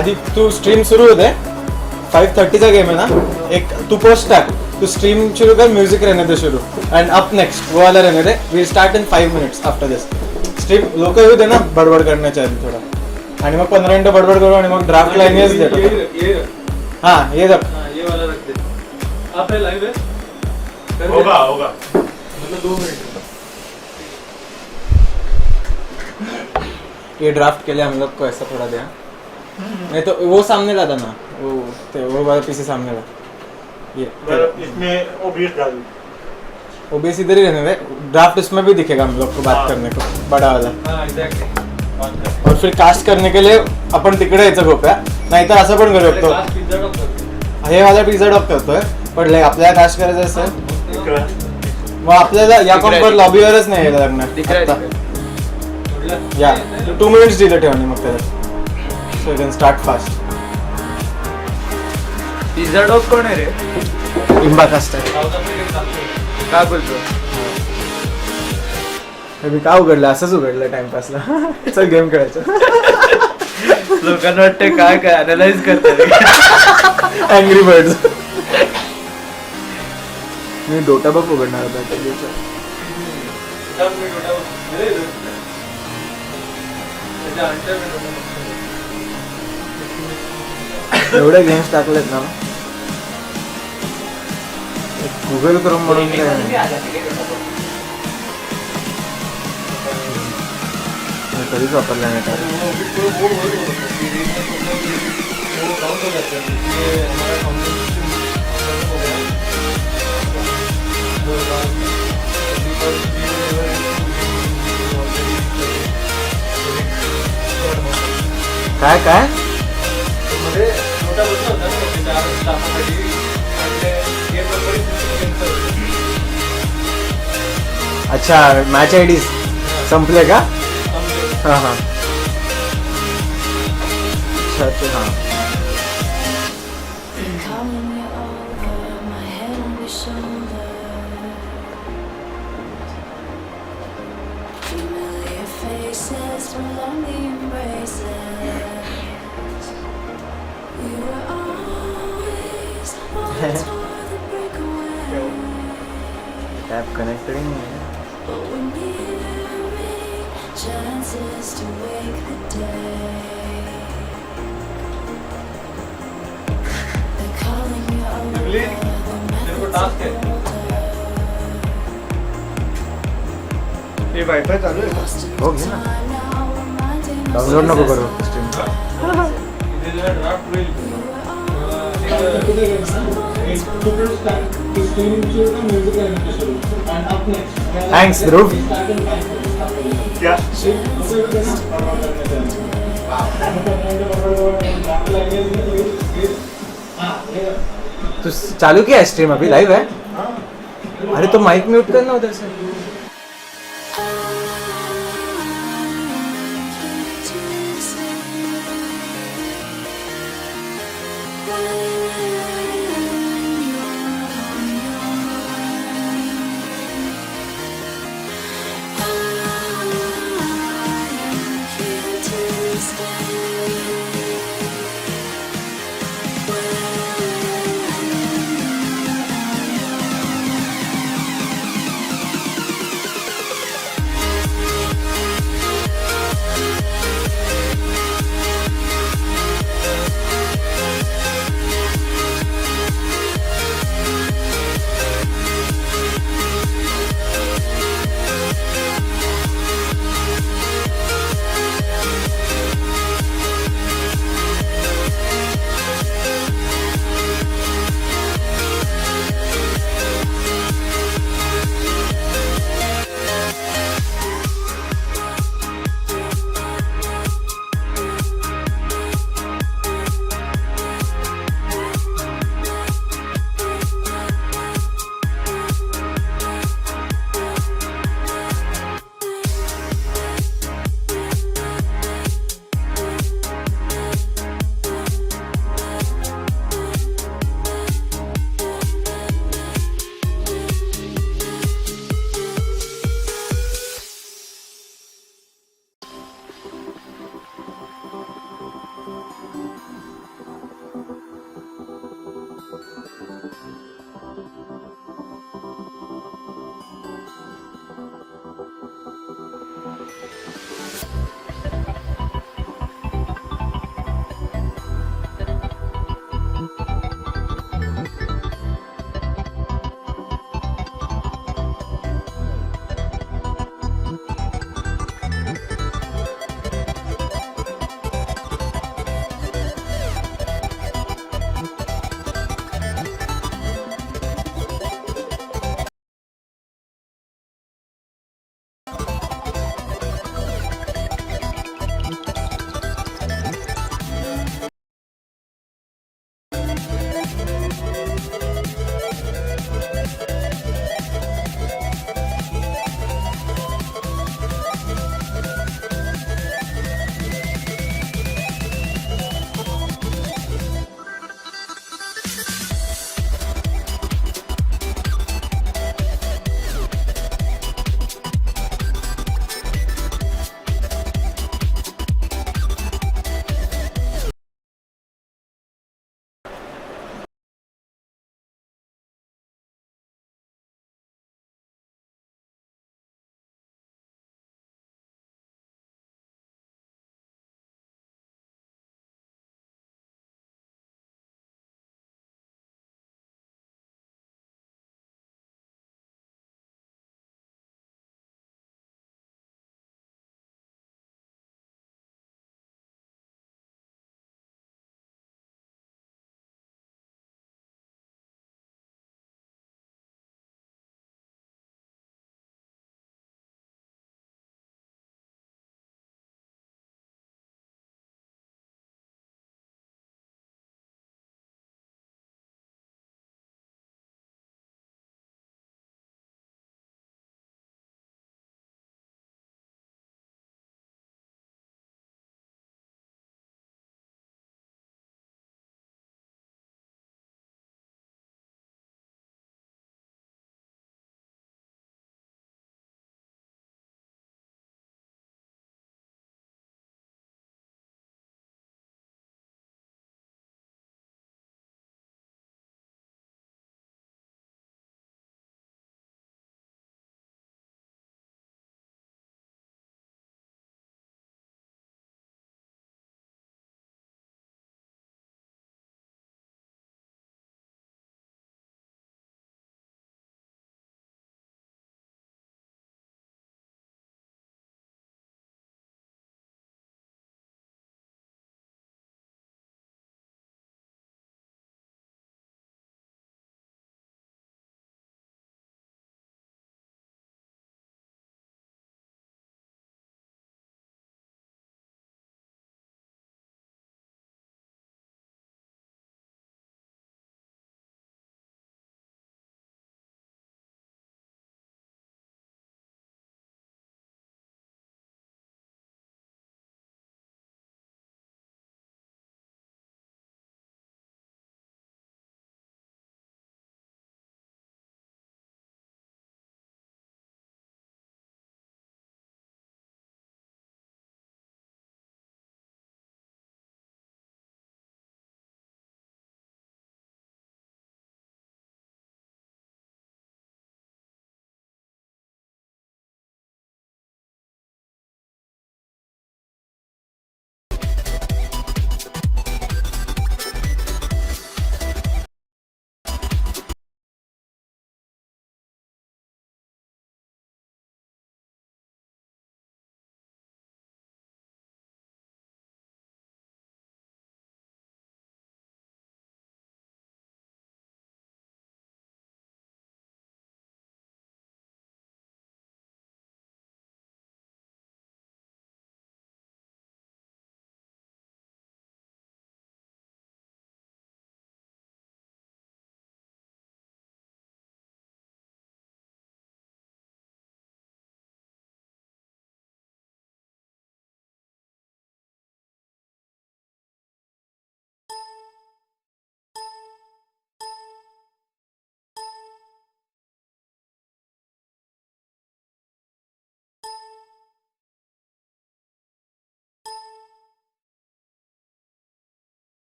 आधी तू स्ट्रीम सुरू होते 5:30 गेम है ना. एक तू पोस्ट टाक, तू स्ट्रीम शुरू कर, म्यूजिक रहने दे शुरू, एंड अप नेक्स्ट वो वाला रहने दे. We start in 5 minutes after this. Stream लोक येऊ दे ना बडबड करण्याच्या आधी थोडा, आणि मग 15 मिनिटं बडबड करू आणि मग ड्राफ्ट लाईनच देतो. हाँ ये रख, ये वाला रख दे. आप लाइव है? होगा होगा मतलब 2 मिनट. ये ड्राफ्ट के लिए हम लोग को ऐसा थोड़ा दिया, नहीं तो वो सामने ला था ना, वो वाला पीछे सामने ला. ये इसमें ओबीएस डाल. ओबीएस इधर ही रहने दे. ड्राफ्ट इसमें भी दिखेगा हम लोग को बात करने को, बड़ा वाला. हाँ एग्जैक्टली. और फिर कास्ट करने के लिए अपन तिकडे यायचं गोप्या, नाहीतर असं पण करू शकतो. हे वाला पिझ्झा डॉग करतोय, पण आपल्याला कास्ट करायचं असेल मग आपल्याला या कॉम्पर लॉबीवरच नाही यायला लागणार. या 2 minutes दिलं ठेवणे मग त्याला, so you can start fast. Pizza dog कोण आहे रे? इम्बा कास्ट आहे. काय बोलतो? मी का उघडलं, असंच उघडलं टाइमपासला. चल गेम खेळायचं. लोकांना वाटतं काय काय अनालाइज करते. Angry birds. मी डोटा बघ उघडणार होता. एवढे गेम्स टाकलेत ना गुगल क्रोम म्हणून. कधीच वापरला नाही. काय काय अच्छा मॅच आयडी संपले का? हाँ हाँ अच्छा हाँ. टैप कनेक्टेड ही नहीं है. Chances to wake the day. They're calling you over. तेरे को टास्क है. ये वाईफाई चालू है. हो गया ना. डाउनलोड नको करू स्ट्रीम. इधर जो है ड्राफ्ट वेल. थँक्स ध्रुव. क्या तू चालू किया स्ट्रीम अभी लाइव है? अरे तो माइक म्यूट करना उधर से.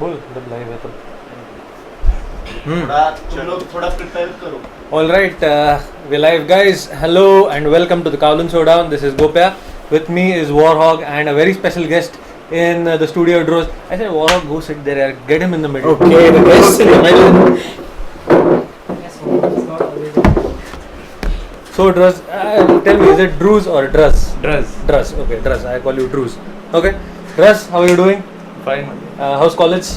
बोल जब लाइव है तो थोड़ा प्रिपेयर करो. All right, we're live, guys. Hello and welcome to the Kaolin Showdown. This is Gopya. With me is Warhog and a very special guest in the studio, Droz. I said, Warhog, go sit there. Get him in the middle. Okay, the guest in the middle. So, Droz, tell me, is it Druz or Druz? Druz. Druz. Okay, Druz. I call you Druz. Okay, Druz, how are you doing? Fine. How's college?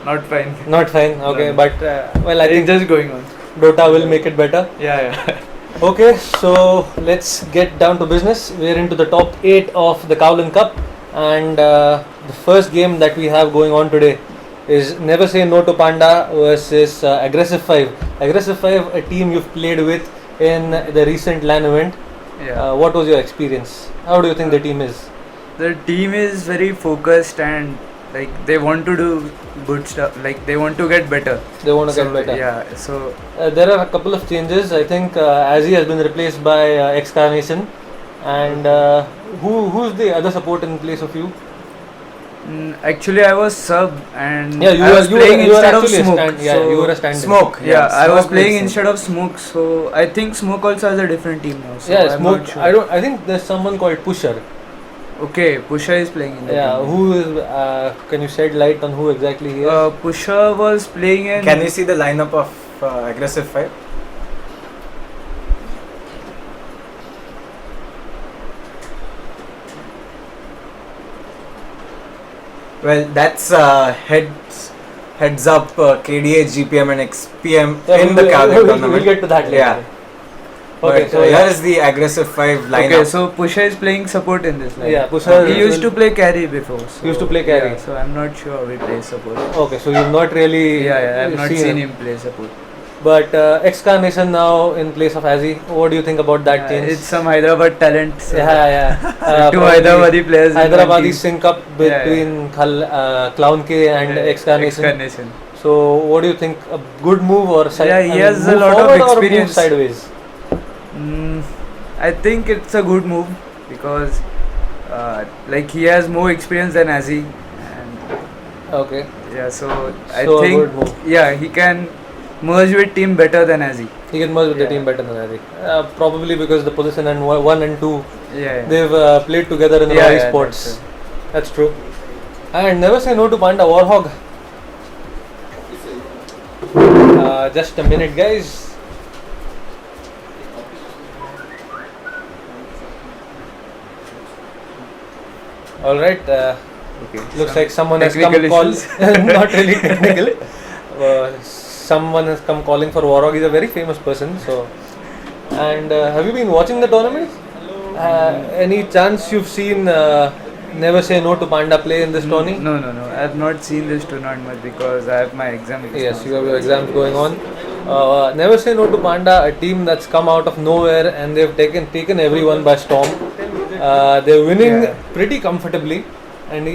Not fine. Not fine. Okay, No. but well, I It's think just going on. Dota will make it better. Yeah. Okay, so let's get down to business. We're into the top 8 of the Kaolin Cup, and the first game that we have going on today is Never Say No to Panda versus Aggressive 5. Aggressive 5, a team you've played with in the recent LAN event. Yeah. What was your experience? How do you think the team is? The team is very focused and like they want to do good stuff. Like they want to get better. They want to So, get better. Yeah. So There are a couple of changes. I think Azzy has been replaced by Excarnation. And who's the other support in place of you? actually, I was sub and Yeah, you I were was playing you were instead of actually a Smoke. stand, yeah, so you were a stand-in. Smoke. Yeah, I was Smoke playing makes sense. instead of Smoke. So I think Smoke also has a different team now. So Yeah, I'm Smoke. not sure. I think there's someone called Pusher. Okay, Pusha is playing in the Yeah, team. who is? Can you shed light on who exactly he is? Pusha was playing in. Can we see the lineup of Aggressive 5? Well, that's heads up KDA, GPM and XPM in the Kaolin tournament. We'll get to that later. Yeah. Okay, But so here is the Aggressive 5 lineup. Okay, so Pusha is playing support in this line. Yeah, Pusha He used to play carry before. So Used to play carry. Yeah, so I'm not sure how he plays support. Okay, so you've not really. Yeah, I've not seen him play support. But Excarnation now in place of Azzy. What do you think about that change? It's some Hyderabad talent. So Yeah. Two Probably Hyderabadi players. in one Hyderabadi team. sync up between Clown K and Yeah, Excarnation. So, what do you think? A good move or side? Yeah, he I mean, has a move lot of forward or move experience. sideways. I think it's a good move because like he has more experience than Azzy. And Okay. yeah, so I So a think good move. yeah, he can merge with team better than Azzy. He can merge with the Yeah. team better than Azzy. Probably because the position and 1 and 2 Yeah. they've played together in the Yeah, Raleigh yeah, Sports. That's true. And never say no to Panda Warhog. Just a minute, guys. All right. Okay. Looks like someone has come technical call. issues. Not really technical. Someone has come calling for Warhog. He's a very famous person. So, and have you been watching the tournament? Any chance you've seen Never Say No to Panda play in this tourney? No. I have not seen this tournament because I have my exam. Yes, you have your exams going on. Never Say No to Panda, a team that's come out of nowhere and they've taken everyone by storm. They're winning Yeah. pretty comfortably, and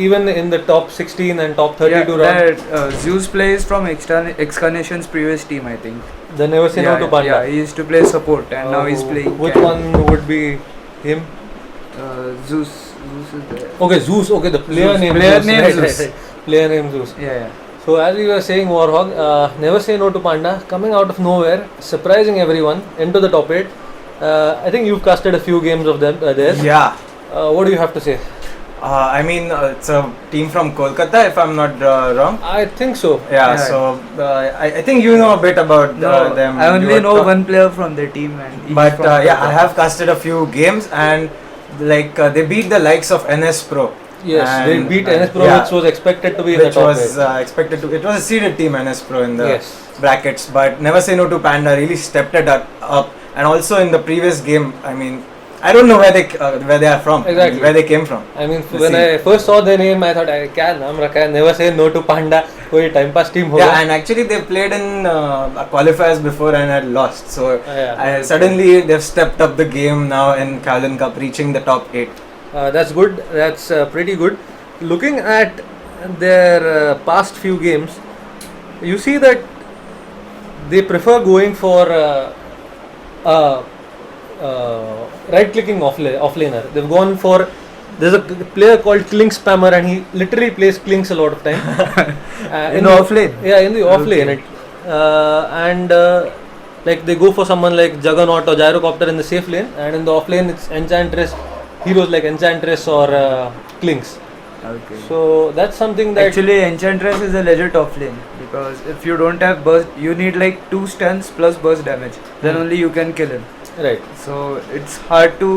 even in the top 16 and top 32 round, that Zeus plays from Excarnation's previous team, I think. they never say no to Panda. Yeah, he used to play support and now he's playing. Which carry. one would be him? Zeus is there. Okay, Zeus. Okay, the player Zeus. name. Player Zeus. name Right, Zeus. right. Player name Zeus. Yeah. So as we were saying, Warhog, Never Say No to Panda, coming out of nowhere, surprising everyone into the top 8. I think you've casted a few games of them theirs. Yeah. What do you have to say? I mean, it's a team from Kolkata, if I'm not wrong. I think so. Yeah, Yeah. so I think you know a bit about No, them. I only You know were one player from their team, and he's But from yeah, I Kolkata. have casted a few games and they beat the likes of NS Pro. Yes, they And, beat NS Pro, yeah, which was expected to be in the which top was 8. expected to. It was a seeded team, NS Pro, in the Yes. brackets. But Never Say No to Panda really stepped it up. And also in the previous game, I mean, I don't know where they are from, Exactly. where they came from. I mean, The when scene. I first saw their name, I thought, क्या नाम रखा है? Never Say No to Panda. कोई time pass team होगा? Yeah, and actually they played in qualifiers before and had lost. So Yeah. suddenly they've stepped up the game now in Kaolin Cup, reaching the top 8. That's good. That's pretty good. Looking at their past few games, you see that they prefer going for right-clicking offlaner. They've gone for there's a player called Klink Spammer, and he literally plays Klinks a lot of time. In the off lane? Yeah, in the off Okay. lane. Like they go for someone like Juggernaut or Gyrocopter in the safe lane, and in the off lane it's Enchantress, heroes like Enchantress or Klinks. Okay. So that's something that Actually, Enchantress is a legit off lane, because if you don't have burst, you need like 2 stuns plus burst damage. Then Hmm. only you can kill him. right. So it's hard to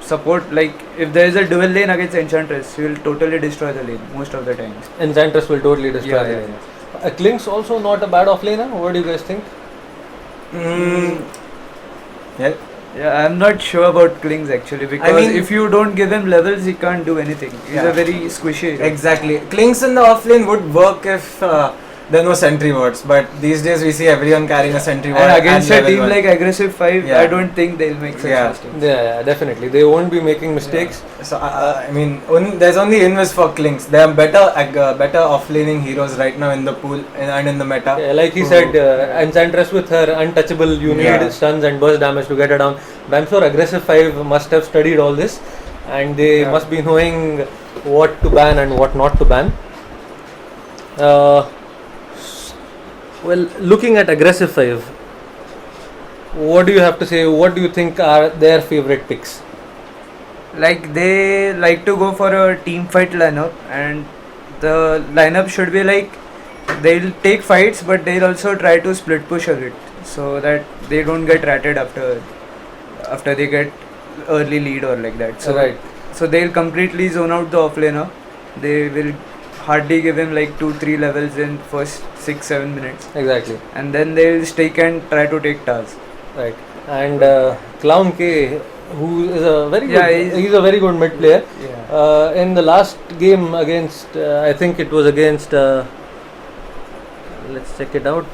support. Like if there is a dual lane against Enchantress, you will totally destroy the lane most of the times. Enchantress will totally destroy Yeah, the yeah, lane. Klinks also not a bad off laner. What do you guys think? Yeah. Yeah, I'm not sure about Klings actually, because mean- if you don't give him levels, he can't do anything. He's Yeah. a very squishy hero. Exactly. Klinks in the offlane would work if there are no sentry wards, but these days we see everyone carrying a sentry ward. And against a level team one. like Aggressive 5, Yeah. I don't think they'll make such Yeah. mistakes. Yeah, definitely. They won't be making mistakes. So I mean, there's only invis for Klinks. There are better offlaning heroes right now in the pool and in the meta. Yeah, like he said, Enchantress with her untouchable, you Yeah. need stuns and burst damage to get her down. But I'm sure Aggressive 5 must have studied all this, and they Yeah. must be knowing what to ban and what not to ban. Well, looking at Aggressive 5, what do you have to say? What do you think are their favorite picks? Like they like to go for a team fight lineup, and the lineup should be like they'll take fights, but they'll also try to split push a bit, so that they don't get ratted after they get early lead or like that. So Right. so they'll completely zone out the offlaner. They will hardly give him like 2-3 levels in first 6-7 minutes, Exactly. and then they'll stick and try to take towers. Right. And Clown K, who is a very Yeah, good, he's a very good mid player. Yeah. In the last game against, I think it was against, let's check it out.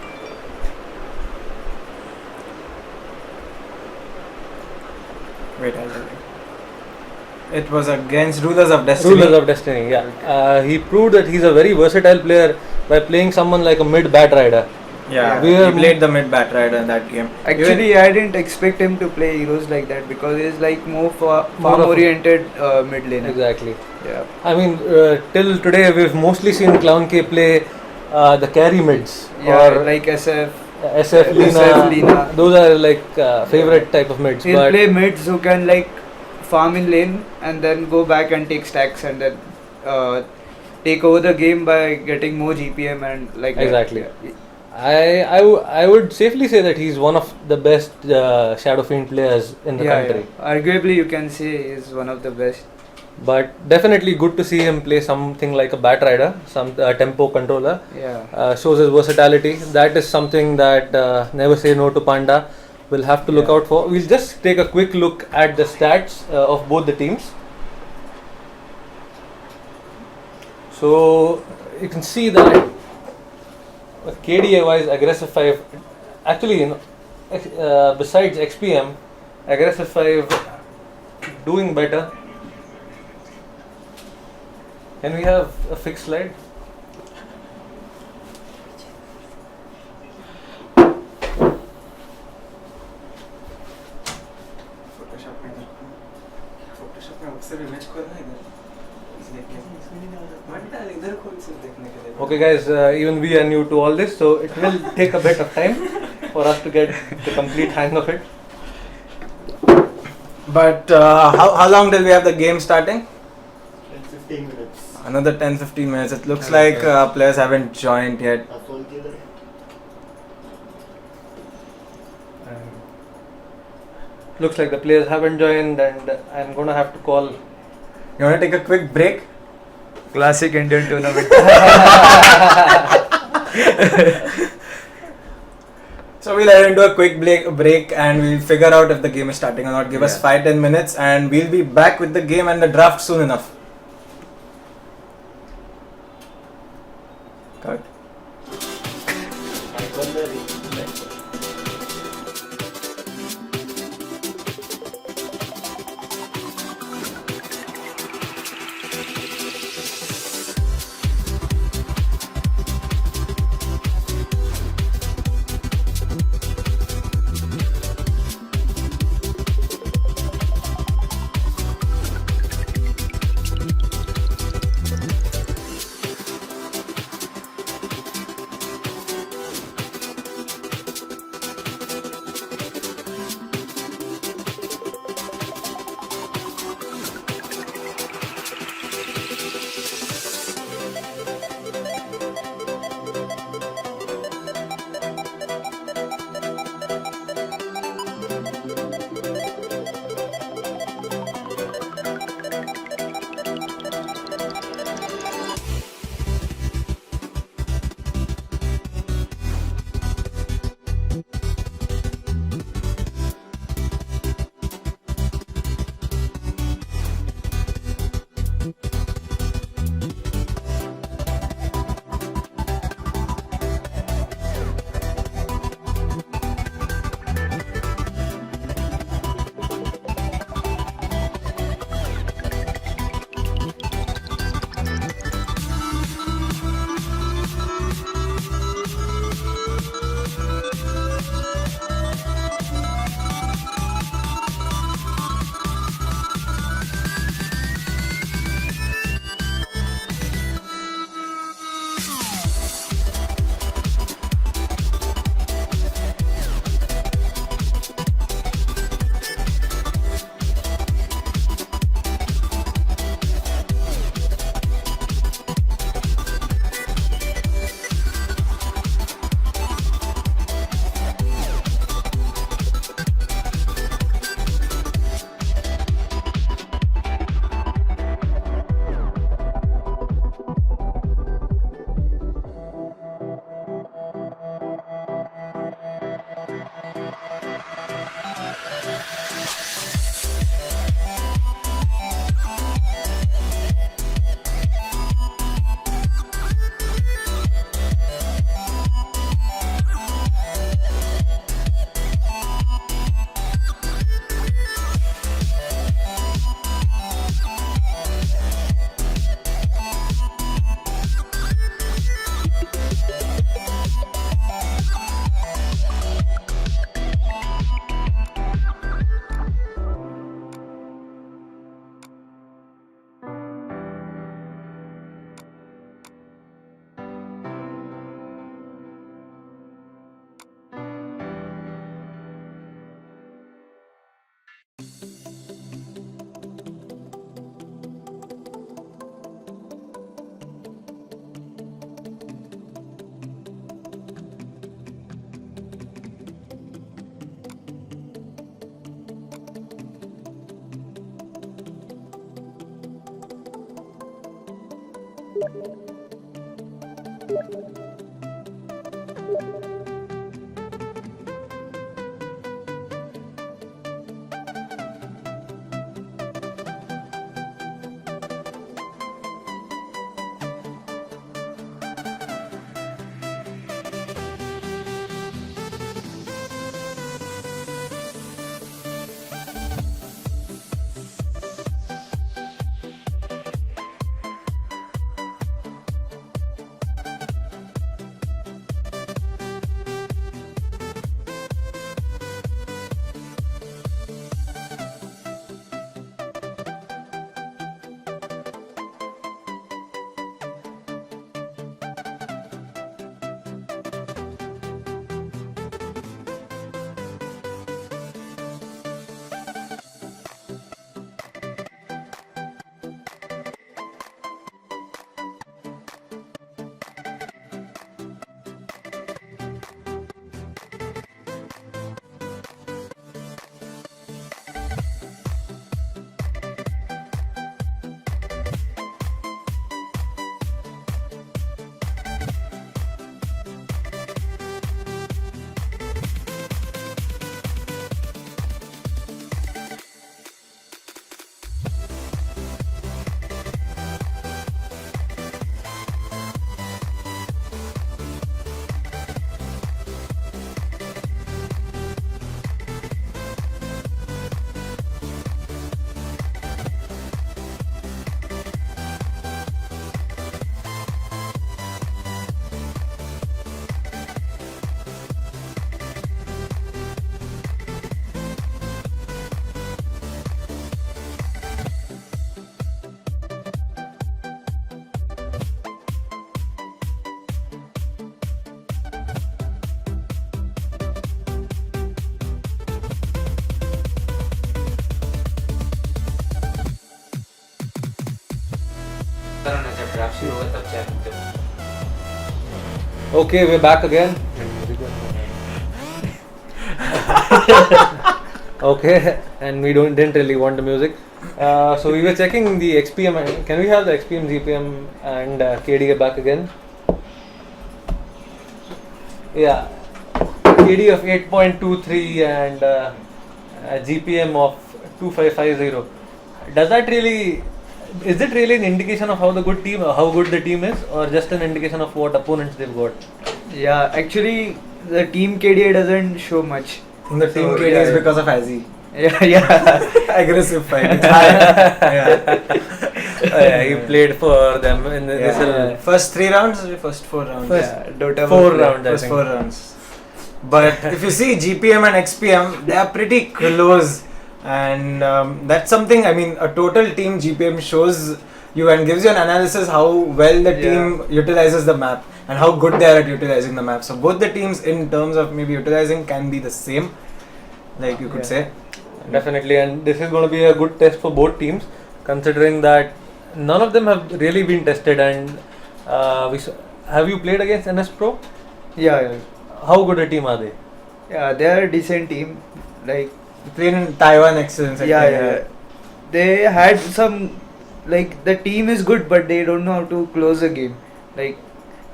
Wait, I'll tell you. It was against Rulers of Destiny. Rulers of Destiny, yeah. He proved that he's a very versatile player by playing someone like a mid bat rider. Yeah, We are- he played the mid bat rider in that game. Actually, I didn't expect him to play heroes like that, because he's like more More farm of a- oriented mid laner. Exactly. Yeah. I mean, till today we've mostly seen Clown K play the carry mids Yeah, or like SF. SF Lina. SF Lina. Those are like favorite type of mids. He'll But play mids who can like farm in lane and then go back and take stacks and then take over the game by getting more GPM and like that. Exactly. Yeah. I would safely say that he's one of the best Shadow Fiend players in the country. Yeah. Arguably, you can say he's one of the best. But definitely good to see him play something like a bat rider, some tempo controller. Yeah. Shows his versatility. That is something that Never Say No to Panda will have to look Yeah. out for. We'll just take a quick look at the stats of both the teams. So you can see that KDA wise, Aggressive 5 actually, besides XPM, Aggressive 5 doing better. Can we have a fixed slide? Okay guys, even we are new to all this, so it will take a bit of time for us to get the complete hang of it. But how long till we have the game starting? 10-15 minutes. Another 10-15 minutes. It looks Okay. like players haven't joined yet. Assault killer. Looks like the players haven't joined, and I'm gonna have to call. You want to take a quick break? Classic Indian tournament. So we'll head into a quick break and we'll figure out if the game is starting or not. Give us 5-10 minutes and we'll be back with the game and the draft soon enough. Cut. Okay, we're back again. Okay, and we didn't really want the music. So we were checking the XPM. Can we have the XPM, GPM, and KD back again? Yeah, KD of 8.23 and GPM of 2550. Does that really? Is it really an indication of how good the team is, or just an indication of what opponents they've got? Yeah, actually, the team KDA doesn't show much. The team So, KD yeah, is yeah. because of Azzy. Yeah. Aggressive fight. It's high. Yeah. He played for them in this Yeah. First 3 rounds or first 4 rounds? Yeah, Dota 4 was rounds, I First think. 4 rounds. But if you see GPM and XPM, they are pretty close. And that's something, I mean, a total team GPM shows you and gives you an analysis how well the team utilizes the map and how good they are at utilizing the map. So both the teams in terms of maybe utilizing can be the same, like you could say. Definitely, and this is going to be a good test for both teams, considering that none of them have really been tested. And have you played against NS Pro? Yeah. How good a team are they? Yeah, they are a decent team. Like, Played in Taiwan Excellence. I think. They had some, like, the team is good, but they don't know how to close a game. Like,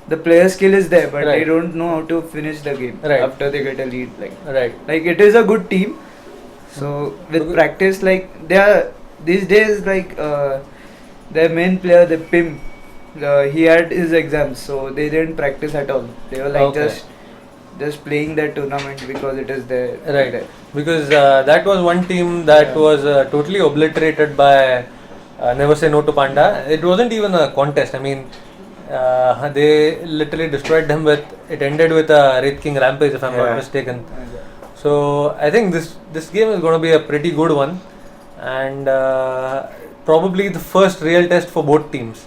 the player skill is there, but they don't know how to finish the game after they get a lead. Like it is a good team. So with practice, like they are these days, like their main player, the Pim, he had his exams, so they didn't practice at all. They were like just playing that tournament because it is there. Right. Because that was one team that was totally obliterated by Never Say No to Panda. It wasn't even a contest. I mean, they literally destroyed them it ended with a Wraith King Rampage, if I'm not mistaken. So I think this game is going to be a pretty good one, and probably the first real test for both teams.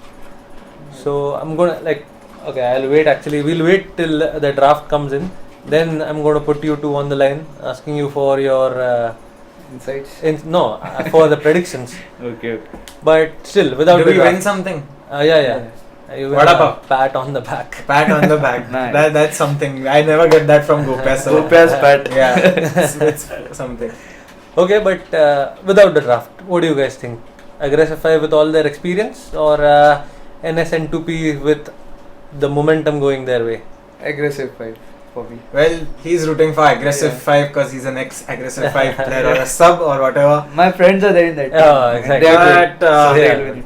So I'm gonna I'll wait. Actually, we'll wait till the draft comes in. Then I'm going to put you two on the line, asking you for your Insights. No, for the predictions. Okay. But still, without Do the we draft. win something? Yeah. You win Vada a pav. pat on the back. Pat on the back. Nice. That's something. I never get that from Gopal. So Gopal's pat. Yeah, it's something. Okay, but without the draft, what do you guys think? Aggressive 5 with all their experience, or NSN2P with the momentum going their way? Aggressive 5 for me. Well, he's rooting for aggressive Yeah. 5 because he's an ex-aggressive 5 player or a sub or whatever. My friends are there in that. Yeah, team. exactly. They are good. But, So yeah. they'll win.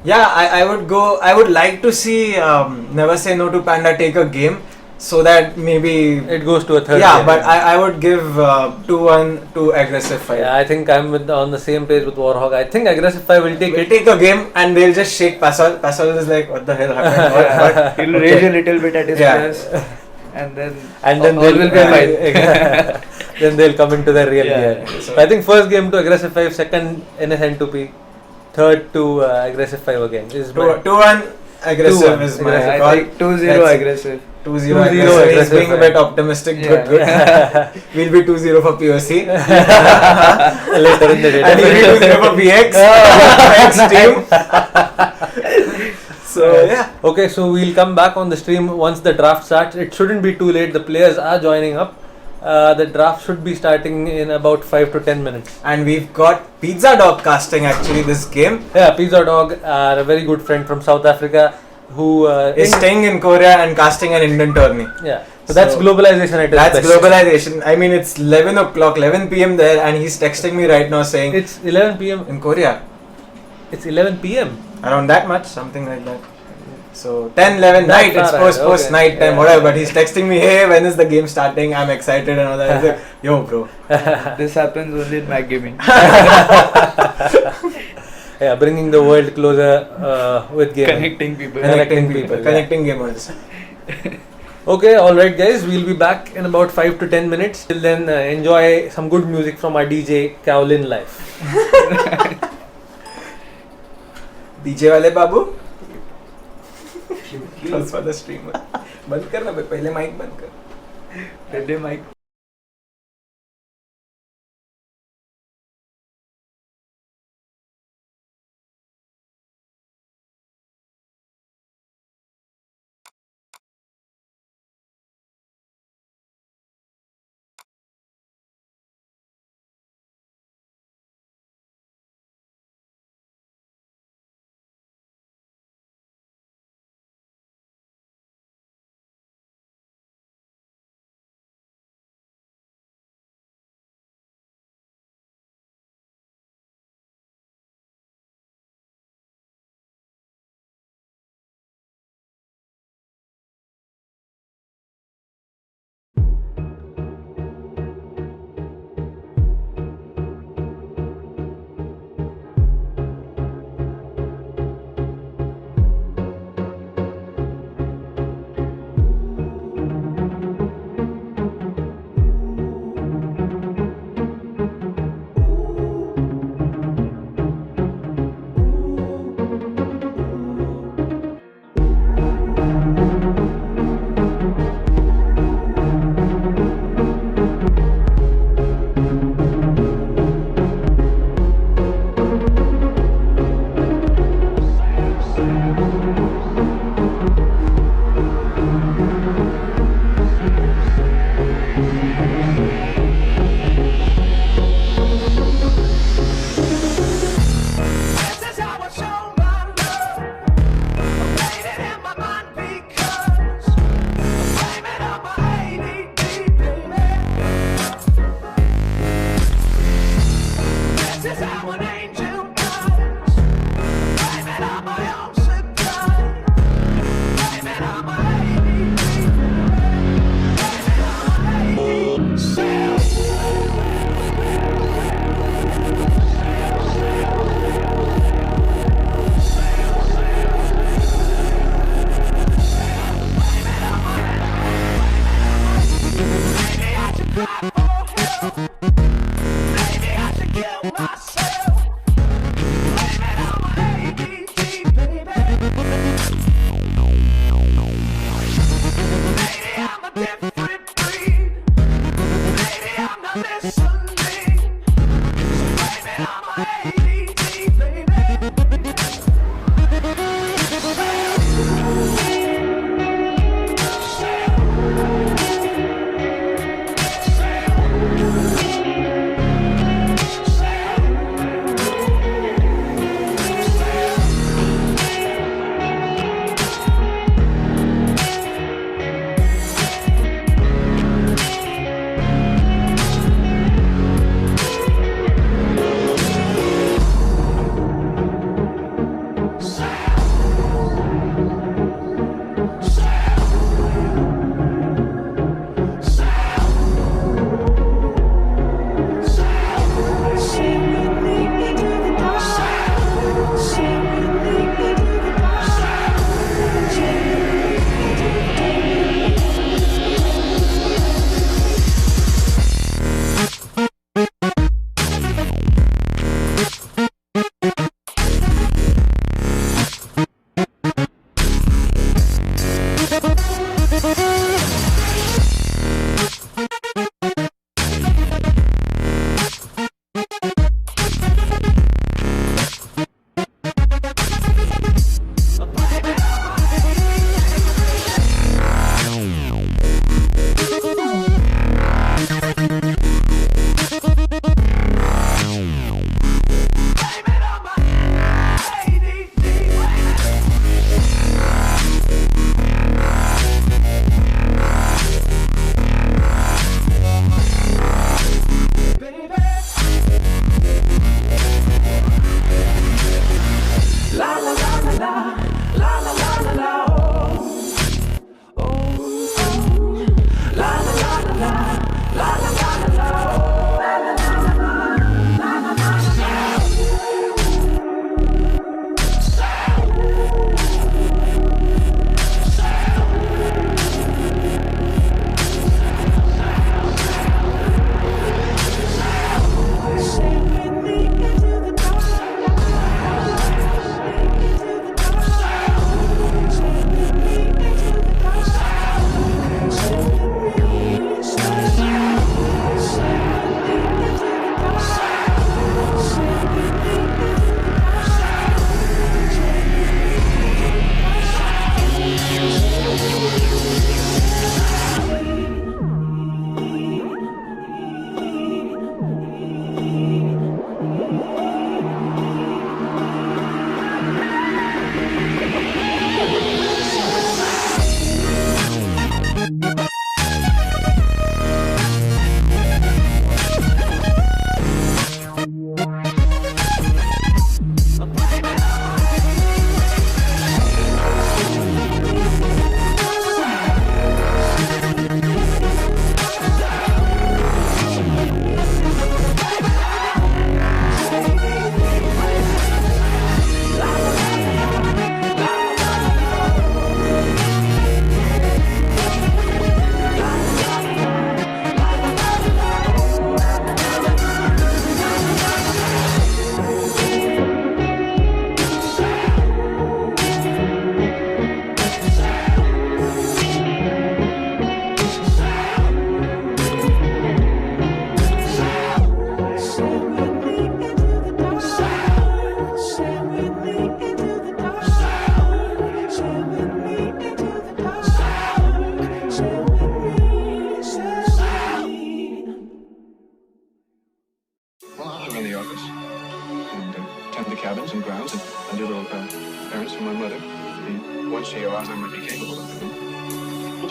Yeah, I would go. I would like to see Never Say No to Panda take a game so that maybe. It goes to a third. Yeah, game. but I would give 2-1 to aggressive 5. Yeah, I think I'm on the same page with Warhawk. I think aggressive 5 will take We'll it. take a game and they'll just shake Pascal. Pascal is like, what the hell happened? What? He'll Okay. rage a little bit at his Yeah. players, and then And then all they'll will be fine. then they'll come into their real Yeah. gear. So I think first game to aggressive 5, second NSN2P, third to aggressive 5 again. Is my 2-1 aggressive 2-1 is my aggressive. call. I think 2-0 That's it. aggressive. 2-0 2-0 aggressive. He's aggressive, being a right. bit optimistic. Yeah. Good. We'll be 2-0 for POC. later in the day. And he'll be 2-0 for BX. Next team. So, yeah. Okay, so we'll come back on the stream once the draft starts. It shouldn't be too late. The players are joining up. The draft should be starting in about 5 to 10 minutes. And we've got Pizza Dog casting actually this game. Yeah, Pizza Dog, a very good friend from South Africa, who Is staying in Korea and casting an Indian tourney. Yeah, so that's So, globalization at its That's best. globalization. I mean, it's 11 o'clock, 11 p.m. there, and he's texting me right now saying, It's 11 p.m. in Korea, It's 11 p.m. around that much, something like that. So 10, 11 That night, it's far post ahead, okay. night time, Yeah. whatever. But he's texting me, hey, when is the game starting? I'm excited and all that. I was like, yo, bro. This happens only in Mac Gaming. Yeah, bringing the world closer with gaming. Connecting people. Connecting people, yeah. Connecting gamers. Okay, alright guys, we'll be back in about 5 to 10 minutes. Till then, enjoy some good music from our DJ, Kaolin Live. DJ वाले बाबू Close for the streamer. बंद कर ना पहले mic बंद कर. Pehले mic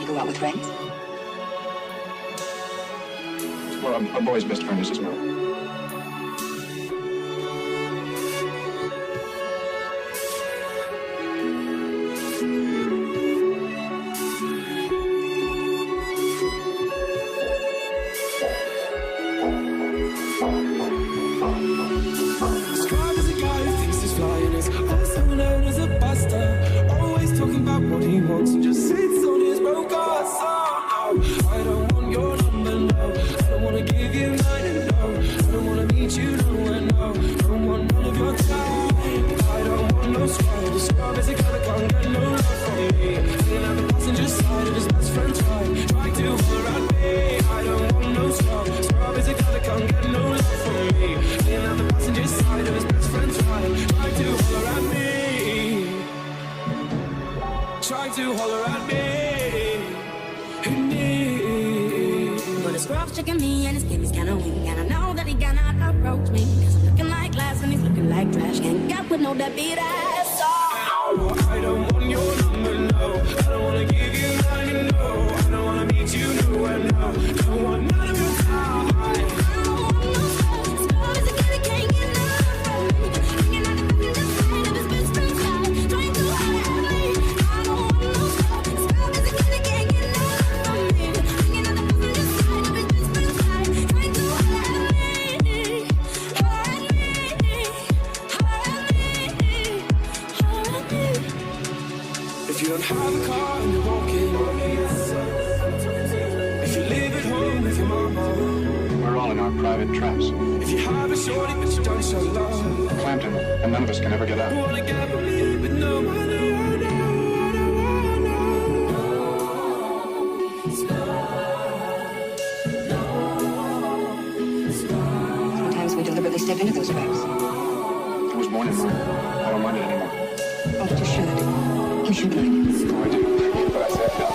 you go out with friends? Well, a boy's best friend is his mother. Described as a guy who thinks he's flying, is also known as a buster. Always talking about what he wants and just sits on his broke ass. Oh, no, I don't want your number, no. I don't wanna give you mine, and no, I don't wanna meet you nowhere, no. Don't want none of your time. I don't want no scrub. The scrub is a guy that can't get no love from me. Sitting at the passenger side of his best friend's ride, trying to holler at me. I don't want no scrub. Scrub is a guy that can't get no love from me. Sitting at the passenger side of his best friend's ride, trying to holler at me. Trying to holler at me. But the scrub's checking me and his skin is kinda weak. And I know that he cannot approach me, cause I'm looking like glass and he's looking like trash. Can't get with no deadbeat ass. Oh, I don't want your number, no. I don't wanna give you mine, no. I don't wanna meet you nowhere, no. Don't want none of your time. I don't want no scrub. Scrub is a kid that can't get enough from me. Hanging out the passenger side of his best friend's ride, trying to holler at me. I don't want no scrub. Scrub is a kid that can't get enough from me. Hanging out the passenger side of his best friend's ride, trying to holler at me. Holler at me. Holler at me. Holler at me. If you don't have a car and you're walking, if you live at home with your mama, We're all in our private traps. if you have a shorty but you don't show love, Clamped in, and none of us can ever get out. wanna get with me but no money, I Sometimes we deliberately step into those traps. It was born in mine. I don't mind it anymore. Oh, but you should. You should mind. Oh, I do. But I said no.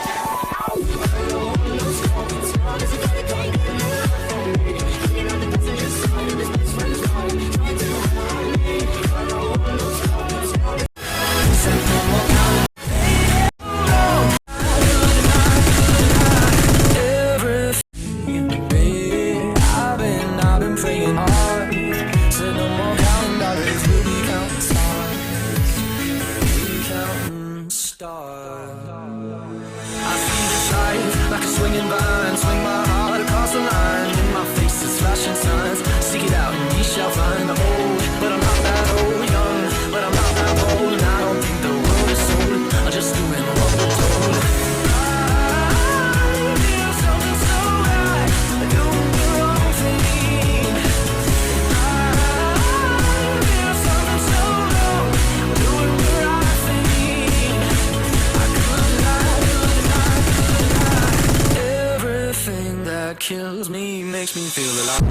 I've been praying hard. Said no more counting dollars, we'll be counting stars. We'll be counting stars. I see this life like a swinging vine. Swing my heart across the line. In my face is flashing signs. Seek it out and ye shall find the old. But I'm not that old, young. But I'm not that old, and I don't think the world is sold. I'm just doing what we're told. I feel something so right. Doing the wrong for me. I feel something so wrong. Doing the right for me. I could lie. Everything that kills me makes me feel alive.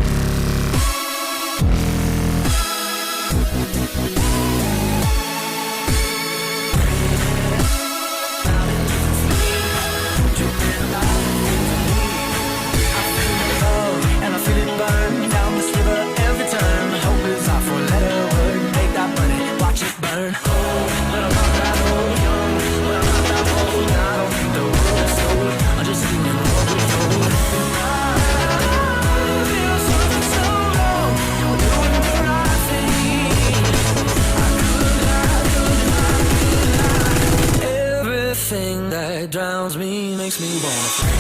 And I feel it burn down this river every turn. Hope is our four-letter word. Make that money, watch it burn. Oh, but I'm not that old, young. But I'm not that old, and I don't think the world is sold. I'm just doing what we're told. I feel something so wrong. You're doing the right thing. I could lie. Everything that drowns me makes me wanna fly.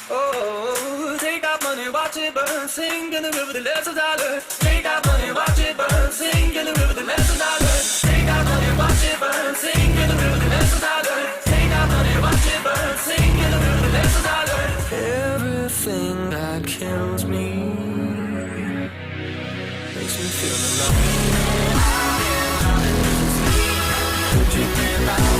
Oh, take that money, watch it burn, sing in the river the lessons I learned. Take that money, watch it burn, sing in the river the lessons I learned. Take that money, watch it burn, sing in the river the lessons I learned. Take that money, watch it burn, sing in the river the lessons I learned. Everything that kills me makes me feel alive. Dreaming about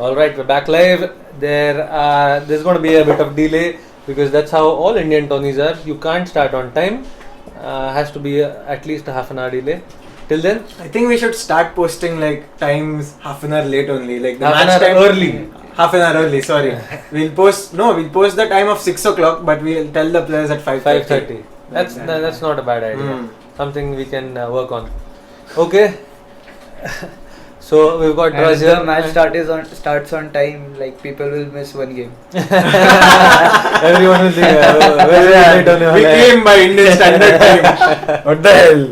All right, we're back live. There's going to be a bit of delay because that's how all Indian tourneys are. You can't start on time. Has to be at least a half an hour delay. Till then, I think we should start posting like times half an hour late only, like the half an match hour time early. Half an hour early. Sorry, we'll post the time of 6 o'clock, but we'll tell the players at 5:30. 5:30. That's not a bad idea. Mm. Something we can work on. Okay. So we've got And Raj if the here. match starts on time, like people will miss one game. Everyone will be very late on your We line. came by Indian standard time. What the hell?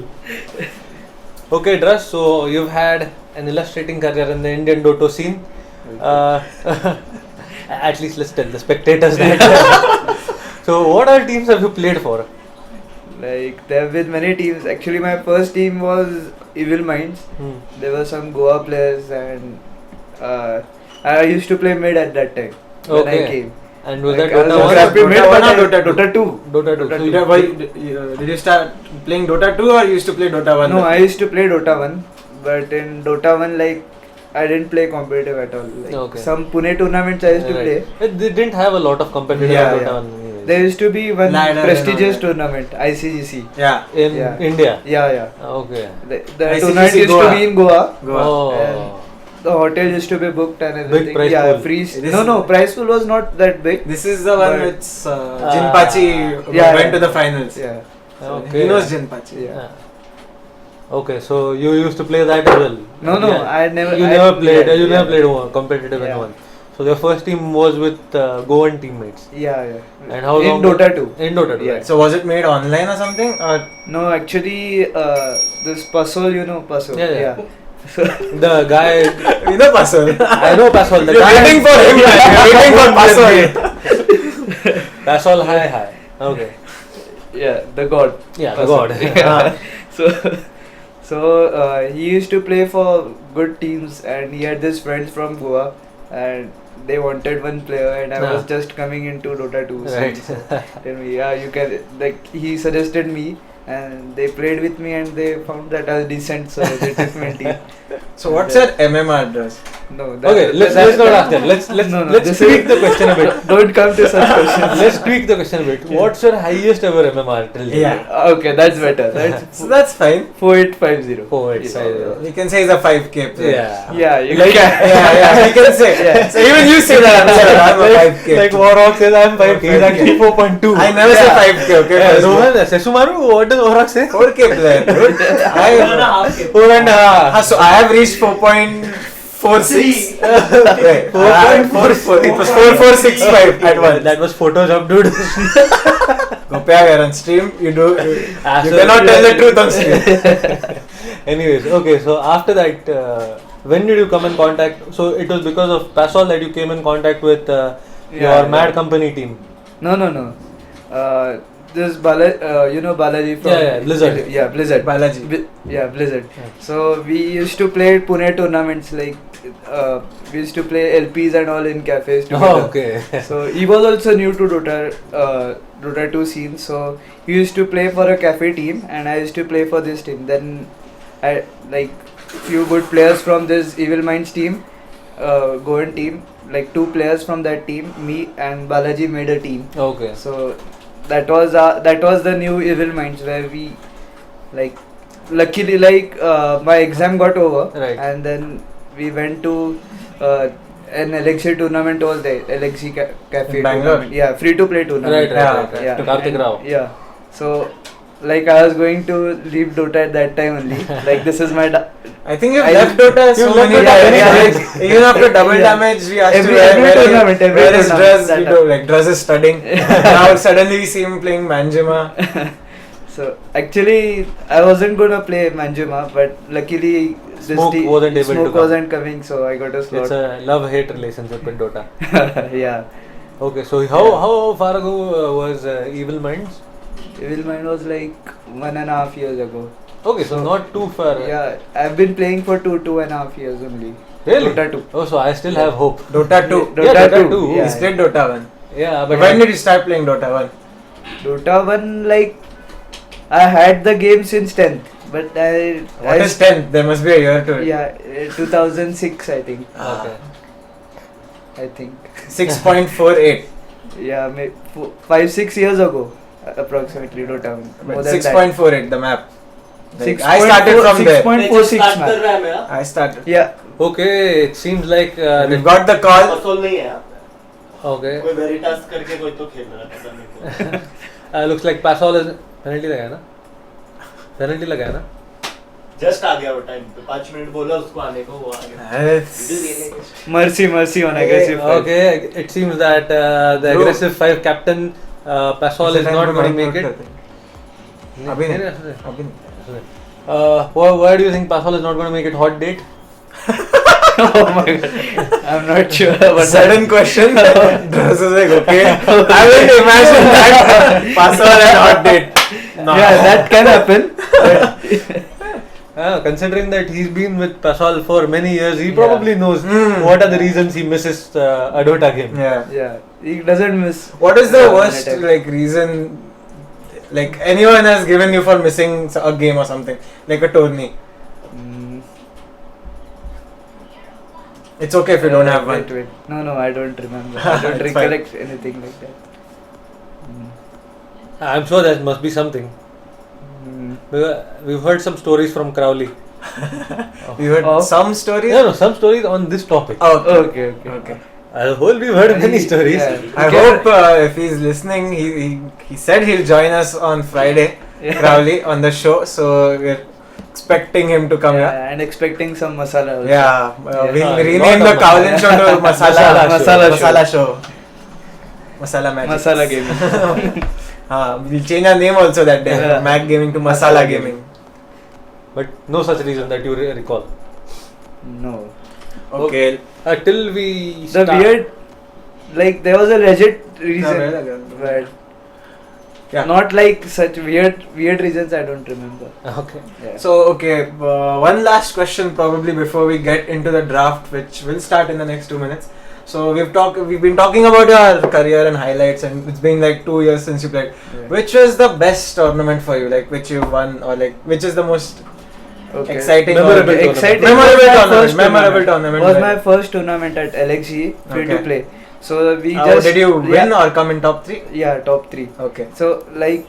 Okay, Drush, so you've had an illustrating career in the Indian Dota scene. At least let's tell the spectators that. So what all teams have you played for? Like there have been many teams. Actually, my first team was Evil Minds. There were some Goa players, and I used to play mid at that time when I Okay. came. And was Like, that I was Dota 1? scrappy mid, Dota but 1 or I- Dota 2? Dota 2. Dota 2. Dota So 2. Did you start playing Dota 2 or you used to play Dota 1? No, I used to play Dota 1, but in Dota 1, like I didn't play competitive at all. Like, Okay. some Pune tournaments I used to play. They didn't have a lot of competitive Yeah, Dota yeah. 1 anyways. There used to be one Ladder and all prestigious that. tournament, ICGC. Yeah. In Yeah. India. Yeah. Okay. The ICGC tournament used Goa. to be in Goa. Oh. And the hotel used to be booked and everything. prize yeah, pool. free. This No, is- prize pool was not that big. This is the one But- which Jinpachi Yeah, went yeah. to the finals. Yeah. Okay. He knows Jinpachi. Yeah. Okay, so you used to play that as well? No, I never. You I- never played. yeah, You yeah. never played one competitive in Yeah. one. So your first team was with Goan teammates. Yeah. And how long? In Dota 2. In Dota 2. Yeah. Right. So was it made online or something? Or No, actually, this Pasol, Pasol. Yeah. So The guy, you know Pasol? I know Pasol. The You're guy waiting for him, man. You're waiting for Pasol. Pasol, hi. Okay. yeah, the god. Yeah, the Pasol. god. Yeah. So he used to play for good teams, and he had this friends from Goa, and they wanted one player, and I was just coming into Dota 2. Right. So tell me, yeah, you can. Like he suggested me, and they played with me, and they found that I was decent, so they took me in team. So what's your MMR address? No. Okay, let's not ask that. Let's No, let's this tweak is- the question a bit. Don't come to such questions. Let's tweak the question a bit. What's your highest ever MMR till date? Yeah. Okay, that's better. That's So that's fine. 4850. 4850. We can say he's a 5K player. Yeah. Yeah, you Like, can. yeah, we can say. Yeah. So even you say that I'm a 5K. Like Warhawk says, I'm 5K. He's actually 4.2. I never say 5K, okay? Yeah, first of all. Rohan, Sesumaru, what does Warhawk say? 4K player, dude. 4.5. So I have reached 4.46. Right. 4.44. It was 4465 at once. That was Photoshop, dude. Gopya, we are on stream. You Absolutely. cannot tell the truth on stream. Anyways, okay, so after that, when did you come in contact? So it was because of Pasol that you came in contact with your Mad Company team. No. This Balaji from Yeah, Blizzard. Yeah, Blizzard. Balaji. Blizzard. So we used to play Pune tournaments, like we used to play LPs and all in cafes together. Oh, okay. So he was also new to Dota 2 scene. So he used to play for a cafe team, and I used to play for this team. Then I like few good players from this Evil Minds team, Goan team. Like 2 players from that team, me and Balaji made a team. Okay. So that was the new Evil Minds, where we luckily my exam got over, Right. and then we went to an Elixir tournament was there, Elixir Cafe In Bangalore? tournament. Yeah, free to play tournament. Right. Yeah. To Karthik And- Rao. Yeah. So I was going to leave Dota at that time only. Like this is my I think you've I- left Dota so You've left many Dota many times. times. Like, even after double Yeah. damage, we asked Every- you every where tournament, every where is tournament Druz? that You know, like Druz is studying. Now suddenly we see him playing Manjima. So actually, I wasn't gonna play Manjuma, but luckily Smoke wasn't able to Smoke come. wasn't coming, so I got a slot. It's a love-hate relationship with Dota. Yeah, Okay, so how far ago was Evil Minds? Evil Mind was like 1.5 years ago. Okay, so not too far. Yeah, I've been playing for 2.5 years only. Really? Dota 2. Oh, so I still have hope. Dota 2. Dota Yeah, Dota 2. 2. Yeah. He's played Dota 1. Yeah, But but when did you start playing Dota 1? Dota 1, like I had the game since 10th, but What is 10th? There must be a year to it. Yeah, 2006 I think. Okay. I think. 6.48. Yeah, 5-6 years ago, approximately. Don't have more than that. 6.48 the map. Like, 6.4 I started from there. 6.46 man. I started. Yeah. Okay, it seems like We've got the call. Pasol नहीं है. okay. कोई Veritas करके कोई तो खेल रहा है पता नहीं क्यों. Looks like Pasol is penalty लगाया ना? Penalty लगाया ना? Just आ गया वो टाइम पे 5 मिनट बोला उसको आने को वो आ गया. Mercy on aggressive. Okay, it seems that the aggressive 5 captain Pasol is not going to make it. अभी नहीं. Why do you think Pasol is not going to make it? Hot date? Oh my god. I'm not sure. But Sudden question. Dross was like, okay. I will imagine that. Pasol and hot date. No. yeah, that can happen. Considering that he's been with Pasol for many years, he probably knows what are the reasons he misses a Dota game. Yeah, he doesn't miss. What is the Yeah, worst attack. like reason like anyone has given you for missing a game or something, like a tourney? It's okay if you don't have one. Wait. No, I don't remember. I don't It's recollect anything like that. I'm sure there must be something. We've heard some stories from Crowley. You heard Oh. some stories? No, some stories on this topic. Oh, Okay. As a whole, we've heard many stories. Yeah. I hope if he's listening, he said he'll join us on Friday, Yeah. Crowley, on the show. So we're expecting him to come here. Yeah, and expecting some masala also. Yeah, Yeah. we'll Lot rename the of Kaolin Show to Masala Show. Masala Magic. Masala gaming. We'll change our name also that day. Yeah. Mac Gaming to Masala Gaming. But no such reason that you recall. No. Okay. Till we The start. weird, like there was a legit reason, but Yeah. not like such weird reasons. I don't remember. Okay. Yeah. So one last question probably before we get into the draft, which will start in the next 2 minutes. So we've been talking about your career and highlights, and it's been like 2 years since you played. Yeah. Which was the best tournament for you? Like which you won, or like which is the most exciting, Memorable or tournament. Exciting. memorable was my tournament? first Memorable tournament. Was like- my first tournament at LXG, free to Okay. play. So we just did you win or come in top 3? Yeah, top 3. Okay. So like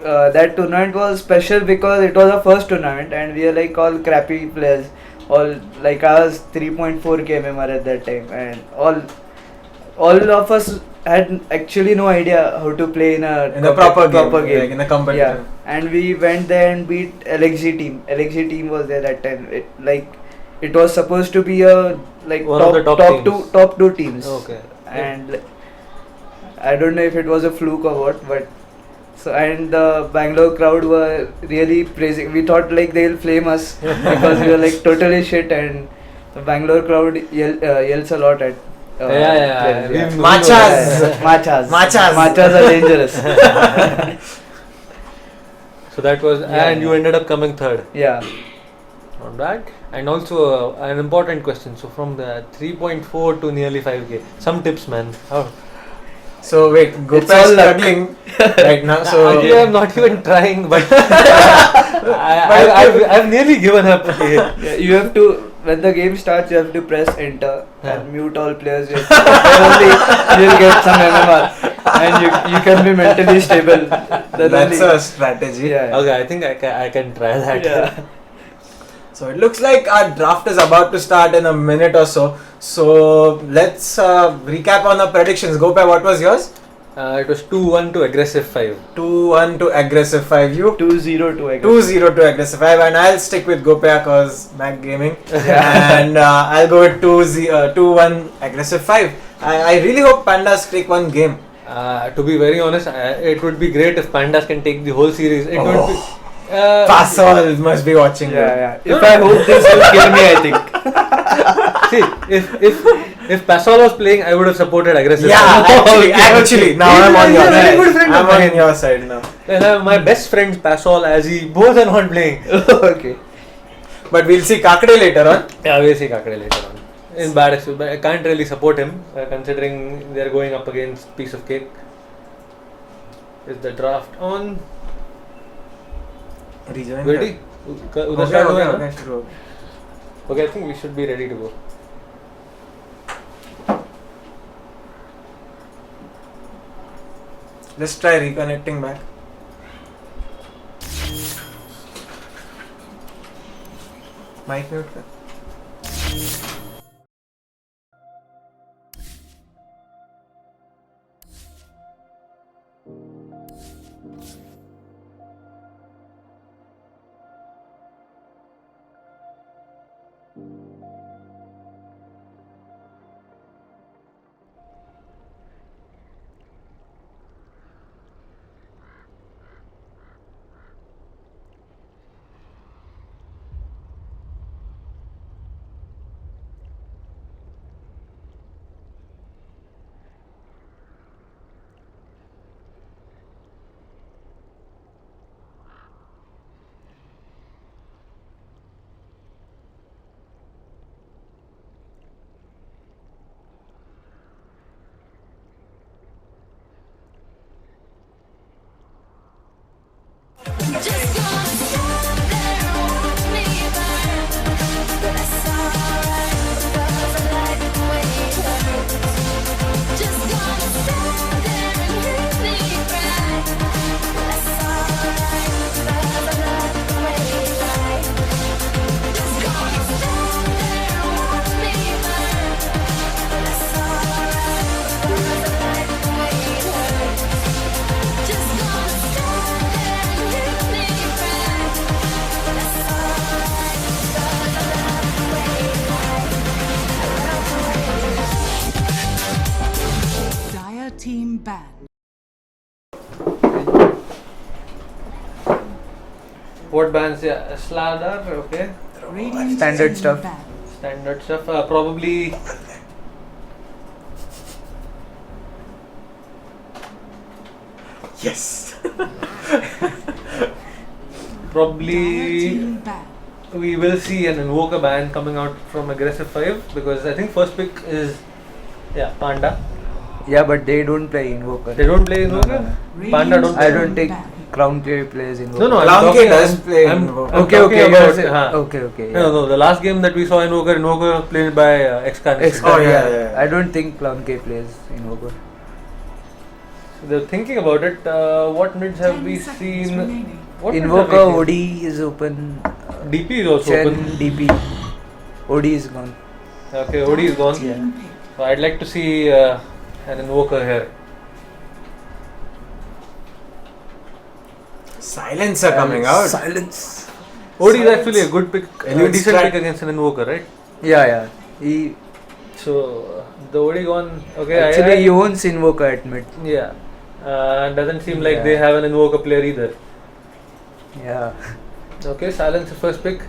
that tournament was special because it was our first tournament and we are like all crappy players. All like I was 3.4 KMMR at that time, and all of us had actually no idea how to play in a proper game, game. like in a competition. Yeah, and we went there and beat LXG team. LXG team was there that time. It was supposed to be a like One of the top two teams. Okay. And I don't know if it was a fluke or what, but so, and the Bangalore crowd were really praising. We thought like they'll flame us because we were like totally shit, and the Bangalore crowd yells a lot at. Yeah. players, Machas. Machas are dangerous. So that was, and you ended up coming third. Yeah. Not bad. And also an important question. So from the 3.4 to nearly 5k. Some tips, man. How? So wait, It's Gopal all is luck. struggling right now. So Actually, I'm not even trying, but I've nearly given up. Yeah, you have to, when the game starts, you have to press enter Yeah. and mute all players. Then only you'll get some MMR and you can be mentally stable. Then that's only- a strategy. yeah. Okay, I think I can try that. Yeah. So it looks like our draft is about to start in a minute or so. So let's recap on the predictions. Gopal, what was yours? It was 2-1 to aggressive 5. 2-1 to aggressive 5. You 2-0 to aggressive. 2-0 to aggressive 5, and I'll stick with Gopal because Mac Gaming. And I'll go with 2-1 aggressive 5. I really hope Pandas take one game. To be very honest, it would be great if Pandas can take the whole series. It would be. Pasol must be watching. Yeah. If I hope this will kill me, I think. See, if Pasol was playing, I would have supported aggressive. Yeah, five. actually, now I'm on He's your a very side. good friend of I'm mine. on your side now. And my best friends Pasol, Azzy, both are not playing. Okay. But we'll see Kakade later on. Yeah, we'll see Kakade later on. In bad excuse, but I can't really support him considering they're going up against piece of cake. Is the draft on? Rejoin. Ready? Okay, true. Okay, I think we should be ready to go. Let's try reconnecting back. Mic mute kar. Just gonna stand there and watch me burn. But that's alright, because I like the way it hurts. Just gonna stand there and hear me cry. But that's alright, because I like the way it hurts. Just gonna stand there and watch me burn. But that's alright, because I like the way it hurts. Just gonna stand there and hear me cry. But that's alright, because I love the way it hurts. I love the way it hurts. Dire Team Band. What bands? Yeah, Sladar. Okay, Radiant Standard Team stuff. Band. standard stuff. Probably. Yes. Probably Dire Team Band. we will see an Invoker band coming out from Aggressive 5 because I think first pick is Panda. Yeah, but they don't play Invoker. They don't play Invoker? Panda don't I play. don't think Crown K plays Invoker. No, no, I'm Clown K talking- does I'm- play I'm- Invoker. I'm Okay, talking okay, about- yes, huh. okay. No, no, the last game that we saw Invoker played by X-Carnation. Oh, yeah. I don't think Clown K plays Invoker. They're thinking about it. What mids have 10 we seconds seen? remaining. What mids Invoker have we OD is open. seen? DP is also Chen open. DP. OD is gone. Okay, OD is gone. Yeah. So I'd like to see an Invoker here. Silencer coming out. Silence. OD is actually a good pick, a Elude decent strat. pick against an Invoker, right? Yeah. He So the OD gone. Okay, actually he owns Invoker at mid. yeah. Doesn't seem like Yeah. they have an Invoker player either. Yeah. Okay, Silence the first pick.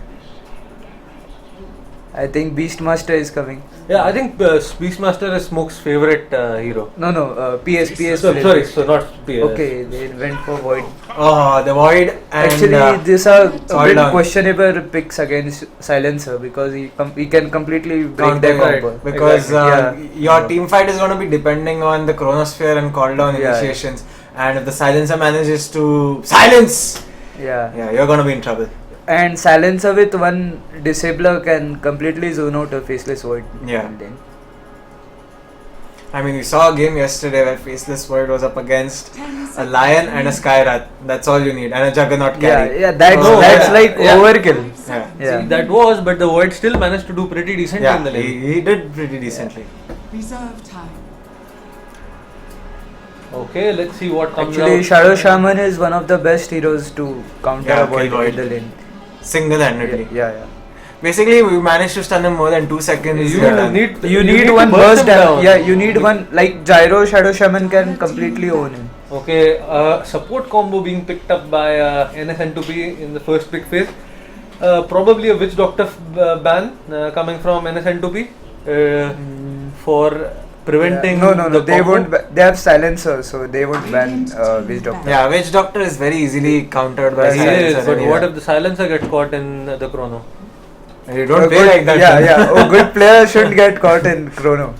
I think Beastmaster is coming. Yeah, I think Beastmaster is Smoke's favorite hero. No, PS. So, plays sorry, it. so not PS. Okay, they went for Void. Oh, the Void and Actually, these are a bit Kaolin. questionable picks against Silencer because he can completely break counter their right. combo. because Exactly. your team fight is going to be depending on the Chronosphere and call down Yeah. initiations, and if the Silencer manages to silence, Yeah. you're going to be in trouble. And Silencer with one disabler can completely zone out a Faceless Void. Yeah. And then- I mean, we saw a game yesterday where Faceless Void was up against 10 a seconds Lion and a remaining. Skyrath. That's all you need, and a Juggernaut carry. Yeah, that's Oh, that's yeah. like Yeah. overkill. Yeah. Yeah. See, that was, but the Void still managed to do pretty decently in the Yeah, lane. he did pretty decently. Reserve time. Okay, let's see what comes Actually, out. Shadow Shaman is one of the best heroes to counter Yeah, a Void kill Void. in the lane. Single-handedly. Yeah. Basically, we managed to stun him more than 2 seconds. You we are done. You need to one burst burst him down. down. Yeah, you need one like Gyro Shadow Shaman can completely own him. Okay, support combo being picked up by NSN2P in the first pick phase. Probably a Witch Doctor ban coming from NSN2P for preventing. No, the they combo. won't. They have Silencer, so they won't ban Witch Doctor. Yeah, Witch Doctor is very easily countered by He Silencer. is, but anyway. what if the silencer gets caught in the chrono? You don't play like that. Yeah. A good player shouldn't get caught in Chrono.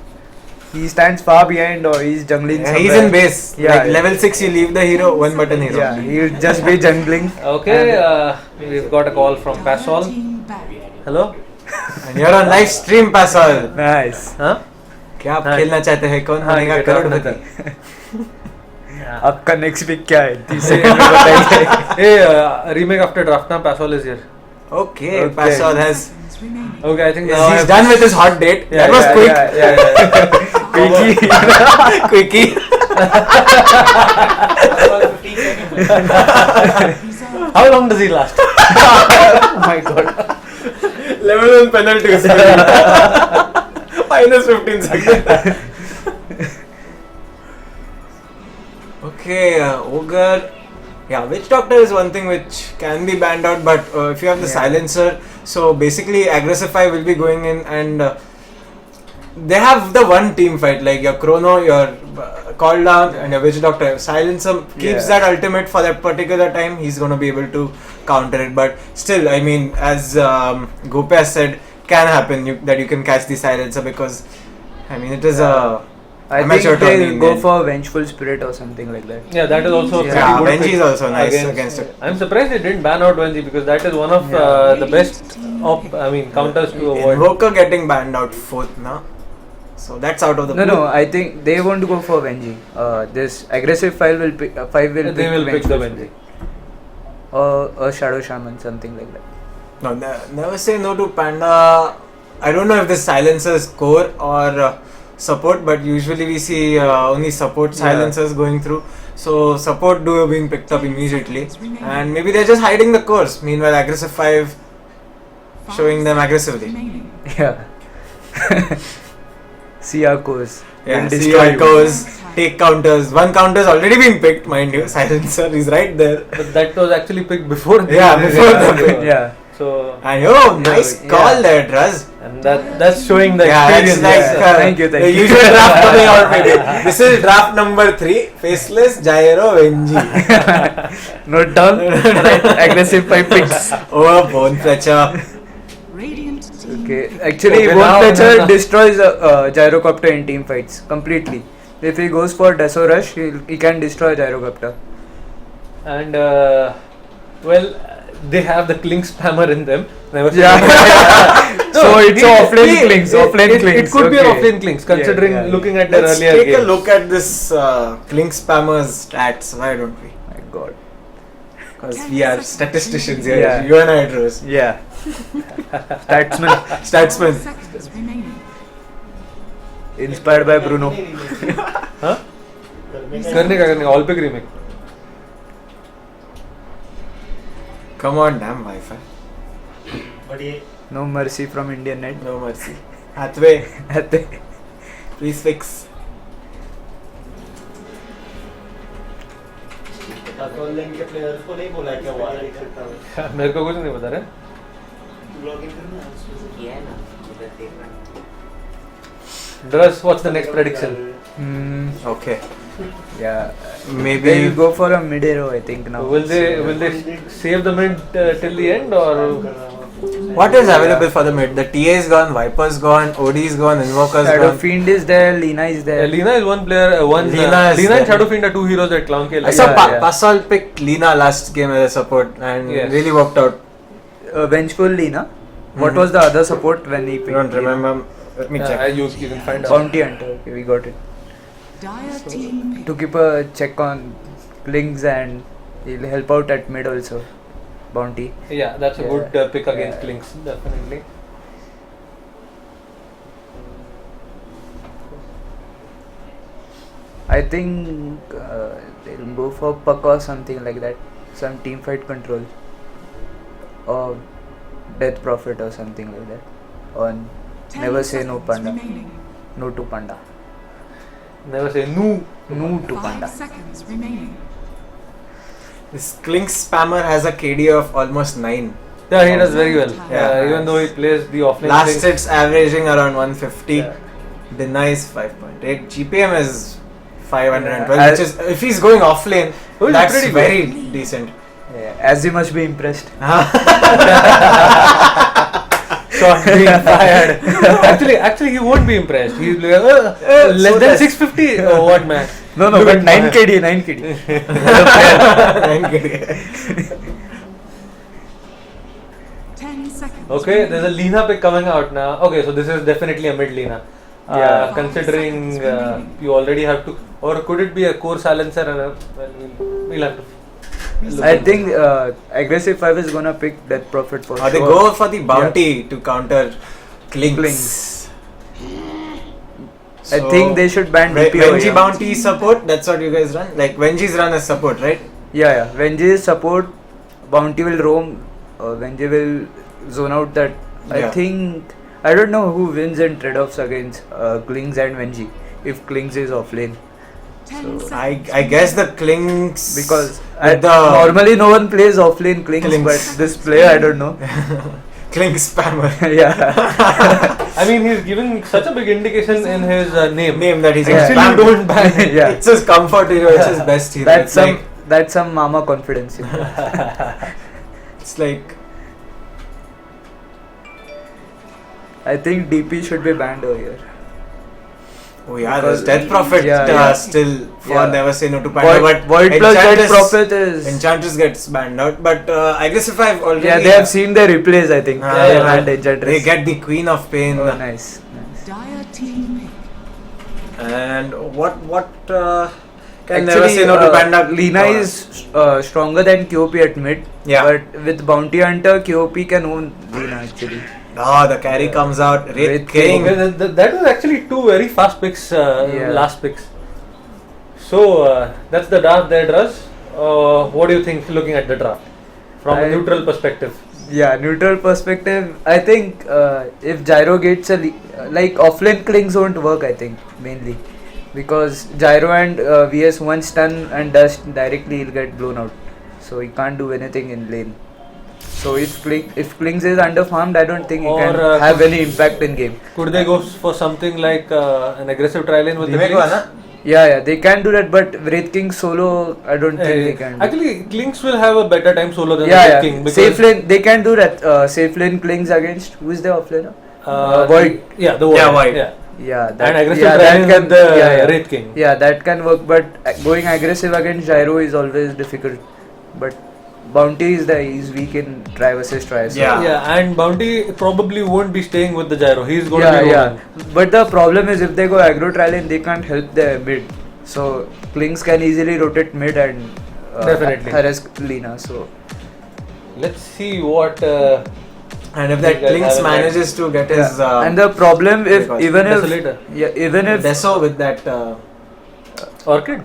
He stands far behind or he's jungling Yeah, somewhere. he's in base. Yeah, Like yeah. level 6, you leave the hero, one button hero. Yeah, he'll just be jungling. Okay, we've got a call from Dire Pasol. Team Band. Hello? And you're on live stream, Pasol. Nice. Huh? क्या आप हाँ. खेलना चाहते हैं कौन हाँ, बनेगा ये कौन करोड़पति आपका नेक्स्ट पिक क्या है? तीसरे में बताइए. Hey, remake after draft now. Pascal is here. Okay, Okay. Pascal has. Seconds remaining. Okay, I think now He's done with his hot date. Yeah, That was yeah, quick. Quickie. Reserve How long does he last? Oh my god. Level 1 penalties. Minus 15 seconds. Okay, Ogre. Yeah, Witch Doctor is one thing which can be banned out, but if you have the silencer, so basically Aggressive 5 will be going in and they have the one team fight, like your Chrono, your Call Down and your Witch Doctor. Silencer keeps that ultimate for that particular time, he's going to be able to counter it, but still, I mean, as Gope has said, can happen that you can catch the Silencer because, I mean, it is a I amateur think they'll tournament. go for Vengeful Spirit or something like that. Yeah, that is also a Yeah, pretty good Benji pick is also nice against it. I'm surprised they didn't ban out Benji because that is one of the best counters to avoid. Invoker getting banned out 4th now. So that's out of the No, pool. no, I think they won't go for Venji. This Aggressive 5 will pick, They will pick the Benji. Or a Shadow Shaman, something like that. No, never say no to Panda. I don't know if this silencer is core or support, but usually we see only support silencers going through. So support duo being picked up immediately, and maybe they're just hiding the cores. Meanwhile, Aggressive 5 showing them aggressively. remaining. Yeah. See our course. Yeah, Will see destroy how you. it goes. Take counters. One counter has already been picked, mind you. Silencer is right there. But that was actually picked before. Yeah, before the pick. Yeah. So And oh, nice Yeah. call there, Draz. and that's showing the Yeah, experience. that's like Thank you, thank the you. usual draft coming out, maybe. This is draft number 3. Faceless, Gyro, Venji. Note down. Right. Aggressive 5 picks. Oh, Bone Fletcher. Radiant team. Okay. Actually, Okay, Bone now- Fletcher now- destroys Gyrocopter in team fights completely. If he goes for Deso Rush, he can destroy Gyrocopter. And they have the Clink spammer in them. Never seen Yeah. it. So it's offlane clinks. Offlane It clinks. could be okay. offlane clinks, considering Yeah, yeah. looking at their Let's earlier take a games. look at this Clink Spammer's stats. Why don't we? My God. Because we are statisticians here. Yeah. You and I, Draz. Yeah. Statsman. Statsman. Seconds remaining. Inspired by Bruno. Huh? करने का all pick remake. Come on, damn Wi-Fi. But ये No mercy from Indian Net. No mercy. Hathaway, please fix. काकोलिन के players को नहीं बोला क्या हुआ है? मेरे को कुछ नहीं बता रहे. Dress, what's the next prediction? Okay. Yeah. Maybe. They'll go for a mid hero, I think now. Will they save the mid till the end or? What is available for the mid? The TA is gone, Viper's gone, OD is gone, Invoker's Shadow gone. Fiend is there, Lina is there. Lina is one player. Lina is Lina and there. Shadow Fiend are two heroes at Clown K. I saw Pascal picked Lina last game as a support and Yes. really worked out. Vengeful Lina. What was the other support when he picked? I don't Lina? remember. Let me check. You can find out. Bounty Hunter. Okay, we got it. Dire team pick. To keep a check on Klings and he'll help out at mid also. Bounty. Yeah, that's a Yeah. good pick against Yeah. Clinks, definitely. I think they'll go for Puck or something like that. Some team fight control. Or Death Prophet or something like that. On 10 Never Say No seconds Panda. remaining. No to Panda. Never say no. No to 5 Panda. seconds remaining. This Clink spammer has a KD of almost 9. Yeah, he does very well. Yeah. Even though he plays the offlane Last things. hits averaging around 150. Yeah. Denies 5.8. GPM is 512, Yeah. which is, if he's going off lane, Oh, he's that's pretty good. very decent. Yeah, as he must be impressed. Shot being fired. actually, he won't be impressed. He's like, less so than that's- 650. Oh, what man? No, Look but at 9 my- KD, 9 KD. 10 seconds. Okay, there's a Lina pick coming out now. Okay, so this is definitely a mid Lina. Yeah. Considering you already have to, or could it be a core silencer? Well, we'll have to. look I into think it. aggressive 5 is gonna pick Death Prophet for Or sure. they go for the bounty to counter Clinks. Clinks. I think they should ban DPO. Venji yeah. bounty support, that's what you guys run? Like Venji's run as support, right? Yeah. Venji is support, Bounty will roam, Venji will zone out that. Yeah. I think, I don't know who wins in trade-offs against Klings and Venji, if Klings is off lane. 10 So, seconds. I guess the Clinks Because with the normally no one plays off lane Klings, Klings. but this player, I don't know. Clink spammer. Yeah. I mean, he's giving such a big indication in his name. That he's Yeah. Still spam. you don't ban him. Yeah. It's his comfort hero, it's his best hero. That's some mama confidence. You know. It's like I think DP should be banned over here. oh yeah, Because- there's Death Prophet Yeah. still for Yeah. Never Say No to Panda, but Void plus Death Enchantress- Prophet is. Enchantress gets banned out, but Aggressive 5 already. Yeah, they have seen their replays, I think. Ah, They yeah. banned Enchantress. They get the Queen of Pain. Oh, nice. Dire team pick. And what can Never Actually, Say No to Panda? Lina is stronger than QOP at mid. Yeah. But with Bounty Hunter, QOP can own Lina actually. Oh, the carry comes out. Wraith Wraith King. Okay, that was actually two very fast picks, Yeah. last picks. So that's the draft there, Draz. What do you think looking at the draft from a neutral perspective? Yeah, neutral perspective. I think if Gyro gets like offlane Klings won't work. I think mainly because Gyro and VS one stun and dust directly he'll get blown out, so he can't do anything in lane. So if Klings is under farmed, I don't think he can Or, have any impact in game. Could they go for something like an aggressive tri lane with the Remake Klinks? one, huh? Yeah, they can do that, but Wraith King solo, I don't think they can. Do. Actually, Klinks will have a better time solo than Yeah, the yeah. King. Because, Safe lane, they can do that. Safe lane Klings against who is the offlaner? Void. Yeah, the Void. Yeah, Void. Yeah. Yeah, And aggressive yeah, tri that lane can with the yeah. Wraith King. Yeah, that can work, but going aggressive against Gyro is always difficult. But Bounty is weak in try versus try. So Yeah. Yeah, and Bounty probably won't be staying with the Gyro. He's going yeah, to be yeah. roaming. But the problem is if they go aggro tri lane, they can't help their mid. So Klings can easily rotate mid and Definitely. harass Lina. So Let's see what. And if that You guys Clinks have a manages to get his and the problem if because even if Desolator. even if Deso with that Orchid?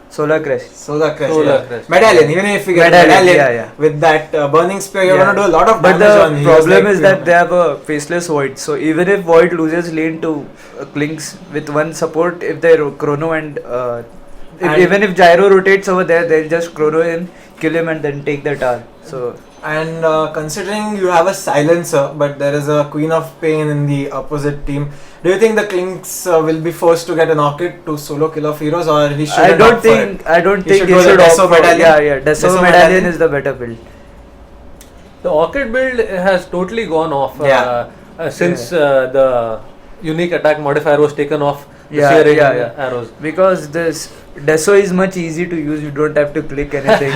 Solar Crash. Solar Crush, Solar yeah. Crush. Medallion, even if you get Medallion, Medallion yeah, yeah. with that Burning Spear, you're Yeah. gonna do a lot of But damage on the him. problem is that they have a faceless Void. So even if Void loses lane to Klings with one support, if they chrono and And- even if Gyro rotates over there, they'll just chrono him, kill him, and then take the tower. So And considering you have a silencer, but there is a Queen of Pain in the opposite team, do you think the Clinks will be forced to get an Orchid to solo kill off heroes, or he should? I don't think He should go he should the Deso opt for- Medallion. Yeah, Deso Deso Medallion Medallion is the better build. The Orchid build has totally gone off Yeah. since the unique attack modifier was taken off the Yeah, searing yeah. arrows. Because this Deso is much easy to use. You don't have to click anything.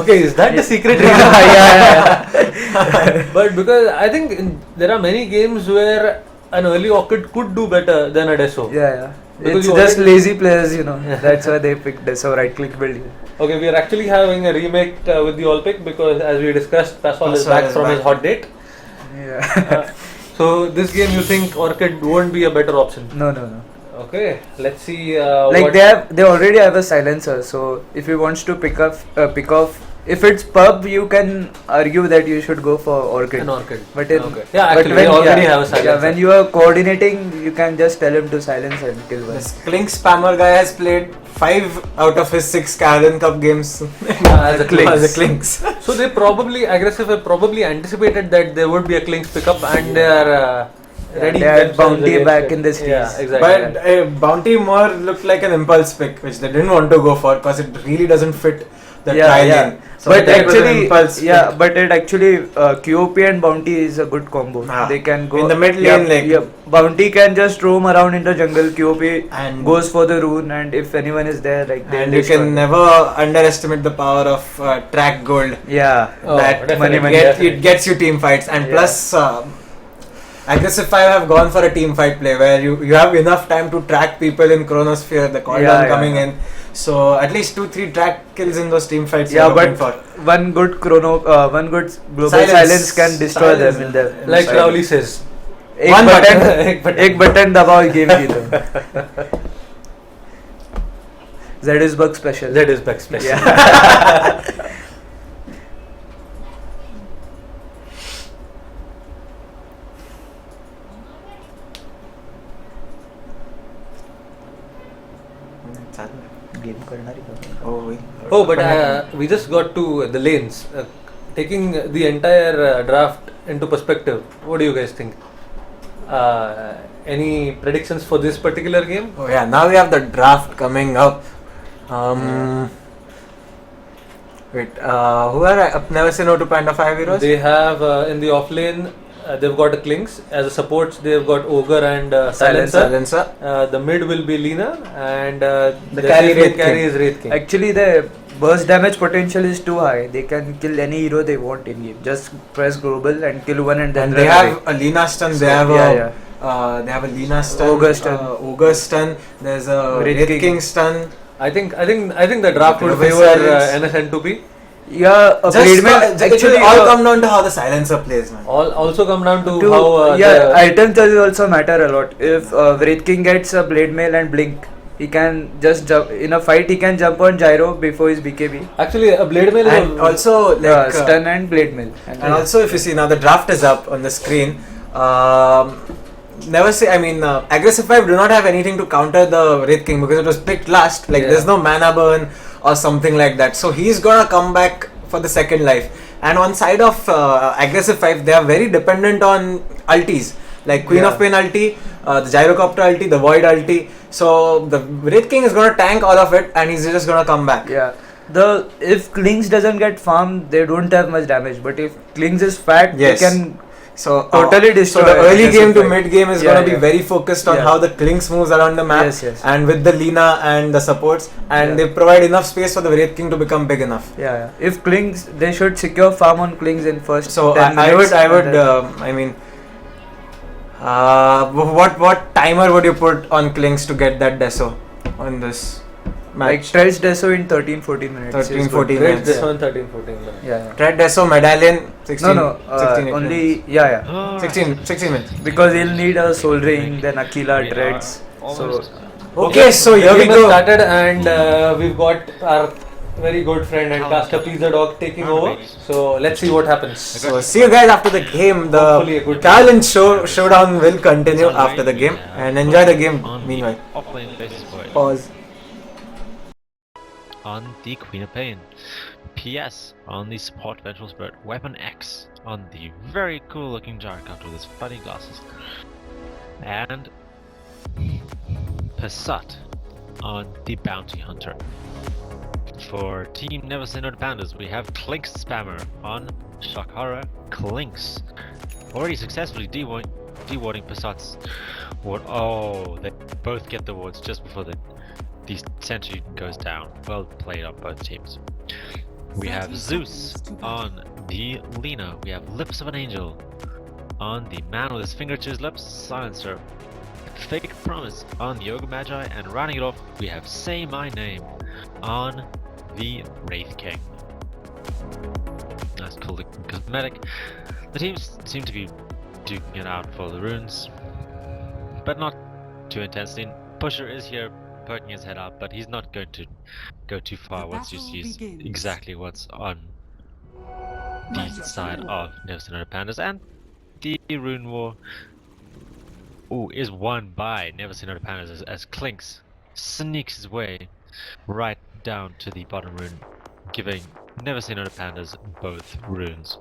Okay, is that the secret yeah, reason? yeah. But because I think there are many games where an early Orchid could do better than a Deso. Yeah. Because It's you just already- lazy players, you know. That's why they picked Deso right click build. Okay, we are actually having a remake with the all pick because as we discussed, Pascal is Pascal back is from back. his hot date. Yeah. So this game you think Orchid won't be a better option? No. Okay, let's see. Like they already have a silencer, so if he wants to pick off, if it's pub, you can argue that you should go for Orchid. An Orchid. But in, Okay. Yeah, but actually, they already have a silencer. Yeah, when you are coordinating, you can just tell him to silence and kill one. This Clink spammer guy has played 5 out of his 6 Kaolin Cup games as a Clinks. as a Clinks. So they aggressive have probably anticipated that there would be a Clinks pickup and they are ready. They had themselves Bounty against back it. in this Yeah, series. exactly. But Bounty more looked like an impulse pick, which they didn't want to go for because it really doesn't fit the tri lane. So but they took an actually, impulse yeah, pick. but it actually QOP and Bounty is a good combo. Ah. They can go In the mid lane, like- Bounty can just roam around in the jungle. QOP And- goes for the rune, and if anyone is there, like they And you can never underestimate the power of track gold. yeah. Oh, That definitely, money, it definitely. gets you team fights, and Yeah. plus Aggressive 5 have gone for a team fight play where you have enough time to track people in Chronosphere, the Kaolin coming in. So at least 2-3 track kills in those team fights. Yeah, you're but hoping for. one good global silence can destroy them in the Like Crowley says. एक button दबाओ game जीतो. That is bug special. That is bug special. Yeah. Oh, but we just got to the lanes. Taking the entire draft into perspective, what do you guys think? Any predictions for this particular game? Oh yeah, now we have the draft coming up. Who are I've never seen no to Panda 5 heroes? They have in the off lane. They've got a Klinks as a supports. They've got Ogre and Silencer. The mid will be Lina, and the carry is Wraith King. Actually, the burst damage potential is too high. They can kill any hero they want in game. Just press global and kill one, and then they have a Lina stun. They have they have a Lina stun. Ogre stun. There's a Wraith King stun. I think the draft would favor NSN2P. Yeah, actually all come down to how the silencer plays, man. Also come down to how item choices also matter a lot. If Wraith King gets a blade mail and blink, he can just jump in a fight. He can jump on gyro before his BKB. Actually, a blade mail and also like stun and blade mail. And also, if you see now, the draft is up on the screen. Never say. I mean, aggressive 5 do not have anything to counter the Wraith King because it was picked last. Like there's no mana burn or something like that. So he's gonna come back for the second life. And on side of aggressive 5, they are very dependent on ultis. Like Queen of Pain ulti, the Gyrocopter ulti, the Void ulti. So the Wraith King is gonna tank all of it and he's just gonna come back. Yeah. If Klings doesn't get farmed, they don't have much damage. But if Klings is fat, they can totally destroy. So the early game to mid game is going to be very focused on how the Klinks moves around the map and with the Lina and the supports, and they provide enough space for the Wraith King to become big enough. Yeah. If Klings, they should secure farm on Klings in first. So I would I mean, what timer would you put on Klings to get that deso on this match? Like Treads deso in 13-14 minutes. 13-14 minutes. Treads deso in 13-14 minutes. Yeah. Tread deso medallion 16. 16 only minutes. 16 minutes. Because he'll need a Soul Ring, then Aquila, Dreads. So okay, so here we go. Started and we've got our very good friend and caster Pizza Dog taking over. So let's see what happens. So see you guys after the game. The Kaolin Showdown will continue after the game, and enjoy the game meanwhile. Pause. On the Queen of Pain, PS on the support Vengeful Spirit, Weapon X on the very cool looking Gyrocopter with his funny glasses, and Passat on the Bounty Hunter. For Team Never Say No to Pandas, we have Klinks Spammer on Shakara Klinks, already successfully dewarding Passat's ward. Oh, they both get the wards just before the sentry goes down. Well played on both teams. We have Zeus on the Lina. We have Lips of an Angel on the man with his finger to his lips, Silencer. Fake Promise on the Ogre Magi, and rounding it off, we have Say My Name on the Wraith King. Nice cool looking cosmetic. The teams seem to be duking it out for the runes, but not too intensely. Pusher is here poking his head out, but he's not going to go too far once he sees exactly what's on the side of Never Say No to Pandas. And the rune war is won by Never Say No to Pandas as Klinks sneaks his way right down to the bottom rune, giving Never Say No to Pandas both runes.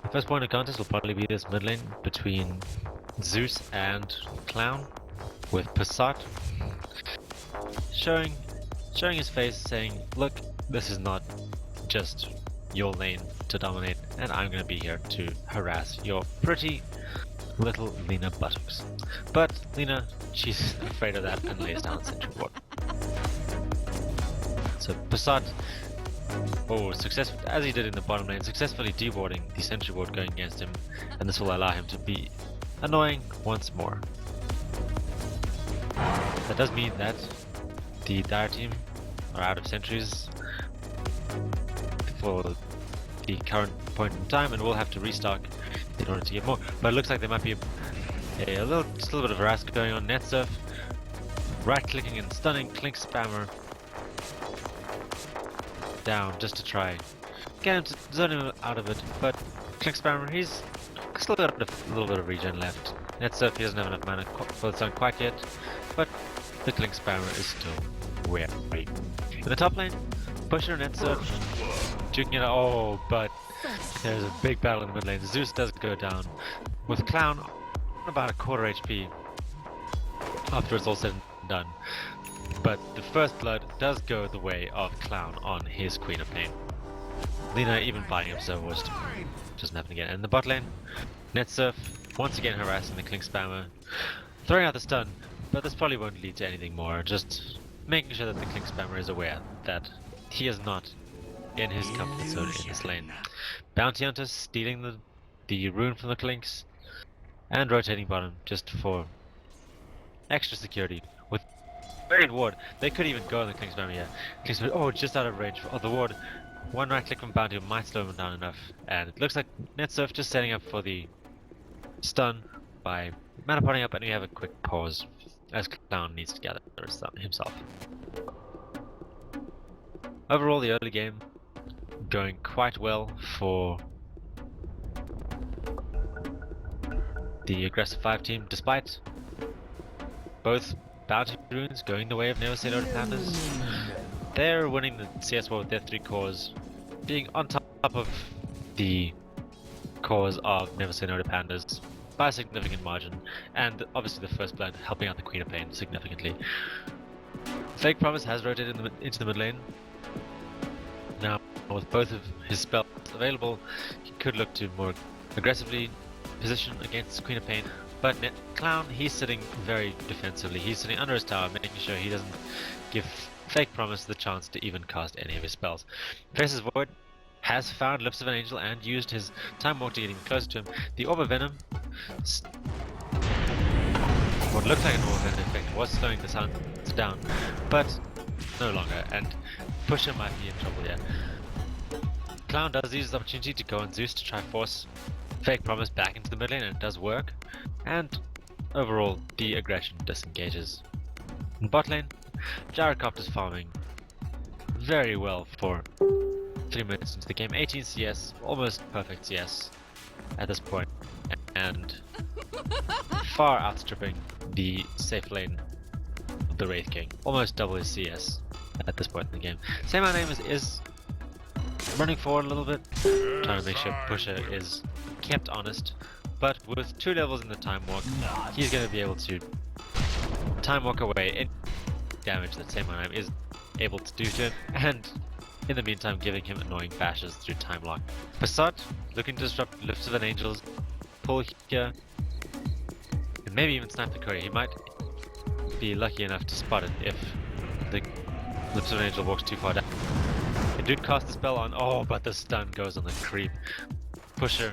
The first point of contest will probably be this mid lane between Zeus and Clown, with Passat showing his face, saying, look, this is not just your lane to dominate, and I'm gonna be here to harass your pretty little Lina buttocks. But Lina, she's afraid of that and lays down Sentry Ward. So Passat Oh, as he did in the bottom lane, successfully dewarding the sentry ward going against him, and this will allow him to be annoying once more. That does mean that the Dire team are out of sentries for the current point in time, and will have to restock in order to get more. But it looks like there might be a little bit of harassment going on. Netsurf right-clicking and stunning Clink Spammer down just to try get him to zone him out of it. But Clink Spammer, he's still got a little bit of regen left. Netsurf, he doesn't have enough mana for the stun quite yet, but the Clink Spammer is still wary. In the top lane, Pusher and Netsurf duking it out. Oh, but there's a big battle in the mid lane. Zeus does go down with Clown on about a quarter HP after it's all said and done. But the first blood does go the way of Clown on his Queen of Pain. Lina even buying up Server Watch doesn't happen again. And in the bot lane, Netsurf once again harassing the Clink Spammer, throwing out the stun, but this probably won't lead to anything more. Just making sure that the Clink Spammer is aware that he is not in his comfort zone in this lane. Bounty Hunter stealing the rune from the Clinks and rotating bottom just for extra security. With very ward, they could even go on the Clink Spammer here. Clink Spammer, oh, just out of range of the ward. One right click from Bounty might slow him down enough, and it looks like Netsurf just setting up for the stun by mana potting up, and we have a quick pause as Clown needs to gather himself. Overall, the early game going quite well for the aggressive 5 team, despite both bounty runes going the way of Never Say No to Pandas. They're winning the CS war with their 3 cores, being on top of the cores of Never Say No to Pandas by a significant margin, and obviously the first blood helping out the Queen of Pain significantly. Fake Promise has rotated into the mid lane. Now, with both of his spells available, he could look to more aggressively position against Queen of Pain, but Clown, he's sitting very defensively. He's sitting under his tower, making sure he doesn't give Fake Promise the chance to even cast any of his spells. Faceless Void has found Lips of an Angel and used his Time Walk to get even closer to him. The Orb of Venom, what looked like an Orb of Venom effect, was slowing the sound down, but no longer, and Pusher might be in trouble here. Clown does use the opportunity to go on Zeus to try force Fake Promise back into the mid lane, and it does work, and overall the aggression disengages. In bot lane, Gyrocopter's farming very well for 3 minutes into the game. 18 CS, almost perfect CS at this point, and far outstripping the safe lane of the Wraith King. Almost double his CS at this point in the game. Say My Name is running forward a little bit, trying to make sure Pusher is kept honest, but with 2 levels in the Time Walk, he's going to be able to Time Walk away any damage that Say My Name is able to do to him, and in the meantime giving him annoying bashes through Time Lock. Passat looking to disrupt Lips of an Angel's pull here, and maybe even snipe the courier. He might be lucky enough to spot it if the Lips of an Angel walks too far down. They do cast the spell on, oh, but the stun goes on the creep. Pusher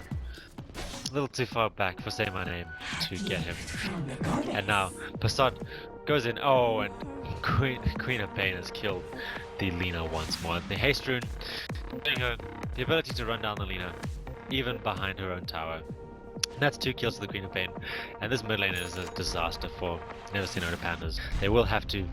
a little too far back for Say My Name to get him. And now Passat goes in, oh, and Queen of Pain has killed the Lina once more. The haste rune giving her the ability to run down the Lina even behind her own tower. And that's 2 kills for the Queen of Pain, and this mid lane is a disaster for Never Say No to Pandas. They will have to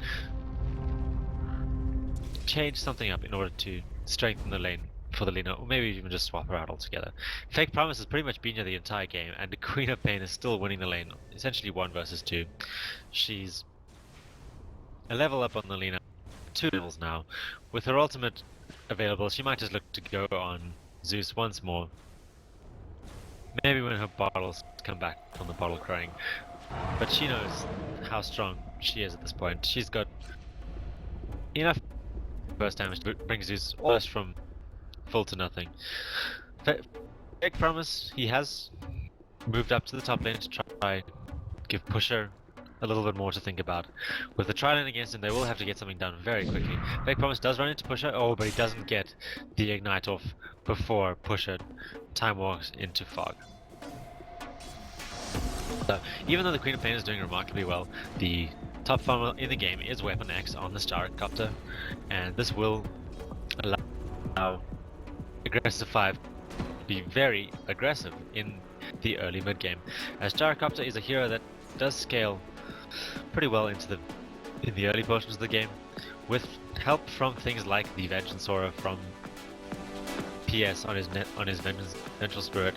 change something up in order to strengthen the lane for the Lina, or maybe even just swap her out altogether. Fake Promise has pretty much been here the entire game, and the Queen of Pain is still winning the lane, essentially 1 versus 2. She's a level up on the Lina, 2 levels now. With her ultimate available, she might just look to go on Zeus once more. Maybe when her bottles come back from the bottle crying. But she knows how strong she is at this point. She's got enough burst damage to bring Zeus almost from full to nothing. Fake Promise, he has moved up to the top lane to try give Pusher a little bit more to think about. With the tri-lane against him, they will have to get something done very quickly. Fake Promise does run into Pusher, oh, but he doesn't get the Ignite off before Pusher time walks into Fog. So, even though the Queen of Pain is doing remarkably well, the top farmer in the game is Weapon X on the Starcopter, and this will allow Aggressive 5 to be very aggressive in the early mid game, as Starcopter is a hero that does scale pretty well in the early portions of the game, with help from things like the Vengeance Aura from PS on his Vengeful Spirit.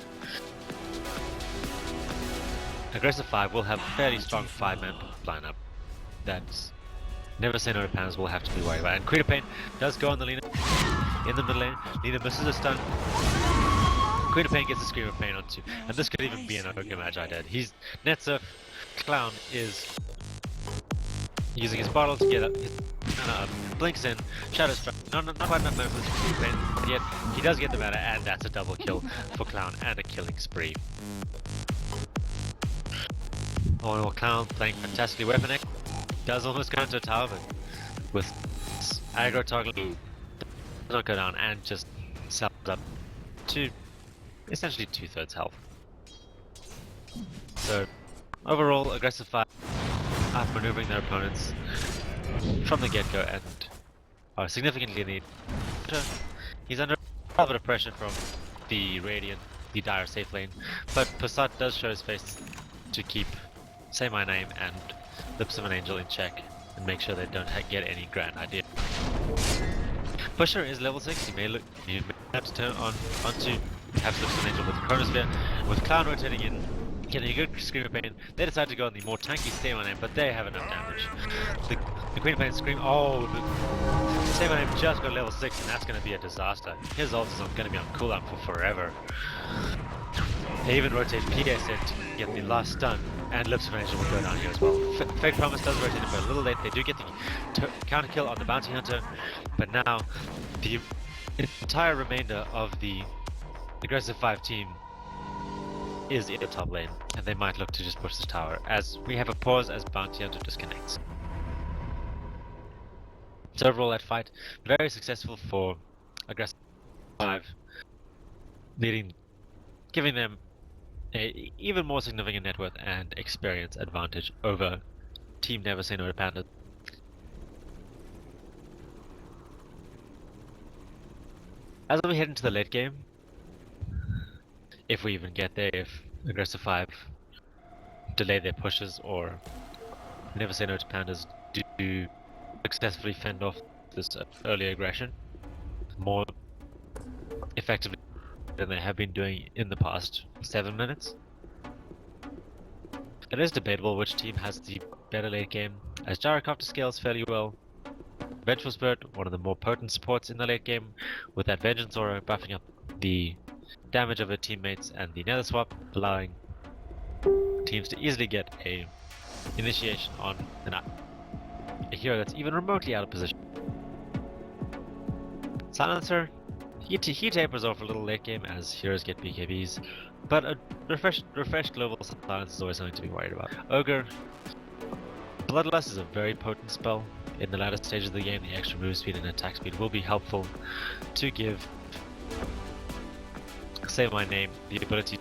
Aggressive 5 will have a fairly strong 5-man lineup that Never Say No to Pandas will have to be worried about. And Queen of Pain does go on the Lina in the mid lane. Lina misses a stun. Queen of Pain gets a Scream of Pain onto, and this could even be an Ogre Magi dead. He's Netsurf. Clown is using his bottle to get up. Blinks in, Shadow Strike. Not quite enough mana for this Queen of Pain, but yet he does get the mana, and that's a double kill for Clown and a killing spree. Oh, Clown playing fantastically. Weapon X does almost go into a tower, but with aggro toggle does not go down and just sells up to essentially 2/3 health. So overall, Aggressive 5 outmaneuvering their opponents from the get-go and are significantly in the He's under a little bit of pressure from the Radiant, the Dire safe lane, but Passat does show his face to keep Say My Name and Lips of an Angel in check and make sure they don't get any grand idea. Pusher is level 6, you may have to turn onto perhaps Lips of an Angel with the Chronosphere. With Clown rotating in, getting a good Scream of Pain, they decide to go on the more tanky Say My Name, but they have enough damage. The Queen of Pain Scream, oh, Say My Name just got level 6 and that's going to be a disaster. His ult is going to be on cooldown for forever. They even rotate PS in to get the last stun, and Lips of an Angel will go down here as well. Fake Promise does rotate in, but a little late. They do get the counter kill on the Bounty Hunter, but now the entire remainder of the Aggressive 5 team is in the top lane, and they might look to just push this tower, as we have a pause as Bounty Hunter disconnects. So overall that fight, very successful for Aggressive 5, giving them a even more significant net worth and experience advantage over Team Never Say No to Pandas. As we head into the late game, if we even get there, if Aggressive 5 delay their pushes or Never Say No to Pandas do successfully fend off this early aggression more effectively than they have been doing in the past 7 minutes. It is debatable which team has the better late game, as Gyrocopter scales fairly well. Vengeful Spirit, one of the more potent supports in the late game, with that Vengeance Aura buffing up the damage of her teammates and the Nether Swap, allowing teams to easily get a initiation on a hero that's even remotely out of position. Silencer, he tapers off a little late game as heroes get BKBs, but a refreshed global silence is always something to be worried about. Ogre, Bloodlust is a very potent spell. In the latter stages of the game, the extra move speed and attack speed will be helpful to give Say My Name the ability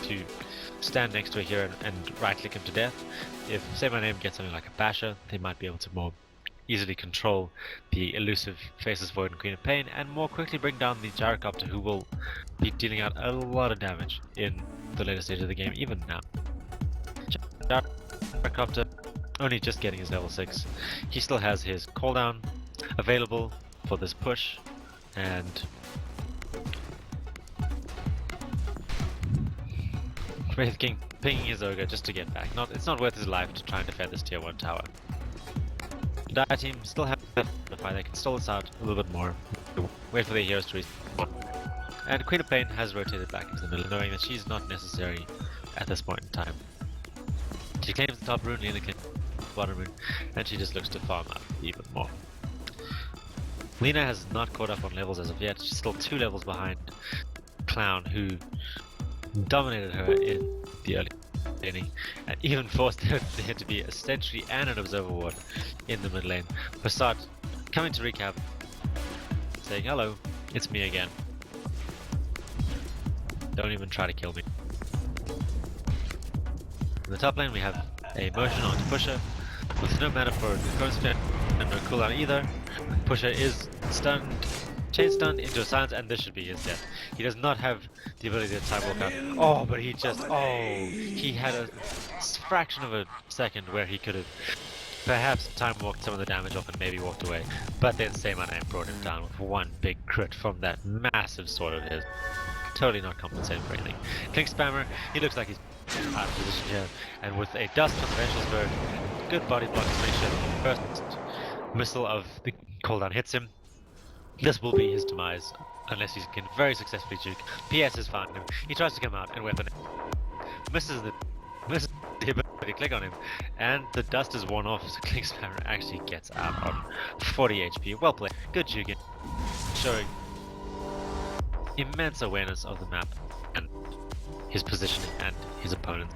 to stand next to a hero and right click him to death. If Say My Name gets something like a Basher, they might be able to more easily control the elusive Faceless Void and Queen of Pain and more quickly bring down the Gyrocopter, who will be dealing out a lot of damage in the later stage of the game, even now. Gyrocopter only just getting his level 6. He still has his cooldown available for this push, and Wraith King pinging his Ogre just to get back. It's not worth his life to try and defend this tier 1 tower. The Dire team still have to fight. They can stall this out a little bit more. Wait for the heroes to respawn. And Queen of Pain has rotated back into the middle, knowing that she's not necessary at this point in time. She claims the top rune, Lina claims the bottom rune, and she just looks to farm out even more. Lina has not caught up on levels as of yet. She's still 2 levels behind Clown, who dominated her in the early inning, and even forced there to be a sentry and an observer ward in the mid lane. Passat coming to recap, saying hello, it's me again. Don't even try to kill me. In the top lane we have a motion onto Pusher, with no mana for the current spin and no cooldown either. Pusher is stunned, chain stunned into a silence, and this should be his death. He does not have the ability to time walk out. Oh, but he just, he had a fraction of a second where he could have perhaps time walked some of the damage off and maybe walked away. But then same name brought him down with one big crit from that massive sword of his. Totally not compensating for anything. King Spammer, he looks like he's out of position here, and with a dust on the Vengeful Spirit, good body block to make sure the first missile of the cooldown hits him. This will be his demise, unless he can very successfully juke. PS has found him. He tries to come out and weapon misses the ability to click on him, and the dust is worn off, so King Spammer actually gets out on 40 HP. Well played. Good juking. Showing immense awareness of the map and his positioning and his opponent's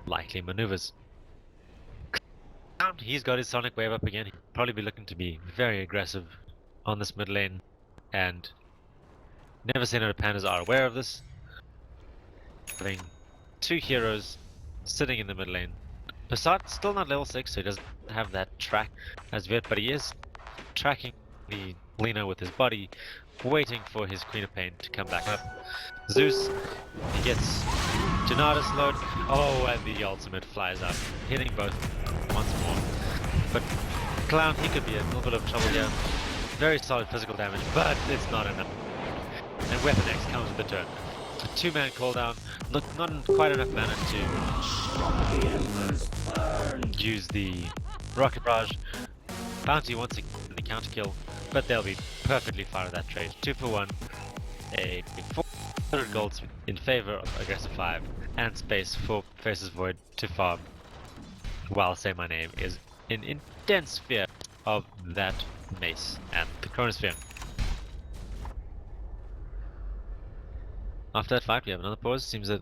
likely maneuvers. He's got his Sonic Wave up again. He'll probably be looking to be very aggressive on this mid lane, and Never Say No to Pandas are aware of this. Having two heroes sitting in the mid lane. Passat still not level 6, so he doesn't have that track as yet, but he is tracking the Lina with his body, waiting for his Queen of Pain to come back up. Zeus, he gets Janata slowed. Oh, and the ultimate flies up, hitting both once more. But Clown, he could be in a little bit of trouble here. Very solid physical damage, but it's not enough. And Weapon X comes with the turn. A two-man cooldown, not quite enough mana to use the Rocket Barrage. Bounty once again the counter kill, but they'll be perfectly fine with that trade. 2 for 1, a 400 gold in favor of aggressive 5, and space for Faces Void to farm, while Say My Name is in intense fear of that mace and the Chronosphere. After that fight we have another pause. Seems a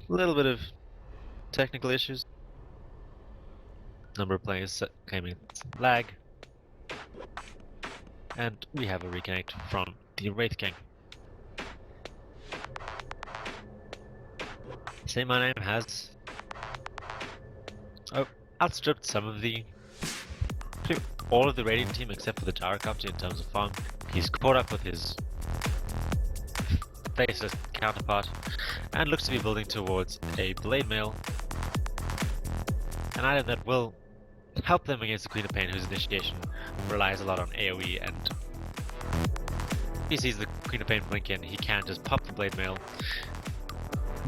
little bit of technical issues. Number of players claiming lag. And we have a reconnect from the Wraith King. Say My Name has outstripped some of all of the Radiant team except for the Gyrocopter in terms of farm. He's caught up with his faceless counterpart and looks to be building towards a Blade Mail, an item that will help them against the Queen of Pain, whose initiation relies a lot on AoE, and if he sees the Queen of Pain blink in, he can just pop the Blade Mail,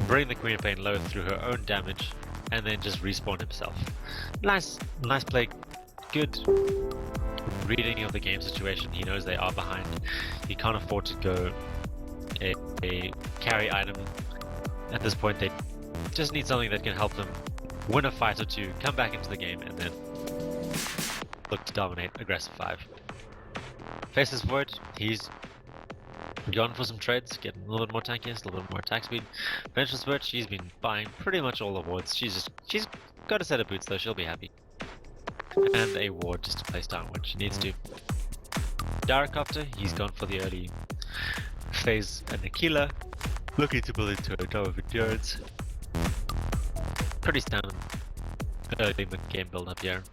bring the Queen of Pain low through her own damage, and then just respawn himself. Nice play, good reading of the game situation. He knows they are behind. He can't afford to go a carry item. At this point they just need something that can help them win a fight or two, come back into the game, and then look to dominate aggressive 5. Faces Void, he's gone for some trades, getting a little bit more tankiness, a little bit more attack speed. Vengeful Spirit, she's been buying pretty much all the wards. She's got a set of boots though, she'll be happy. And a ward just to place down when she needs to. Gyrocopter, he's gone for the early phase and Aquila, looking to build into a Tower of Endurance. Pretty standard early game build up here.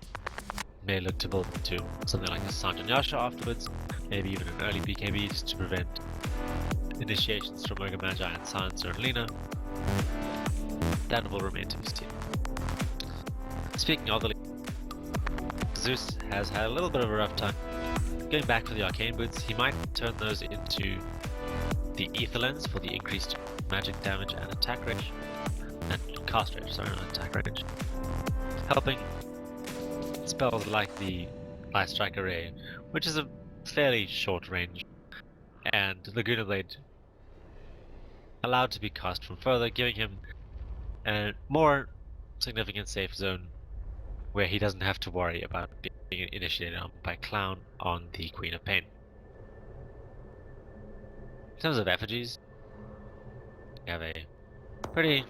May look to build into something like a Sanjan Yasha afterwards, maybe even an early BKB just to prevent initiations from Omega Magi and Silencer and Lina. That will remain to be seen. Speaking of the Zeus has had a little bit of a rough time going back for the Arcane Boots. He might turn those into the Ether Lens for the increased magic damage and attack range. And cast range, sorry, not attack range. Helping spells like the Light Strike Array, which is a fairly short range, and Laguna Blade allowed to be cast from further, giving him a more significant safe zone where he doesn't have to worry about being initiated on by Clown on the Queen of Pain. In terms of effigies, we have a pretty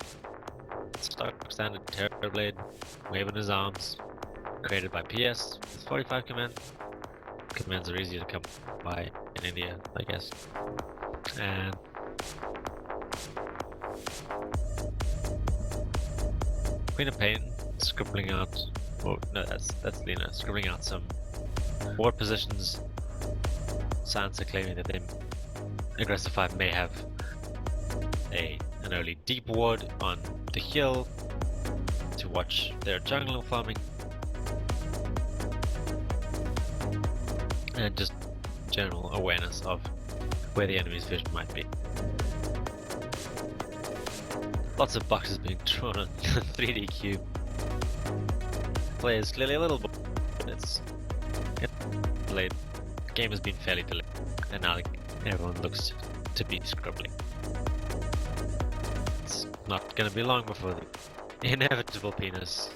Stock standard Terrorblade, waving his arms, created by PS with 45 command. Commands are easy to come by in India, I guess. And Queen of Pain scribbling out. Oh no, that's Lena scribbling out some ward positions. Sansa claiming that they aggressive 5 may have an early deep ward on the hill to watch their jungle farming, and just general awareness of where the enemy's vision might be. Lots of boxes being drawn on 3D cube. Players clearly a little bit. It's late. The game has been fairly delayed, and now everyone looks to be scribbling. It's not going to be long before the inevitable penis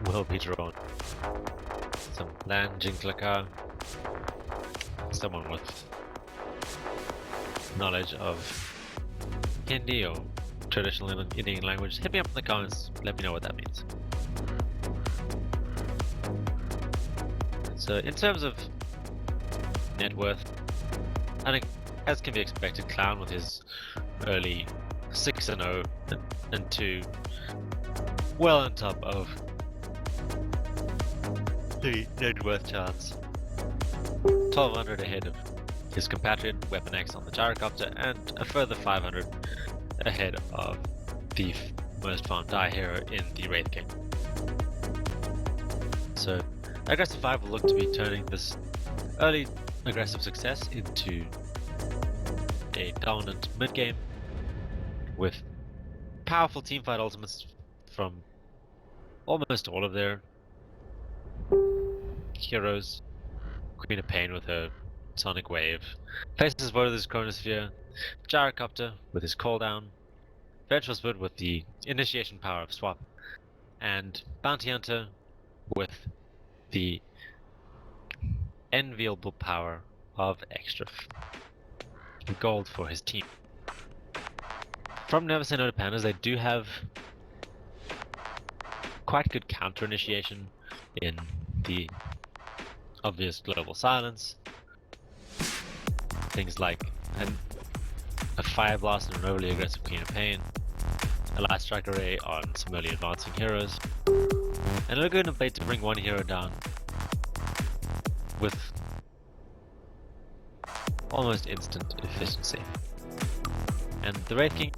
will be drawn. Some land Jinklaka, someone with knowledge of Hindi or traditional Indian language, hit me up in the comments, let me know what that means. So in terms of net worth, I think as can be expected, Clown with his early 6-0 and 2 well on top of the net worth charts. 1200 ahead of his compatriot Weapon X on the gyrocopter, and a further 500 ahead of the most farmed die hero in the Wraith game. So aggressive 5 will look to be turning this early aggressive success into a dominant mid game with powerful teamfight ultimates from almost all of their heroes. Queen of Pain with her Sonic Wave, Faceless Void with his Chronosphere, Gyrocopter with his Cooldown, Virtuous Wood with the initiation power of Swap, and Bounty Hunter with the enviable power of Extra Gold for his team. From Never Say No to Pandas, they do have quite good counter initiation in the obvious Global Silence. Things like a Fire Blast and an overly aggressive Queen of Pain, a Light Strike Array on some early advancing heroes, and a Lagoon of Blade to bring one hero down with almost instant efficiency. And the Wraith King,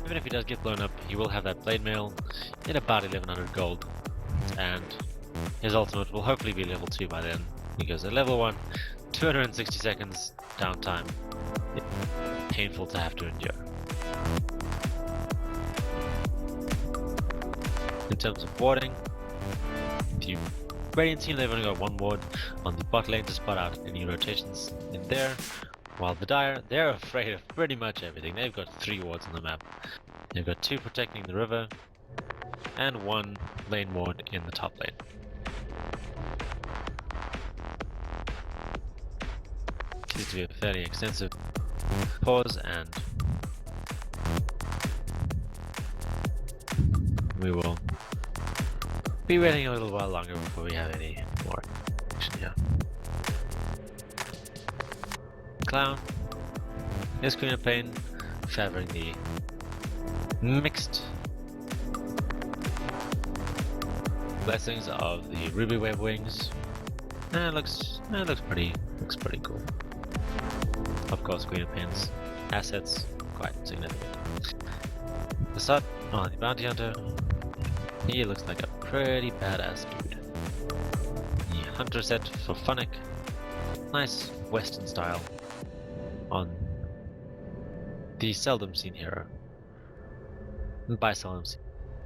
even if he does get blown up, he will have that Blade Mail in about 1100 gold, and his ultimate will hopefully be level 2 by then, because at level 1, 260 seconds downtime. Painful to have to endure. In terms of warding, the Radiant team, they've only got 1 ward on the bot lane to spot out any rotations in there, while the Dire, they're afraid of pretty much everything. They've got 3 wards on the map. They've got 2 protecting the river, and 1 lane ward in the top lane. Seems to be a fairly extensive pause, and we will be waiting a little while longer before we have any more action here. Clown is Queen of Pain, favoring the mixed blessings of the Ruby Wave Wings, and it looks pretty cool. Of course, Queen of Pain's assets quite significant. The Sut on the Bounty Hunter, he looks like a pretty badass dude. The Hunter set for Funnick, nice Western style on the seldom seen hero. And by seldom seen,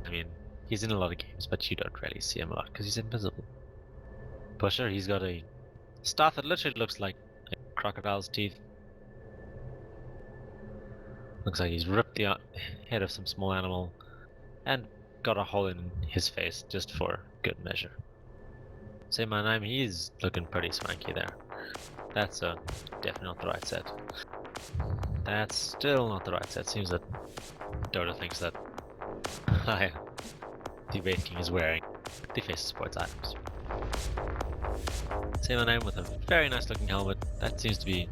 I mean he's in a lot of games, but you don't really see him a lot because he's invisible. Pusher, he's got a staff that literally looks like a crocodile's teeth. Looks like he's ripped the head of some small animal and got a hole in his face just for good measure. Say my name, he's looking pretty swanky there. That's definitely not the right set. That's still not the right set. Seems that Dota thinks that the Wraith King is wearing the face sports items. Same name with a very nice looking helmet. That seems to be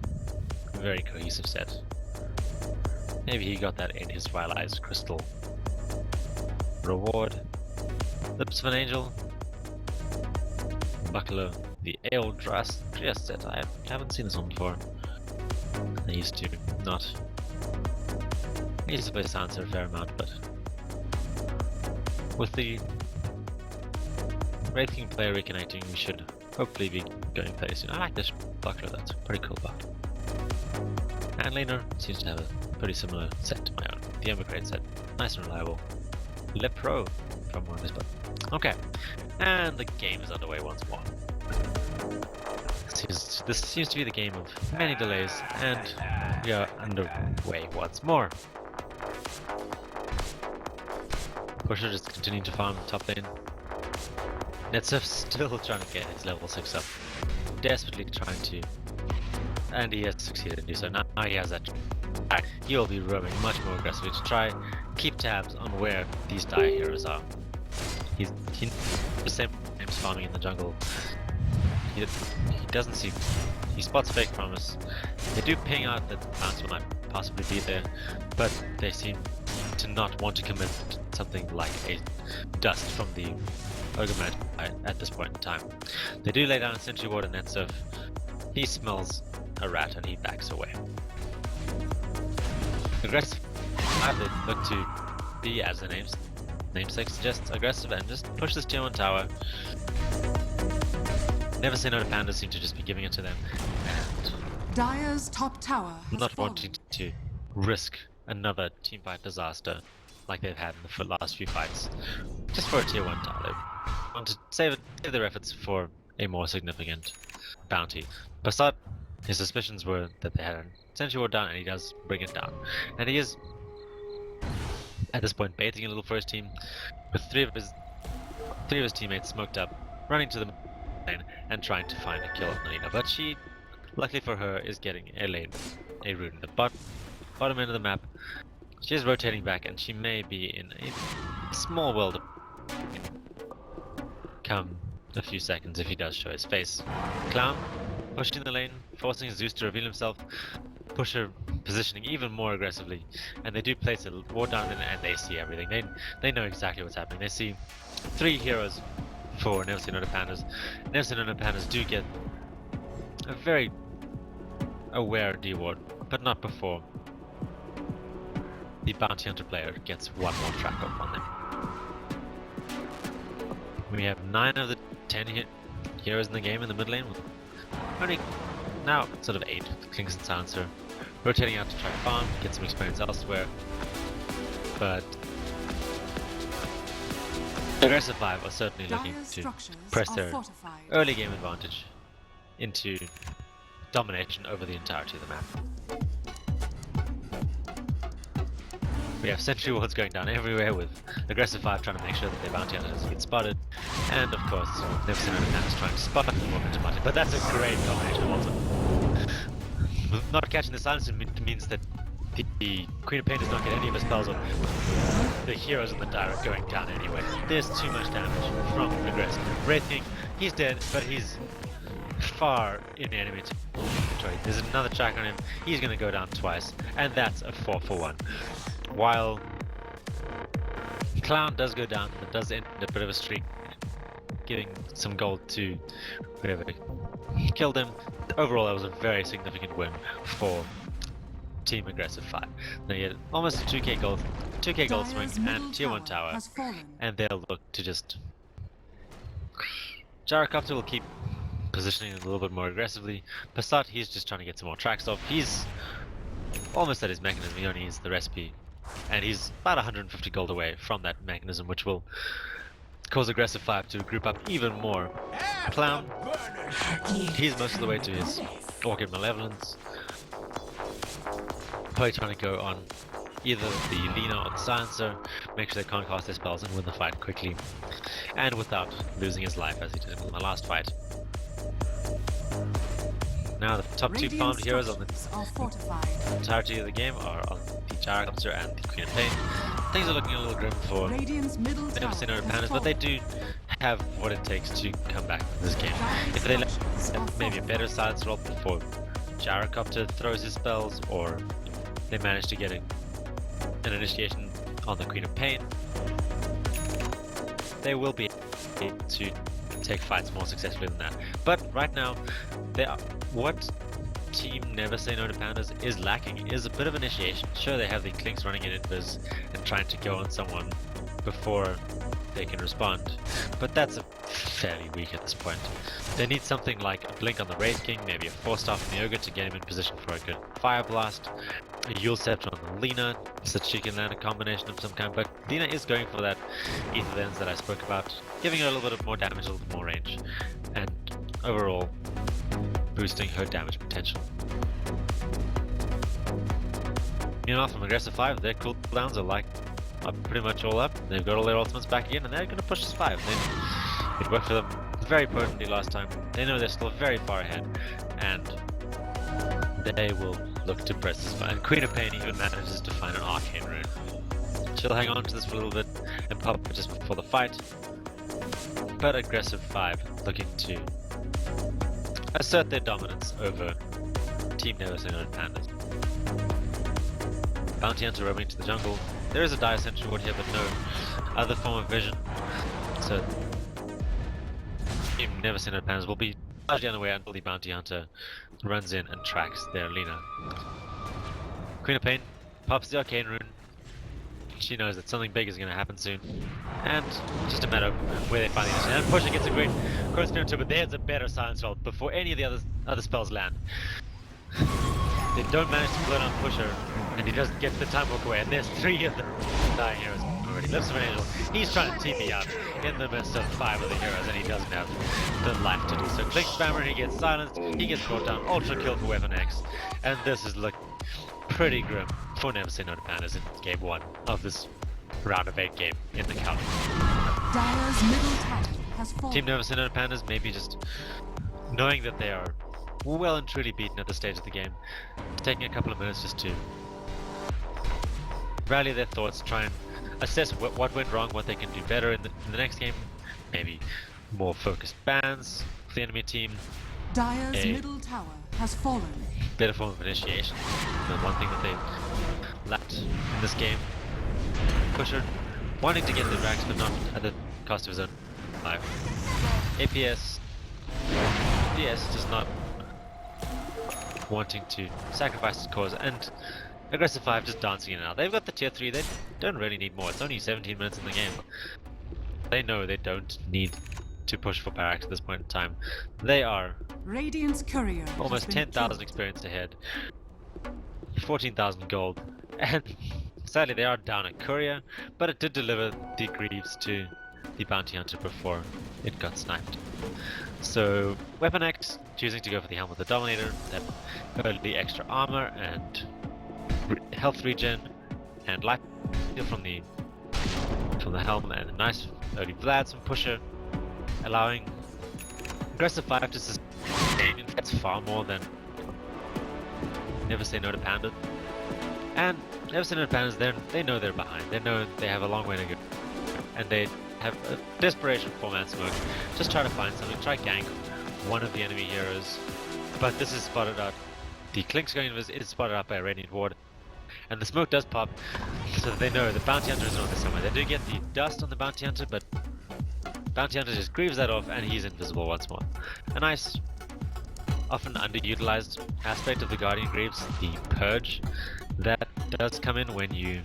a very cohesive set. Maybe he got that in his Rylai's crystal reward. Lips of an Angel. Buckler, the Ale dress set. I haven't seen this one before. I used to not. I used to play Sansa a fair amount, but with the Wraith King player reconnecting, we should hopefully be going play soon. I like this Buckler, that's a pretty cool buck. And Laner seems to have a pretty similar set to my own. The Emigrate set, nice and reliable. Lepro from one of his buttons. Okay, and the game is underway once more. This seems to be the game of many delays, and we are underway once more. Pusher just continuing to farm top lane. Netsif still trying to get his level 6 up. Desperately trying to. And he has succeeded in doing so. Now he has that. He will be roaming much more aggressively to try keep tabs on where these dire heroes are. He the same times farming in the jungle. He doesn't see. He spots fake promise. They do ping out that bounce might possibly be there, but they seem to not want to commit something like a dust from the Ogre Magic at this point in time. They do lay down a sentry ward and Netsif. He smells a rat and he backs away. Aggressive. They look to be, as the namesake suggests, aggressive and just push this tier 1 tower. Never seen no pandas seem to just be giving it to them. And Dire's top tower has not fallen. wanting to risk another teamfight disaster like they've had in the last few fights. Just for a tier 1 tower. They want to save their efforts for a more significant bounty. Passat, his suspicions were that they had a sentry ward down, and he does bring it down. And he is, at this point, baiting a little for his team, with three of his teammates smoked up, running to the lane and trying to find a kill on Nalina. But she, luckily for her, is getting a root in the bottom end of the map. She is rotating back, and she may be in a small world come a few seconds if he does show his face. Clown pushing the lane, forcing Zeus to reveal himself. Pusher positioning even more aggressively, and they do place a ward down and they see everything. They know exactly what's happening. They see 3 heroes for Never Seen No Pandas. Never Seen No Pandas do get a very aware D ward, but not before the bounty hunter player gets one more track up on them. We have 9 of the 10 heroes in the game in the mid lane, with only now sort of 8 Kings and Silencer rotating out to try to farm, get some experience elsewhere. But Aggressive 5 are certainly looking Dire's to structures press are their fortified. early game advantage into domination over the entirety of the map. We have sentry wards going down everywhere, with Aggressive 5 trying to make sure that their bounty hunter doesn't get spotted, and of course Never Seen No Pandas trying to spot the movement bounty. But that's a great combination also. Not catching the silencer means that the Queen of Pain does not get any of her spells, or the heroes in the dire are going down anyway. There's too much damage from Aggressive. Wraith King, he's dead, but he's far in enemy territory. There's another track on him, he's going to go down twice, and that's a 4 for 1. While Clown does go down, but does end a bit of a streak, giving some gold to whoever killed him. Overall, that was a very significant win for Team Aggressive 5. They had almost a 2k gold swing and tier 1 tower, has fallen. and they'll look to just... Gyrocopter will keep positioning a little bit more aggressively. Passat, he's just trying to get some more tracks off. He's almost at his mechanism, he only needs the recipe. And he's about 150 gold away from that mechanism, which will cause Aggressive 5 to group up even more. Clown, he's most of the way to his Orchid Malevolence. Probably trying to go on either the Lina or the Silencer, make sure they can't cast their spells and win the fight quickly, and without losing his life as he did in the last fight. Now the top two Radiant farmed heroes on the structures are fortified. entirety of the game are on the Gyrocopter and the Queen of Pain. Things are looking a little grim for Radiant's middle the tower Never Seen Nor has Pandas, but they fallen. do have what it takes to come back in this game. If they let maybe a better silence roll before Gyrocopter throws his spells, or they manage to get an initiation on the Queen of Pain, they will be able to take fights more successfully than that. But right now, what Team Never Say No to Pandas is lacking is a bit of initiation. Sure, they have the Clinks running in Invis and trying to go on someone before they can respond, but that's fairly weak at this point. They need something like a Blink on the Wraith King, maybe a Force Staff on the Ogre to get him in position for a good Fire Blast, a Yule Scepter on the Lina so that she can land a combination of some kind, but Lina is going for that Ether Lens that I spoke about, giving her a little bit of more damage, a little bit more range, and overall boosting her damage potential. Meanwhile, from Aggressive 5, their cooldowns are pretty much all up. They've got all their ultimates back again, and they're going to push this 5. It worked for them very potently last time. They know they're still very far ahead, and they will look to press this 5. And Queen of Pain even manages to find an Arcane Rune. She'll hang on to this for a little bit and pop it just before the fight. But Aggressive 5 looking to assert their dominance over Team Never Say No to Pandas. Bounty Hunter roaming to the jungle. There is a Dire Sentry Ward here, but no other form of vision. So Team Never Say No to Pandas will be largely unaware until the Bounty Hunter runs in and tracks their Lina. Queen of Pain pops the Arcane Rune. She knows that something big is going to happen soon, and just a matter of where they finally finish. And Pusher gets a great Cross Spirit too, but there's a better silence roll before any of the other spells land. They don't manage to blow down Pusher, and he doesn't get the time walk away. And there's 3 of the dying heroes already. Lips of an Angel. He's trying to TP out in the midst of 5 of the heroes, and he doesn't have the life to do so. Click Spammer, he gets silenced, he gets brought down. Ultra kill for Weapon X, and this is looking pretty grim for Never Say No to Pandas in game 1 of this round of 8 game in the Kaolin. Dire's middle tower has fallen. Team Never Say No to Pandas maybe just knowing that they are well and truly beaten at this stage of the game, taking a couple of minutes just to rally their thoughts, try and assess what went wrong, what they can do better in the next game, maybe more focused bans for the enemy team, Dire's middle tower has fallen. better form of initiation. The one thing that they lacked in this game. Pusher wanting to get the racks, but not at the cost of his own life. APS, DS just not wanting to sacrifice his cause, and Aggressive 5 just dancing in and out. They've got the tier 3, they don't really need more. It's only 17 minutes in the game. They know they don't need to push for Barracks at this point in time. They are Radiant's courier has almost been 10,000 killed. experience ahead, 14,000 gold, and sadly they are down a courier, but it did deliver the Greaves to the Bounty Hunter before it got sniped. So Weapon X choosing to go for the Helm of the Dominator, that early extra armor and health regen and life steal from the helm, and a nice early Vlad from Pusher, allowing Aggressive 5 to sustain infects far more than Never Say No to Pandas. And Never Say No to Pandas, they know they're behind. They know they have a long way to go. And they have a desperation for Man Smoke. Just try to find something, try gank one of the enemy heroes. But this is spotted out. The Clink's going is spotted out by a Radiant Ward. And the smoke does pop, so they know the Bounty Hunter is on there somewhere. They do get the dust on the Bounty Hunter, but Bounty Hunter just grieves that off and he's invisible once more. A nice, often underutilized aspect of the Guardian Greaves, the Purge, that does come in when you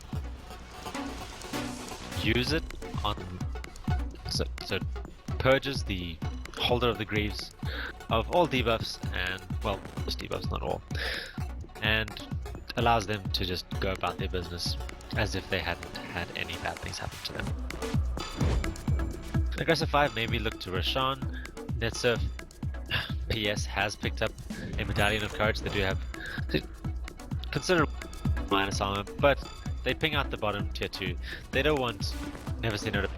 use it on... So it purges the holder of the Greaves of all debuffs, and, well, just debuffs, not all. And allows them to just go about their business as if they hadn't had any bad things happen to them. Aggressive 5 maybe look to Roshan. Netsurf PS has picked up a Medallion of Courage. They do have considerable minus armor, but they ping out the bottom tier 2. They don't want Never Say No to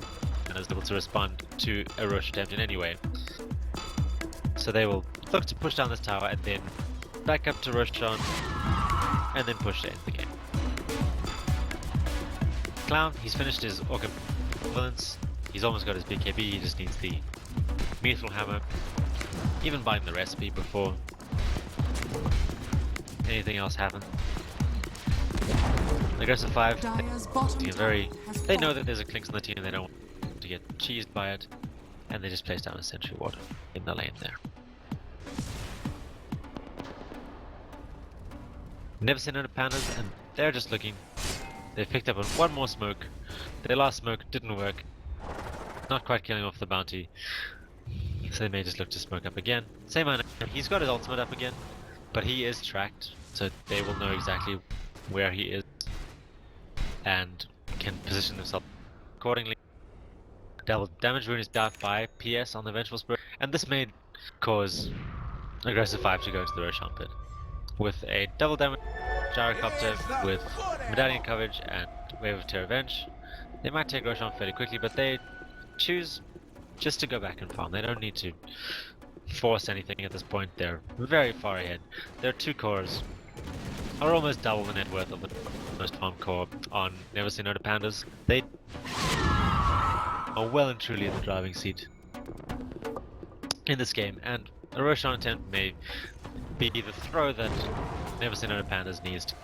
and is able to respond to a rush attempt in any way. So they will look to push down this tower and then back up to Roshan, and then push to end the game. Clown, he's finished his Orca villains. He's almost got his BKB, he just needs the Meathful Hammer. Even buying the recipe before anything else happened. Aggressive 5, Dire's bottom they know that there's a Clinks on the team and they don't want to get cheesed by it. And they just place down a sentry ward in the lane there. Never seen any pandas and they're just looking. They've picked up on one more smoke. Their last smoke didn't work. Not quite killing off the bounty. So they may just look to smoke up again. Same man, he's got his ultimate up again. But he is tracked, so they will know exactly where he is. And can position themselves accordingly. Double damage rune is down by PS on the Vengeful Spirit. And this may cause Aggressive 5 to go into the Roshan pit. With a double damage gyrocopter with medallion coverage and Wave of Terror Revenge. They might take Roshan fairly quickly, but they choose just to go back and farm. They don't need to force anything at this point. They're very far ahead. Their 2 cores are almost double the net worth of the most farm core on Never Seen No Pandas. They are well and truly in the driving seat in this game, and a Roshan attempt may be the throw that Never Seen No Pandas needs to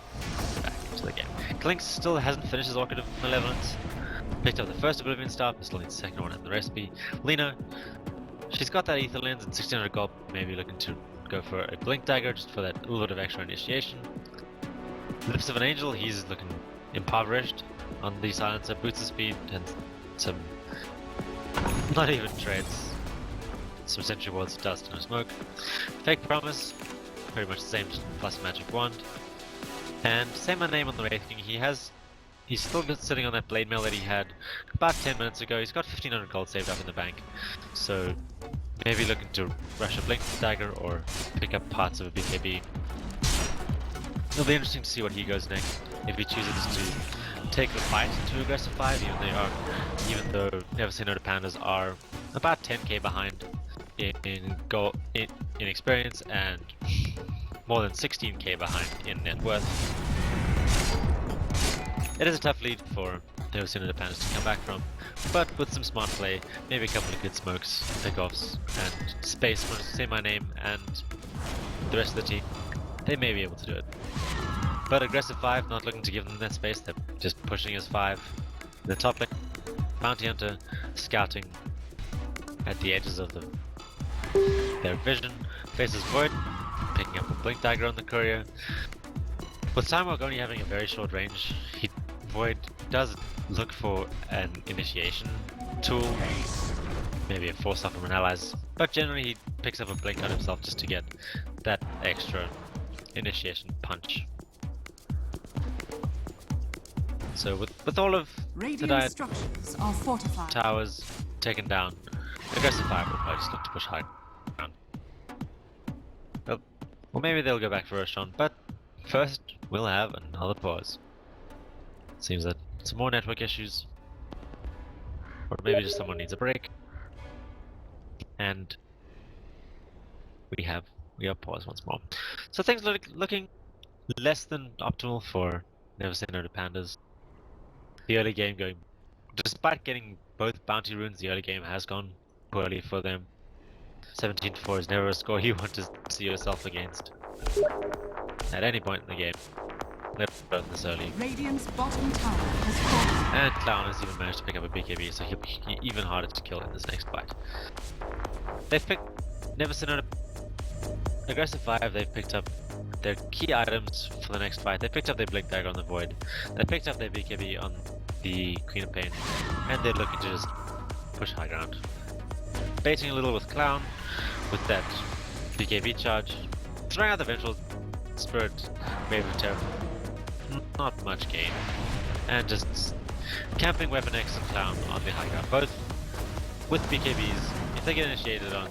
get back into the game. Clinks still hasn't finished his Orchid of Malevolence. Picked up the first Oblivion Staff, but still needs the second one in the recipe. Lena, she's got that Ether Lens and 1600 gold, maybe looking to go for a Blink Dagger just for that little bit of extra initiation. Lips of an Angel, he's looking impoverished on the silencer, boots of speed, and some not even treads. Some Sentry Wards, dust, no smoke. Fake Promise, pretty much the same, just plus Magic Wand. And same name on the Wraith King, he's still sitting on that blade mail that he had about 10 minutes ago. He's got 1500 gold saved up in the bank. So maybe looking to rush a Blink Dagger or pick up parts of a BKB. It'll be interesting to see what he goes next. If he chooses to take the fight to Aggressive 5, even though Never Seen No Pandas are about 10k behind in experience and more than 16k behind in net worth. It is a tough lead for Never Seen No Pandas to come back from, but with some smart play, maybe a couple of good smokes, pickoffs, and space for Say My Name and the rest of the team, they may be able to do it. But Aggressive 5 not looking to give them that space, they're just pushing his 5 in the top lane. Bounty Hunter scouting at the edges of their vision, faces Void, picking up a Blink Dagger on the courier. With Timewalk only having a very short range, Void does look for an initiation tool, maybe a force off from an allies, but generally he picks up a Blink on himself just to get that extra initiation punch. So with all of the Dire structures are fortified. towers taken down, Aggressive 5 will probably just look to push high ground. Well, maybe they'll go back for Roshan, but first we'll have another pause. Seems that some more network issues, or maybe just someone needs a break, and we are paused once more. So things looking less than optimal for Never Seen No Pandas. The early game going, despite getting both bounty runes, the early game has gone poorly for them. 17-4 is never a score you want to see yourself against at any point in the game. Let alone this early. Radiant's bottom tower has fallen. And Clown has even managed to pick up a BKB, so he'll be even harder to kill in this next fight. They've Never Seen No Aggressive 5, they've picked up their key items for the next fight. They picked up their Blink Dagger on the Void. They picked up their BKB on the Queen of Pain. And they're looking to just push high ground. Baiting a little with Clown, with that BKB charge. Throwing out the Vengeful Spirit, Wave of Terror. Not much gain. And just camping Weapon X and Clown on the high ground. Both with BKBs. If they get initiated on,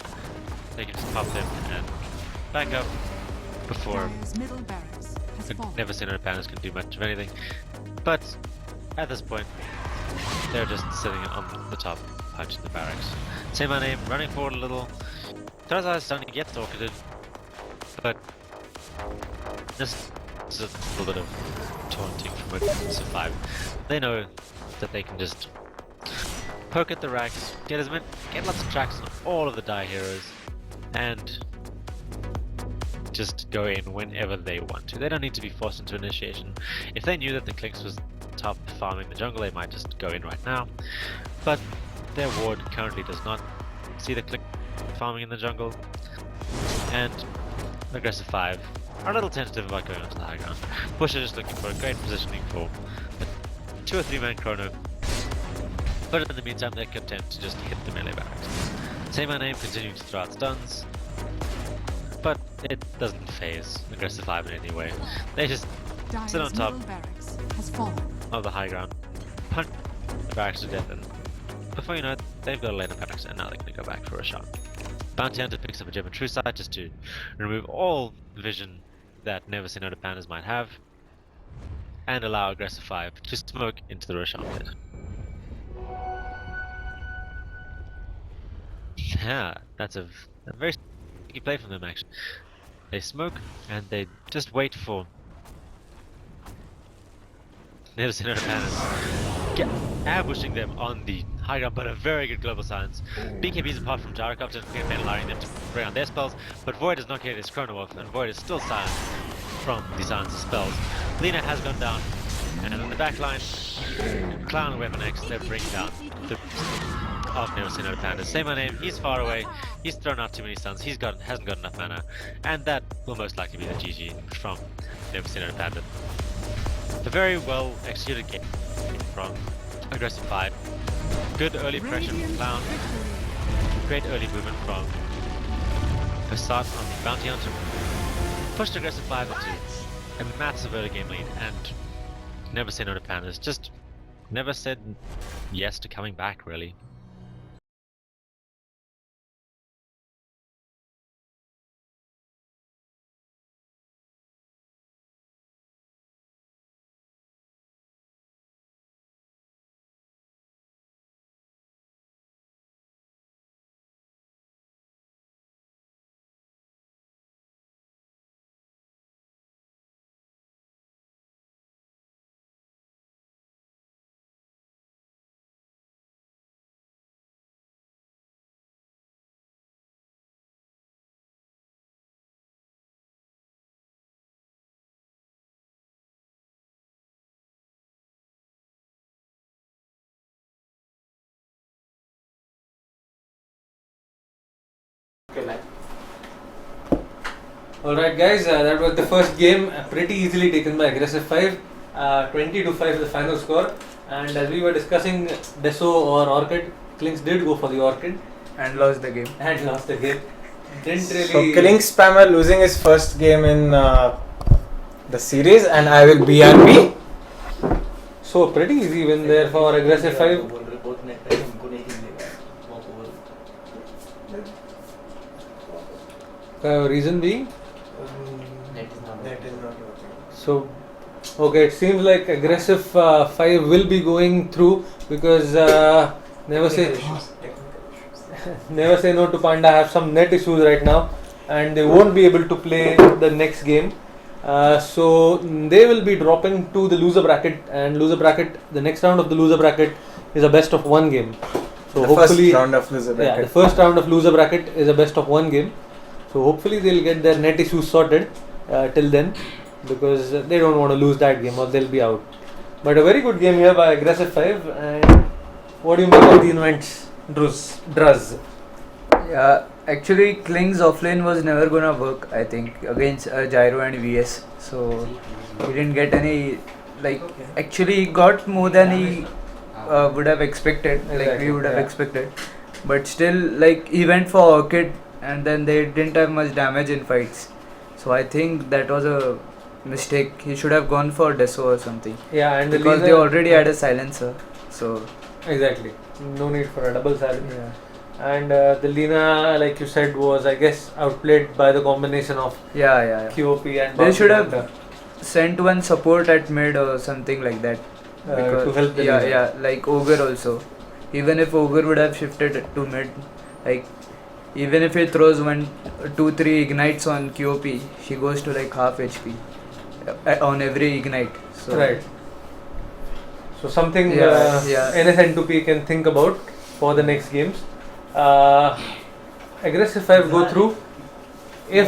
they can just pop them and back up before Never Seen No Pandas can do much of anything. But at this point, they're just sitting on the top, punching the barracks. Say My Name, running forward a little. Turns out it's starting to get orchided, but This is a little bit of taunting from aggressive 5. They know that they can just poke at the racks, get lots of tracks on all of the die heroes, and just go in whenever they want to. They don't need to be forced into initiation. If they knew that the Clinks was top farming the jungle, they might just go in right now. But their ward currently does not see the Clink farming in the jungle, and aggressive 5 are a little tentative about going onto the high ground. Push is just looking for a great positioning for a 2 or 3 man chrono, but in the meantime they're content to just hit the melee barracks. Say my name, continuing to throw out stuns, but it doesn't phase aggressive 5 in any way. They just sit on Dire's top middle barracks has fallen. of the high ground, punch the barracks to death, and before you know it, they've got a later barracks, and now they're going to go back for a shot. Bounty Hunter picks up a German True Sight just to remove all vision that Never Say No to Pandas might have, and allow aggressive 5 to smoke into the Roshan pit. Yeah, that's a very sneaky play from them actually. They smoke and they just wait for Never Say No to Pandas ambushing them on the high ground, but a very good global silence. BKBs apart from Gyrocopter and allowing them to bring on their spells, but Void has not get his chrono off, and Void is still silent from the silence of spells. Lina has gone down, and in the back line, Clown and Weapon X, they're bringing down the of Never Say No to Pandas. Say my name, he's far away, he's thrown out too many stuns, hasn't got enough mana, and that will most likely be the GG from Never Say No to Pandas. A very well executed game from aggressive 5. Good early pressure from Clown. Great early movement from Passat on the Bounty Hunter. Pushed aggressive 5 into a massive early game lead, and Never Say No to Pandas. Just never said yes to coming back, really. Alright guys, that was the first game, pretty easily taken by aggressive 5, 20-5 the final score, and as we were discussing Deso or Orchid, Clinks did go for the Orchid and lost the game. Didn't really... So Killing Spammer losing his first game in the series, and I will BRB. So pretty easy win there for aggressive 5. Reason being? So, okay, it seems like aggressive 5 will be going through because Never Say No to Panda have some net issues right now, and they won't be able to play the next game. So they will be dropping to the loser bracket, and the next round of the loser bracket is a best of 1 game. So hopefully, first round of loser bracket. Yeah, the first round of loser bracket is a best of 1 game. So hopefully they'll get their net issues sorted till then, because they don't want to lose that game or they'll be out. But a very good game here by aggressive 5. And what do you make of the invents, Druz? Yeah, actually Kling's offlane was never gonna work, I think, against Gyro and VS. So he didn't get any, actually he got more than he would have expected, we would have expected. But still, he went for Orchid, and then they didn't have much damage in fights. So I think that was a mistake. He should have gone for Deso or something. Yeah, and because they already had a silencer. So exactly, no need for a double silence. Yeah. And the Lina, like you said, was I guess outplayed by the combination of QOP and they should have sent one support at mid or something like that. To help the Lina. Like Ogre also. Even if Ogre would have shifted to mid, even if he throws 1, 2, 3 ignites on QOP, she goes to like half HP on every ignite. So Right. So something Yeah. NSN2P can think about for the next games. Aggressive 5 go through. If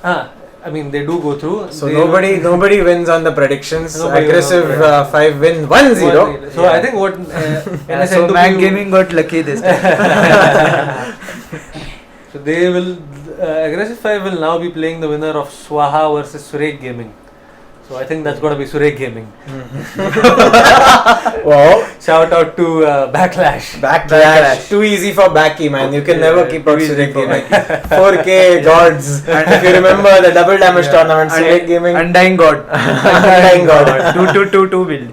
I mean they do go through. So they nobody wins on the predictions. Nobody Aggressive wins on the 5 win 1-0. So I think what So Mac Gaming got lucky this time. So they will Aggressive 5 will now be playing the winner of Swaha versus Surek Gaming. So I think that's going to be Surek Gaming. Wow. Shout out to Backlash. Backlash. Too easy for Backy, man. You can never keep out too easy Surek for Gaming. 4K gods. And if you remember the double damage tournament, Surek Gaming. Undying God. Undying God. 2 build.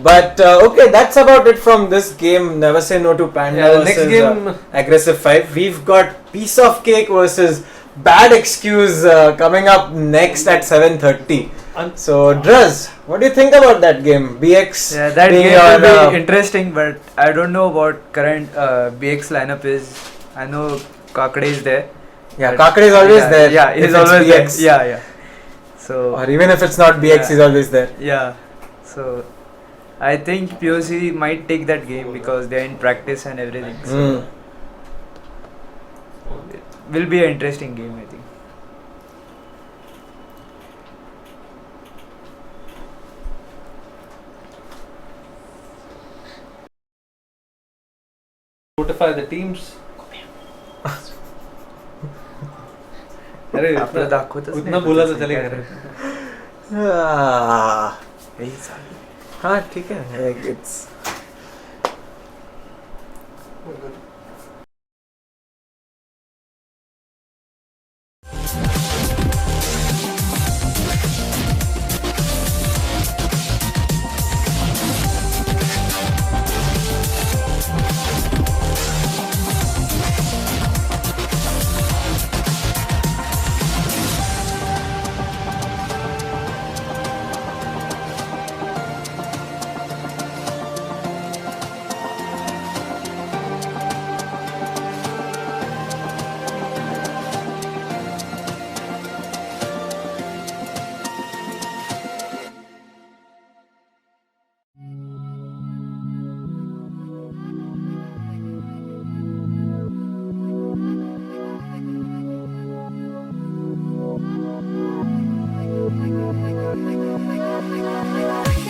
But okay, that's about it from this game. Never Say No to Panda Yeah, next versus game- Aggressive 5. We've got Piece of Cake versus Bad Excuse coming up next at 7:30. So Draz, what do you think about that game? BX Yeah, that being game will your, be interesting, but I don't know what current BX lineup is. I know Kakade is there. Yeah, but- Kakade is always yeah, there. Yeah, if he's it's always BX. there. Yeah. So Or even if it's not BX, Yeah. he's always there. yeah, so I think POC might take that game because they're in practice and everything. So it will be an interesting game, I think. Notify the teams. अरे आपलं दाखवतच उतना नाही बोला तो तसं चलेगा काय रे. हे चालेल. हाँ ठीक है. It's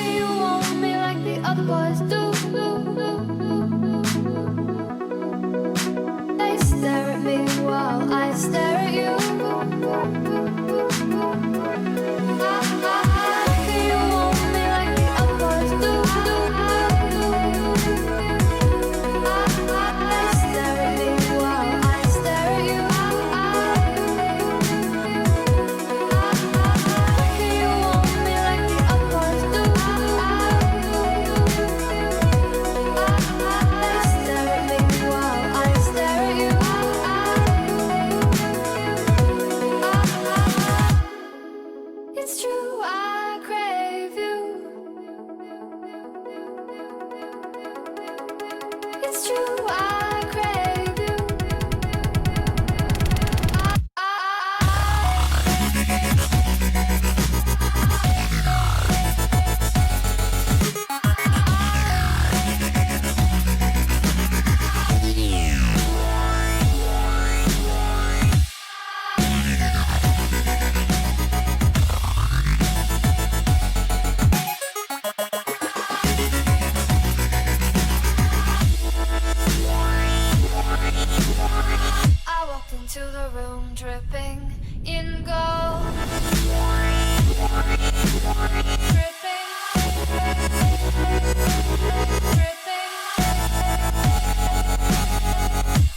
You want me like the other boys do. They stare at me while I stare at you. You want me like the other boys do. They stare at me while I stare at you. You want me like the other boys do. They stare at me while I stare at you. It's true, I crave you. It's true, I crave you. I walked into the room dripping in gold. Dripping. Dripping.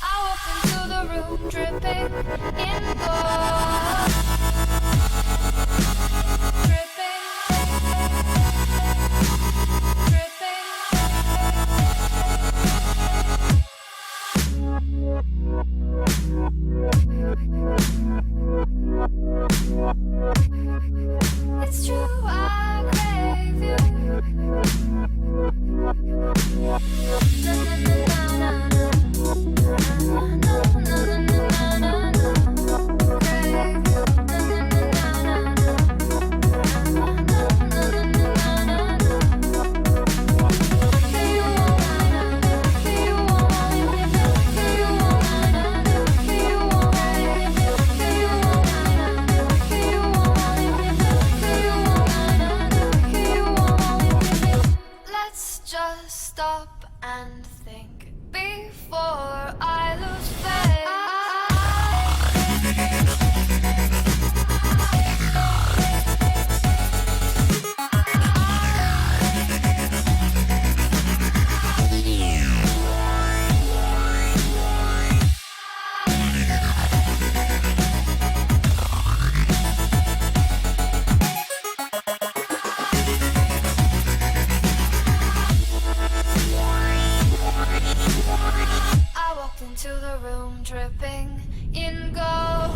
I walked into the room dripping in gold. Dripping. It's true, I crave you. Na, na, na, na, na, na. dripping in gold.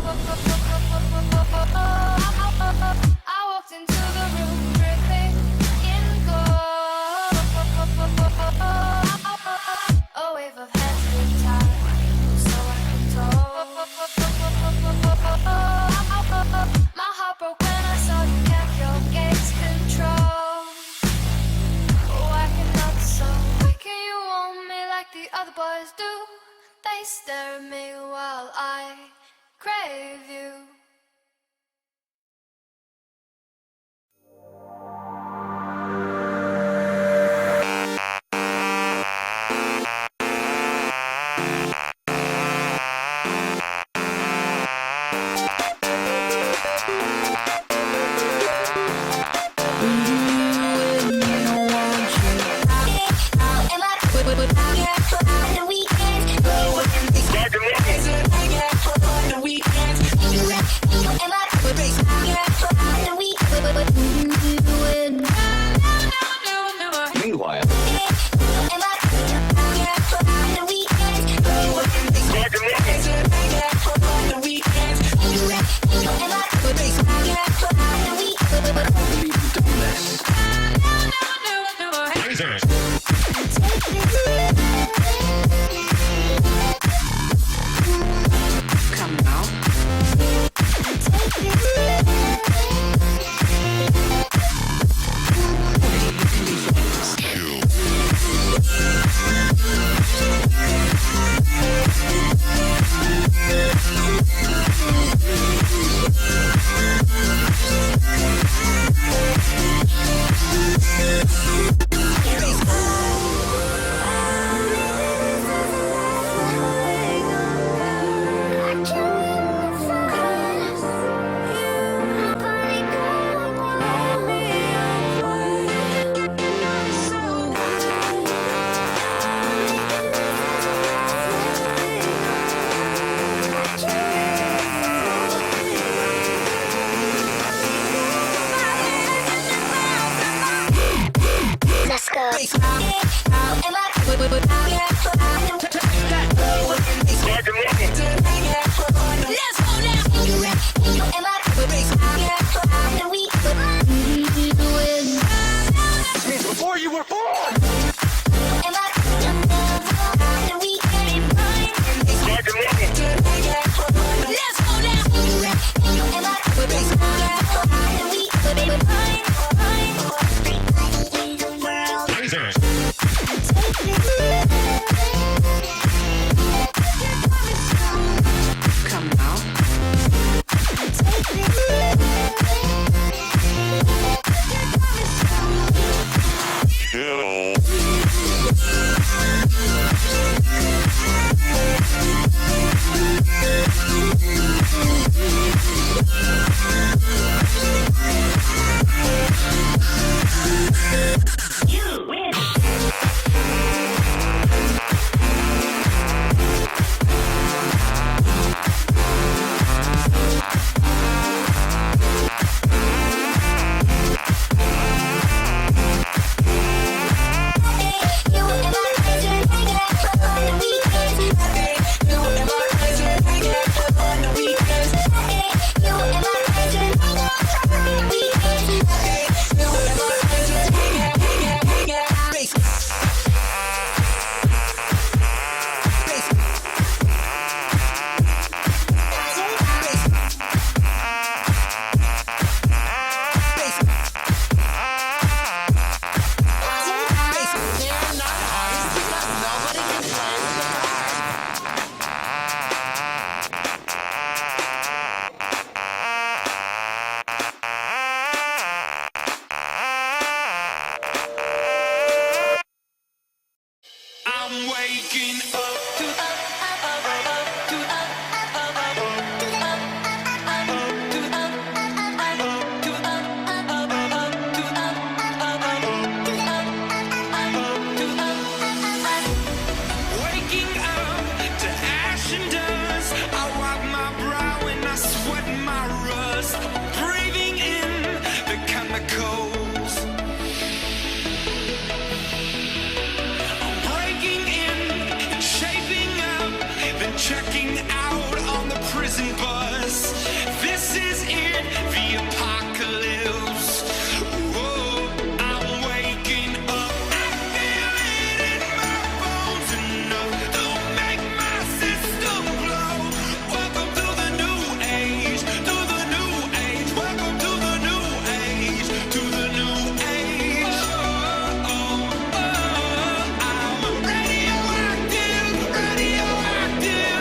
I walked into the room dripping in gold. A wave of heads retired, so I control. My heart broke when I saw you kept your gaze control. Why cannot so? Why can you want me like the other boys do? They stare at me while I crave you. checking out on the prison bus. This is it, the apocalypse. Whoa, I'm waking up. I feel it in my bones enough to make my system blow. Welcome to the new age, to the new age. Welcome to the new age, to the new age. I'm radioactive, radioactive.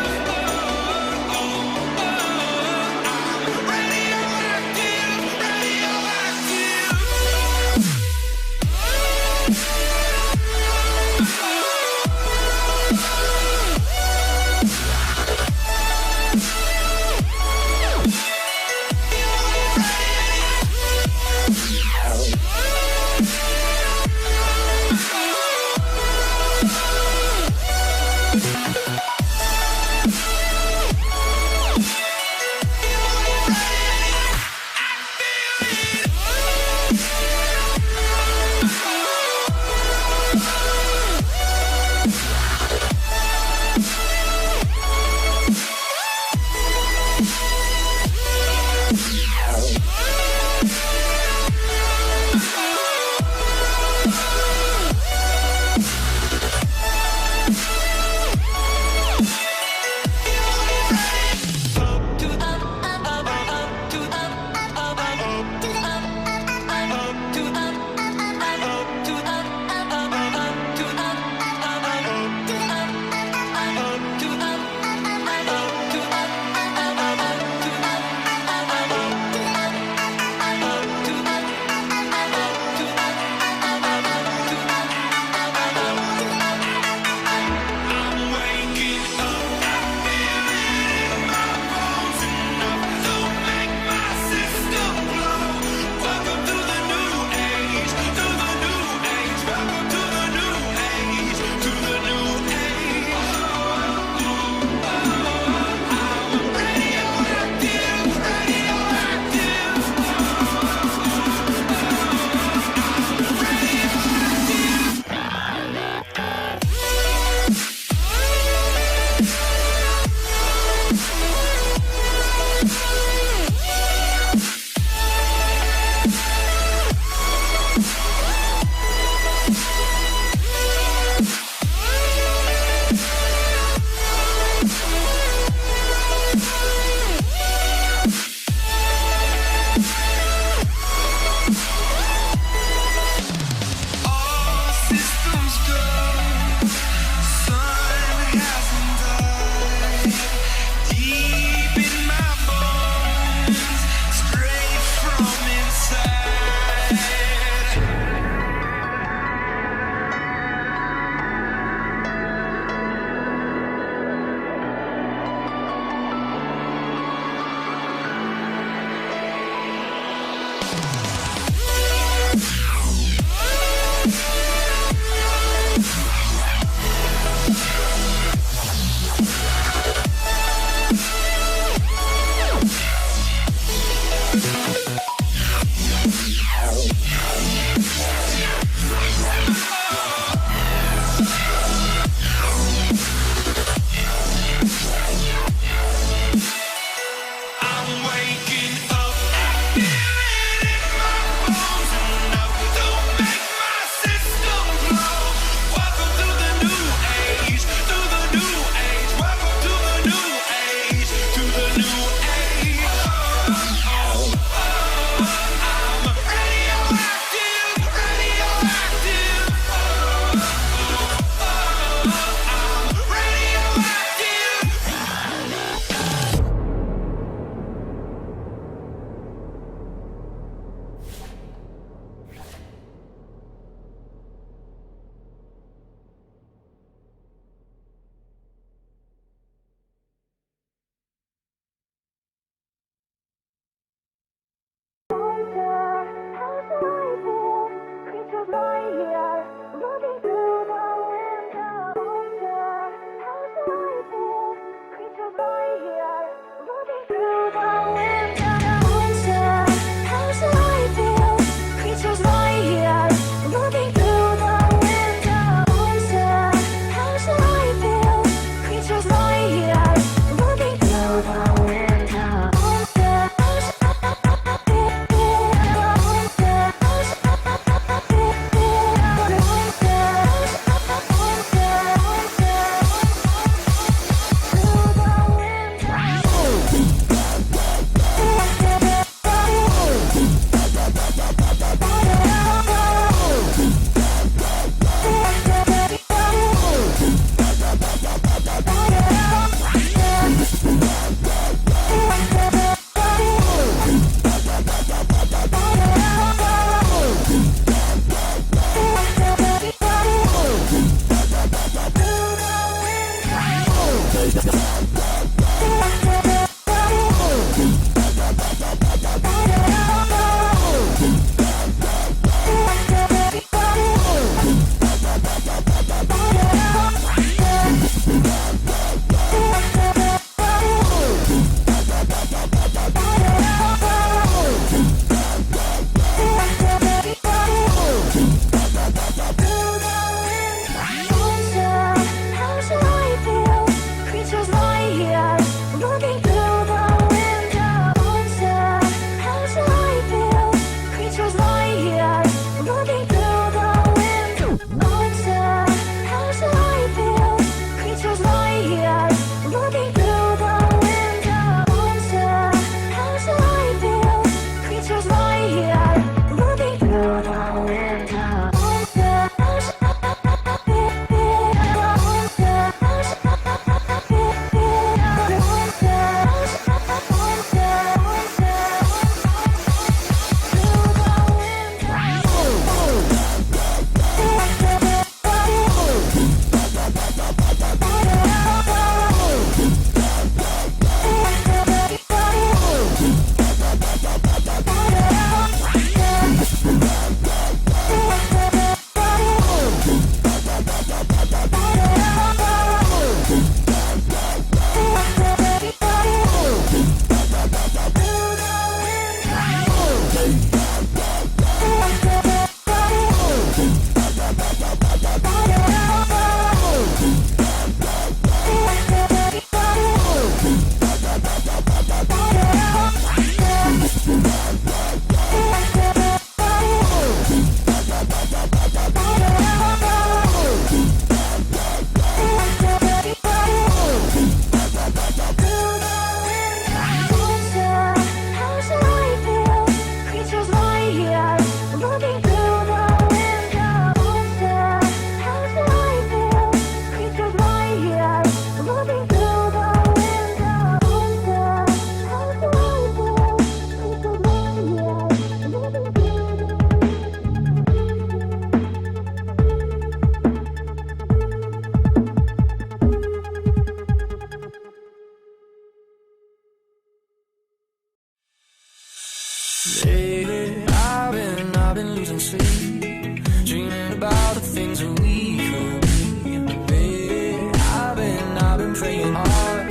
Lately, I've been losing sleep, dreaming about the things that we could be. Baby, I've been praying hard,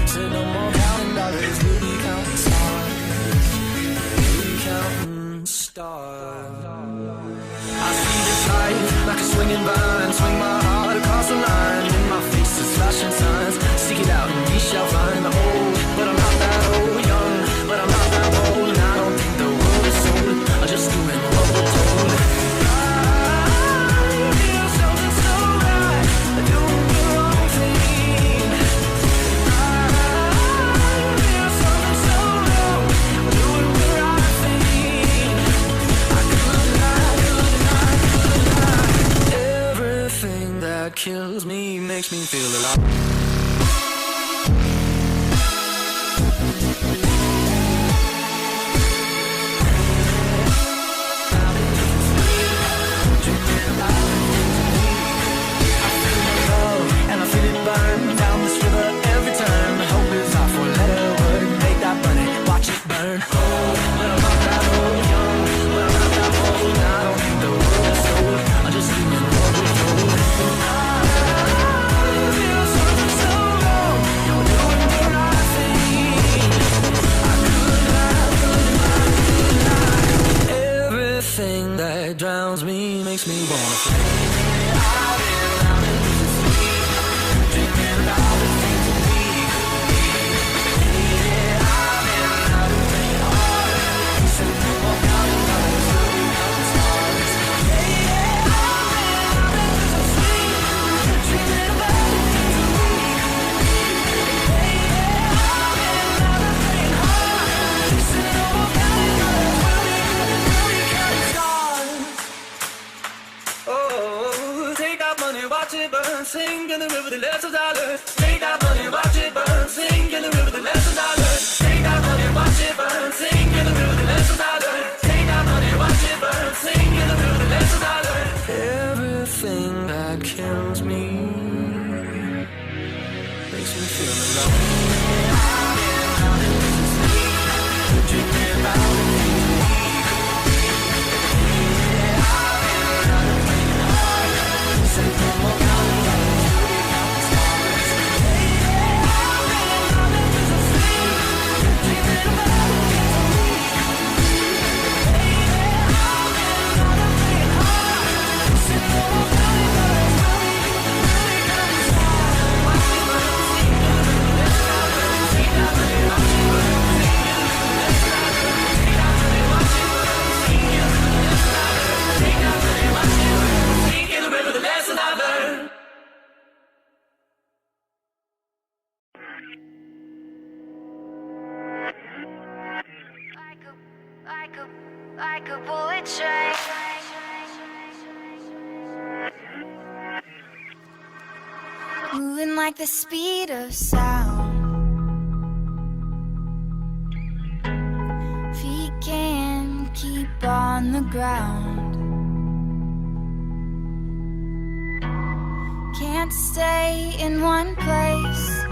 said no more counting dollars, we'll be counting stars, we'll be counting stars. I see this life like a swinging vine, swing my heart across the line, in my face is flashing signs, seek it out and we shall find the old, but I'm not that old, young, but I'm not that old, and I don't think the world Like a bullet train. Moving like the speed of sound. Feet can't keep on the ground. Can't stay in one place.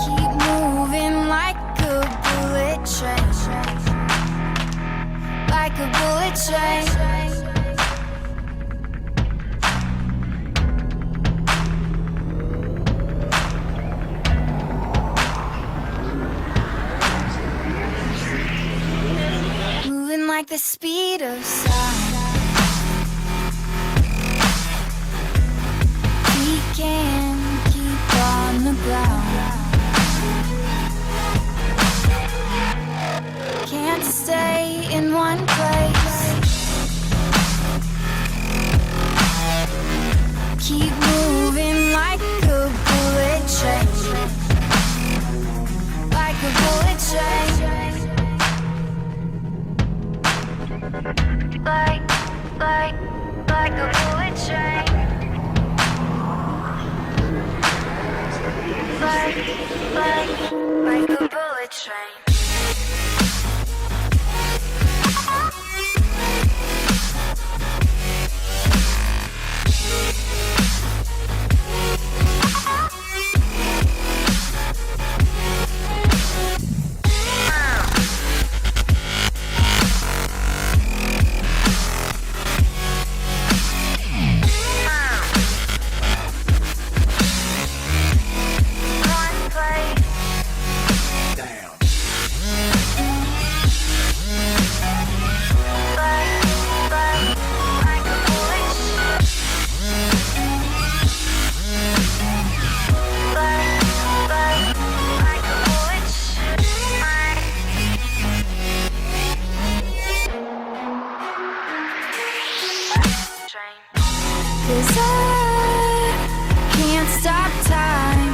Keep moving like a bullet train. Like a bullet train. Moving like the speed of sound. We can't keep on the ground. Can't stay in one place. Keep moving like a bullet train. Like a bullet train. Like a bullet train. Like a bullet train. Cause I can't stop time.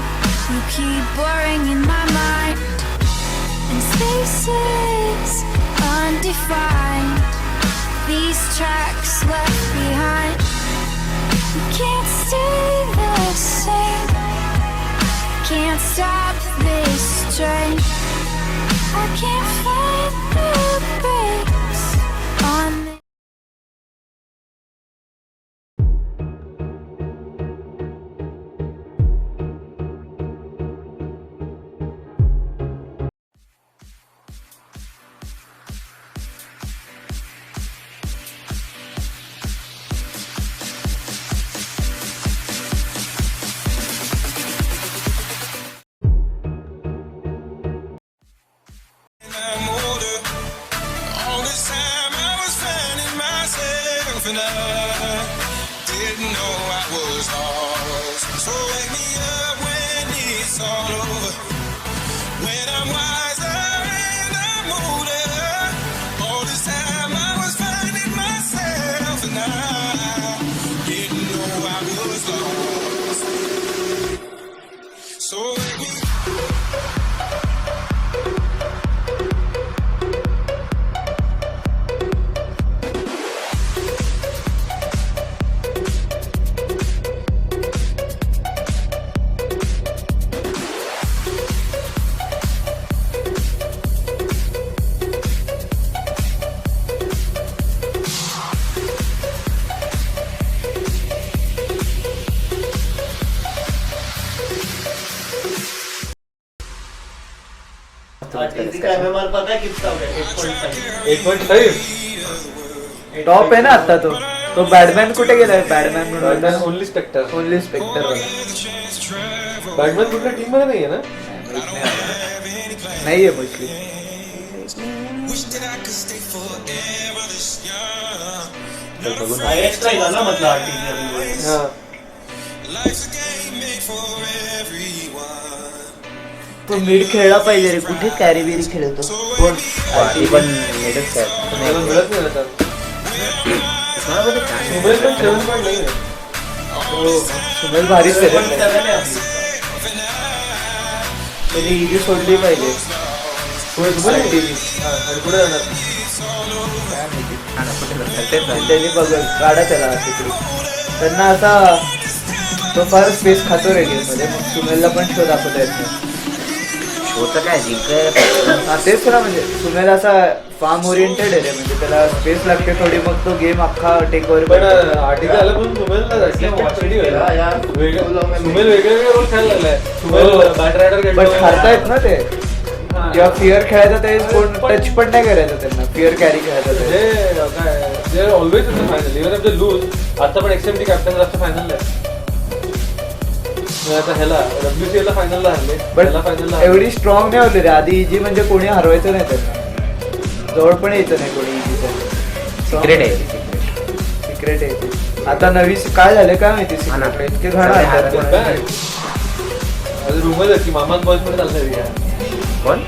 You keep blurring in my mind. And spaces undefined. These tracks left behind. You can't stay the same. Can't stop this train. I can't find the brakes on this. And I didn't know I was lost. So wake me up when it's all over. When I'm wiser and I'm older. All this time I was finding myself and I didn't know I was lost. So wake me इसी का MMR पता है कितना हो गया 8.5 8.5 top आहे ना आता तो बॅटमॅन कुठे गेलाय बॅटमॅन म्हणून ओनली स्पेक्टर. ओनली स्पेक्टर वाला बॅटमॅन कुठल्या टीम मध्ये नाहीये ना. नाहीये मोस्टली. हाईएस्ट राहिला ना मतलब आर्टिफिशियल. हा. तो मिड खेळला पाहिजे रे. कुठे कॅरी बिरी खेळतो कोण? पण मिडच काय त्याला मिळत नाही आता. सुमेल पण 7 नाही आहे. सुमेल भारीच आहे रे. त्यांनी इजी सोडली पाहिजे. आणि कुठे जाणार. त्यांनी बघ गाडा त्याला तिकडे त्यांना असा तो फार स्पेस खातो रे गेम मध्ये. मग सुमेलला पण शो दाखवता येत नाही. होतं काय जिंकय हा तेच ना म्हणजे सुमेल असा फार्म ओरिएंटेड आहे रे. म्हणजे त्याला स्पेस लागते थोडी. मग तो गेम अख्खा टेक ओव्हर पण आर्टिकल आलं पण सुमेल वेगळे रोल खेळायला लागलाय. सुमेल बॅट रायडर बट हारतायत ना ते. किंवा फिअर खेळायचं ते कोण टच पण नाही करायचं त्यांना. फिअर कॅरी खेळायचं ते they always in the final even if they lose. आता पण एक्सएमटी कॅप्टन राष्ट्र फायनलला आहे. आता ह्याला WCL ला फायनलला हरले. बट एवढी स्ट्रॉंग नाही होती रे आधी. इजी म्हणजे कोणी हरवायचं नाही त्यांना. जवळ पण यायचं नाही कोणी इजीचं. सिक्रेट आहे सिक्रेट आहे. आता नवी काय झालं काय माहिती. सिक्रेट इतके घाण रुमर आहे की मामाच बॉयज मध्ये चालतंय. कोण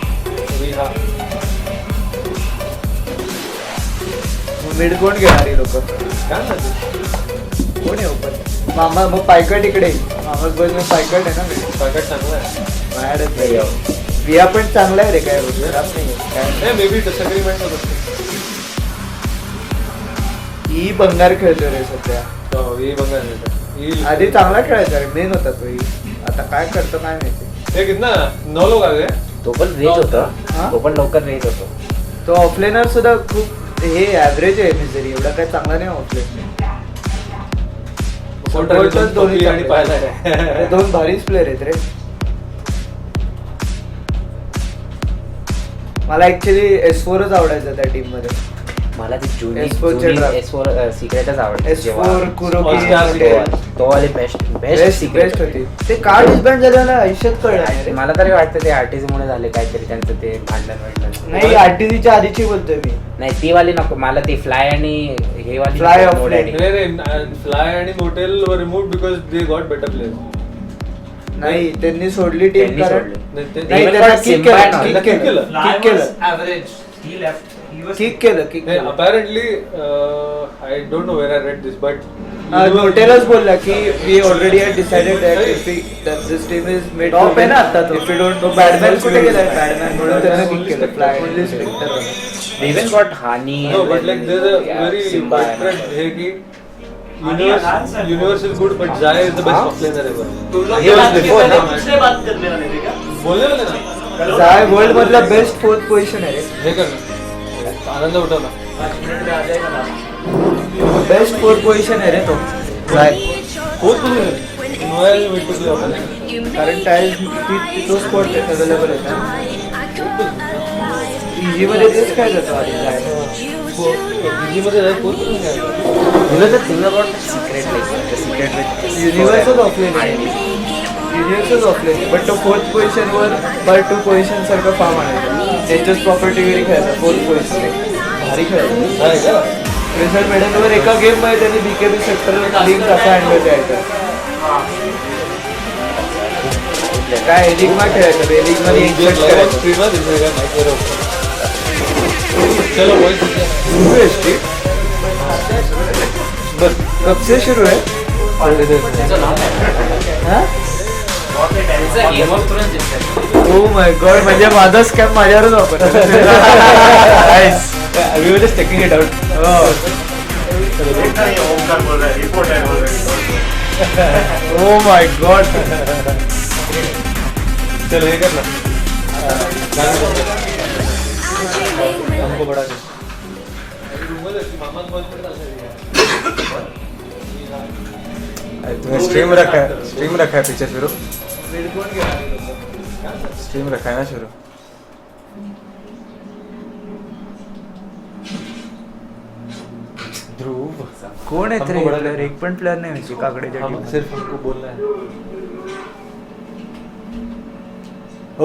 मिड कोण घेणार लोक काय माहिती कोण आहे ओपन. मामा मग पायकट इकडे. मामाच बस मग पायकट आहे ना. पॅकेट चांगला आहे. मॅडच नाही. विया पण चांगला आहे रे. काय खराब नाही. मे बी डिसएग्रीमेंट होत असते. ही बंगार खेळतो रे सध्या. ही बघा आधी चांगला खेळायचा रे. मेन होता तो. आता काय करतो काय माहिती. हे कितना 9 लोक आ गए. तो पण रेज होता. तो पण लवकर रेज होतो. तो ऑफलाईनर सुद्धा खूप हे ऍव्हरेज आहे मिझरी. एवढा काय चांगला नाही ऑफलाईन. दोन्ही आणि पाहिला दोन भारीच प्लेअर आहेत रे. मला ऍक्च्युली S4च आवडायचं त्या टीम मध्ये. मला ती S4 सिक्रेटच आवडते. S4 कुरोकी तो वाली बेस्ट सिक्रेट होती. ते कार्ड डिस्बँड झालं ना आयुष्यात कळलं. मला तरी वाटतं ते आरटीसी मुळे झाले काहीतरी त्यांचं ते भांडण. नाही आरटीसीच्या आधीची बोलतोय मी. नाही ती वाली नको मला. ती फ्लाय आणि हे वाली फ्लाय ऑफ फ्लाय आणि नोटेल वर removed because they got better player. नाही त्यांनी सोडली टीम कारण किक केलं. apparently I don't know where I read this but नोटेलच बोलला की we already had decided that this team is made top आहे ना आता तो. If you don't know Batman कुठे गेलाय. बॅटमॅन म्हणून त्यांना किक केलं. Fly only Spectre. They even got Hani. no but like there's a very important है कि universe is good but Zaya is the best offlaner ever. he was before ना. किसने बात करने वाले थे क्या? बोलने वाले ना. जाय वर्ल्ड मधला बेस्ट 4th पोझिशन आहे रे. हे कर आनंद उठवला. 5 मिनट में आ जाएगा ना. बेस्ट 4th पोझिशन आहे रे तो. जाय fourth position Noel wait to play. कारण टाइल तो स्पॉट अवेलेबल आहे. इजी मध्ये तेच काय जातो आधी जाय. इजी मध्ये जाय फोर्थ पोझिशन काय. You know the thing about the secret race. युनिव्हर्सच ऑफलाईन आहे. युनिव्हर्सच ऑफलाईन आहे. बट तो 4th पोझिशन वर पर 2 पोझिशन सारखं फॉर्म आणायचा. त्याच्याच प्रॉपर्टी वगैरे खेळायचा. 4th पोझिशन भारी खेळायचा. रिझल्ट मेडलवर एका गेम मध्ये त्यांनी BKB सेक्टर लीग कसा हँडल द्यायचा. काय लीग मध्ये खेळायचं. बे लीग मध्ये इन्व्हेस्ट करायचं. चलो बॉयज बस कब से शुरू है. ओ माय गॉड म्हणजे माझा स्कॅम माझ्यावरच वापरला. we were just checking it out. Omkar बोल रहा है रिपोर्ट है बोल रहे. Oh my God. चलो ये करना हमको बड़ा तुम्हें स्ट्रीम रखा है पीछे शुरू. स्ट्रीम रखा है ना शुरू. ध्रुव कोण आहेत रे हमको बड़ा प्लेअर? एक पण प्लेअर नाही माहिती काकडेच्या हम टीम. सिर्फ हमको बोलना है.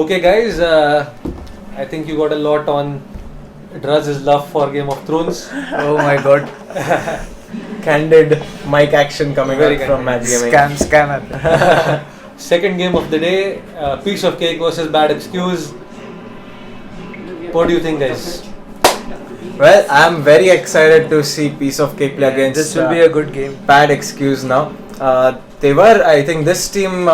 Okay guys, I think you got a lot on Draz's love for Game of Thrones. Oh my god. Candid mic action coming Very out from Match Gaming. Scam app. Second game of the day, Piece of Cake versus Bad Excuse. What do you think, guys? Well, I'm very excited to see Piece of Cake play against. This will be a good game. Bad Excuse now. I think this team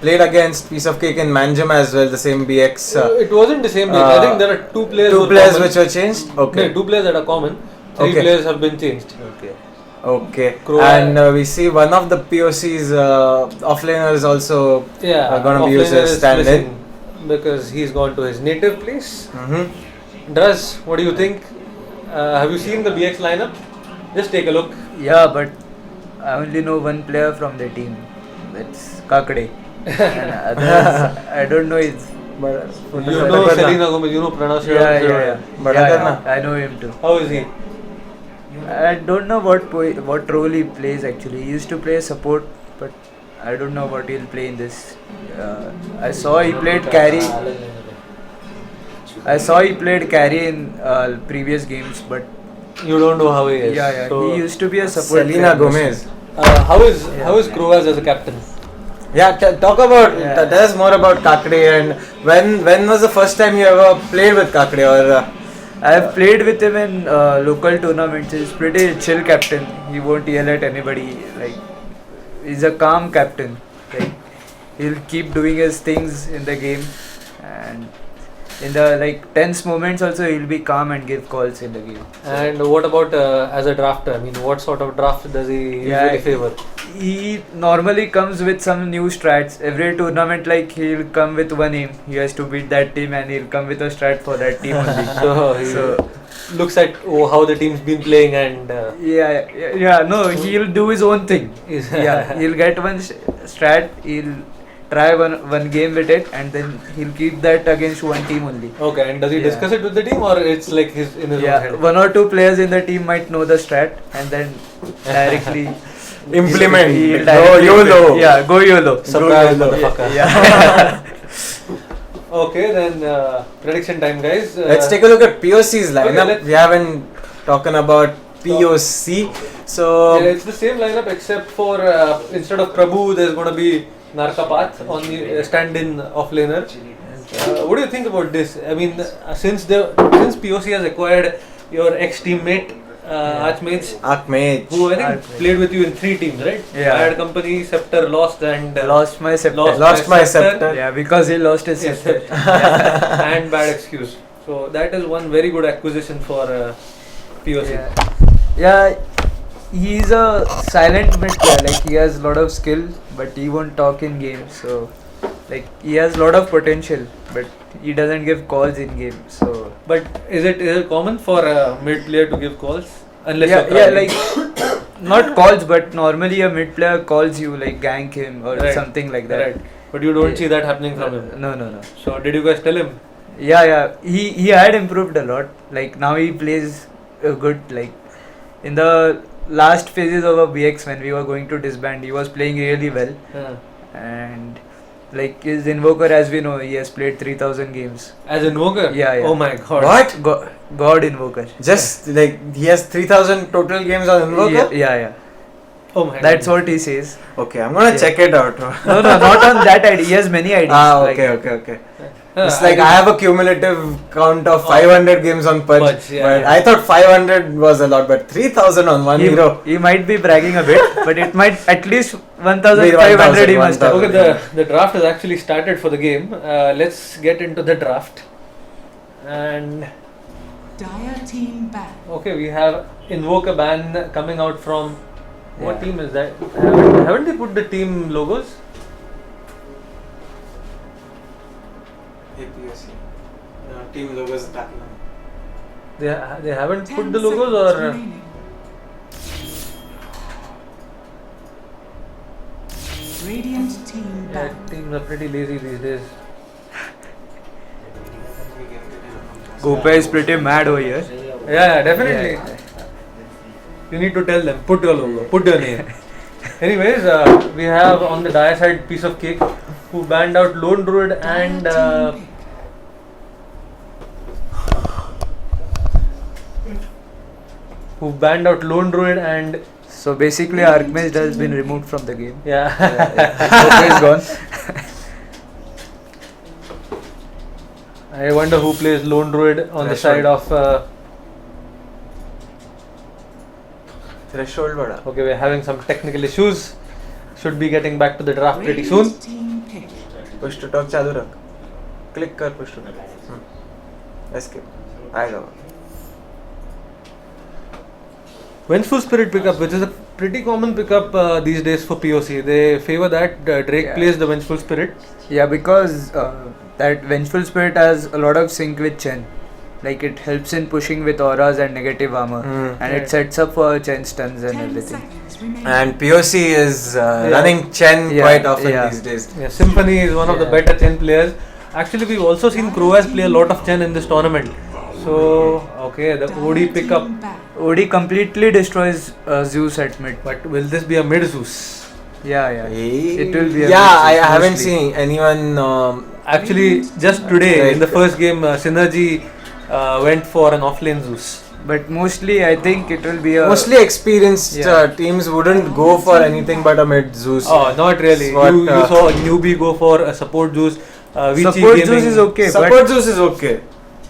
played against Piece of Cake in Manjam as well, the same BX. It wasn't the same game. I think there are two players. Two players common. which were changed? Okay. No, two players that are common. Three Okay. players have been changed. Okay. Crow- And we see one of the POC's offlaner is also going to be used offlaner as is stand-in. missing because he's gone to his native place. Draz, what do you think? Have you seen the BX lineup? Just take a look. Yeah, but I only know one player from the team. That's Kakade. And others, I don't know his. You know Selena Gomez, you know Pranav Yeah. Srivastav. I know him too. How is he? I don't know what role he plays actually. He used to play support, but I don't know what he'll play in this. I saw he played carry. I saw he played carry in previous games, but you don't know how he is. Yeah. So, He used to be a support. Selena player. Gomez. how is Krovas as a captain? Yeah, talk about. Tell us more about Kakade and when was the first time you ever played with Kakade or? I have played with him in local tournaments. He's pretty chill captain. He won't yell at anybody. Like he's a calm captain. Like he'll keep doing his things in the game, and in the tense moments also he'll be calm and give calls in the game. And what about as a drafter? I mean, what sort of draft does he usually favor? He normally comes with some new strats. Every tournament, he'll come with one aim. He has to beat that team, and he'll come with a strat for that team only. So he looks at how the team's been playing and. No, he'll do his own thing. He'll get one strat. He'll try one game with it, and then he'll keep that against one team only. Okay, and does he discuss it with the team, or it's like his in his own head? One or two players in the team might know the strat, and then directly. Implement. He'll Go directly YOLO. Yeah, go YOLO. Surprise, motherfucker. Yeah. Okay, then prediction time, guys. Let's take a look at POC's lineup. Okay, we haven't talking about POC, so yeah, it's the same lineup except for instead of Prabhu, there's going to be Narkapath on the stand-in offlaner. What do you think about this? I mean, since POC has acquired your ex-teammate Achmej, who I think played with you in 3 teams, right? Yeah. Bad Company, Scepter lost and Lost my scepter. Lost my scepter. Yeah, because he lost his scepter. and Bad Excuse. So that is one very good acquisition for POC. Yeah, he's a silent mid player. He has a lot of skill, but he won't talk in games. So, he has a lot of potential, but he doesn't give calls in game. So, but is it common for a mid player to give calls? Unless you're not calls, but normally a mid player calls you, gank him or something like that. Right. But you don't see that happening from him. No. So did you guys tell him? Yeah. He had improved a lot. Now he plays good. In the last phases of a BX when we were going to disband, he was playing really well. And his invoker, as we know, he has played 3,000 games. As invoker? Yeah. Oh my god. What? God invoker. Just he has 3,000 total games on invoker? Yeah. Oh my That's what he says. Okay, I'm gonna check it out. No, not on that ID. He has many IDs. Okay. It's I have a cumulative count of 500 games on Pudge. But I thought 500 was a lot, but 3,000 on one hero. He might be bragging a bit, but it might at least 1,500 he must have. Okay, the draft has actually started for the game. Let's get into the draft. And Dire team ban. okay, we have Invoker ban coming out from what team is that? Haven't they put the team logos? APOC. Team logos back now. They haven't put the logos or Radiant team ban. teams are pretty lazy these days. Gopa is pretty mad over here. Yeah, definitely. You need to tell them. Put your logo. Put your name. Anyways, we have on the dire side piece of cake who banned out Lone Druid and So basically, Archmage has been removed from the game. yeah. Gopa is gone. I wonder who plays Lone Druid on the side of. Threshold bada. Okay, we're having some technical issues. Should be getting back to the draft pretty soon. Radiant team pick. Push to talk चालू रख. Click कर push to talk. Escape. आएगा. Vengeful Spirit pickup, which is a pretty common pickup these days for POC. They favor that. Drake Yeah. plays the Vengeful Spirit. Yeah, because that Vengeful Spirit has a lot of sync with Chen. Like it helps in pushing with auras and negative armor, and it sets up for Chen stuns and 10 everything. seconds remaining. And POC is running Chen Yeah, quite often yeah. these days. Yeah, Symphony is one of the Yeah. better Chen players. Actually, we've also seen Kroaz play a lot of Chen in this tournament. So, okay, the OD pickup. Team back. OD completely destroys Zeus at mid. But will this be a mid Zeus? Yeah. It will be a Yeah, mid I Zeus haven't mostly. seen anyone. Actually, just today Right. in the first game, Synergy went for an offlane Zeus. But mostly, I think it will be a Mostly experienced Yeah. teams wouldn't go for anything but a mid Zeus. Oh, not really. What, You saw a newbie go for a support Zeus. Vici support Gaming. Zeus is okay, Support Zeus is okay.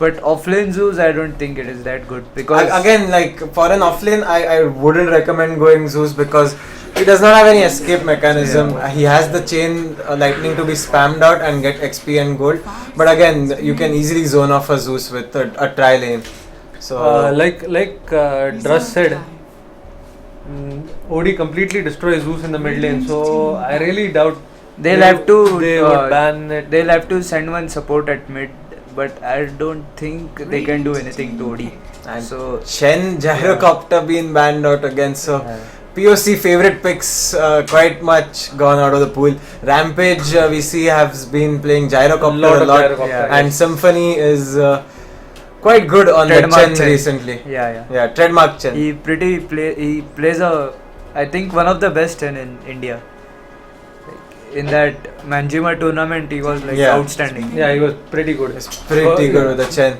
but offlane Zeus I don't think it is that good because Again, like for an offlane, I wouldn't recommend going Zeus because he does not have any escape mechanism. He has the chain lightning to be spammed out and get XP and gold. But again, you can easily zone off a Zeus with a tri lane. So like Druss said, OD completely destroys Zeus in the mid lane. So I really doubt they'll have to they would ban it. they'll have to send one support at mid, but I don't think they can do anything to OD. and So Chen Gyrocopter being banned out again. So POC favorite picks quite much gone out of the pool. Rampage we see has been playing Gyrocopter a lot, Gyrocopter, and Symphony is quite good on the Trademark Chen Chen. recently. yeah. Trademark Chen. He plays I think one of the best in India. Like, in that Manjima tournament, he was like Yeah. outstanding. Yeah, he was pretty good. It's pretty good with the Chen.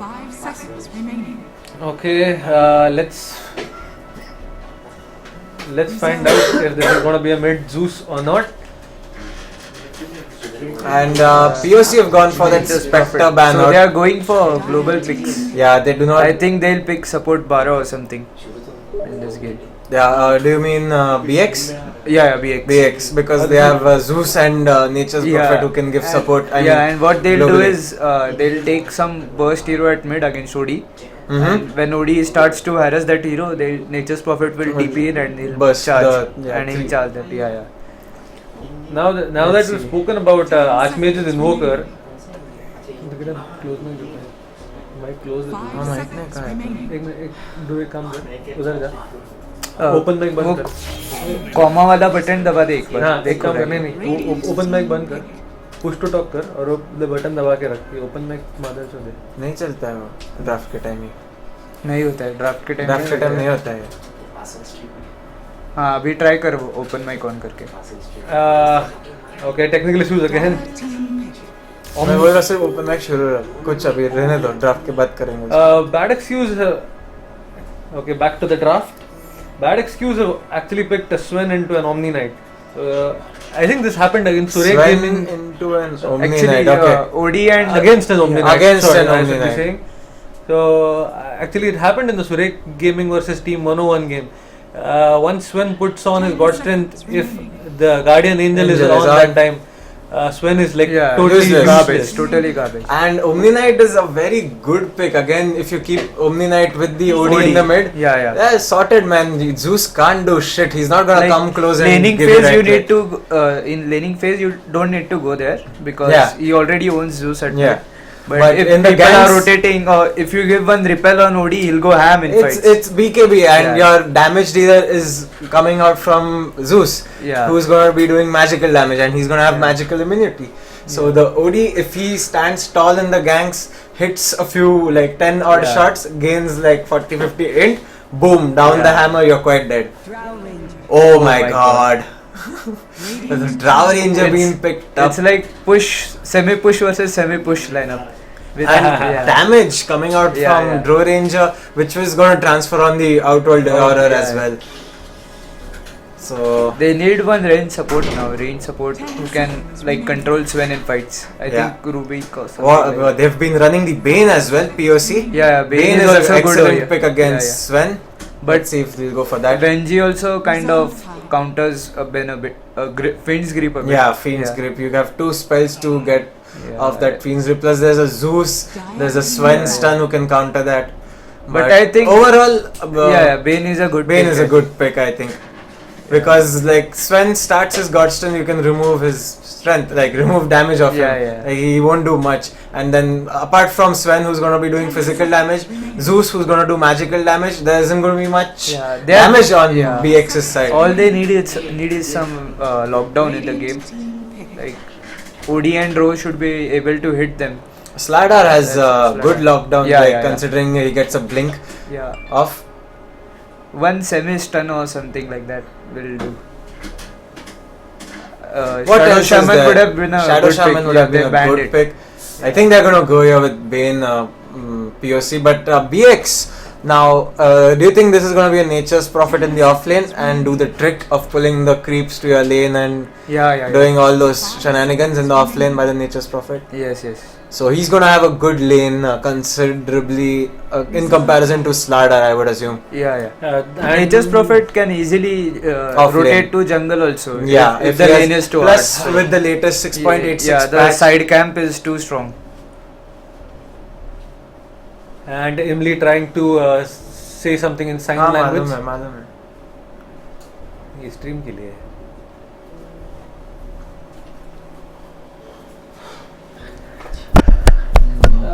5 seconds remaining. Okay, let's find out if this is going to be a mid Zeus or not. And POC have gone for that Spectre ban So out. they are going for global picks. Yeah, they do not. I think they'll pick support Bara or something in this game. Yeah, do you mean BX? Yeah, BX. BX, because they have Zeus and Nature's Prophet who can give support. And what they'll do globally. is they'll take some burst hero at mid against OD. And when OD starts to harass that hero, Nature's Prophet will TP in and he'll Burst charge. the- and he'll three. charge that. Yeah. Now that we've spoken about Archmage's Invoker, close my mic close the 5 seconds remaining. do it come उधर जा Uh, open mic बंद वो कर comma वाला button दबा दे एक बार. हाँ एक देखो काम रहा करने नहीं ओपन माइक बंद कर पुश टू टॉक कर और वो बटन दबा के रख ओपन माइक मादर से दे नहीं चलता है वो ड्राफ्ट के टाइम ही. नहीं होता है ड्राफ्ट के टाइम. ड्राफ्ट के टाइम नहीं होता है. हाँ अभी ट्राई कर वो ओपन माइक ऑन करके. ओके टेक्निकल इश्यूज अगेन मैं बोल रहा सिर्फ ओपन माइक शुरू रहा कुछ अभी रहने दो ड्राफ्ट के बाद करेंगे. Bad excuse okay back to the draft. Bad excuse actually picked a Sven into an Omni Knight. I think this happened against Surek Sven Gaming. into an Omni Actually Knight. Okay. OD and Against an Omni Knight. Against Sorry, an I Omni should be Knight. saying. So actually it happened in the Surek Gaming versus Team 101 game. Once Sven puts on his God Strength, if the Guardian Angel is on that time, Sven is like totally useless. garbage, totally garbage. And Omni Knight is a very good pick. Again, if you keep Omni Knight with the OD in the mid, Yeah. sorted man. Zeus can't do shit. He's not gonna Like, come close and laning give phase it you right need to in laning phase you don't need to go there because Yeah. he already owns Zeus at Yeah. mid. But if in the people are ganks, rotating, or if you give one repel on OD, he'll go ham in fights. it's BKB, and Yeah. your damage dealer is coming out from Zeus, Yeah. who's going to be doing magical damage, and he's going to have Yeah. magical immunity. So the OD, if he stands tall in the ganks, hits a few like 10 odd Yeah. shots, gains like 40-50 int, boom, down the Yeah. hammer, you're quite dead. Drow Ranger. Oh, Oh my my god. The Drow Ranger It's- being picked up. It's like semi-push versus semi-push lineup. With And yeah. damage coming out Yeah, from yeah. Drow Ranger, which was going to transfer on the Outworld Aurora yeah, as yeah. well. So They need one range support now. Range support who can like control Sven in fights. I Yeah. think Rubik or something. like they've been running the Bane as well, POC. yeah, Bane is is an also good. excellent pick against Yeah, Sven. But Let's see if they'll go for that. Benji also kind of counters Ben a bit. Fiend's Grip a bit. Yeah, Fiend's Yeah. Grip. You have two spells to get Yeah. off that Fiend's Grip. Plus, there's a Zeus, there's a Sven Yeah. stun who can counter that. But I think overall, yeah, Bane is a good. Bane pick, is a good pick, I think. Because like Sven starts his God stun, you can remove his strength, like remove damage of Yeah, him. yeah. Like, he won't do much. And then apart from Sven, who's gonna be doing physical damage, Zeus, who's gonna do magical damage, there isn't gonna be much Yeah, they are- damage on yeah. BX's side. All they need is some lockdown in the game. Like OD and Ro should be able to hit them. Slardar has Slardar. good lockdown, Yeah, like yeah, yeah. considering he gets a blink Yeah, off. one semi stun or something like that will do. What Shadow else is Shaman there? would have been a Shadow good Shaman pick. would Yeah, have been they a banned good it. pick. I think they're gonna go here with Bane POC, but BX. Now, do you think this is gonna be a Nature's Prophet in the off lane and do the trick of pulling the creeps to your lane and Yeah. doing all those shenanigans in the off lane by the Nature's Prophet? Yes. So he's gonna have a good lane, considerably in comparison to Slardar, I would assume. Yeah. And Nature's Prophet can easily Off rotate lane. to jungle also. Yeah, if the he has- lane is too plus hard. with the latest 6.86 Yeah, the patch, side camp is too strong. And Emily trying to say something in sign language. मालूम है. ये stream के लिए है.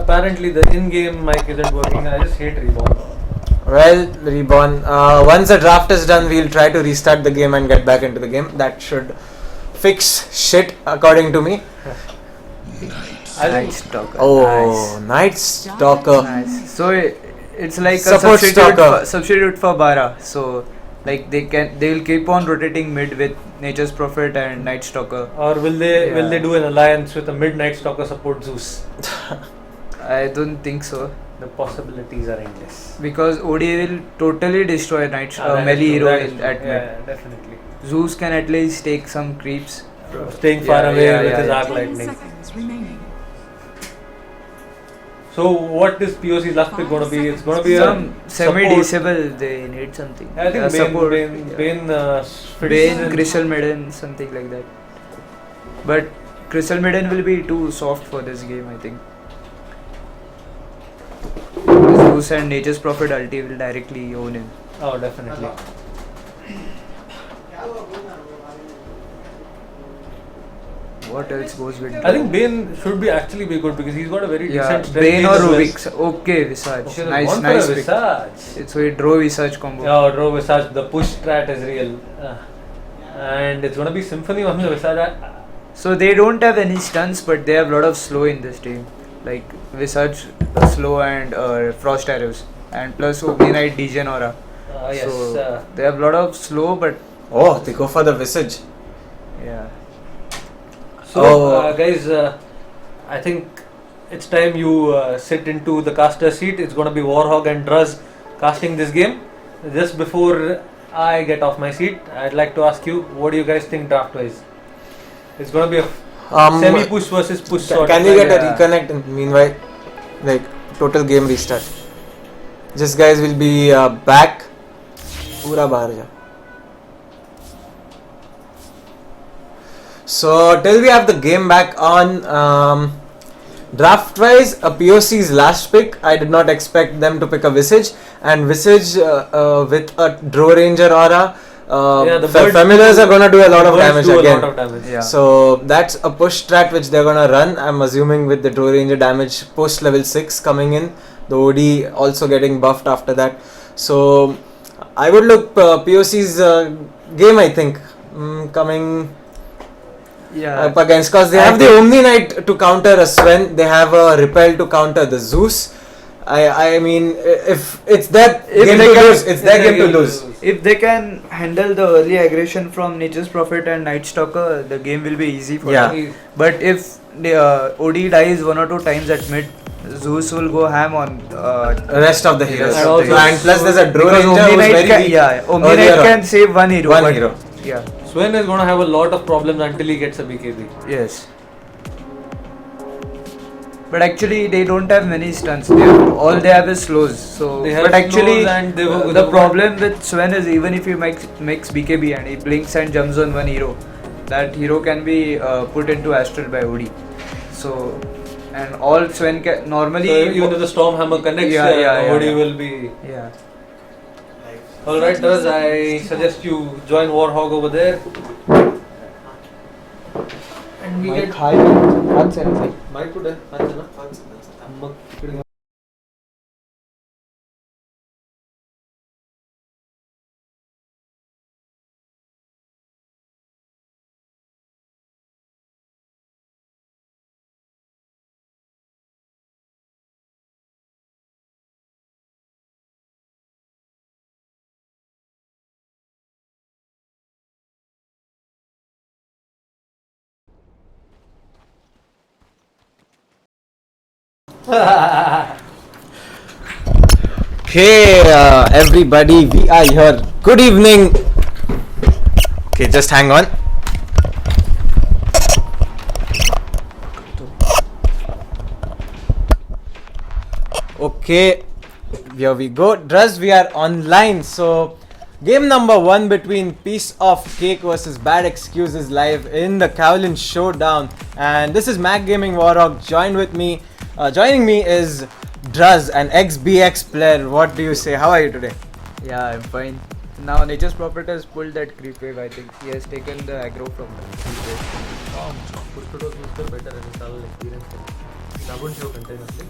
Apparently the in-game mic isn't working. I just hate Reborn. Well, Reborn, once the draft is done, we'll try to restart the game and get back into the game. That should fix shit, according to me. Night Stalker. Oh, Night Stalker. Nice. So it's like Support a stalker. substitute for Bara. So like they will keep on rotating mid with Nature's Prophet and Night Stalker. Or will they Yeah. do an alliance with a Midnight Stalker support Zeus? I don't think so, The possibilities are endless. because OD will totally destroy Night That is melee true, hero that is in, true. at mid. Yeah, definitely. Zeus can at least take some creeps. Staying far Yeah, away yeah, with yeah, his yeah. arc 10 lightning. seconds remaining. So what is POC's last pick going to be? It's going to be Some a semi support. disable. They need something. I think support. Bane fits Bane, in. Crystal Maiden, something like that. But Crystal Maiden will be too soft for this game, I think. Zeus and Nature's Prophet ulti will directly own him. Oh, definitely. What else goes with I think Bane should be actually be good because he's got a very yeah, decent strength Bane gauge or as well. Rubik. Okay, Visage. Okay, so Nice, one nice for a pick. Visage. So it draw Visage combo. Yeah, draw Visage. The push strat is real. And it's going to be Symphony on the Visage. So they don't have any stuns, but they have a lot of slow in this team. Like Visage, slow and Frost Arrows. And plus Omni Knight, Degen Aura. Yes. So they have a lot of slow, but Oh, they go for the Visage. yeah. So, guys, I think it's time you sit into the caster seat. It's going to be Warhog and Druz casting this game. Just before I get off my seat, I'd like to ask you, what do you guys think draft-wise? It's going to be a semi-push versus push sort Can of you like, get a reconnect in meanwhile? Like, total game restart. Just guys will be back. Pura bahar ja. So till we have the game back on, draft wise, a POC's last pick, I did not expect them to pick a Visage, and Visage with a Drow Ranger aura the birds familiars do- are gonna do a lot of birds damage do a again. lot of damage. Yeah. So that's a push strat which they're gonna run. I'm assuming with the Drow Ranger damage post level 6 coming in, the OD also getting buffed after that. So I would look POC's game, I think, coming Yeah. up against, because they have the Omni Knight to counter a Sven, they have a Repel to counter the Zeus. I mean, if it's that If game they to can- lose, it's their game to lose. If they can handle the early aggression from Nature's Prophet and Night Stalker, the game will be easy for Yeah. them. But if the OD dies 1 or 2 times at mid, Zeus will go ham on Rest of the heroes. rest of the And heroes. plus there's a Drow Because Ranger Omni who's Knight very can, weak. yeah, Omni earlier Knight on. can save one hero. One but- hero. Yeah. Sven is going to have a lot of problems until he gets a BKB. Yes. But actually, they don't have many stuns. All they have is slows. So, They have but actually, slows and they the problem with Sven is even if he makes BKB and he blinks and jumps on one hero, that hero can be put into astral by OD. So, and all Sven can normally. So even if the Stormhammer connects, OD will be. Yeah. Alright, Daz, I suggest you join Warhog over there. And we get. Mic today. Okay, everybody, we are here. Good evening. Okay, just hang on. Okay, here we go. Druz, we are online. So, game number 1 between Piece of Cake versus Bad Excuses live in the Kaolin Showdown. And this is Mac Gaming Warhog. Joining me is Druz, an ex-BX player. What do you say? How are you today? Yeah, I'm fine. Now Nature's Prophet has pulled that creep wave. I think he has taken the aggro from the creep wave. Push to better and install experience. I wouldn't show continuously.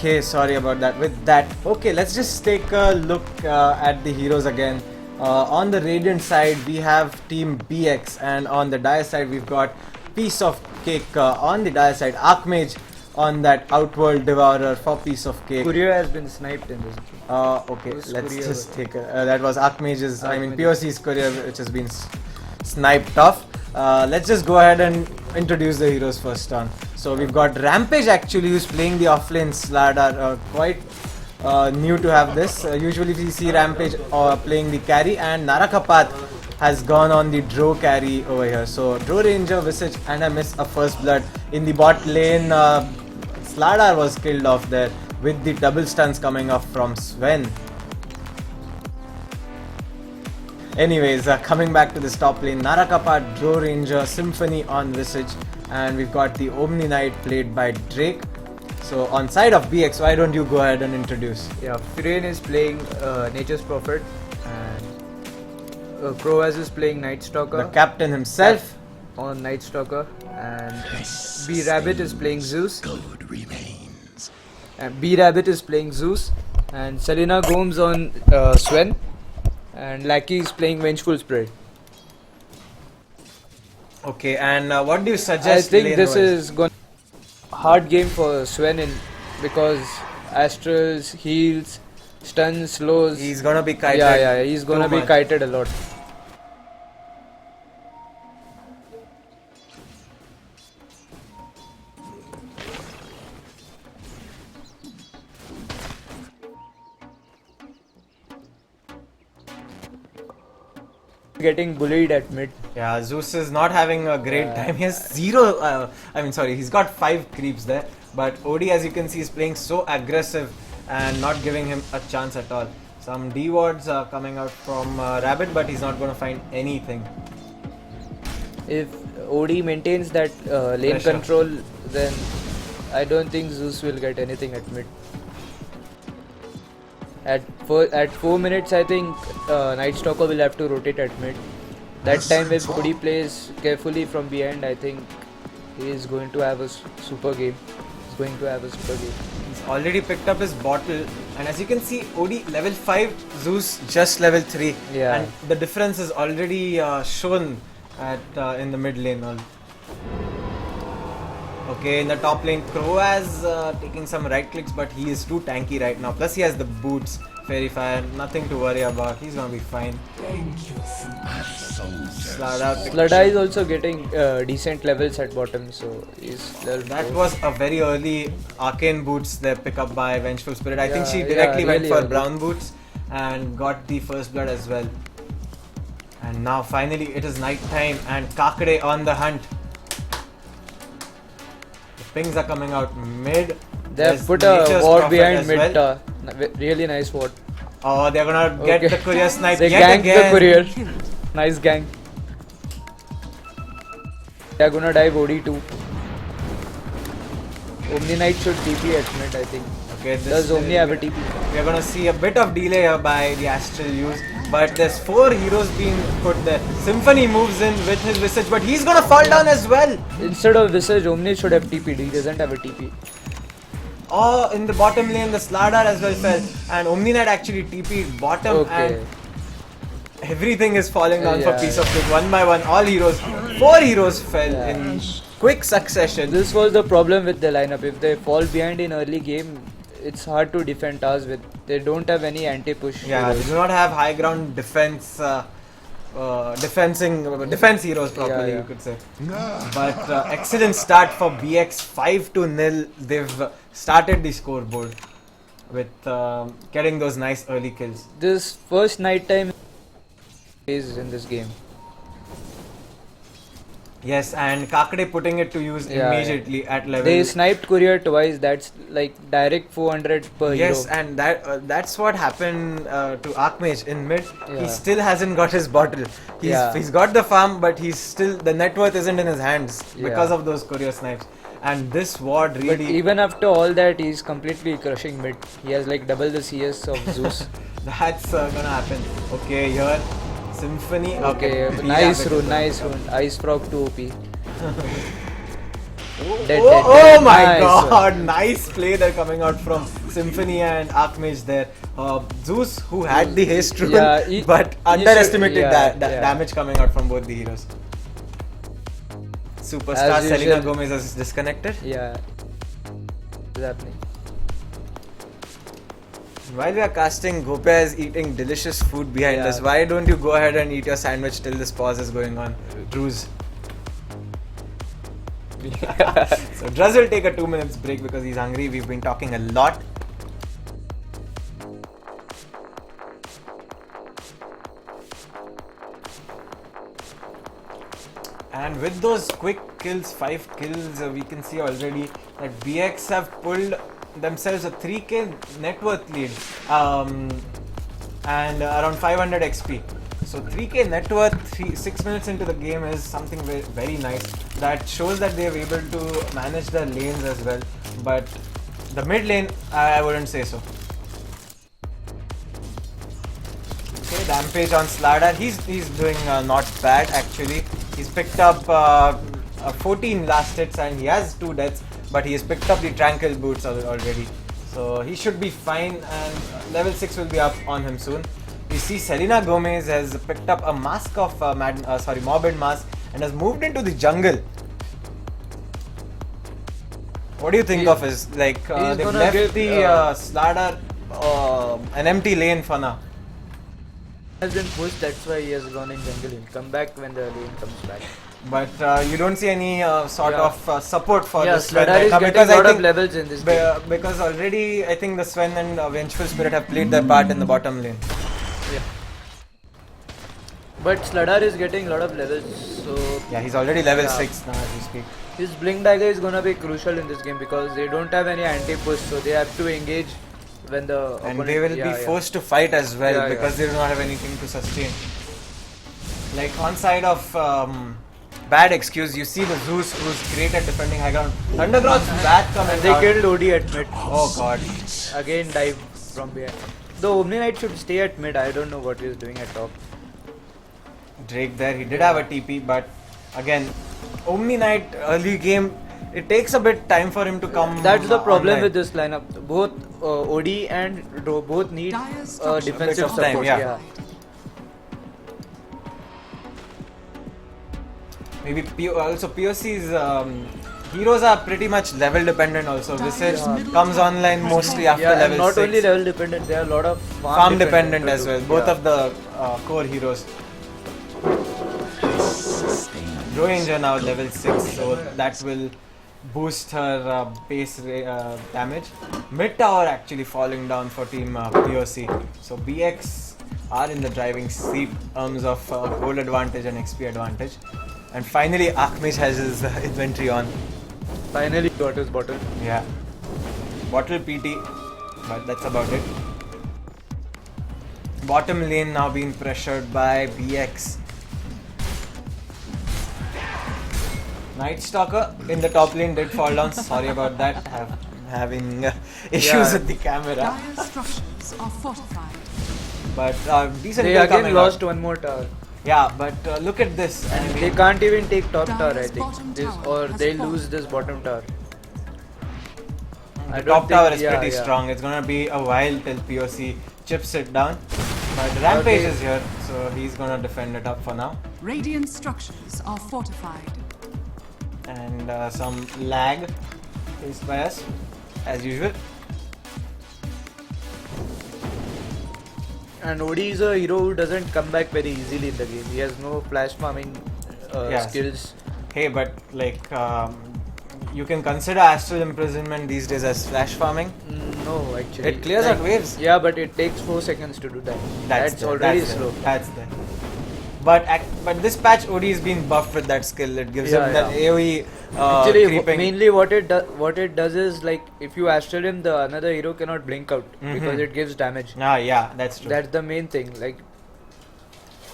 Okay, sorry about that. With that, okay, let's just take a look at the heroes again. On the Radiant side, we have Team BX, and on the Dire side, we've got Piece of Cake. On the Dire side, Archmage on that Outworld Devourer for Piece of Cake. Courier has been sniped in this game. Okay, Whose let's courier just was take that was Archmage's, I mean Archmage's. POC's courier, which has been sniped off. Let's just go ahead and introduce the heroes first on. So we've got Rampage actually, who's playing the offlane Slardar, quite new to have this. Usually we see Rampage playing the carry, and Narakapath has gone on the Drow carry over here. So Drow Ranger, Visage, and I miss a First Blood. In the bot lane, Slardar was killed off there with the double stuns coming off from Sven. Anyways, coming back to this top lane, Narakapath, Drow Ranger, Symphony on Visage, and we've got the Omni Knight played by Drake. So on side of BX, why don't you go ahead and introduce? Yeah, Firen is playing Nature's Prophet, and Croaz is playing Night Stalker. The captain himself on Night Stalker, and B Rabbit is playing Zeus. And B Rabbit is playing Zeus, and Selena Gomes on Sven, and Lackey is playing Vengeful Spirit. Okay, and what do you I suggest? think this lane-wise? is going hard game for Sven because Astrals, heals, stuns, slows. He's gonna be kited. Yeah, he's gonna too be much. kited a lot. Getting bullied at mid. Yeah, Zeus is not having a great time. He has zero. He's got 5 creeps there. But OD, as you can see, is playing so aggressive and not giving him a chance at all. Some D wards are coming out from Rabbit, but he's not going to find anything. If OD maintains that lane Pressure. control, then I don't think Zeus will get anything at mid. At 4 minutes, I think Night Stalker will have to rotate at mid. That time, if OD plays carefully from behind, I think he is going to have a super game. He's going to have a super game. He's already picked up his bottle, and as you can see, OD level 5, Zeus just level 3. Yeah. And the difference is already shown at in the mid lane. Okay, in the top lane, Croaz taking some right clicks, but he is too tanky right now. Plus, he has the boots, Fairy Fire, nothing to worry about. He's gonna be fine. Slada is also getting decent levels at bottom, so he's level That 4. was a very early arcane boots there pick up by Vengeful Spirit. I think she Yeah, directly went really for early. brown boots and got the first blood as well. And now finally it is night time and Kakade on the hunt. The pings are coming out mid. They have There's put a Nature's ward Prophet behind as mid. well. Really nice ward. Oh, they're gonna get the courier snipe They yet ganked again. the courier. Nice gang. They are gonna dive OD too. Omni Knight should TP at mid, I think. Okay, Does Omni have a TP? We are gonna see a bit of delay here by the Astral use, but there's 4 heroes being put there. Symphony moves in with his Visage, but he's gonna fall down as well. Instead of Visage, Omni should have TP'd. He doesn't have a TP. Oh, in the bottom lane, the Slardar as well fell, and Omni Knight actually TP'd bottom, Okay. and everything is falling down for Yeah, piece of cake. One by one, all heroes, 4 heroes fell Yeah. in quick succession. This was the problem with the lineup. If they fall behind in early game, it's hard to defend towers with. They don't have any anti-push. Yeah, heroes. they do not have high ground defense. Defense heroes properly, Yeah. you could say. But excellent start for BX, 5-0. They've started the scoreboard with getting those nice early kills. This first night time is in this game. Yes, and Kakade putting it to use Yeah, immediately at level. They sniped courier twice. That's like direct 400 per Yes, hero. and that's what happened to Archmage in mid. Yeah. He still hasn't got his bottle. He's got the farm, but he's still, the net worth isn't in his hands because Yeah. of those courier snipes. And this ward But really. even after all that, he's completely crushing mid. He has like double the CS of Zeus. That's gonna happen. Okay, here Symphony. Okay, B nice Rabbit rune, is nice gonna rune. Ice Frog 2 OP. Oh, Dead, oh, dead, oh my nice god, nice play there coming out from Symphony and Archmage there. Zeus, who had the haste rune, Yeah, but he underestimated should- that yeah. damage coming out from both the heroes. Superstar As Selena usual. Gomez is disconnected. Yeah. What's happening? While we are casting, Gopia is eating delicious food behind Yeah. us. Why don't you go ahead and eat your sandwich till this pause is going on? Drews. So Druz will take a 2 minutes break because he's hungry. We've been talking a lot. And with those quick kills, 5 kills, we can see already that BX have pulled themselves a 3k net worth lead and around 500 XP. So 3k net worth 6 minutes into the game is something very, very nice. That shows that they are able to manage their lanes as well. But the mid lane, I wouldn't say so. Okay, Rampage on Slardar. He's doing not bad actually. He's picked up 14 last hits and he has 2 deaths, but he has picked up the Tranquil boots already. So he should be fine and level 6 will be up on him soon. We see Selena Gomez has picked up a mask of Morbid Mask and has moved into the jungle. What do you think of his, like, he's they've gonna left give, the Slardar an empty lane for now. Has been pushed, that's why he has gone in jungle. He'll come back when the lane comes back. But you don't see any sort Yeah. of support for Yeah, this Sven Slardar right is now getting because a I lot of think levels in this game. because already I think the Sven and Vengeful Spirit have played their part in the bottom lane. Yeah. But Slardar is getting a lot of levels, so Yeah, he's already level Yeah. 6 now as we speak. his blink dagger is gonna be crucial in this game because they don't have any anti-push, so they have to engage when the And opponent, they will be forced to fight as well Yeah, because yeah. they do not have anything to sustain. Like on side of bad excuse, you see the Zeus who's great at defending high ground. Thundercross back coming And they out. killed OD at mid. Oh god. Again dive from behind. The Omni Knight should stay at mid. I don't know what he's doing at top. Drake there, he did have a TP, but again, Omni Knight early game, it takes a bit time for him to come. That's the problem online. with this lineup. Both OD and Ro both need Dyer's defensive bit of support. time, yeah. Maybe also POC's heroes are pretty much level dependent also. Visage comes online mostly after Yeah, and level not 6. only level dependent, there are a lot of Farm dependent as well, both Yeah. of the core heroes. Draw Ranger now level 6, so that will boost her base damage. Mid tower actually falling down for team POC. So BX are in the driving seat in terms of gold advantage and XP advantage. And finally Akmish has his inventory on. Finally got his bottle. Yeah. Bottle PT, but that's about it. Bottom lane now being pressured by BX. Night Stalker in the top lane did fall down. Sorry about that. I'm having issues with the camera. Dyer's structures are fortified. But decent They kill again coming lost out. one more tower. Yeah, but look at this. I And mean, they can't even take top tower, I Dyer's think. bottom This, tower or has they'll fallen. lose this bottom tower. the don't top tower think- is yeah, pretty yeah. strong. It's gonna be a while till POC chips it down. But Rampage Okay. is here, so he's gonna defend it up for now. Radiant structures are fortified. And some lag faced by us as usual. And OD is a hero who doesn't come back very easily in the game. He has no flash farming Yes. skills. Hey, but like you can consider astral imprisonment these days as flash farming. No, actually. It clears out waves. Yeah, but it takes 4 seconds to do that. That's there, already that's slow. There, that's there. But this patch OD is being buffed with that skill. It gives Yeah, him that yeah. AoE Actually, creeping. mainly what it does is like if you astral him, the another hero cannot blink out because it gives damage. Yeah, that's true. That's the main thing. Like,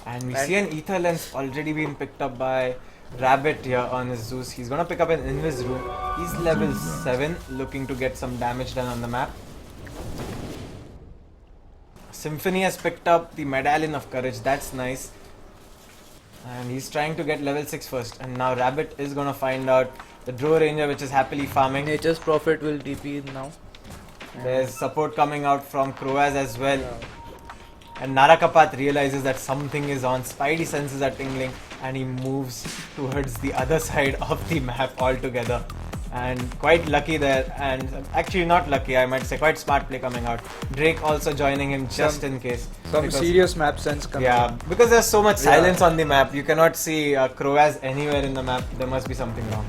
and we and- see an ether lens already being picked up by Rabbit here on his Zeus. He's gonna pick up an Invis Rune. He's level 7, looking to get some damage done on the map. Symphony has picked up the Medallion of Courage. That's nice. And he's trying to get level 6 first. And now Rabbit is gonna find out the Draw Ranger, which is happily farming. Nature's Prophet will TP now. There's support coming out from Kroaz as well. And Narakapath realizes that something is on. Spidey senses are tingling and he moves towards the other side of the map altogether. And quite lucky there, and actually not lucky, I might say quite smart play coming out. Drake also joining him just in case. Some because- serious map sense coming. Yeah, because there's so much Yeah. silence on the map, you cannot see Kroaz anywhere in the map. There must be something wrong.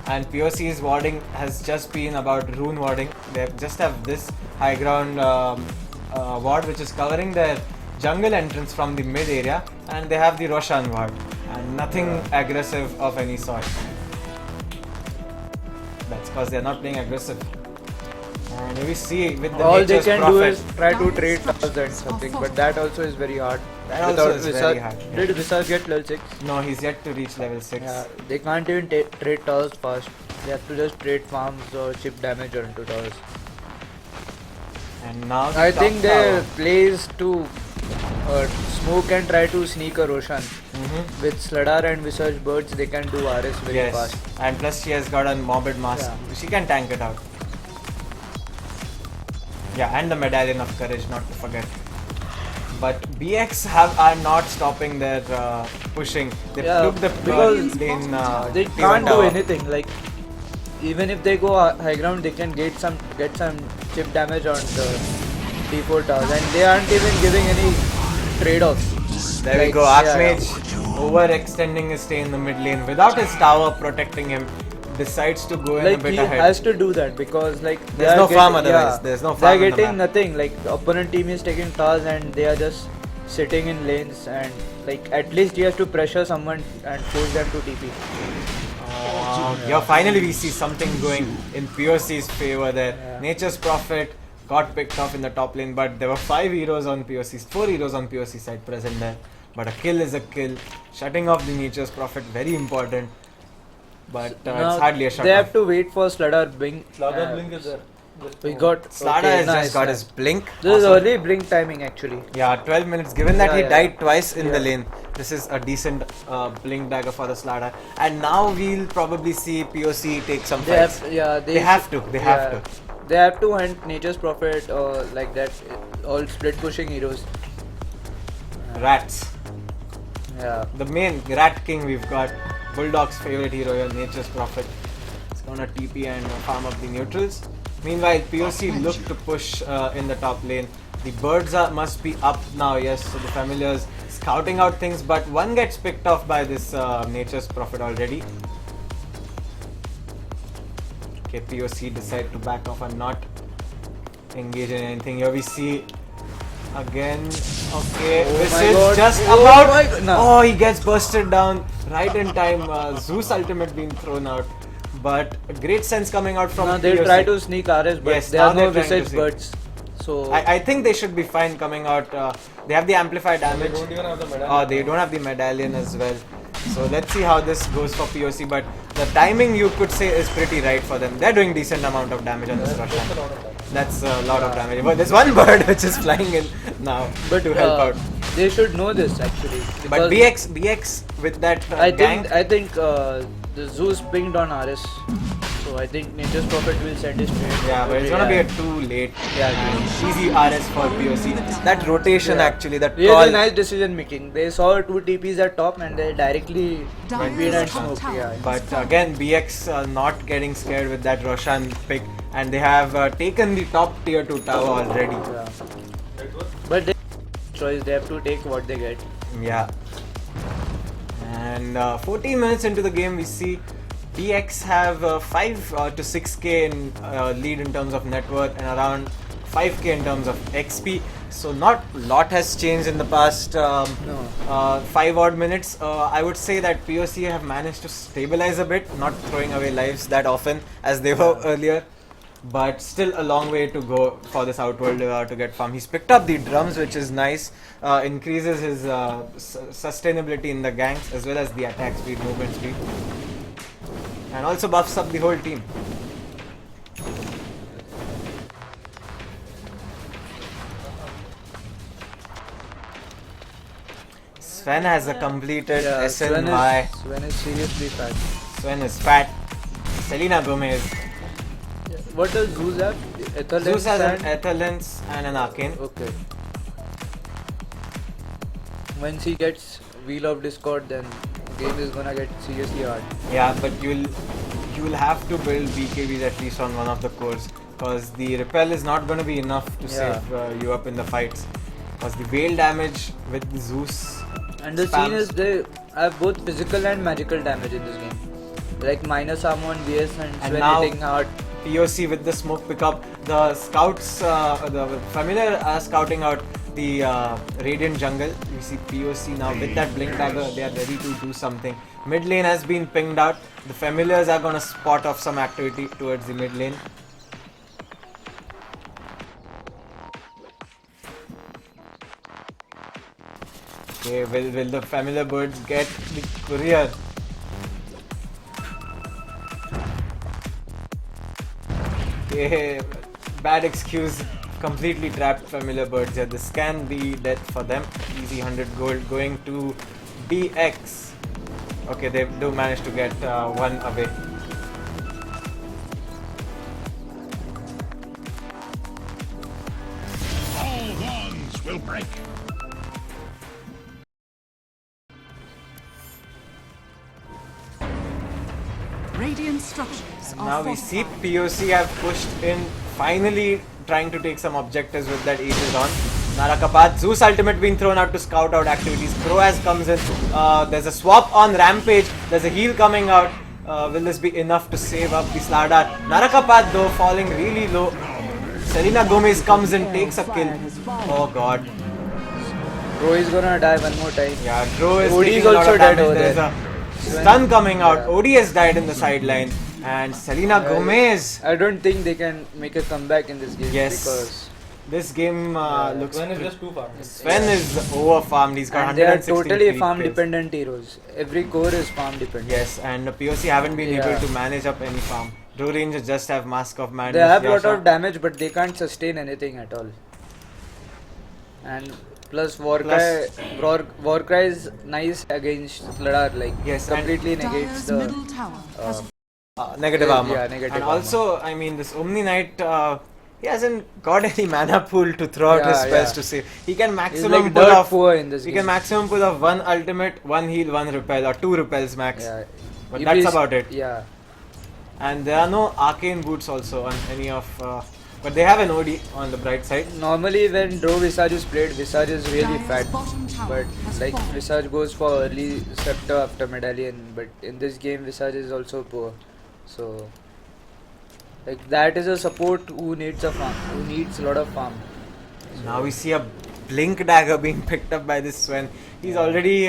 And POC's warding has just been about rune warding. They just have this high ground ward which is covering their jungle entrance from the mid area, and they have the Roshan ward and nothing aggressive of any sort. That's because they're not playing aggressive. And we see with the All they Nature's can do Prophet, is try to trade towers and something, but that also is very hard. That also Without is Visage- very hard, yeah. Did Visage get level 6? no, he's yet to reach level 6. Yeah, they can't even trade towers fast. They have to just trade farms or chip damage onto towers. And now the I top think their tower. play is to smoke and try to sneak a Roshan. With Sladar and Visage birds, they can do RS very Yes, fast. and plus she has got a morbid mask. Yeah. She can tank it out. Yeah, and the Medallion of Courage, not to forget. But BX are not stopping their pushing. They Yeah, took the because lane. They T1 can't do tower. anything. Like, even if they go high ground, they can get some chip damage on the D4 towers, and they aren't even giving any trade-offs. There we Like, go. yeah, Archmage overextending his stay in the mid lane without his tower protecting him. Decides to go in a Like, bit he ahead. has to do that because like they There's are no farm getting- otherwise. There's no They farm are on the getting map. nothing. Like the opponent team is taking towers and they are just sitting in lanes, and like at least he has to pressure someone and force them to TP. Now here finally we see something going in POC's favor there. Nature's Prophet got picked off in the top lane, but there were 4 heroes on POC side present there. But a kill is a kill. Shutting off the Nature's Prophet, very important. But it's hardly a shut They off. have to wait for Slardar Blink. Slardar Blink is there. We got Slardar has just got his blink. This is Awesome. early blink timing actually. Yeah, 12 minutes. Given that he Yeah. died twice in the lane, this is a decent blink dagger for the Slardar. And now we'll probably see POC take some They fights. have, They have to. They have to. They have to hunt Nature's Prophet or like that, all split pushing heroes. Rats. Yeah. The main Rat King we've got. Bulldog's favorite hero here, Nature's Prophet. It's gonna TP and farm up the neutrals. Meanwhile, POC look to push in the top lane. The birds must be up now, yes, so the familiars scouting out things, but one gets picked off by this Nature's Prophet already. Okay, POC decide to back off and not engage in anything. Here we see again, okay, this my is God. just Oh about, my God. No. oh, he gets bursted down right in time. Zeus ultimate being thrown out. But great sense coming out from Now they POC. try to sneak RS, but Yes, there now are no they're trying to visage see. birds. So I think they should be fine coming out. They have the amplified damage. They don't even have the medallion. Oh, they don't have the medallion as well. So let's see how this goes for POC. But the timing you could say is pretty right for them. They're doing decent amount of damage on this Roshan. That's a lot of damage. But there's one bird which is flying in now to help out. they should know this actually. But because BX with that I gang. think the Zeus pinged on RS. So I think Nature's Prophet will send his trade. Yeah, but it's gonna be a too late. Yeah, Easy RS for POC. That rotation actually, that really call. nice decision making. They saw 2 TPs at top and they directly went and smoked. Yeah. But again, BX not getting scared with that Roshan pick, and they have taken the top tier 2 tower already. Yeah. But they choice, they have to take what they get. Yeah. And 14 minutes into the game, we see BX have 5 to 6k in lead in terms of net worth and around 5k in terms of XP. So not a lot has changed in the past 5 odd minutes. I would say that POC have managed to stabilize a bit, not throwing away lives that often as they were earlier. But still a long way to go for this Outworld to get farm. He's picked up the drums, which is nice. Increases his sustainability in the ganks as well as the attack speed, movement speed. And also buffs up the whole team. Sven has a completed SN by. Sven is seriously fat. Sven is fat. Selena Gomez. What does Zeus have? Zeus has an Ether Lens and an Arcane. Okay. Once he gets Wheel of Discord, then game is gonna get seriously hard. Yeah, but you'll have to build BKBs at least on one of the cores, because the repel is not going to be enough to save you up in the fights. Because the veil damage with the Zeus. And the scene is they have both physical and magical damage in this game. Like minus armor on BS and Sven now hitting hard. POC with the smoke pickup. The scouts, the familiar are scouting out the Radiant jungle. We see POC now with that blink dagger. They are ready to do something. Mid lane has been pinged out. The familiars are gonna spot off some activity towards the mid lane. Okay, will the familiar birds get the courier? Okay, bad excuse. Completely trapped familiar birds here. This can be death for them. Easy 100 gold going to BX. Okay, they do manage to get one away. All wands will break. Radiant structures are Now we see fortified. POC have pushed in, finally trying to take some objectives with that Aegis on. Narakapath, Zeus ultimate being thrown out to scout out activities. Croaz comes in. There's a swap on Rampage. There's a heal coming out. Will this be enough to save up the Slardar? Narakapath though falling really low. Selena Gomez comes in, takes a kill. Oh god. Bro is gonna die one more time. Yeah, Dro is OD taking is a lot also of dead damage. over There's there. Stun coming out. Yeah. ODS died in the sideline. And Selena Gomez. I don't think they can make a comeback in this game. Yes. Because This game looks... Sven is just too far. Sven is over-farmed. He's got and they are 160 totally free farm kills. dependent heroes. Every core is farm dependent. Yes, and POC haven't been Yeah. able to manage up any farm. Blue Rangers just have Mask of Madness. They have a lot Yasha. of damage, but they can't sustain anything at all. And plus Warcry is nice against Sladar, like Yes, and completely negates Dire's the middle tower has negative Yeah, armor. negative and armor. also, I mean, this Omni Knight, he hasn't got any mana pool to throw out his Yeah, spells yeah. to save. He can He's maximum like pull dirt off. poor in this He game. can maximum pull off one ultimate, one heal, one repel, or two repels max. Yeah. But If that's he's- about it. Yeah. And there are no arcane boots also on any of. But they have an OD on the bright side. Normally when Draw Visage is played, Visage is really Dire's fat. bottom tower But has like fallen. Visage goes for early scepter after medallion. But in this game Visage is also poor. So like that is a support who needs a farm, who needs a lot of farm. Now we see a blink dagger being picked up by this Sven. He's already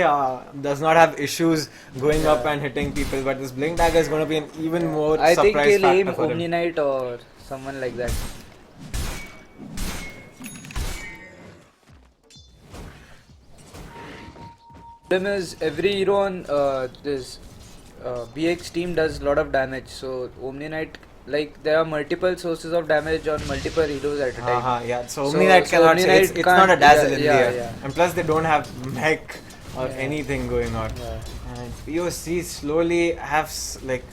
does not have issues going up and hitting people, but this blink dagger is going to be an even more I think surprise he'll aim factor for Omni him. Knight or someone like that. Problem is every hero on this BX team does a lot of damage. So Omni Knight, like there are multiple sources of damage on multiple heroes at a time. Yeah. So Omni Knight cannot Omni say it's Knight not a can't- dazzle yeah, in yeah, the air. yeah. And plus they don't have mech or Yeah. anything going on. Yeah. And POC slowly have like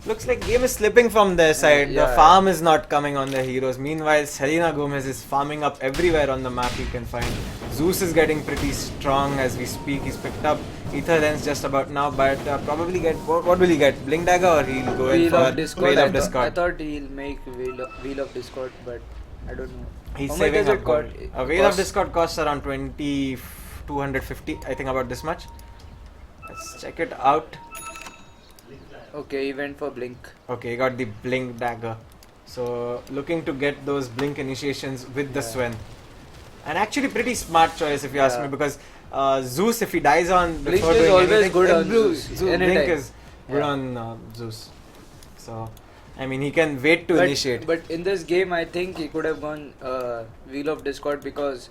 looks like game is slipping from their side. yeah, The farm is not coming on their heroes. Meanwhile, Selena Gomez is farming up everywhere on the map you can find. Zeus is getting pretty strong as we speak. He's picked up Ether Lens just about now, but probably get what will he get? Blink Dagger or he'll go in Wheel for of Discord. Veil I, of Discord? I thought he'll make Wheel of Discord, but I don't know. He's How much saving does up it gold. cost? A Veil of Discord costs around 250, I think about this much. Let's check it out. Okay, he went for Blink. Okay, he got the Blink Dagger. So looking to get those Blink initiations with the Sven. And actually pretty smart choice if you ask Yeah. me, because Zeus, if he dies on Blink before is doing always anything, good on Blue- Zeus, Blink anytime. is good Yeah. on Zeus. So, I mean, he can wait to but, initiate. But in this game, I think he could have gone Wheel of Discord because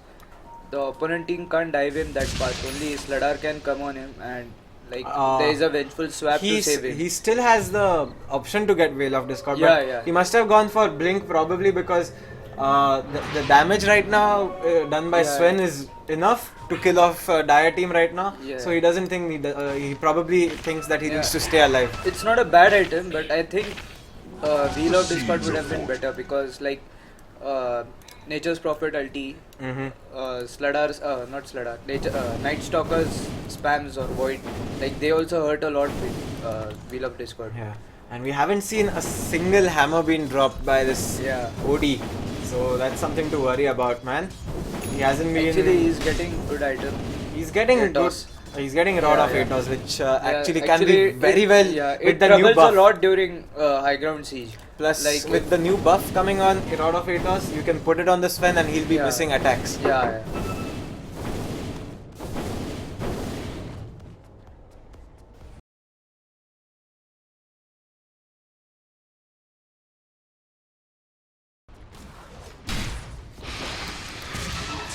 the opponent team can't dive him that fast. Only Sladar can come on him and like there is a vengeful swap to save him. He still has the option to get Veil of Discord, Yeah, but yeah. he must have gone for Blink probably because the damage right now done by Yeah. Sven is enough to kill off Dire team right now. Yeah. So he doesn't think he probably thinks that he Yeah. needs to stay alive. It's not a bad item, but I think Wheel of Discord would have been better because like Nature's Prophet ulti, Sladar's not Sladar, Night Stalker's spams or Void, like they also hurt a lot with Wheel of Discord. Yeah, and we haven't seen a single hammer being dropped by this Yeah. OD, so that's something to worry about, man. He hasn't been. Actually, he's getting good item. He's getting Atos. good. He's getting Rod Yeah, of yeah. Atos, which Yeah, actually can be very it, well yeah, with it the new troubles buff. a lot during high ground siege. Plus, like with the new buff coming on, Rod of Atos, you can put it on the Sven and he'll be Yeah. missing attacks. Yeah.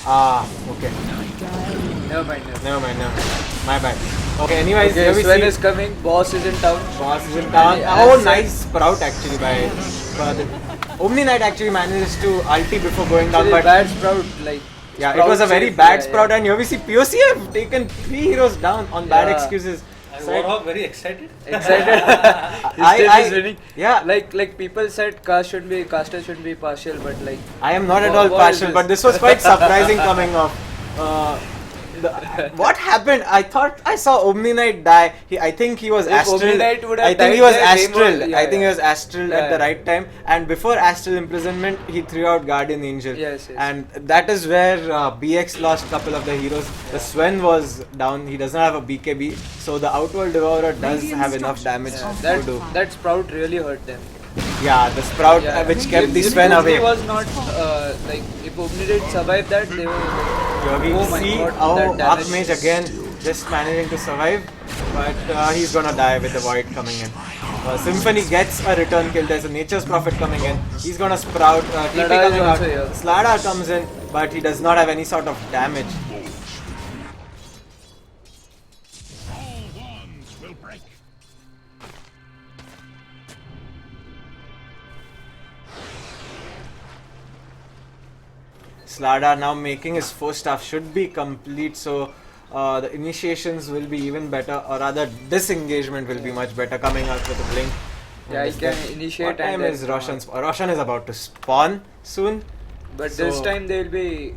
Okay. Never mind. Never mind. My bad. Okay, anyways, Okay, here we Sven see is coming. Boss is in town. Boss is in town. And Oh, as nice sprout actually by Omni Knight actually manages to ulti before going down, Actually, but bad sprout, like yeah, it was a very saved, bad yeah, sprout, yeah. and here we see POC have taken 3 heroes down on bad Yeah. excuses. And So Warhawk very excited. Excited. His team is winning. Yeah, Like people said caster shouldn't be partial, but like I am not at What- all what is partial, this? but this was quite surprising coming off. What happened? I thought I saw Omni Knight die. I think he was If astral. Omni Knight would have I think he died was there, game astral. would- I yeah, think he yeah. was astral at Yeah, the yeah. right time. And before astral imprisonment, he threw out Guardian Angel. Yes. And that is where BX lost couple of the heroes. The Sven was down. He does not have a BKB, so the Outworld Devourer does Radiant have enough damage structures to do. that sprout really hurt them. Yeah, the Sprout Yeah. which kept the If Sven Omni away. was not like if Omni did survive that, they were Here we oh my see God, how that damage Archmage is- again just managing to survive, but he's gonna die with the void coming in. Symphony gets a return kill. There's a Nature's Prophet coming in. He's gonna sprout. TP Slada is coming out. also here. Slada comes in, but he does not have any sort of damage. All bonds will break. Slada now making his 4-staff should be complete, so the initiations will be even better, or rather disengagement will be much better, coming out with a blink. Yeah, he can initiate. What time and then is Roshan? Roshan is about to spawn soon. But So- this time they will be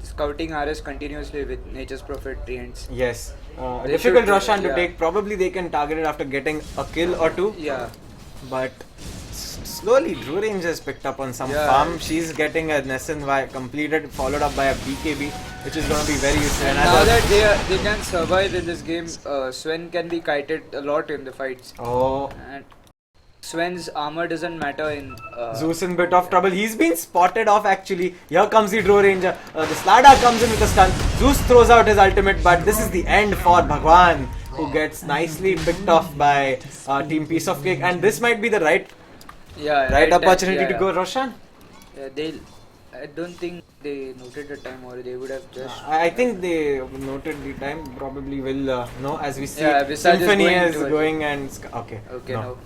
scouting RS continuously with Nature's Prophet treants. Yes. They Difficult should, Roshan to yeah. take. Probably they can target it after getting a kill or two. Yeah. But slowly, Drew Range has picked up on some Yeah. farm. She's getting a Nesson completed, followed up by a BKB, which is going to be very useful. And now that they can survive in this game, Sven can be kited a lot in the fights. Oh. And Sven's armor doesn't matter in. Zeus in bit of trouble. He's been spotted off actually. Here comes the Draw Ranger. The Slada comes in with a stun. Zeus throws out his ultimate, but this is the end for Bhagwan, who gets nicely picked off by Team Piece of Cake. And this might be the right right opportunity yeah, to go Roshan. Yeah, I don't think they noted the time, or they would have just. I think they noted the time. Probably will know as we see. Yeah, Visage is Symphony going is towards going and Okay, no.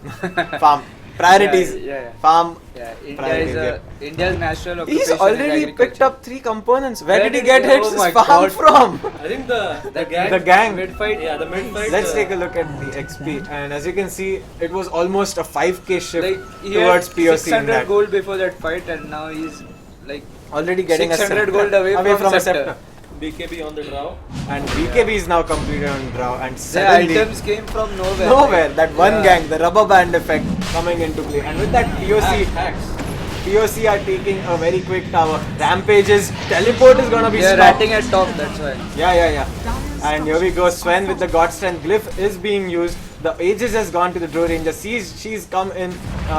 Farm priorities. Yeah. Farm. Yeah, priorities, India's national occupation He's is already agriculture. picked up 3 components. Where did he get hits oh my farm God. from? I think the gang. The gang. Mid fight. Yeah, the mid fight. Let's take a look at the XP, and as you can see, it was almost a 5k shift Like he towards had POC in 600 that. gold before that fight, and now he's like Already getting 600 a gold away from a scepter. BKB on the draw. And BKB is now completed on draw, and The suddenly items came from nowhere. nowhere that one Yeah. gang, the rubber band effect coming into play, and with that POC are taking a very quick tower. Rampage's teleport is gonna be They're stopped. ratting at top, that's why. Yeah. And here we go. Sven with the God Strength glyph is being used. The Aegis has gone to the Draw Ranger. She's come in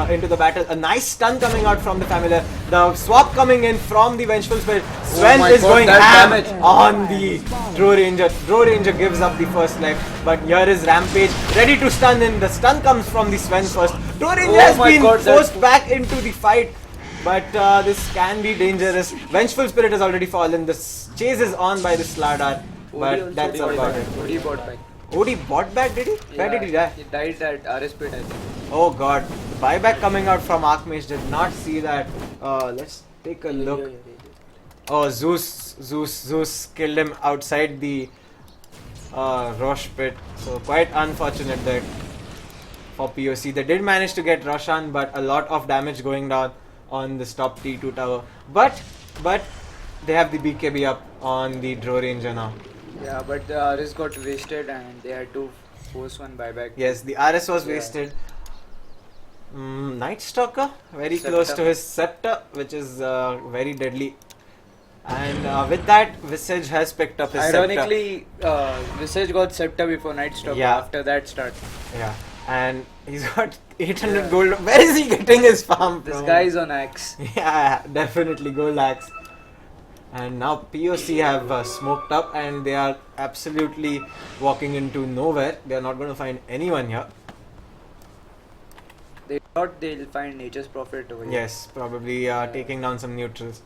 into the battle. A nice stun coming out from the Familiar. The swap coming in from the Vengeful Spirit. Sven my is God, going that ham damage. on the Draw Ranger. Draw Ranger gives up the first life. But here is Rampage ready to stun in. The stun comes from the Sven first. Draw Ranger has my been God, that- forced back into the fight. But this can be dangerous. Vengeful Spirit has already fallen. The chase is on by the Slardar. But that's about it. OD bought back. OD bought back, did he? Where did he die? He died at RSP, I think. Oh god, the buyback coming out from Archmage, did not see that. Let's take a look. Oh, Zeus killed him outside the Rosh pit. So quite unfortunate that for POC. They did manage to get Roshan, but a lot of damage going down on this top T2 tower. But they have the BKB up on the Draw Ranger now. Yeah, but the RS got wasted and they had to force one buyback. Yes, the RS was Yeah. wasted. Night Stalker, very Scepter. close to his Scepter, which is very deadly. And with that, Visage has picked up his Ironically, Visage got Scepter before Night Stalker. Yeah. After that start. Scepter. Yeah, and he's got 800 gold. Where is he getting his farm This from? guy is on Axe. Yeah, definitely gold axe. And now POC have smoked up and they are absolutely walking into nowhere. They are not going to find anyone here. They thought they'll find Nature's Prophet over here. Yes, probably taking down some neutrals.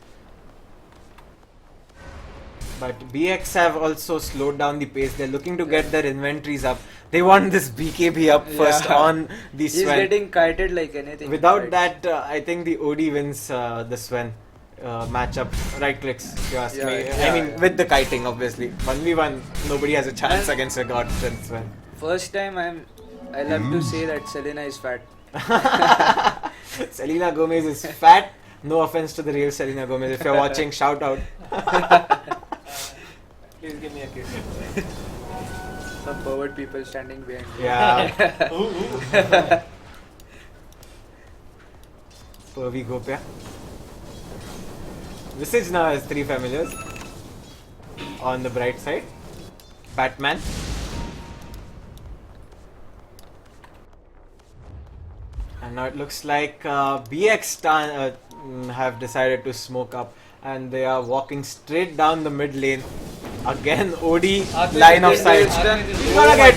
But BX have also slowed down the pace. They're looking to get their inventories up. They want this BKB up first on the He's Sven. getting kited like anything. Without that, I think the OD wins the Sven matchup. Right clicks, if you ask Yeah, me. yeah, I mean, with the kiting, obviously. 1v1, nobody has a chance And- against a God Strength Sven. First time I love to say that Selena is fat. Selena Gomez is fat. No offense to the real Selena Gomez. If you're watching, shout out. Please give me a kiss. Some pervert people standing behind me. Yeah. Pervy Gopya. Visage now has 3 familiars. On the bright side, Batman. And now it looks like BX have decided to smoke up, and they are walking straight down the mid lane. Again, OD line of sight. He's gonna get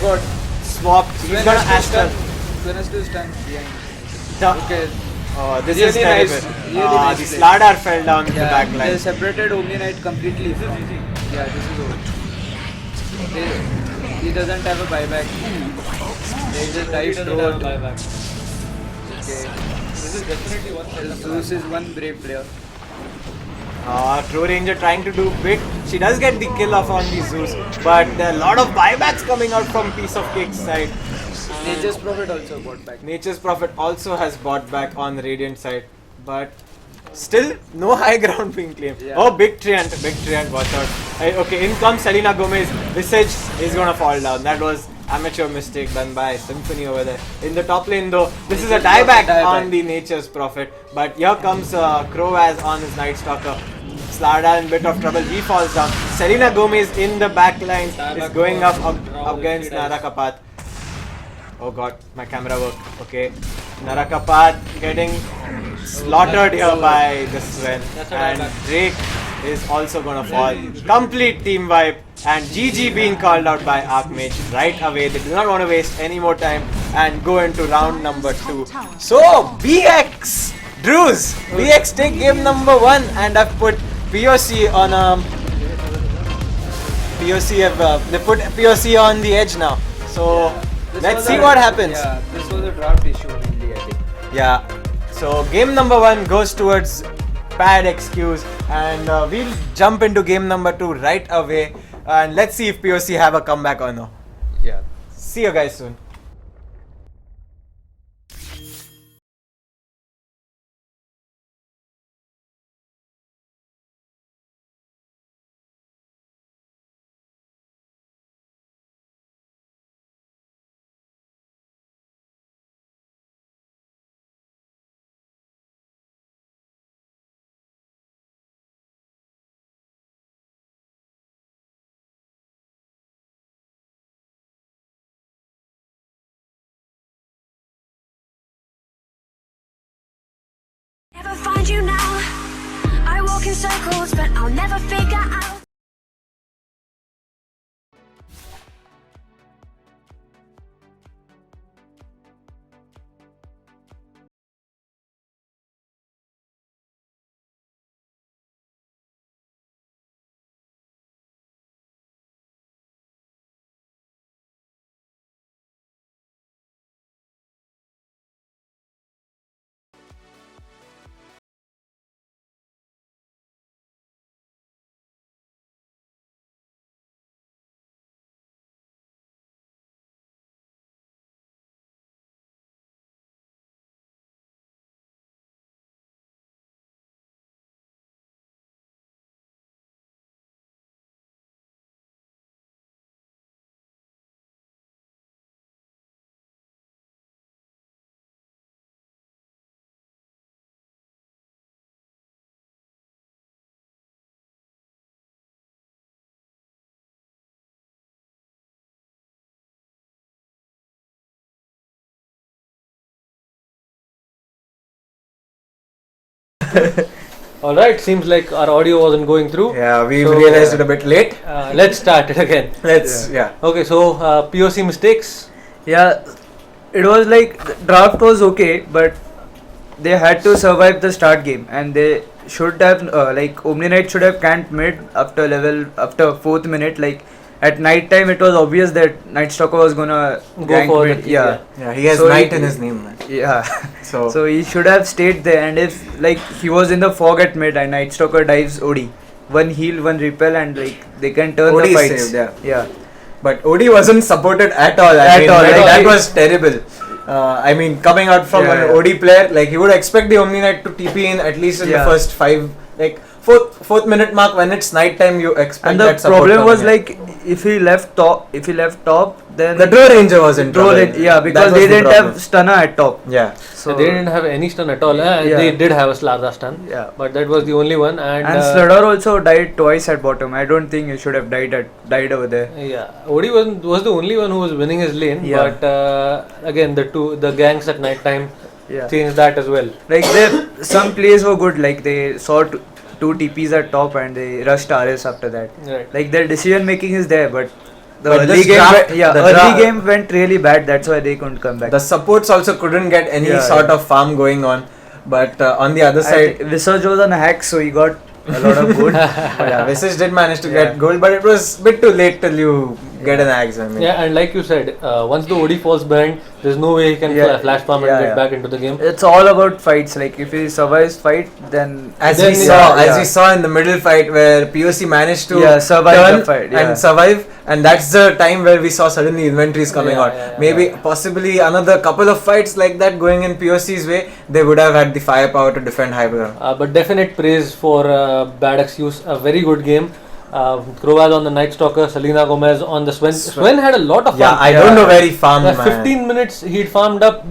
swapped. He's gonna Astral. Sven is still stunned behind. Okay. Oh, this Really is terrible. nice. Really nice the play. Slardar fell down the Yeah, back they line. separated Omni Knight completely from. Yeah, this is over. He doesn't have a buyback. They just dive through. buyback. Okay. This is definitely one side. Zeus is one brave player. True Ranger trying to do big. She does get the kill off on the Zeus, but there are a lot of buybacks coming out from Piece of Cake's side. Nature's Prophet also bought back. Nature's Prophet also has bought back on the Radiant side, but still no high ground being claimed. Yeah. Oh, big Treant, watch out. Okay, in comes Selena Gomez. Visage is gonna fall down. That was amateur mistake done by Symphony over there. In the top lane though, this is a dieback on the Nature's Prophet, but here comes Crowaz on his Night Stalker. Slardar in bit of trouble, he falls down. Selena Gomez in the back line is going up against Narakapath. Oh god, my camera work. Okay, Narakapath getting slaughtered here by the Sven, and Drake is also gonna fall. Complete team wipe, and GG being called out by Archmage right away. They do not want to waste any more time and go into round number 2. So BX Drews, BX take game number 1, and I've put POC on they put POC on the edge now. So let's see what happens. Yeah, this was a draft issue mainly, I think. Yeah. So game number 1 goes towards Pad Excuse, and we'll jump into game number 2 right away, and let's see if POC have a comeback or no. Yeah. See you guys soon. Never find you now. I walk in circles, but I'll never figure out. Alright, seems like our audio wasn't going through. Yeah, we realized it a bit late. Let's start it again. Okay, so POC mistakes. Yeah, it was like the draft was okay, but they had to survive the start game, and they should have like Omni Knight should have camped mid after 4th minute. Like at night time, it was obvious that Night Stalker was gonna Go for mid. the Yeah, he has So Knight he- in his name, man. yeah. So, So he should have stayed there, and if like he was in the fog at mid and Night Stalker dives OD, one heal, one repel, and like they can turn OD the is fights. saved, Yeah. But OD wasn't supported at all. At all, Like, like, that he- was terrible. I mean, coming out from an OD player, like you would expect the Omni Knight to TP in at least in the first 5, like fourth minute mark when it's night time. You expect And that the support problem was coming in. like if he left top, then the Draw Ranger was in trouble. yeah, because That was they the didn't problem. have stunner at top. Yeah. So they didn't have any stun at all. Yeah. They did have a Slarda stun, Yeah. but that was the only one. And Slardar also died twice at bottom. I don't think he should have died over there. yeah, OD was the only one who was winning his lane. Yeah. But again, the ganks at night time Yeah. changed that as well. Like some plays were good. Like they saw two TPs at top and they rushed RS after that. Right. Like their decision making is there, but the But early this game, draft- early game went really bad. That's why they couldn't come back. The supports also couldn't get any Yeah, sort yeah. of farm going on. But on the other side, Visage was on a hack, so he got a lot of gold. yeah, Visage did manage to Yeah. get gold, but it was a bit too late till you get an axe. I mean. Yeah, and like you said, once the OD falls behind, there's no way he can flash farm and get back into the game. It's all about fights. Like if he survives fight, then As then we saw in the middle fight where POC managed to survive turn the fight, and survive, and that's the time where we saw suddenly inventories coming out. Maybe possibly another couple of fights like that going in POC's way, they would have had the firepower to defend high ground. But definite praise for Bad Excuse, a very good game. Krovaz on the Night Stalker, Selena Gomez on the Sven. Sven had a lot of fun. Yeah, I don't know where he farmed, man. 15 minutes he'd farmed up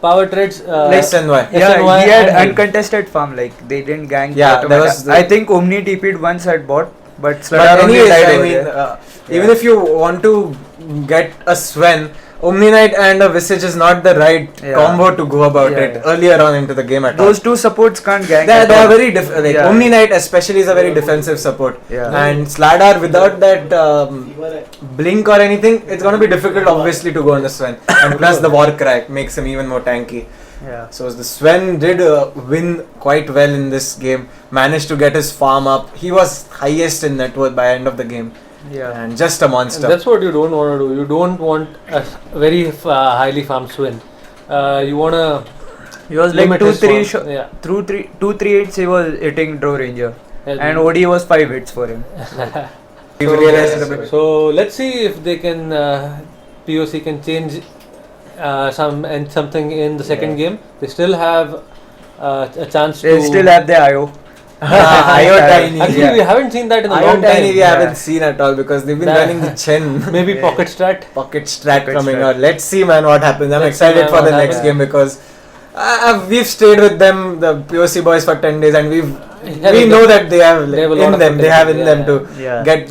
power trades. SNY. Yeah, he had uncontested farm. Like they didn't gang. Yeah, there was I think Omni TP'd once at bot, but But Sladar only anyways, died I over mean, there. even if you want to get a Sven, Omni Knight and a Visage is not the right combo to go about it earlier on into the game at all. Those two supports can't gang. They at are all. very Omni Knight especially is a very defensive support, and Sladar without that blink or anything, it's gonna be difficult obviously to go on the Sven, and plus the war crack makes him even more tanky. Yeah. So the Sven did win quite well in this game, managed to get his farm up. He was highest in net worth by end of the game. Yeah. And just a monster. And that's what you don't want to do. You don't want a very highly farmed Sven. You want to. He was like 2-3 hits. He was hitting Draw Ranger, and OD was 5 hits for him. So let's see if they can POC can change something in the second game. They still have a chance They to. still have the IO. IO Tiny. Actually, we haven't seen that in a long Tiny time. we haven't seen at all because they've been running the Chen. Maybe Pocket Strat. Pocket Strat coming out. Let's see, man, what happens. I'm excited for the next game because we've stayed with them, the POC boys, for 10 days, and we know that they have in them to get.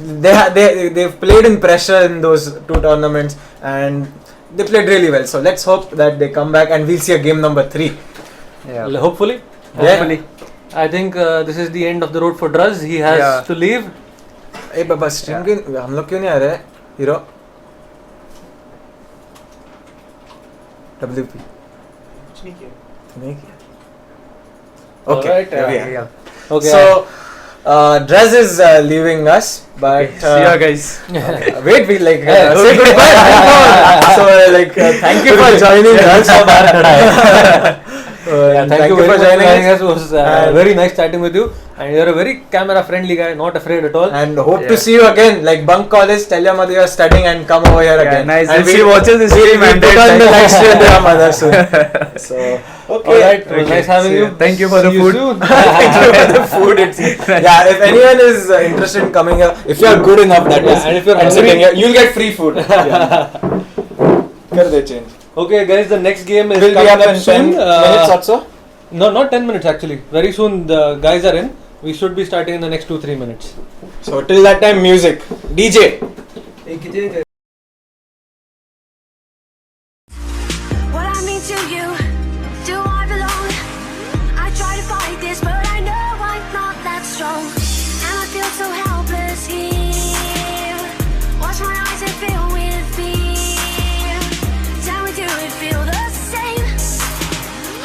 They've played in pressure in those two tournaments and they played really well. So let's hope that they come back and we'll see a game number 3. Yeah. Hopefully. I think this is the end of the road for Druz. He has to leave. Hey, Baba, stream के हम लोग क्यों नहीं आ रहे hero? WP. नहीं किया. Okay. Alright, we are. Okay. So, Druz is leaving us, but See you guys. wait, we say goodbye. So, thank you for joining us. Thank you very much for joining us. It was very nice chatting with you, and you're a very camera friendly guy, not afraid at all. And hope to see you again. Like bunk college, tell your mother you're studying and come over here again. Nice. And If she watches this stream, we'll put on the live stream to your mother soon. So, okay. Alright, it was nice having you. Thank you for the food. Thank you for the food. Yeah, if anyone is interested in coming here, if you're good enough, that is, and if you're sitting here, you'll get free food. Kar de change. Okay, guys, the next game is Will be coming up up in soon. 10 minutes or so? No, not 10 minutes actually. Very soon the guys are in. We should be starting in the next 2-3 minutes. So till that time, music. DJ. What I mean to you, do I belong? I try to fight this, but I know I'm not that strong. And I feel so helpless here. Watch my eyes and fill with fear. Tell me, do it feel the same?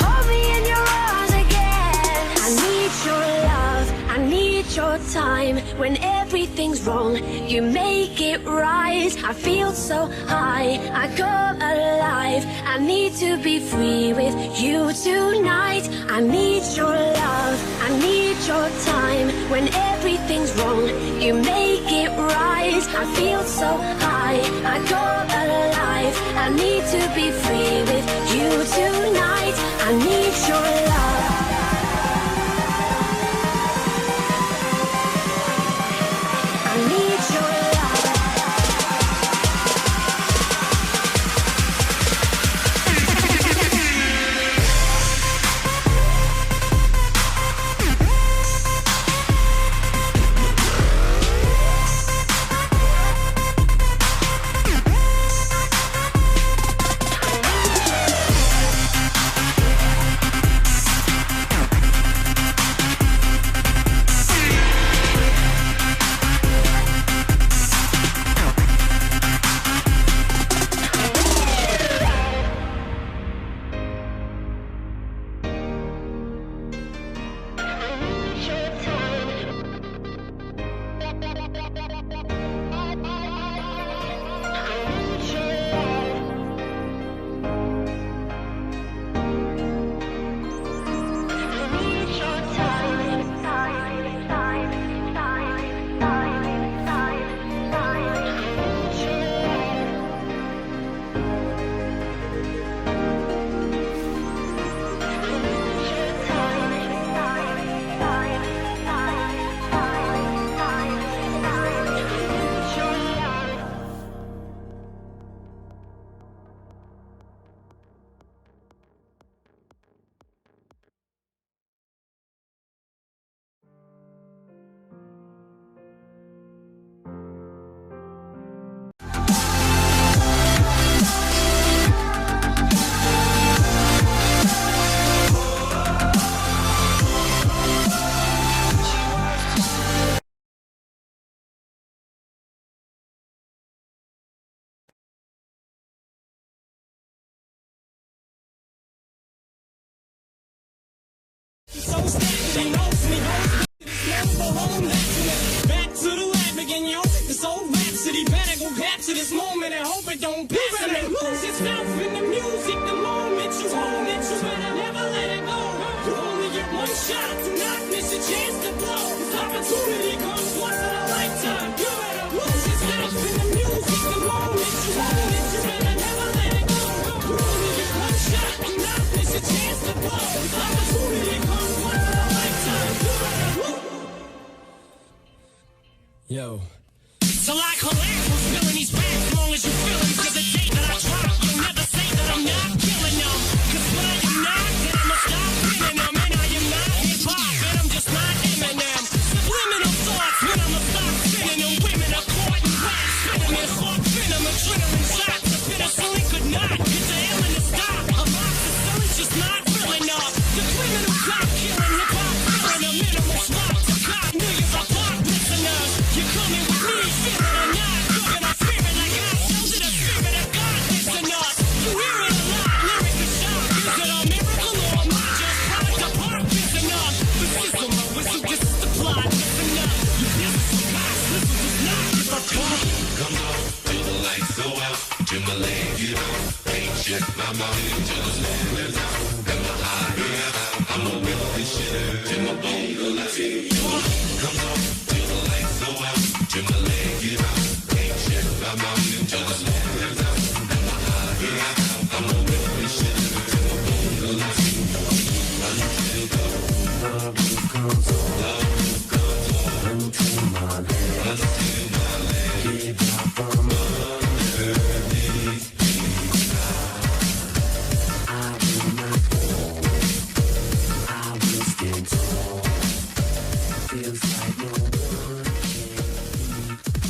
Hold me in your arms again. I need your love, I need your time. When everything's wrong, you make it right. I feel so high, I come alive. I need to be free with you tonight. I need your love, I need your time. When everything's wrong, you make it right. I feel so high, I come alive. I need to be free with you tonight. I need your love. I need your love. They know me, back to the lab again, yo. This old rhapsody better go back to this moment and hope it don't pass. And it lose itself in the music the moment you own it. You better never let it go. You only get one shot, do not miss a chance to blow. This opportunity comes once in a lifetime. You better lose yourself in the music the moment you own it. You better never let it go. You only get one shot, do not miss a chance to blow. This opportunity comes once in a lifetime. You better lose. Yo. So like Kaolin was feeling these raps as long as you feel them. Cause the day that I drop, you'll never say that I'm not killing them. Cause when I am not, then I'ma stop pinning them. And I am not hip-hop, and I'm just not Eminem. Subliminal thoughts when I'ma stop spinning them. Women are caught in rap, spinning them. Spark venom, adrenaline shots. A penicillin could not get the alien to stop. A box of selling just not real enough. The criminal cop killing hip-hop, feeling a minimal swap. To God, millions of pop listeners. You're coming with me, feel it or not. You're gonna fear it like I told you. The spirit of God lives in us. You hear it a lot, lyrics are sharp. Is it a miracle or am I just product of heart? Listen up, this is my whistle, this is the plot. Listen up, you business is fast. Listen, does not give a fuck. Come on, till the lights go out, till my leg get out. Ain't check my mouth till the leg lives out. And my eye get out, I'ma whip this shit out till my bone go like it. Come on, till the lights go out, till my leg get out. Ain't check my mouth till the leg lives out. And my eye get out, I'ma whip this shit out till my bone go like it. Until the love comes on, until my leg get out from underneath. I will not fall, I will stand tall. Feels like no one can beat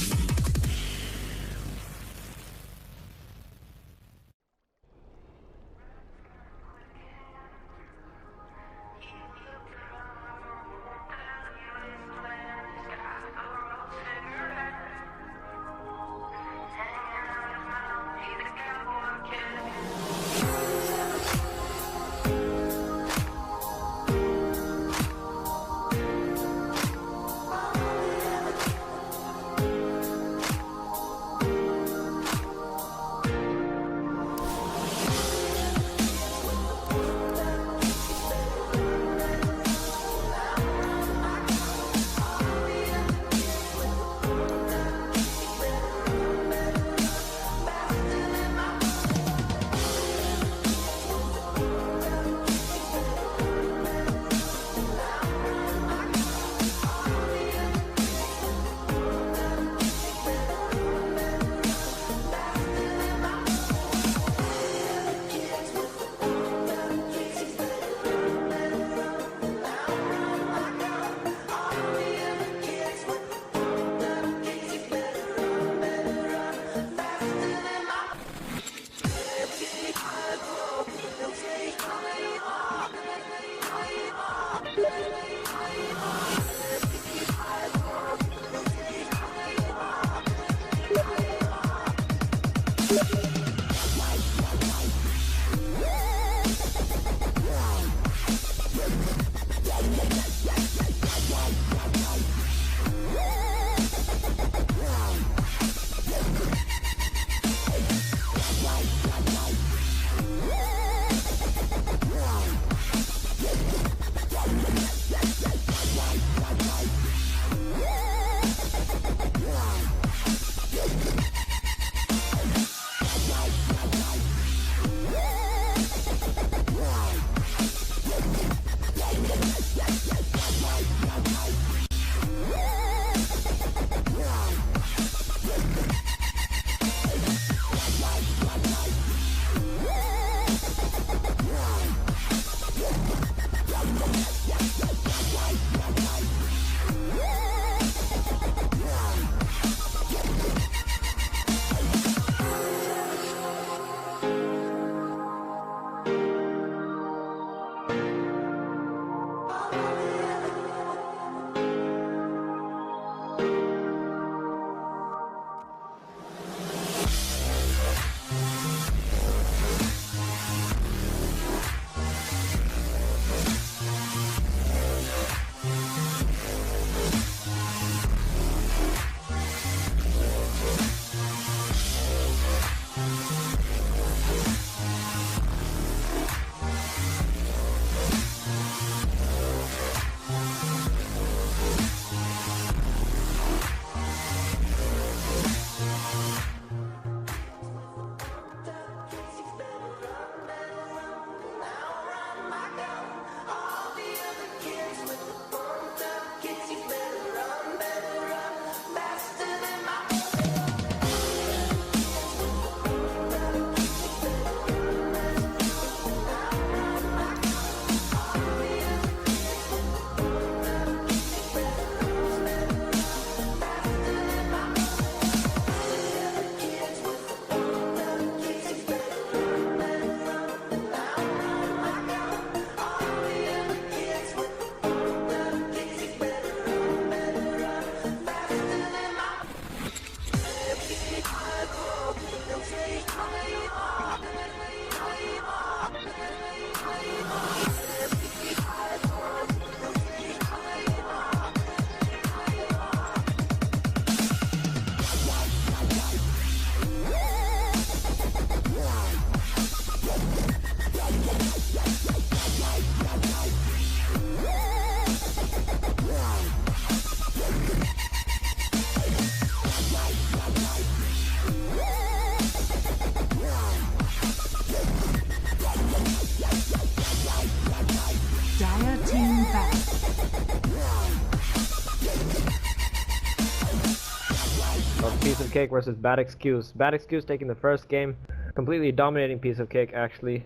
of Cake versus Bad Excuse. Bad Excuse taking the first game, completely dominating Piece of Cake actually.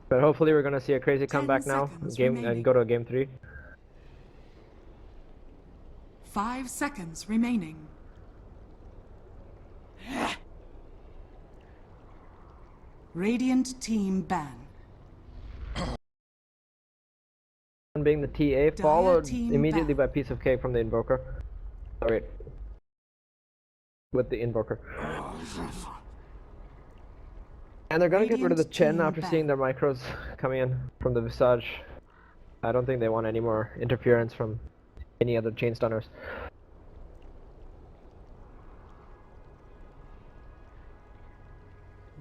But hopefully we're gonna see a crazy comeback now, and go to game 3. 5 seconds remaining. Radiant team ban. Being the TA, followed team immediately by Piece of Cake from the Invoker. Oh, wait. With the Invoker. And they're gonna get rid of the Chen after seeing their micros coming in from the Visage. I don't think they want any more interference from any other chain stunners.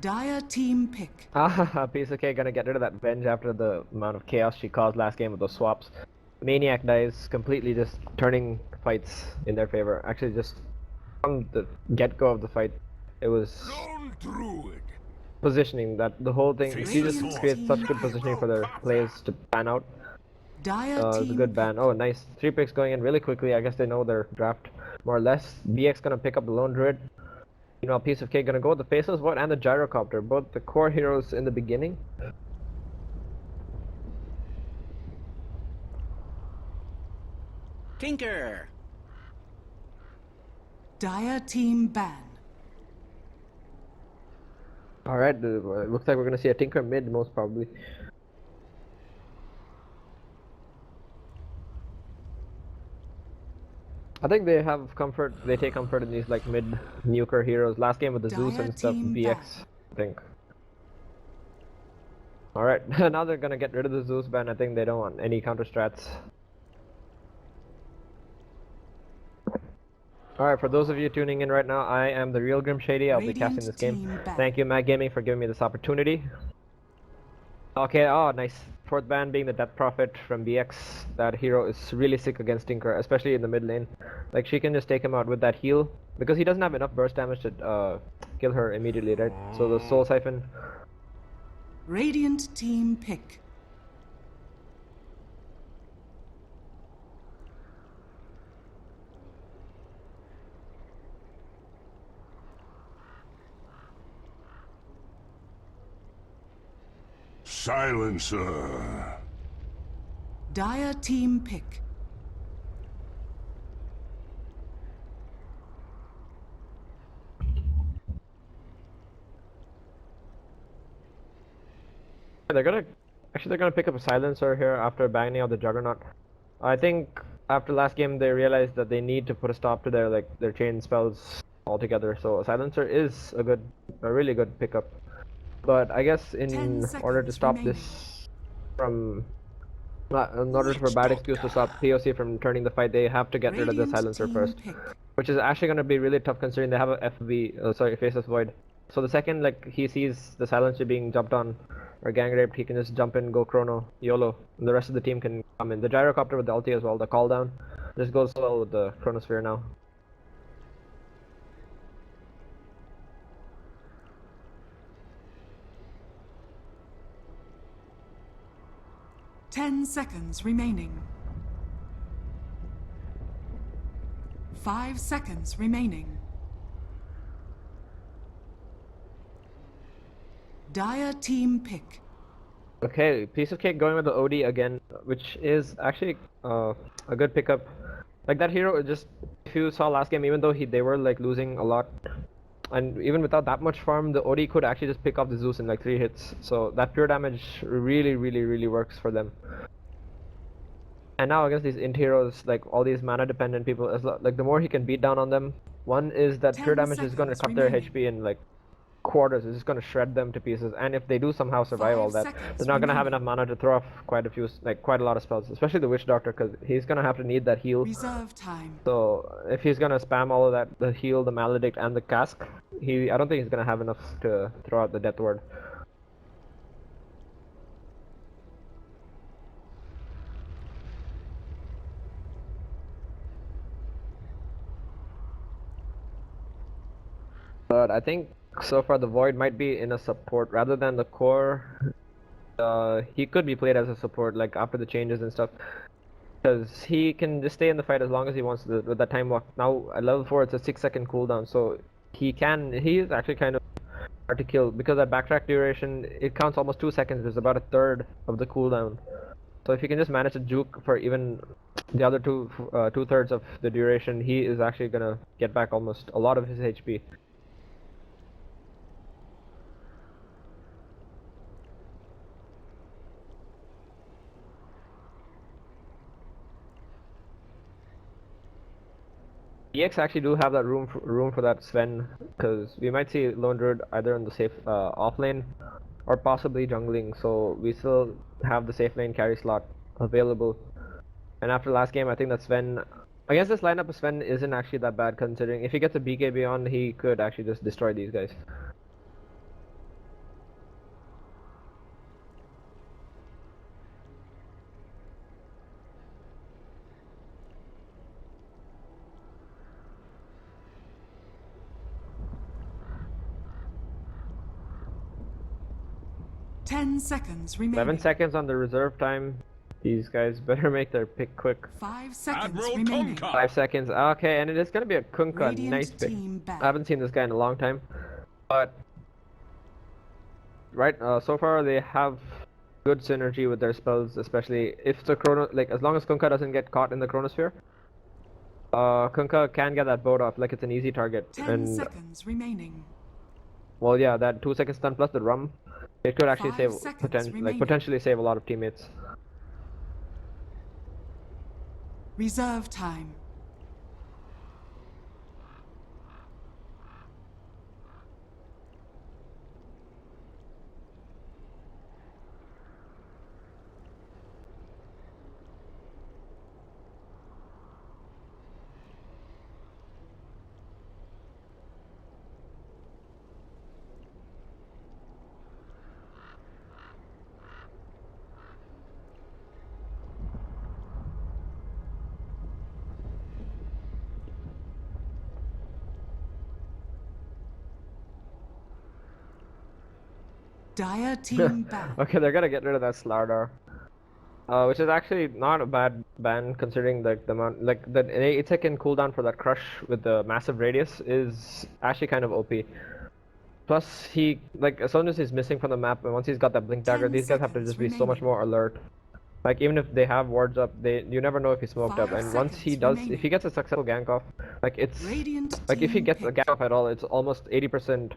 Dire team pick. Ah, Piece of Cake gonna get rid of that Venge after the amount of chaos she caused last game with those swaps. Maniac dies, completely just turning fights in their favor. Actually, just from the get-go of the fight, it was positioning that the whole thing. She just creates such good positioning for their plays to pan out. It was a good ban. Oh, nice. 3 picks going in really quickly. I guess they know their draft more or less. BX gonna pick up the Lone Druid. You know, Piece of Cake gonna go with the Faceless Void and the Gyrocopter, both the core heroes in the beginning. Tinker. Dire team ban. Alright, looks like we're gonna see a Tinker mid most probably. I think they have comfort, they take comfort in these like mid nuker heroes. Last game with the Zeus and stuff, BX, I think. Alright, now they're gonna get rid of the Zeus ban. I think they don't want any counter strats. Alright, for those of you tuning in right now, I am the real Grim Shady. I'll be casting this game. Thank you, Mad Gaming, for giving me this opportunity. Okay, oh, nice. 4th ban being the Death Prophet from BX. That hero is really sick against Tinker, especially in the mid lane. Like, she can just take him out with that heal, because he doesn't have enough burst damage to kill her immediately, right? So the Soul Siphon. Radiant team pick. Silencer. Dire team pick. They're gonna pick up a Silencer here after banning out the Juggernaut. I think after last game they realized that they need to put a stop to their chain spells altogether. So a Silencer is a really good pickup. But I guess in order to stop this from, in order for Bad Excuse to stop POC from turning the fight, they have to get rid of the Silencer first, which is actually going to be really tough considering they have a Faceless Void. So the second he sees the Silencer being jumped on or gang raped, he can just jump in, go Chrono, YOLO, and the rest of the team can come in. The Gyrocopter with the ulti as well, the call down, just goes well with the Chronosphere now. Ten seconds remaining. 5 seconds remaining. Dire team pick. Okay, Piece of Cake going with the OD again, which is actually a good pickup. Like that hero, just if you saw last game, even though they were like losing a lot, and even without that much farm, the OD could actually just pick off the Zeus in like 3 hits. So that pure damage really works for them. And now against these int heroes, like all these mana dependent people, like the more he can beat down on them, one is that pure damage is going to cut their HP in like quarters. It's just going to shred them to pieces. And if they do somehow survive all that, they're not going to have enough mana to throw off quite a lot of spells, especially the Witch Doctor, because he's going to have to need that heal. Reserve time. So if he's going to spam all of that, the heal, the Maledict, and the Cask, I don't think he's going to have enough to throw out the Death Ward. But I think so far the Void might be in a support rather than the core. He could be played as a support, like after the changes and stuff. because he can just stay in the fight as long as he wants with that time walk. Now at level 4 it's a 6-second cooldown, so he is actually kind of hard to kill because that backtrack duration, it counts almost 2 seconds. It's about a third of the cooldown. So if you can just manage to juke for even the other 2/3 of the duration, he is actually gonna get back almost a lot of his HP. EX actually do have that room for that Sven, because we might see Lone Druid either in the safe off lane or possibly jungling, so we still have the safe lane carry slot available. And after last game, I think that Sven, against this lineup of Sven isn't actually that bad, considering if he gets a BKB on, he could actually just destroy these guys. Ten seconds remaining. 11 seconds on the reserve time. These guys better make their pick quick. 5 seconds remaining. 5 seconds. Okay, and it is gonna be a Kunkka. Radiant Nice pick. team back. I haven't seen this guy in a long time, but so far they have good synergy with their spells, especially if the chrono, like as long as Kunkka doesn't get caught in the chronosphere. Kunkka can get that boat off, like it's an easy target. 10 seconds remaining. Well, yeah, that 2-second stun plus the rum, it could actually 5 seconds remaining. potentially save a lot of teammates. Reserve time. Dire team back. Okay, they're gonna get rid of that Slardar. Which is actually not a bad ban considering the amount, like the 8-second cooldown for that crush with the massive radius is actually kind of OP. Plus he, like as soon as he's missing from the map and once he's got that blink dagger, these guys have to just be so much more alert. Like even if they have wards up, you never know if he's smoked up, and once he does, if he gets a successful gank off, like it's like if he gets a gank off at all, it's almost 80%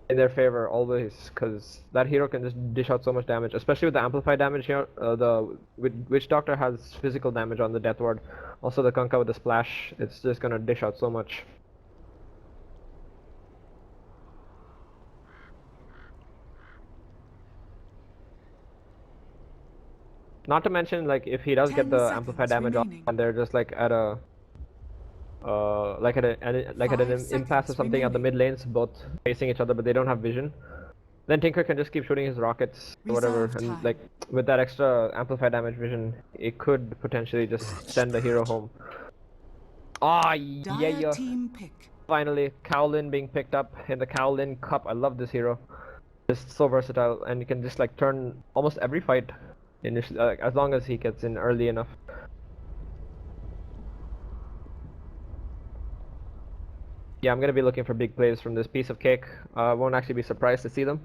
in their favor always, because that hero can just dish out so much damage, especially with the amplified damage here. The Witch Doctor has physical damage on the Death Ward, also the Kunkka with the splash, it's just gonna dish out so much. Not to mention, like if he does get the amplified damage on, and they're just like at a like at an impasse or something at the mid lanes, both facing each other, but they don't have vision. Then Tinker can just keep shooting his rockets or whatever, and like with that extra amplified damage vision, it could potentially just send the hero home. Ah, yeah. Team pick. Finally, Kaolin being picked up in the Kaolin Cup. I love this hero. Just so versatile, and you can just like turn almost every fight initially, as long as he gets in early enough. Yeah, I'm gonna be looking for big plays from this piece of cake. I won't actually be surprised to see them.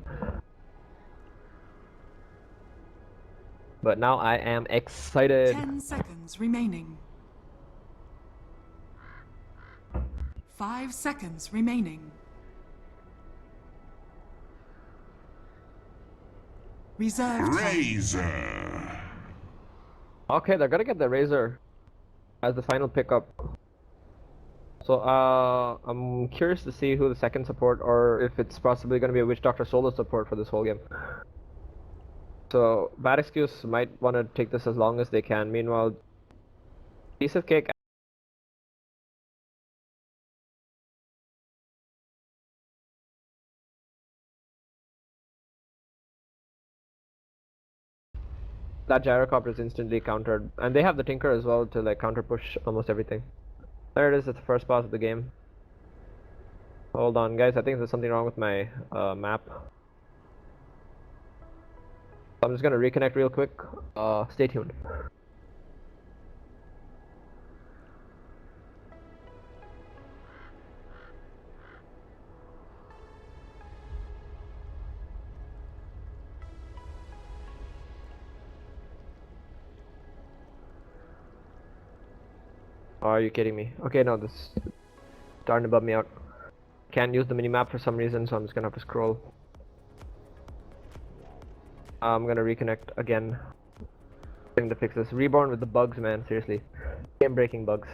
But now I am excited. 10 seconds remaining. 5 seconds remaining. Reserve time. Razor. Okay, they're gonna get the Razor as the final pickup. So I'm curious to see who the second support, or if it's possibly gonna be a Witch Doctor solo support for this whole game. So Bad Excuse might want to take this as long as they can. Meanwhile, piece of cake. That gyrocopter is instantly countered, and they have the Tinker as well to like counter push almost everything. There it is at the first pause of the game. Hold on, guys. I think there's something wrong with my map. I'm just gonna reconnect real quick. Stay tuned. Oh, are you kidding me? Okay, no, this is starting to bum me out. Can't use the minimap for some reason, so I'm just gonna have to scroll. I'm gonna reconnect again. Thing to fix this. Reborn with the bugs, man. Seriously, game-breaking bugs.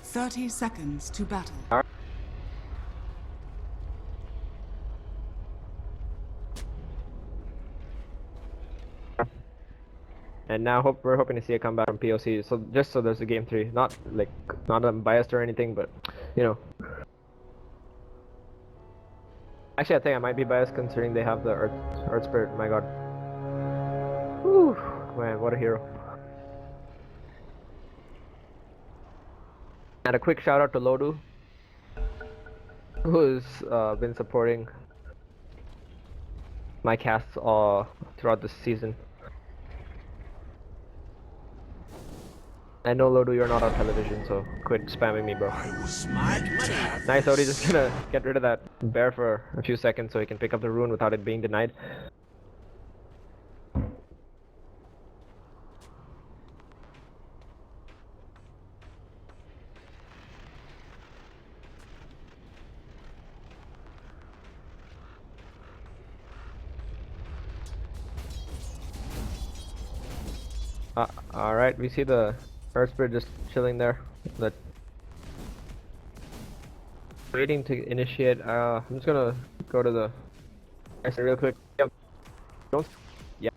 Thirty seconds to battle. And now we're hoping to see a comeback from POC. So just so there's a game 3, not that I'm biased or anything, but you know. Actually, I think I might be biased considering they have the Earth Spirit. My God. Whew, man, what a hero. And a quick shout out to Lodu, who's been supporting my casts throughout this season. I know, Lodu, you're not on television, so quit spamming me, bro. Nice, Odie, just gonna get rid of that bear for a few seconds so he can pick up the rune without it being denied. Alright, we see the Earth Spirit just chilling there. Waiting to initiate. I'm just gonna go to the exit real quick. Yep. Don't. Yeah.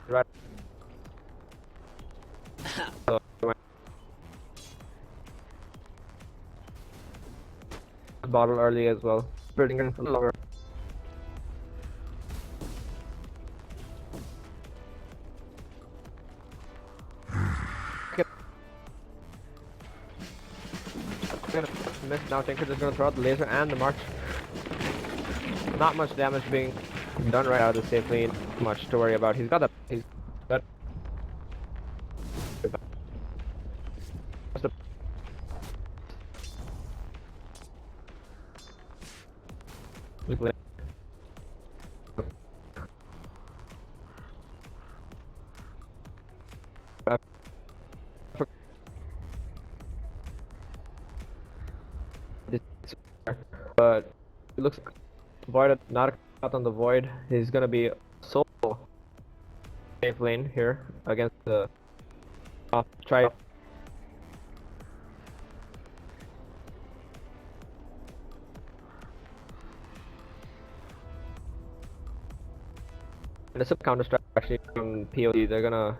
Right. So, bottle early as well. Spreading a little longer. Miss now. Tinker just gonna throw out the laser and the march. Not much damage being done right out of the safe lane. Much to worry about. He's got. But it looks like Void not out on the Void. He's gonna be solo safe lane here against the try. And it's a counter strike actually from POD. They're gonna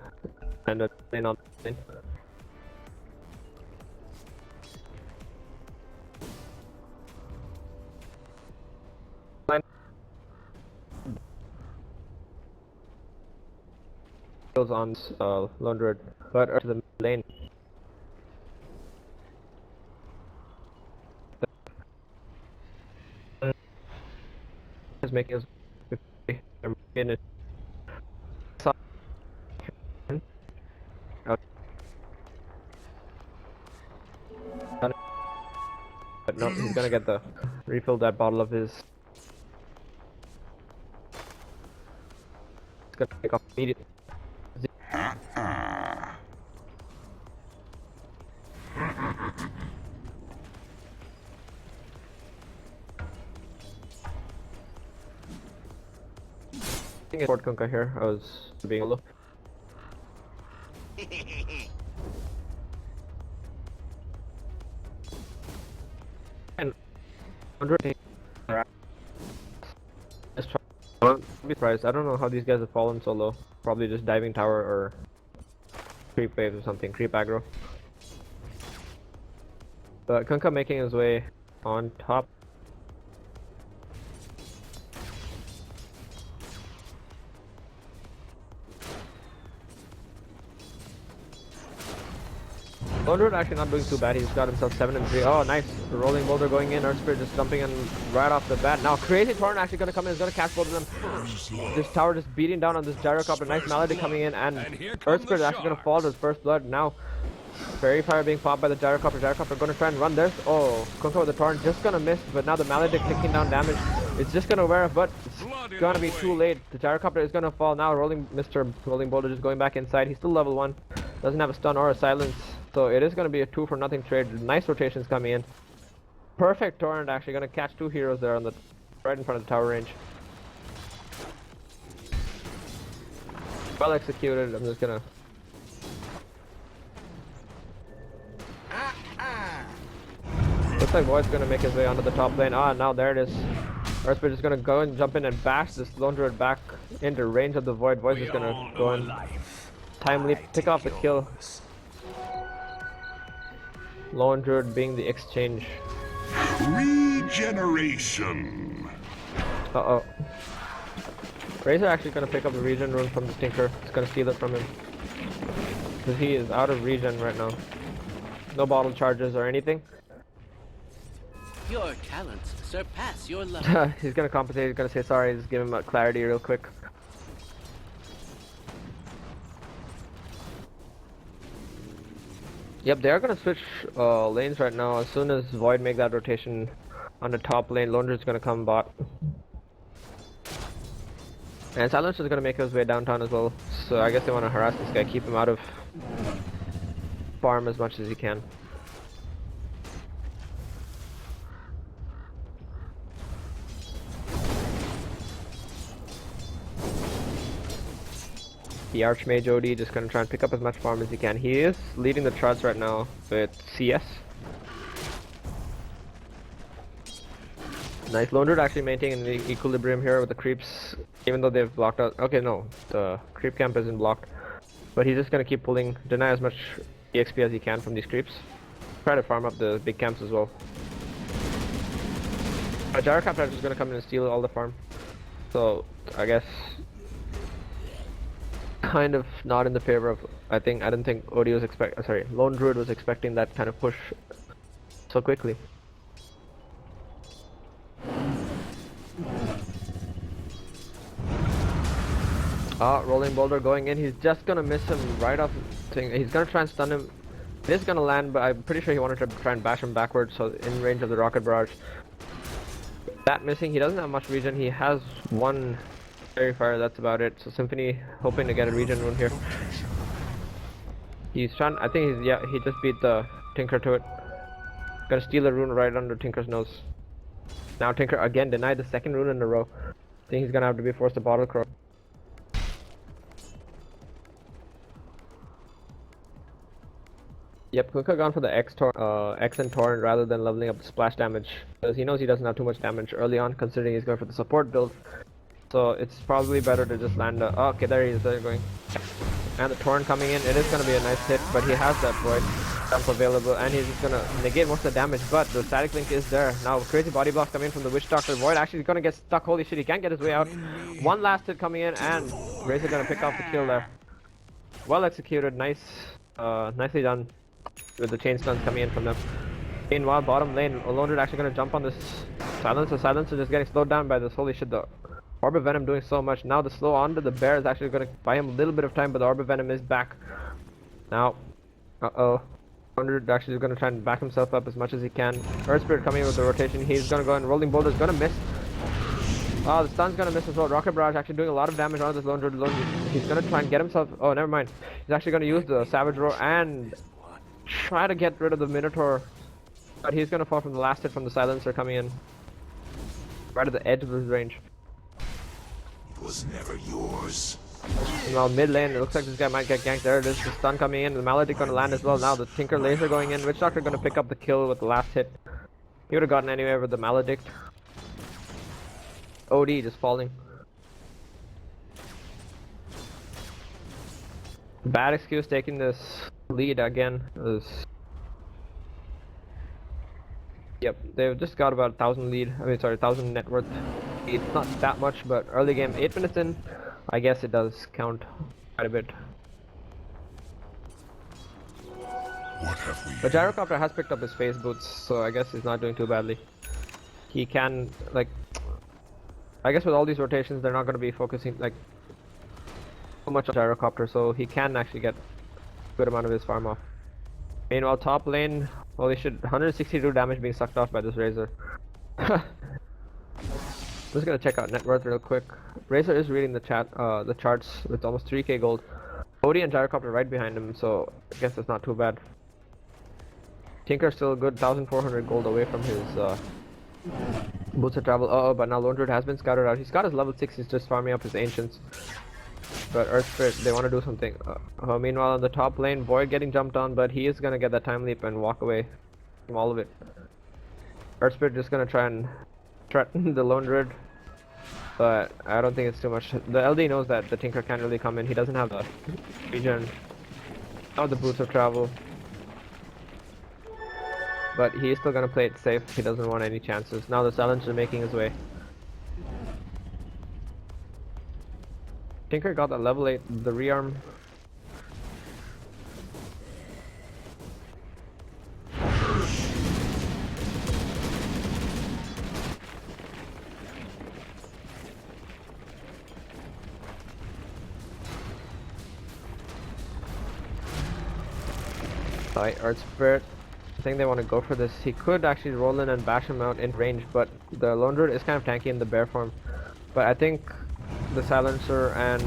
send a lane on the lane. Goes on Lone Druid, but to the lane. Is making us in it. But no, he's gonna get the refill that bottle of his. He's gonna take off immediately. think it's Fort Kunkka here. I was being low. And don't be surprised. I don't know how these guys have fallen so low. Probably just diving tower or creep waves or something. Creep aggro. But Kunkka making his way on top. Lone Druid actually not doing too bad. He's got himself 7 and 3. Oh, nice. Rolling boulder going in. Earth Spirit just jumping in right off the bat. Now, Crazy Torrent actually going to come in. He's going to catch both of them. This tower just beating down on this Gyrocopter. Nice Malady coming in. And Earth Spirit is actually going to fall to his first blood. Now, Fairy Fire being popped by the Gyrocopter. Gyrocopter going to try and run this. Oh, Kunkka with the Torrent just going to miss. But now the Malady taking down damage. It's just going to wear off, but it's going to be too late. The Gyrocopter is going to fall now. Mr. Rolling Boulder just going back inside. He's still level 1. Doesn't have a stun or a silence. So it is going to be a 2-for-0 trade. Nice rotations coming in. Perfect Torrent actually going to catch 2 heroes there on the right in front of the tower range. Well executed. I'm just gonna. Looks like Void's gonna make his way onto the top lane. Ah, now there it is. Earthspirit is gonna go and jump in and bash this Lone Druid back into range of the Void. Void's just gonna go and timely pick off the kill. Lone Druid being the exchange. Regeneration. Uh-oh. Razor actually gonna pick up the regen rune from the Tinker. He's gonna steal it from him. Because he is out of regen right now. No bottle charges or anything. Your talents surpass your level. He's gonna compensate, he's gonna say sorry, just give him a clarity real quick. Yep, they are gonna switch lanes right now. As soon as Void make that rotation on the top lane, Lone Druid's gonna come bot. And Silencer is gonna make his way downtown as well. So I guess they wanna harass this guy, keep him out of farm as much as he can. The Archmage OD just gonna try and pick up as much farm as he can. He is leading the charts right now with CS. Nice. Lone Druid actually maintaining the equilibrium here with the creeps, even though they've blocked out. Okay, no, the creep camp isn't blocked, but he's just gonna keep pulling, deny as much EXP as he can from these creeps. Try to farm up the big camps as well. Gyrocopter is just gonna come in and steal all the farm. So I guess kind of not in the favor of. I didn't think OD was Lone Druid was expecting that kind of push so quickly. Rolling Boulder going in. He's just gonna miss him right off the thing. He's gonna try and stun him. It is gonna land, but I'm pretty sure he wanted to try and bash him backwards, so in range of the Rocket Barrage. That missing. He doesn't have much regen. He has one Fairy Fire, that's about it. So Symphony hoping to get a regen rune here. He's trying. I think he just beat the Tinker to it. Gonna steal a rune right under Tinker's nose. Now Tinker again denied the second rune in a row. I think he's gonna have to be forced to Bottle Crow. Yep, Kunkka gone for the X and Torrent rather than leveling up the splash damage, because he knows he doesn't have too much damage early on, considering he's going for the support build. So it's probably better to just land a. Oh, okay, there he is. There going. And the Torrent coming in. It is going to be a nice hit, but he has that Void jump available, and he's just going to negate most of the damage. But the static link is there now. Crazy body blocks coming in from the Witch Doctor. Void actually going to get stuck. Holy shit, he can't get his way out. One last hit coming in, and Razor going to pick off the kill there. Well executed. Nice, nicely done. With the chain stuns coming in from them. Meanwhile, bottom lane, Lone Druid actually going to jump on this Silencer. Silencer just getting slowed down by this. Holy shit, the Orb of Venom doing so much. Now the slow onto the bear is actually going to buy him a little bit of time, but the Orb of Venom is back. Now, Lone Druid actually is going to try and back himself up as much as he can. Earth Spirit coming in with the rotation. He's going to go and Rolling Boulder is going to miss. Oh, the stun's going to miss as well. Rocket Barrage actually doing a lot of damage on this Lone Druid. He's going to try and get himself. Oh, never mind. He's actually going to use the Savage Roar and try to get rid of the Minotaur, but he's gonna fall from the last hit from the Silencer coming in right at the edge of his range. was never yours. Meanwhile, mid lane, it looks like this guy might get ganked. There it is, the stun coming in. The Maledict gonna land as well. Now the Tinker Laser going in. Witch Doctor gonna pick up the kill with the last hit. He would have gotten anywhere with the Maledict. OD just falling. Bad excuse taking this lead again. Yep, they've just got about 1,000 lead. I mean, sorry, 1,000 net worth. It's not that much, but early game, 8 minutes in, I guess it does count quite a bit. What have we? But Gyrocopter has picked up his phase boots, so I guess he's not doing too badly. He can, like, I guess with all these rotations, they're not going to be focusing, like, so much on Gyrocopter, so he can actually get a good amount of his farm off. Meanwhile, top lane, holy shit, 162 damage being sucked off by this Razor. Just gonna check out net worth real quick. Razor is reading the charts with almost 3k gold. Odie and Gyrocopter right behind him, so I guess that's not too bad. Tinker's still a good 1,400 gold away from his boots of travel. But now Lone Druid has been scouted out. He's got his level 6, he's just farming up his ancients. But Earth Spirit, they want to do something. Meanwhile, on the top lane, Void getting jumped on, but he is gonna get that time leap and walk away from all of it. Earth Spirit just gonna try and threaten the Lone Druid, but I don't think it's too much. The LD knows that the Tinker can't really come in. He doesn't have the regen, not the boots of travel, but he's still gonna play it safe. He doesn't want any chances. Now the Silencer making his way. Tinker got that level 8, the rearm. Alright, Earth Spirit. I think they want to go for this. He could actually roll in and bash him out in range, but the Lone Druid is kind of tanky in the bear form. But I think the Silencer and...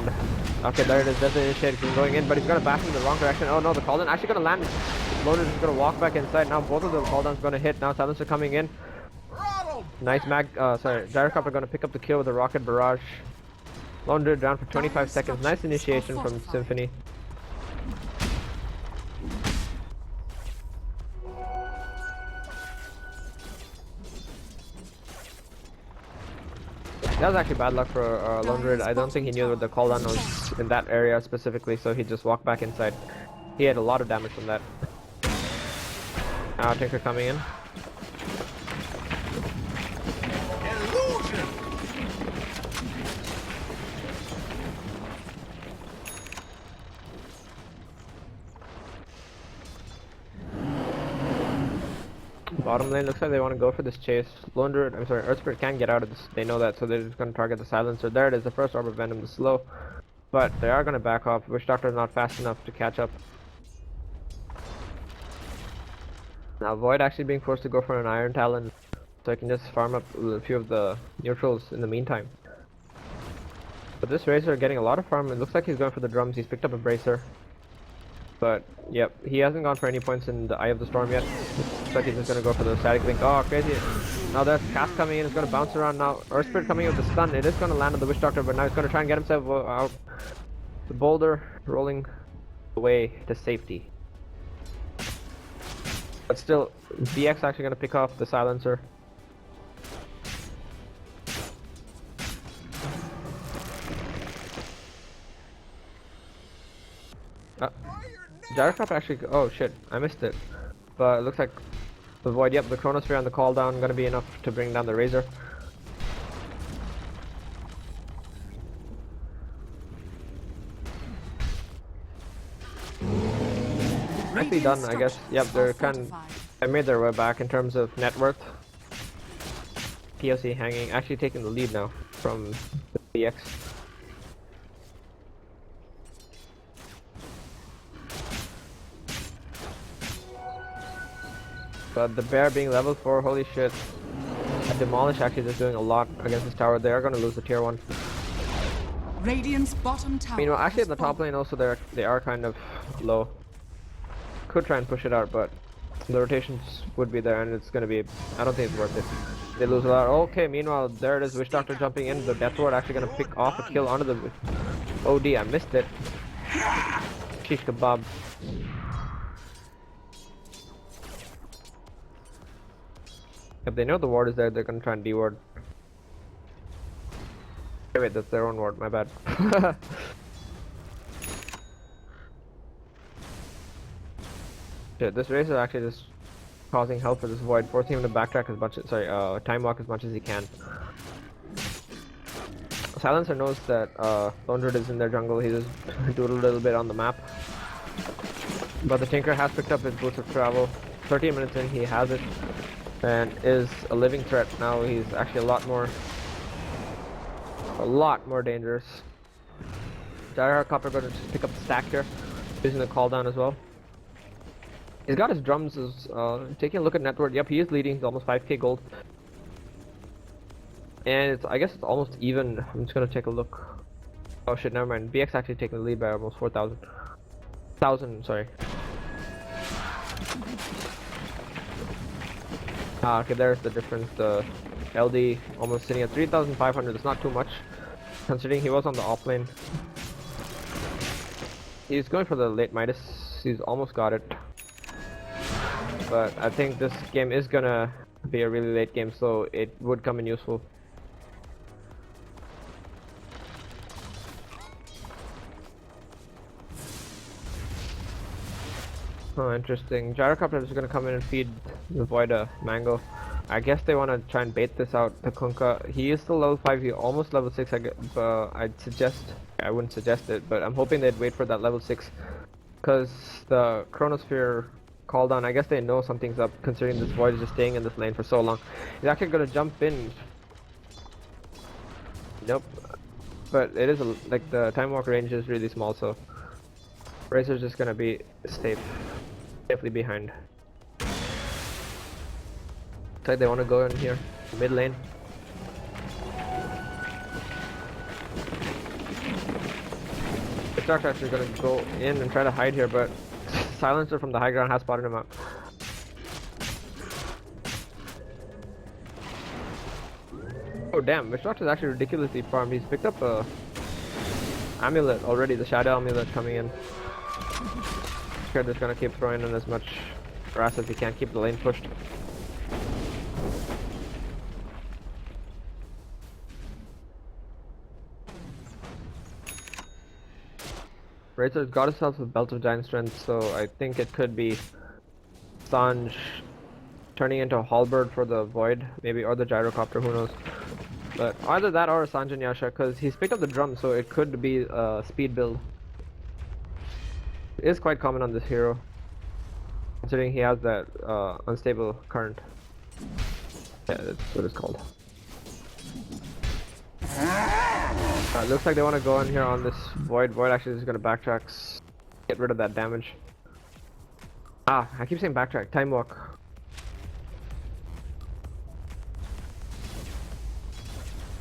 Okay, there it is. There's the initiative. He's going in, but he's gonna bash in the wrong direction. Oh no, the Kaolin actually gonna land. Lone Druid is gonna walk back inside. Now both of the Cooldowns gonna hit. Now Silencer coming in. Nice Gyrocopter gonna pick up the kill with the Rocket Barrage. Lone Druid down for 25 seconds. Nice initiation from Symphony. That was actually bad luck for Lone Druid. I don't think he knew what the cooldown was in that area specifically, so he just walked back inside. He had a lot of damage from that. Now Tinker coming in. Bottom lane looks like they want to go for this chase. Lone Druid, I'm sorry, Earth Spirit can't get out of this. They know that, so they're just going to target the Silencer. There it is, the first Orb of Venom, the slow. But they are going to back off. Witch Doctor is not fast enough to catch up. Now Void actually being forced to go for an Iron Talon, so I can just farm up a few of the neutrals in the meantime. But this Razor getting a lot of farm. It looks like he's going for the drums. He's picked up a Bracer. But, yep, he hasn't gone for any points in the Eye of the Storm yet. Looks like he's just gonna go for the Static Link. Oh, crazy. Now there's Cast coming in, it's gonna bounce around now. Earth Spirit coming in with the stun. It is gonna land on the Witch Doctor, but now he's gonna try and get himself out. The boulder rolling away to safety. But still, BX actually gonna pick off the Silencer. Gyrocopter actually, oh shit, I missed it. But it looks like the Void, yep, the Chronosphere and the Cooldown gonna be enough to bring down the Razor. Nicely done, I guess. Yep, they made their way back in terms of net worth. POC hanging, actually taking the lead now from the BX. But the bear being level 4, holy shit. Demolish actually just doing a lot against this tower. They are going to lose the tier 1. Radiant's bottom tower. Meanwhile, actually in the top lane also they are kind of low. Could try and push it out, but the rotations would be there and it's going to be, I don't think it's worth it. They lose a lot. Okay, meanwhile, there it is. Witch Doctor jumping in. The Death Ward actually gonna pick off a kill onto the OD. I missed it. Shish kebab. If they know the ward is there, they're gonna try and de-ward. Wait, that's their own ward. My bad. Shit, this race is actually just causing hell for this void, forcing him to backtrack as much as time walk as much as he can. Silencer knows that Lone Druid is in their jungle. He just doodled a little bit on the map. But the Tinker has picked up his boots of travel. 13 minutes in, he has it, and is a living threat now. He's actually a lot more dangerous. Gyrocopter going to just pick up the stack here, using the call down as well. He's got his drums. Taking a look at net worth. Yep, he is leading. He's almost 5k gold. And I guess it's almost even. I'm just gonna take a look. Oh shit, never mind. BX actually taking the lead by almost 4,000. Sorry. Okay, there's the difference. The LD almost sitting at 3,500. It's not too much, considering he was on the off lane. He's going for the late Midas. He's almost got it. But I think this game is gonna be a really late game, so it would come in useful. Oh, interesting. Gyrocopter is gonna come in and feed the Void a mango. I guess they want to try and bait this out. The Kunkka, he is still level 5, he almost level 6. I wouldn't suggest it, but I'm hoping they'd wait for that level 6. Because the Chronosphere call down, I guess they know something's up, considering this Void is just staying in this lane for so long. He's actually gonna jump in. Nope. But it is like the time walk range is really small, so Razor's just gonna be safely behind. Looks like they want to go in here, mid lane. The Dark Crasher is gonna go in and try to hide here, but Silencer from the high ground has spotted him out. Oh damn, Witch Doctor is actually ridiculously farmed. He's picked up a amulet already, the Shadow Amulet coming in. They're just gonna keep throwing in as much grass as he can, keep the lane pushed. Razor's got himself a Belt of Giant Strength, so I think it could be Sanj turning into a Halberd for the Void, maybe, or the Gyrocopter, who knows. But either that or Sanj and Yasha, because he's picked up the drum, so it could be a speed build. It is quite common on this hero, considering he has that unstable current. Yeah, that's what it's called. Looks like they want to go in here on this Void. Void actually is going to backtrack, get rid of that damage. I keep saying backtrack, time walk.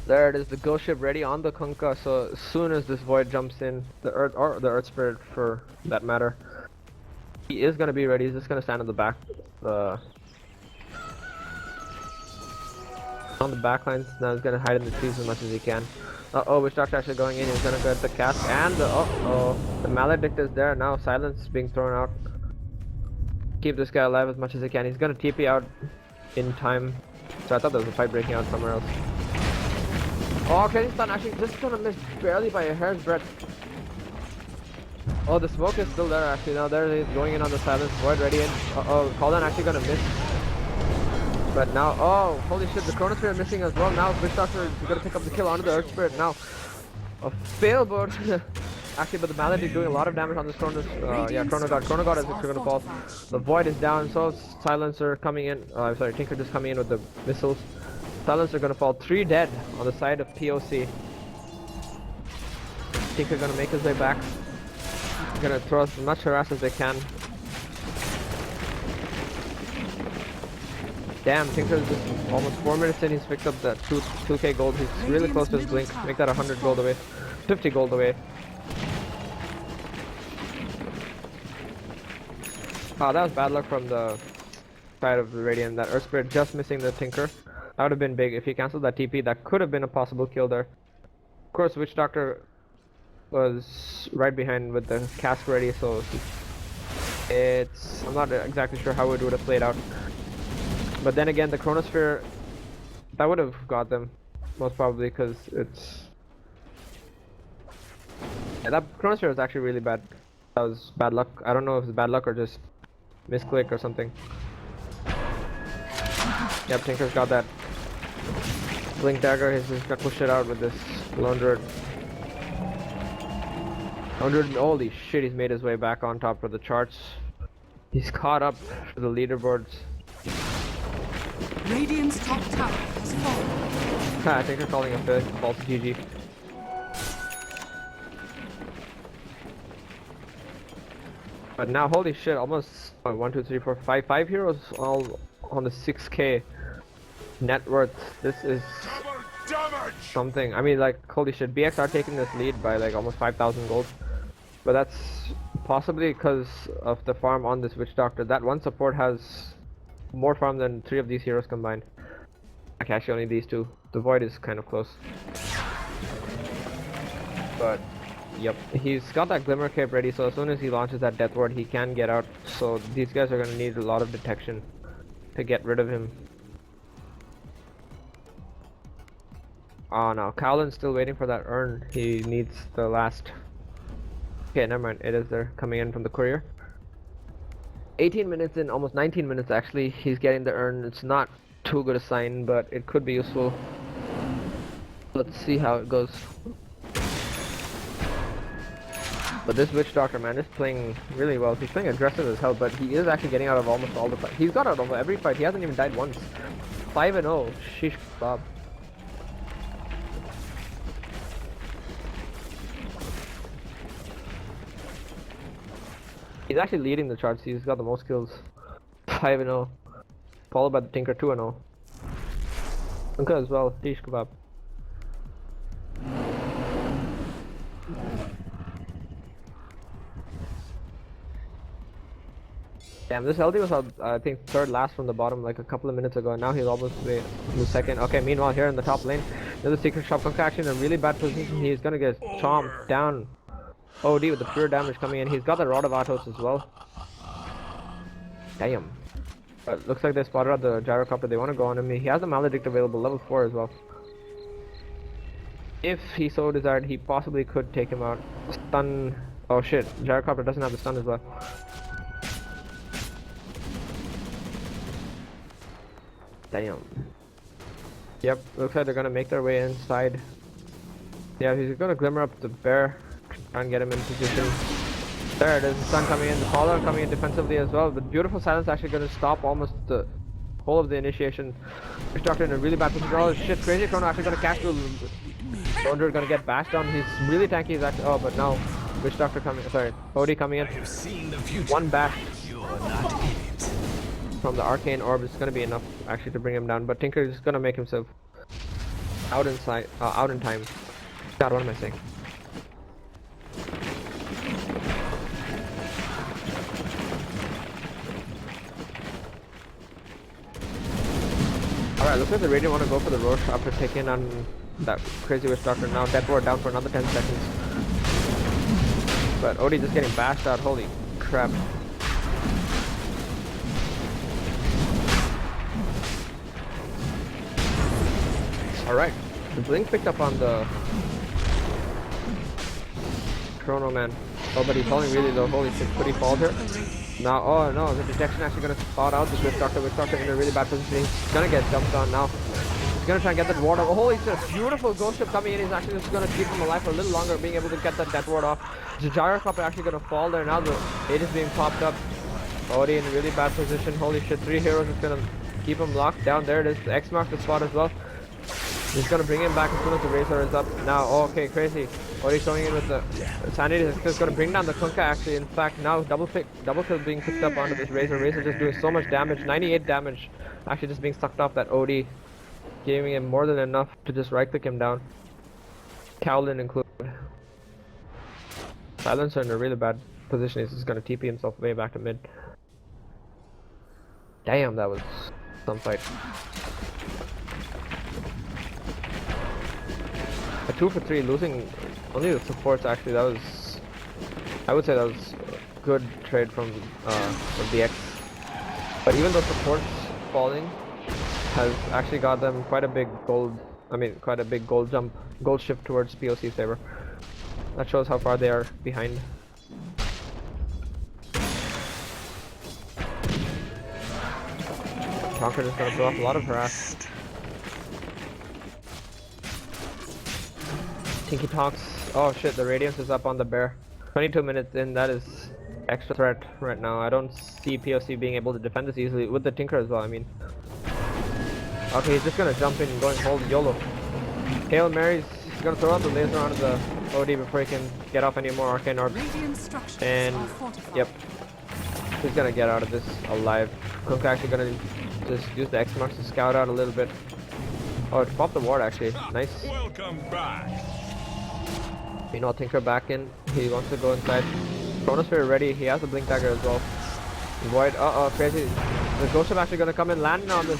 There it is, the ghost ship ready on the Kunkka, so as soon as this Void jumps in, the Earth, or the Earth Spirit for that matter, he is going to be ready. He's just going to stand on the back, on the back lines. Now he's going to hide in the trees as much as he can. Uh-oh, Witch Doctor actually going in. He's going to get the cast, and the Maledict is there. Now Silence is being thrown out. Keep this guy alive as much as he can. He's going to TP out in time. So I thought there was a fight breaking out somewhere else. Oh, okay, he's done. Actually, just gonna miss barely by a hair's breadth. Oh, the smoke is still there. Actually, now there he's going in on the Silence. Void ready in. Uh-oh, Kaolin actually gonna miss. But now, oh, holy shit, the Chronosphere missing as well. Now Witch Doctor is gonna pick up the kill onto the Earth Spirit. Now, a fail board. Actually, but the Malady is doing a lot of damage on this Chrono God. Chrono God is actually gonna fall. The Void is down. So Silencer coming in. I'm sorry, Tinker just coming in with the missiles. Silencer gonna fall. 3 dead on the side of POC. Tinker gonna make his way back. Gonna throw as much harass as they can. Damn, Tinker is just almost 4 minutes in. He's picked up that 2k gold. He's really close to his blink. Make that 100 gold away. 50 gold away. That was bad luck from the side of the Radiant. That Earth Spirit just missing the Tinker. That would have been big. If he cancelled that TP, that could have been a possible kill there. Of course, Witch Doctor was right behind with the cask ready, so I'm not exactly sure how it would have played out. But then again, the Chronosphere, that would have got them, most probably, because it's... Yeah, that Chronosphere was actually really bad. That was bad luck. I don't know if it's bad luck or just misclick or something. Yep, Tinker's got that Blink Dagger. He's just gonna push it out with this Lone Druid. Holy shit, he's made his way back on top of the charts. He's caught up to the leaderboards. Radiant's top tower has fallen. I think they're calling a false GG. But now, holy shit, almost 1, 2, 3, 4, 5 heroes all on the 6k net worth. This is something. I mean, like, holy shit, BX are taking this lead by like almost 5,000 gold. But that's possibly because of the farm on this Witch Doctor. That one support has more farm than 3 of these heroes combined. Like, actually only these 2. The Void is kind of close. But yep, he's got that Glimmer Cape ready, so as soon as he launches that Death Ward, he can get out. So these guys are going to need a lot of detection to get rid of him. Oh no, Kaolin's still waiting for that urn. He needs the last... Okay, never mind. It is there, coming in from the courier. 18 minutes in, almost 19 minutes actually, he's getting the urn. It's not too good a sign, but it could be useful. Let's see how it goes. But this Witch Doctor, man, is playing really well. He's playing aggressive as hell, but he is actually getting out of almost all the fights. He's got out of every fight. He hasn't even died once. 5-0. Sheesh, Bob. He's actually leading the charts. He's got the most kills. 5-0. Followed by the Tinker, 2-0. Unka as well. Tish kebab. Damn, this LD was I think third last from the bottom like a couple of minutes ago, and now he's almost in the second. Okay, meanwhile here in the top lane, there's a secret shop. Kunkka actually in a really bad position. He's gonna get chomped down. OD with the pure damage coming in. He's got the Rod of Atos as well. Damn. Looks like they spotted out the Gyrocopter. They want to go on him. He has the Maledict available, level 4 as well. If he so desired, he possibly could take him out. Stun. Oh shit, Gyrocopter doesn't have the stun as well. Damn. Yep, looks like they're gonna make their way inside. Yeah, he's gonna glimmer up the bear, try and get him in position. There it is, the stun coming in, the follower coming in defensively as well. But beautiful silence actually gonna stop almost the whole of the initiation. Witch Doctor in a really bad position. Oh shit, Crazy Chrono actually gonna catch the Lone Druid, gonna get bashed down. He's really tanky, he's actually, oh, but now Witch Doctor coming, sorry, Odie coming in. One bash from the Arcane Orb is gonna be enough actually to bring him down, but Tinker is gonna make himself out in time. God, what am I saying? Alright, looks like the Radiant want to go for the Roche after taking on that Crazy Witch Doctor. Now Death Ward down for another 10 seconds. But Odie just getting bashed out, holy crap. Alright, the Blink picked up on the Chrono Man. Oh, but he's falling really low. Holy shit, could he fall here? Now, oh no, the detection actually gonna spot out this Witch Doctor in a really bad position. He's gonna get jumped on now. He's gonna try and get that ward off. Oh, holy shit, beautiful Ghost Ship coming in. He's actually just gonna keep him alive for a little longer, being able to get that ward off. The Gyrocopter actually gonna fall there. Now the 8 is being popped up. Already in a really bad position. Holy shit, 3 heroes is gonna keep him locked down. There it is. The X marks the spot as well. He's gonna bring him back as soon as the Razor is up. Now, oh, okay, Crazy. Already showing in with the Sanity is gonna bring down the Kunkka actually. In fact, now double kill being picked up onto this Razor. Razor just doing so much damage, 98 damage. Actually just being sucked off that OD. Giving him more than enough to just right click him down. Kaolin included. Silencer in a really bad position. He's just gonna TP himself way back to mid. Damn, that was some fight. 2 for 3, losing only the supports. Actually, that was, I would say that was a good trade from DX. But even though supports falling has actually got them quite a big gold. I mean, quite a big gold shift towards POC's favor. That shows how far they are behind. Conquer is gonna throw off a lot of harass. Tinky Tonks. Oh shit, the Radiance is up on the bear. 22 minutes in, that is extra threat right now. I don't see POC being able to defend this easily with the Tinker as well, I mean. Okay, he's just gonna jump in and going hold YOLO. Hail Marys, he's gonna throw out the laser onto the OD before he can get off any more arcane orbs. And yep, he's gonna get out of this alive. Cook's actually gonna just use the X marks to scout out a little bit. Oh, it popped the ward actually. Nice. Welcome back. You know, Tinker back in. He wants to go inside. Chronosphere ready. He has a blink dagger as well. Void. Crazy. The ghost ship actually gonna come in, landing on this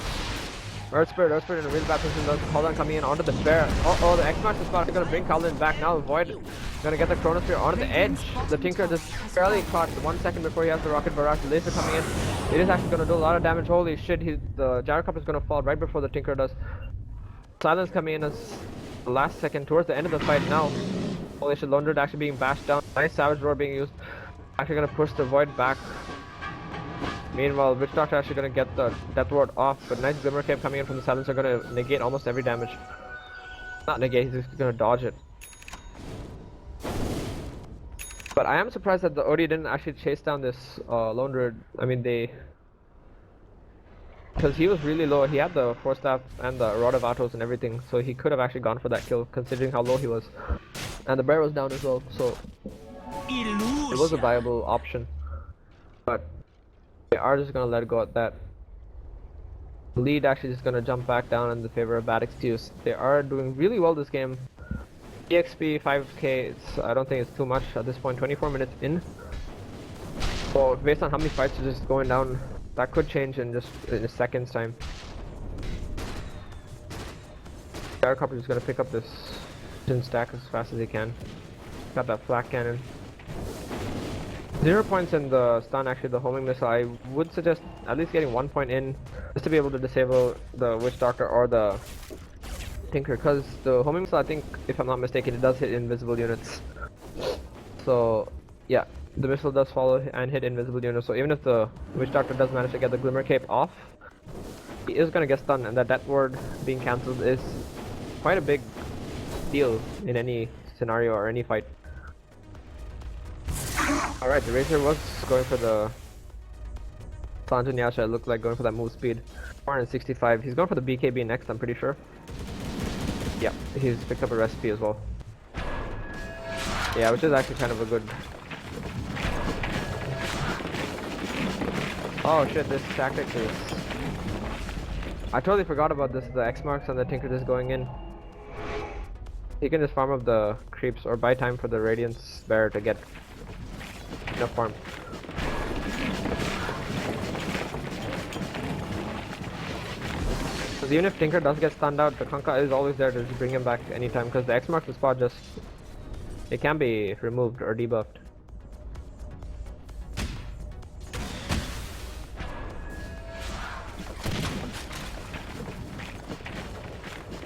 Earth Spirit in a real bad position. The Kaolin coming in onto the bear. The X-Max is gonna bring Kaolin back now. Void gonna get the Chronosphere onto the edge. The Tinker just barely caught 1 second before he has the rocket barrage. The laser coming in. It is actually gonna do a lot of damage. Holy shit, the Gyrocop is gonna fall right before the Tinker does. Silence coming in as the last second towards the end of the fight now. Holy shit, Lone Druid actually being bashed down. Nice Savage Roar being used. Actually gonna push the Void back. Meanwhile, Witch Doctor actually gonna get the Death Ward off, but nice Glimmer Cape coming in from the Silencer gonna negate almost every damage. Not negate, he's just gonna dodge it. But I am surprised that the OD didn't actually chase down this Lone Druid. I mean, because he was really low. He had the Force Staff and the Rod of Atos and everything, so he could have actually gone for that kill, considering how low he was. And the bear was down as well, so it was a viable option. But they are just gonna let go at that. The lead actually just gonna jump back down in the favor of Bad Excuse. They are doing really well this game. EXP 5k, I don't think it's too much at this point. 24 minutes in. So based on how many fights are just going down, that could change in just in a second's time. Gyrocopter is gonna pick up this stack as fast as he can. Got that flak cannon. 0 points in the stun, actually the homing missile. I would suggest at least getting 1 point in just to be able to disable the Witch Doctor or the Tinker, because the homing missile, I think, if I'm not mistaken, it does hit invisible units. So yeah, the missile does follow and hit invisible units, so even if the Witch Doctor does manage to get the Glimmer Cape off, he is gonna get stunned, and that Death Ward being cancelled is quite a big deal in any scenario or any fight. Alright, the Razor was going for the Sanjin Yasha, it looked like going for that move speed. 465, he's going for the BKB next, I'm pretty sure. Yeah, he's picked up a recipe as well. Yeah, which is actually kind of a good... Oh shit, this tactic is... I totally forgot about this, the X marks and the Tinker just going in. He can just farm up the creeps or buy time for the Radiance Bear to get enough farm. Because even if Tinker does get stunned out, the Kanka is always there to just bring him back anytime, because the X marks the spot just... it can be removed or debuffed.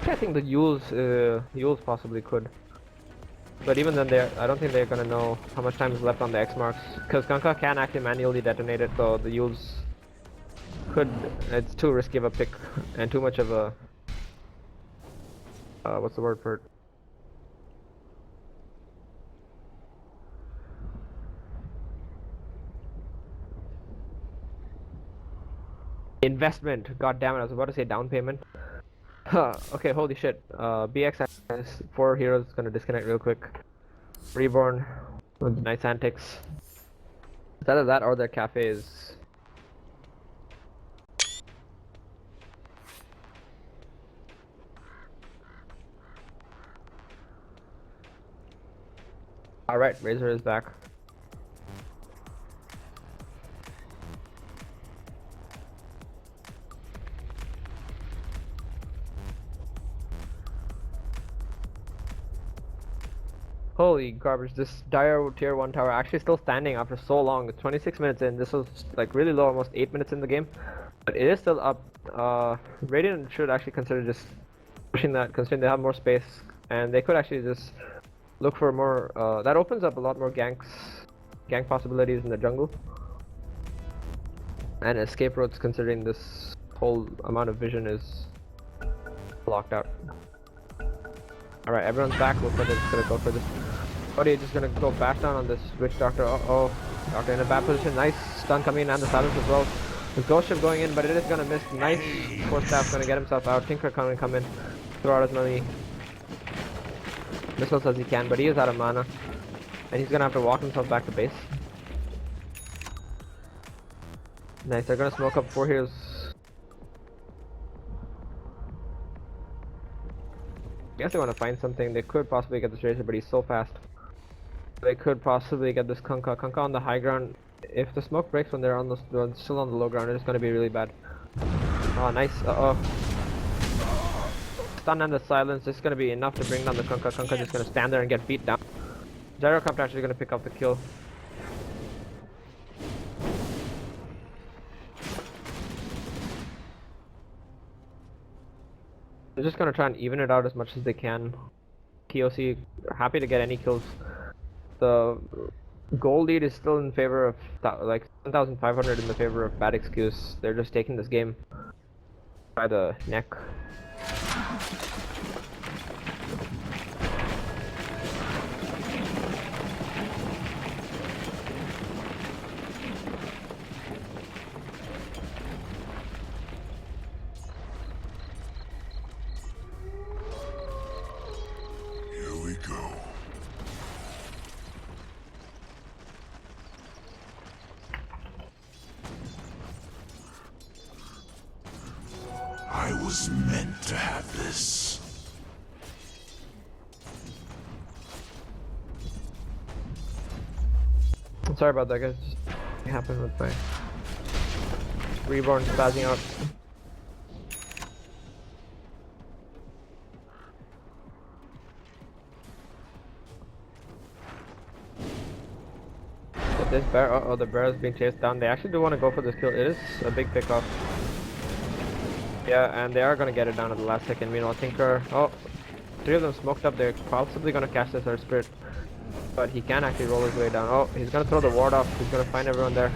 I think the Yules possibly could. But even then, I don't think they're gonna know how much time is left on the X marks, because Kanka can actually manually detonate it, so the Yules could. It's too risky of a pick and too much of a what's the word for it? Investment. God damn it! I was about to say down payment. Okay, holy shit. BX has 4 heroes, gonna disconnect real quick. Reborn with nice antics. It's either that or their cafe is... Alright, Razor is back. Holy garbage, this dire tier 1 tower actually still standing after so long. 26 minutes in, this was like really low, almost 8 minutes in the game. But it is still up. Radiant should actually consider just pushing that, considering they have more space. And they could actually just look for more, that opens up a lot more gank possibilities in the jungle. And escape routes, considering this whole amount of vision is blocked out. Alright, everyone's back. Looks like they're just gonna go for this. Odie just gonna go back down on this Witch Doctor. Oh, Doctor in a bad position. Nice stun coming in and the silence as well. The Ghost Ship going in, but it is gonna miss. Nice Force Staff gonna get himself out. Tinker gonna come in, throw out as many missiles as he can, but he is out of mana. And he's gonna have to walk himself back to base. Nice, they're gonna smoke up 4 heroes. I guess they want to find something. They could possibly get this Razor, but he's so fast. They could possibly get this Kunkka. Kunkka on the high ground. If the smoke breaks when they're on the still on the low ground, it's going to be really bad. Oh, nice. Stun and the silence is going to be enough to bring down the Kunkka. Kunkka just going to stand there and get beat down. Gyrocopter actually going to pick up the kill. They're just gonna try and even it out as much as they can. KOC happy to get any kills. The goal lead is still in favor of like 7,500 in the favor of Bad Excuse. They're just taking this game by the neck. I was meant to have this. I'm sorry about that, guys. It happened with my Reborn spazzing out. But this bear, the bear is being chased down. They actually do want to go for this kill. It is a big pickoff. Yeah, and they are going to get it down at the last second. Meanwhile, Tinker, 3 of them smoked up. They're possibly going to catch this Earth Spirit. But he can actually roll his way down. Oh, he's going to throw the ward off. He's going to find everyone there.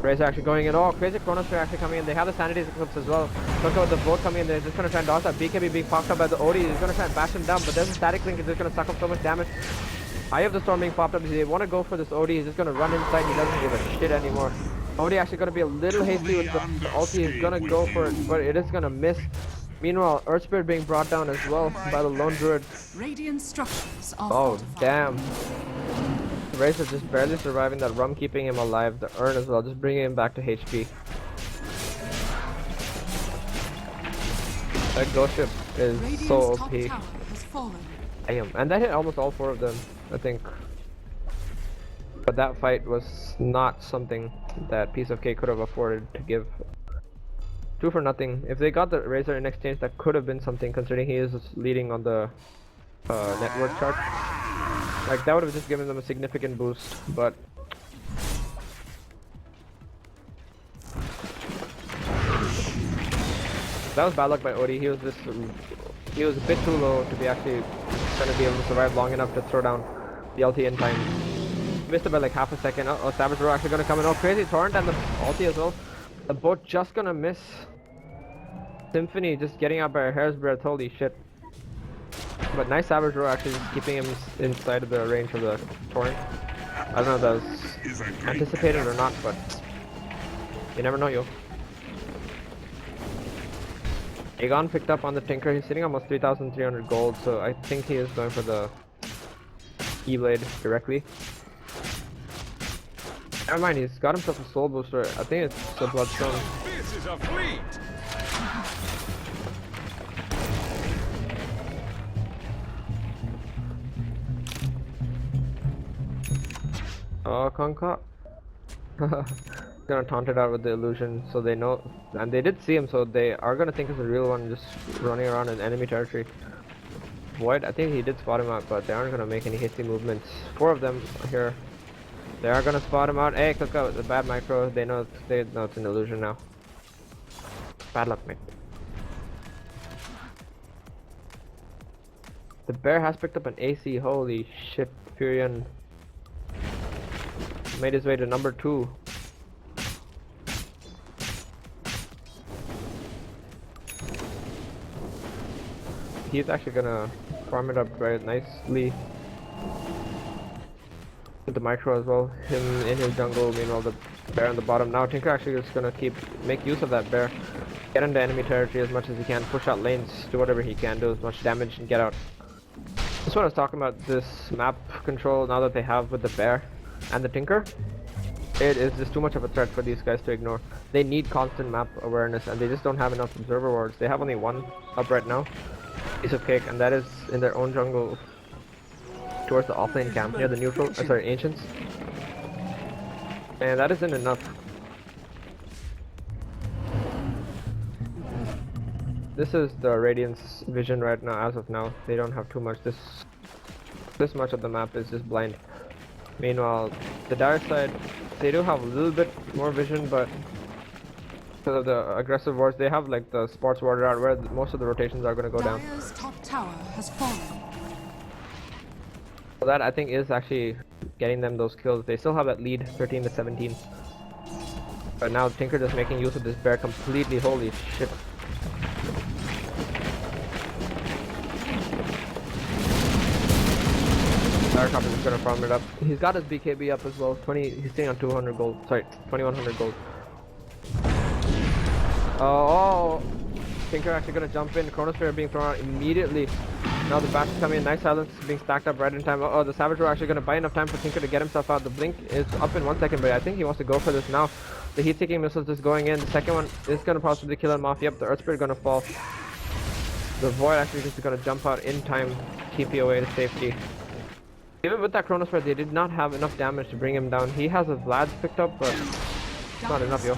Razor actually going in. Oh, crazy Chronosphere actually coming in. They have the Sanity Eclipse as well. Look at the boat coming in. They're just going to try and dodge that. BKB being popped up by the Odie. He's going to try and bash him down. But there's a Static Link. He's just going to suck up so much damage. Eye of the Storm being popped up. They want to go for this Odie. He's just going to run inside. He doesn't give a shit anymore. Odie actually going to be a little hasty with the ulti. He's going to go for it, but it is going to miss. Meanwhile, Earth Spirit being brought down as well by the lone druid. Radiant structures are Oh, damn. Razor just barely surviving that rum, keeping him alive. The urn as well, just bringing him back to HP. That ghost ship is so OP. has fallen. Damn, and that hit almost all 4 of them, I think. But that fight was not something that Piece of Cake could have afforded to give. 2 for nothing. If they got the Razor in exchange, that could have been something, considering he is leading on the network chart. Like, that would have just given them a significant boost, but that was bad luck by Odie. He was a bit too low to be actually going to be able to survive long enough to throw down the ulti in time. Missed it by like half a second. Oh, Savage Row actually going to come in. Oh, crazy Torrent and the ulti as well. The boat just going to miss. Symphony just getting out by a hair's breadth. Holy shit. But nice Savage Row actually just keeping him inside of the range of the Torrent. I don't know if that was anticipated or not, but you never know, yo. Aegon picked up on the Tinker. He's sitting almost 3,300 gold, so I think he is going for the E-Blade directly. Never mind, he's got himself a soul booster. I think it's a Bloodstone. This is a fleet! Oh, Kunkka. Gonna taunt it out with the illusion, so they know, and they did see him, so they are gonna think it's a real one just running around in enemy territory. Void, I think he did spot him out, but they aren't gonna make any hasty movements. 4 of them here. They are gonna spot him out. Hey, click out the bad micro. They know it's an illusion now. Bad luck, mate. The bear has picked up an AC. Holy shit, Furion made his way to number 2. He's actually gonna farm it up very nicely with the micro as well. Him in his jungle, meanwhile the bear on the bottom. Now Tinker actually is gonna make use of that bear, get into enemy territory as much as he can, push out lanes, do whatever he can, do as much damage and get out. That's what I was talking about, this map control now that they have with the bear and the Tinker. It is just too much of a threat for these guys to ignore. They need constant map awareness and they just don't have enough observer wards. They have only 1 up right now, piece of cake, and that is in their own jungle towards the offlane camp near the neutral, sorry, ancients. And that isn't enough. This is the Radiant's vision right now, as of now. They don't have too much. This much of the map is just blind. Meanwhile, the Dire side, they do have a little bit more vision, but because of the aggressive wards, they have like the sports ward out where most of the rotations are going to go down. Dire's top tower has fallen. So that I think is actually getting them those kills. They still have that lead, 13 to 17. But now Tinker just making use of this bear completely. Holy shit. Firecop is gonna farm it up. He's got his BKB up as well. He's sitting on 200 gold. Sorry, 2100 gold. Oh, Tinker actually gonna jump in. Chronosphere being thrown out immediately. Now the bash is coming in. Nice silence being stacked up right in time. Oh, the Savage Roar actually gonna buy enough time for Tinker to get himself out. The blink is up in 1 second, but I think he wants to go for this now. The heat-seeking missiles just going in. The second one is gonna possibly kill him off. Yep, the Earth Spirit gonna fall. The Void actually just gonna jump out in time, TP away to safety. Even with that Chronosphere, they did not have enough damage to bring him down. He has a Vlad's picked up, but it's not enough, yo.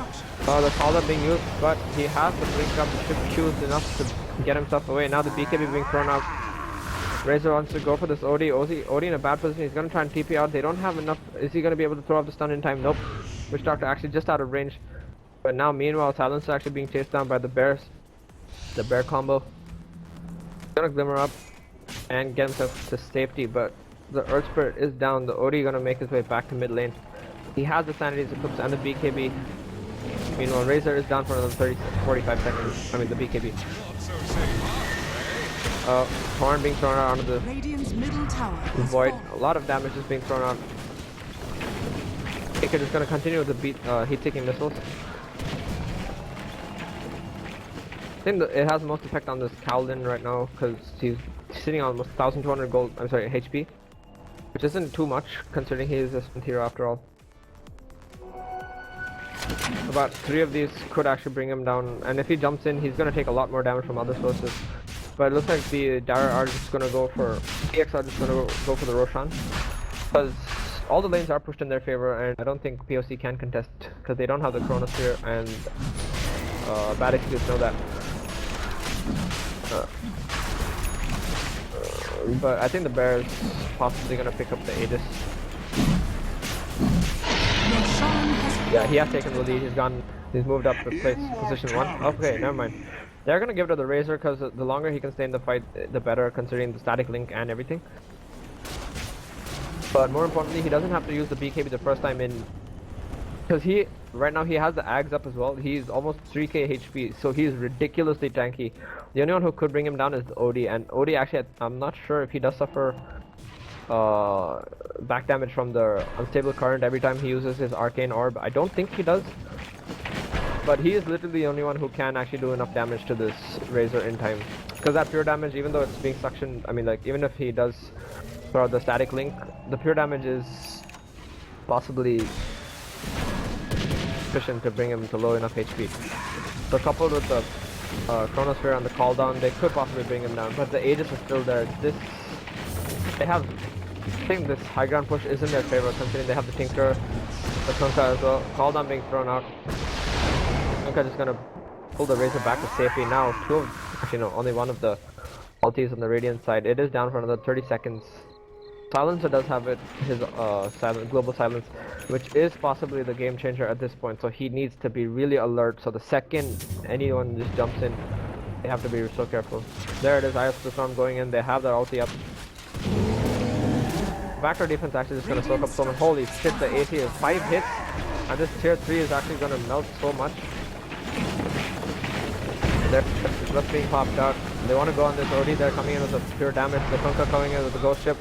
Oh, the call up being used, but he has the blink up. The shift Q enough to get himself away. Now the BKB being thrown out. Razor wants to go for this OD. OD in a bad position. He's gonna try and TP out. They don't have enough. Is he gonna be able to throw off the stun in time? Nope. Witch Doctor actually just out of range. But now, meanwhile, Silence is actually being chased down by the bears. The bear combo. He's gonna glimmer up and get himself to safety, but the Earth Spirit is down. The OD gonna make his way back to mid lane. He has the Sanity's Eclipse and the BKB. Meanwhile, Razor is down for another 45 seconds. I mean, the BKB. Torn being thrown out onto the middle tower Void. A lot of damage is being thrown out. Taker is going to continue with the heat-taking missiles. I think it has the most effect on this Kaolin right now because he's sitting on almost 1200 gold. I'm sorry, HP, which isn't too much considering he is a sprint hero after all. About 3 of these could actually bring him down, and if he jumps in, he's going to take a lot more damage from other sources. But it looks like the Dire are just going to go for EX are just going to go for the Roshan because all the lanes are pushed in their favor, and I don't think POC can contest because they don't have the Chronosphere, and bad excuse know that. But I think the bear is possibly going to pick up the Aegis. Yeah, he has taken the lead. He's moved up to position 1. Okay, never mind. They're gonna give it to the Razor because the longer he can stay in the fight, the better, considering the static link and everything. But more importantly, he doesn't have to use the BKB the first time in, because right now he has the Ags up as well. He's almost 3k HP, so he's ridiculously tanky. The only one who could bring him down is the OD, and OD actually, I'm not sure if he does suffer back damage from the unstable current every time he uses his arcane orb. I don't think he does. But he is literally the only one who can actually do enough damage to this Razor in time. Because that pure damage, even though it's being suctioned, I mean, like, even if he does throw out the static link, the pure damage is possibly sufficient to bring him to low enough HP. So coupled with the Chronosphere and the call down, they could possibly bring him down. But the Aegis is still there. I think this high ground push is in their favor, considering they have the Tinker, the Kunkka as well. Call down being thrown out. Kunkka just gonna pull the Razor back to safety now. Only one of the ultis on the Radiant side. It is down for another 30 seconds. Silencer does have his global silence, which is possibly the game changer at this point. So he needs to be really alert. So the second anyone just jumps in, they have to be so careful. There it is, Ice of the Storm going in. They have their ulti up. Backdoor defense actually just gonna soak up so much. Holy shit, the AC is 5 hits, and this tier 3 is actually gonna melt so much. They're just being popped out. They want to go on this OD. They're coming in with the pure damage. The Kunkka coming in with the ghost ship.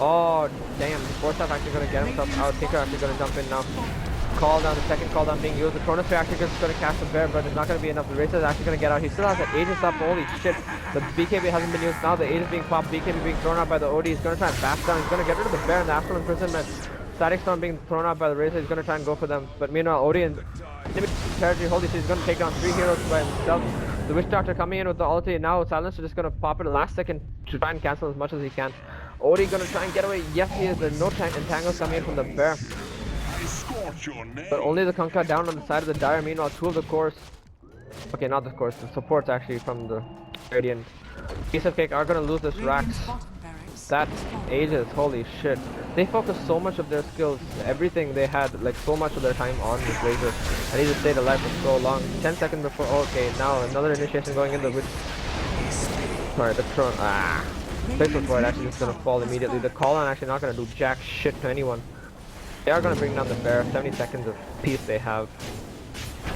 Oh damn! Forstaff actually gonna get himself out. Tinker actually gonna jump in now. Call down, the second call down being used. The Chronosphere actually just gonna cast the bear, but it's not gonna be enough. The Racer is actually gonna get out. He still has the Aegis up. Holy shit! The BKB hasn't been used now. The Aegis being popped. BKB being thrown out by the OD. He's gonna try and bash down. He's gonna get rid of the bear and the Astral Imprisonment. Static Storm being thrown out by the Racer. He's gonna try and go for them. But meanwhile, OD and enemy territory. Holy shit! He's gonna take down 3 heroes by himself. The Witch Doctor coming in with the ulti. Now Silencer just gonna pop it last second to try and cancel as much as he can. Odi gonna try and get away. Yes, he is. There's no entangles coming in from the bear. But only the Kunkka down on the side of the Dire. Meanwhile, 2 of the cores. Okay, not the cores. The supports actually from the Radiant. Piece of Cake are gonna lose this Rax. That Aegis, holy shit. They focus so much of their skills, everything they had, like so much of their time on this Razor. And he just stayed alive for so long. 10 seconds before, okay, now another initiation going in the Witch. Sorry, the Throne, Faithful Void actually just gonna fall immediately. The Kaolin actually not gonna do jack shit to anyone. They are gonna bring down the bear, 70 seconds of peace they have.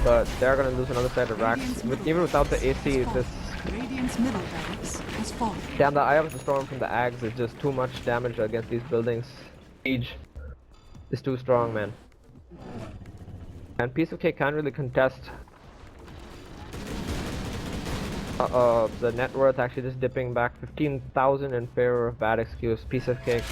But they are gonna lose another side of Rax. Even without the AC, this... Radiant's middle barracks has fallen. Damn, the Eye of the Storm from the Ags is just too much damage against these buildings. Siege is too strong, man. And Piece of Cake can't really contest. The net worth actually just dipping back 15,000 in favor of bad excuse. Piece of Cake.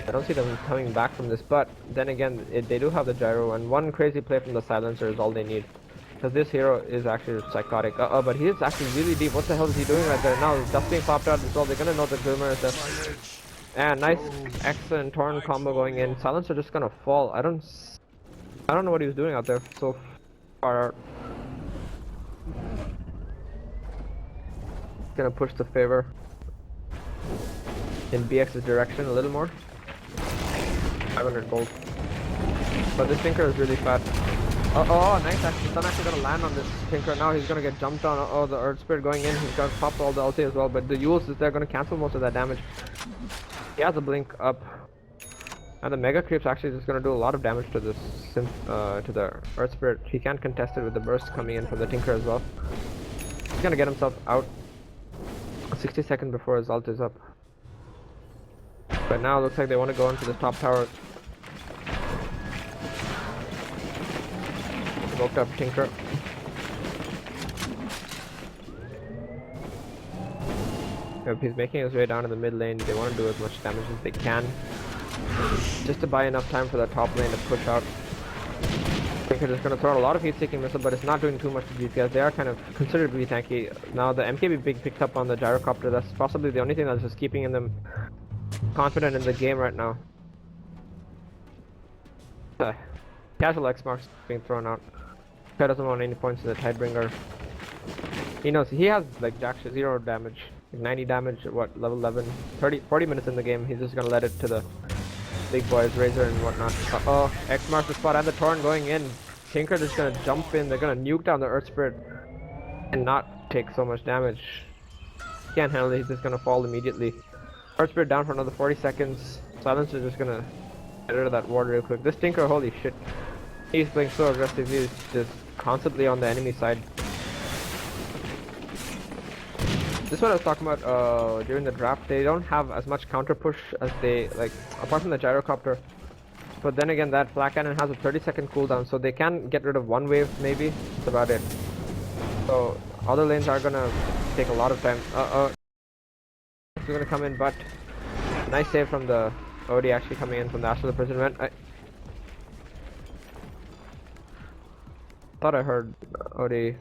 I don't see them coming back from this, but then again, they do have the gyro, and one crazy play from the Silencer is all they need. Because this hero is actually psychotic. But he is actually really deep. What the hell is he doing right there? Now, dust being popped out as well. They're gonna know the Glimmer is there. And nice X and Torn combo going in. Silencer just gonna fall. I don't know what he was doing out there so far out. Gonna push the favor in BX's direction a little more. 500 gold. But this Tinker is really fat. Oh, nice actually. Sun actually gonna land on this Tinker. Now he's gonna get jumped on. Oh, the Earth Spirit going in. He's gonna pop all the ulti as well. But the Yules is there gonna cancel most of that damage. He has a blink up. And the Mega Creep's actually just gonna do a lot of damage to this to the Earth Spirit. He can't contest it with the burst coming in from the Tinker as well. He's gonna get himself out 60 seconds before his ult is up. But now it looks like they want to go into the top tower. Woke up Tinker. Yep, he's making his way down in the mid lane. They want to do as much damage as they can, just to buy enough time for the top lane to push out. Tinker just gonna throw out a lot of heat-seeking missile, but it's not doing too much to DPS. They are kind of considerably tanky. Now the MKB big picked up on the gyrocopter. That's possibly the only thing that's just keeping them confident in the game right now. Casual X marks being thrown out. He doesn't want any points in the Tidebringer. He knows he has like jack 0 damage, like 90 damage at what, level 11, 40 minutes in the game. He's just gonna let it to the big boys, Razor and whatnot. Oh, X marks the spot and the Torn going in. Tinker just gonna jump in. They're gonna nuke down the Earth Spirit and not take so much damage. Can't handle it. He's just gonna fall immediately. Earth Spirit down for another 40 seconds. Silencer just gonna get rid of that ward real quick. This Tinker, holy shit. He's playing so aggressive. He's just constantly on the enemy side. This is what I was talking about during the draft. They don't have as much counter push as they like, apart from the gyrocopter. But then again, that flak cannon has a 30-second cooldown, so they can get rid of one wave maybe. That's about it. So other lanes are gonna take a lot of time. He's gonna come in, but nice save from the OD actually coming in from the Astral Imprisonment. I thought I heard OD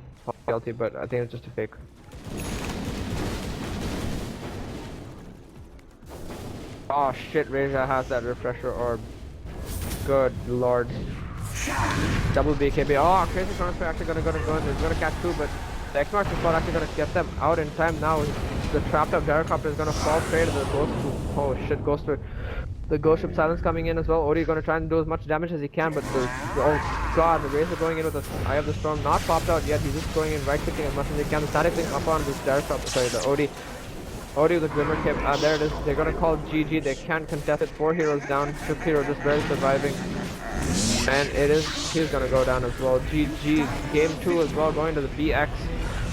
guilty, but I think it's just a fake. Oh shit, Reja has that refresher orb. Good lord. Double BKB. Oh, crazy Chronosphere actually gonna go in. He's gonna catch 2, but The X marks the spot actually gonna get them out in time now. The trapped up gyrocopter is gonna fall prey to the ghost. Oh shit, the ghost ship silence coming in as well. Ori gonna try and do as much damage as he can, but oh god, the Razor going in with the Eye of the Storm not popped out yet. He's just going in right clicking as much as he can. The static thing up on this gyrocopter. Sorry, the Odi with the Glimmer Cape. There it is. They're gonna call GG. They can't contest it. 4 heroes down. Shook hero just barely surviving. And he's gonna go down as well. GG. Game 2 as well, going to the BX.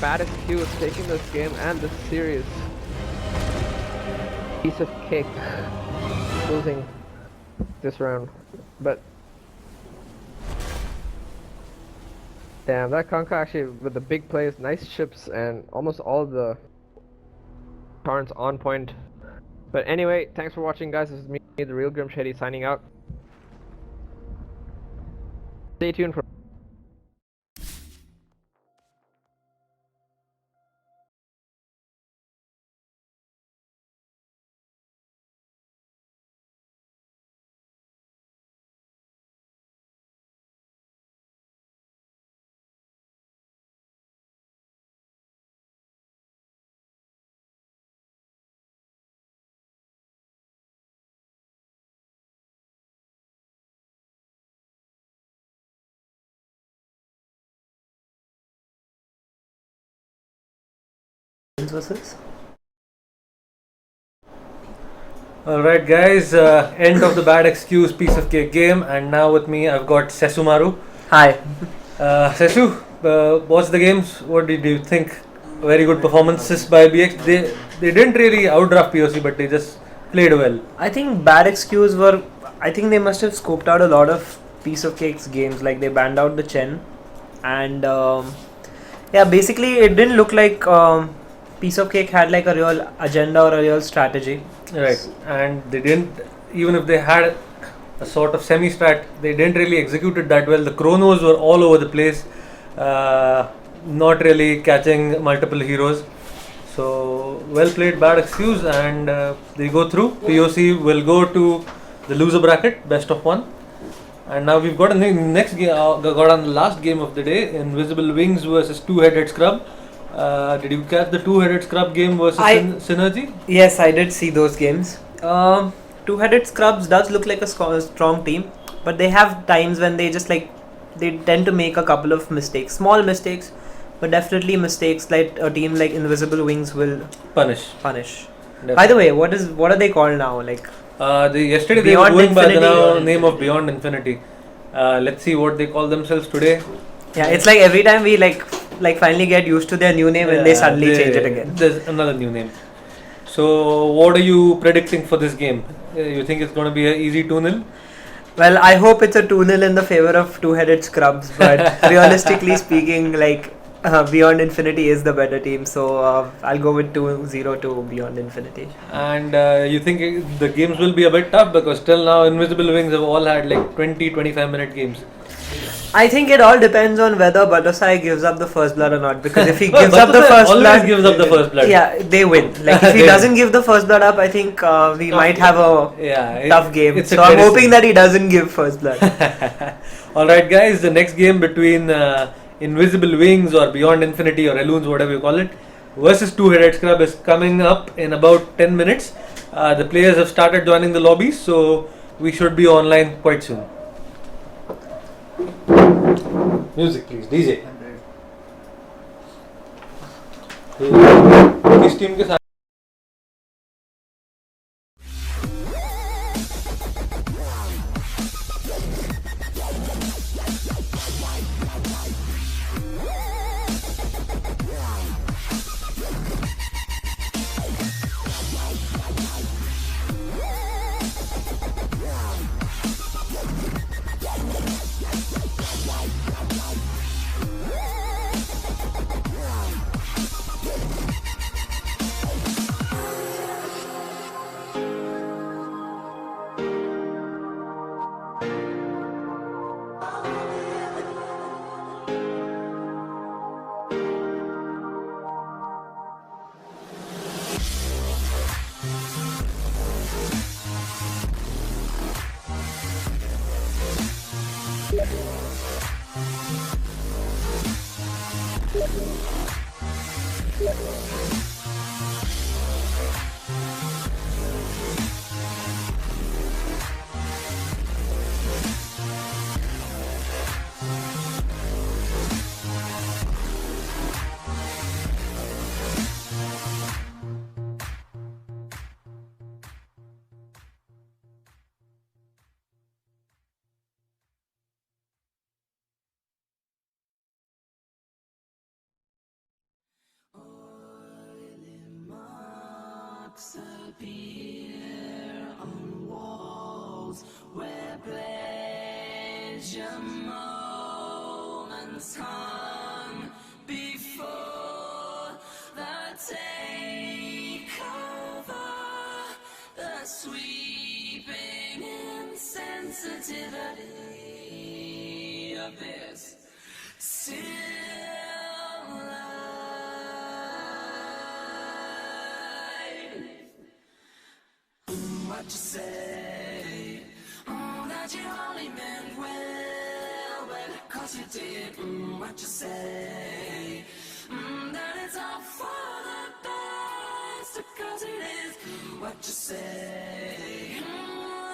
Baddest Q is taking this game and this series. Piece of cake. Losing this round. But damn, that Kanka actually with the big plays, nice ships, and almost all of the turns on point. But anyway, thanks for watching, guys. This is me, the real Grim Shady, signing out. Stay tuned for versus. Alright guys, end of the bad excuse piece of cake game, and now with me I've got Sesumaru. Hi. Sesu, watch the games. What did you think? Very good performances by BX. They didn't really outdraft POC, but they just played well. I think bad excuse were. I think they must have scoped out a lot of piece of cakes games. Like they banned out the Chen, and yeah, basically it didn't look like piece of cake had like a real agenda or a real strategy. Right, and they didn't. Even if they had a sort of semi-strat, they didn't really execute it that well. The chronos were all over the place, not really catching multiple heroes. So well played, bad excuse, and they go through. POC will go to the loser bracket, best of 1. And now we've got a next game. Got on the last game of the day: Invisible Wings versus Two-Headed Scrub. Did you catch the Two-Headed Scrub game versus Synergy? Yes, I did see those games. Two-Headed Scrubs does look like a strong team, but they have times when they just like they tend to make a couple of mistakes, small mistakes, but definitely mistakes like a team like Invisible Wings will punish. Definitely. By the way, what are they called now? Like yesterday they were going by the name of Beyond Infinity. Let's see what they call themselves today. Yeah, it's like every time we like finally get used to their new name and they suddenly change it again. There's another new name. So what are you predicting for this game? You think it's going to be an easy 2-0? Well, I hope it's a 2-0 in the favor of Two-Headed Scrubs, but realistically speaking, like Beyond Infinity is the better team, so I'll go with 2-0 to Beyond Infinity. And you think the games will be a bit tough because till now Invisible Wings have all had like 20-25 minute games. I think it all depends on whether Batasai gives up the first blood or not. Because if he gives up the first blood, gives up the first blood. Yeah, they win. Like if he doesn't give the first blood up, I think we might have a tough game. So I'm hoping that he doesn't give first blood. Alright guys, the next game between Invisible Wings or Beyond Infinity or Eloons, whatever you call it, versus Two-Headed Scrub is coming up in about 10 minutes. The players have started joining the lobbies, so we should be online quite soon. Music please, DJ. किस team के साथ Marks appear on walls where pleasure moments hung before the takeover, the sweeping insensitivity of this still life. What you say? That you only meant well, well, 'cause you did. What you say? That it's all for the best, 'cause it is. What you say?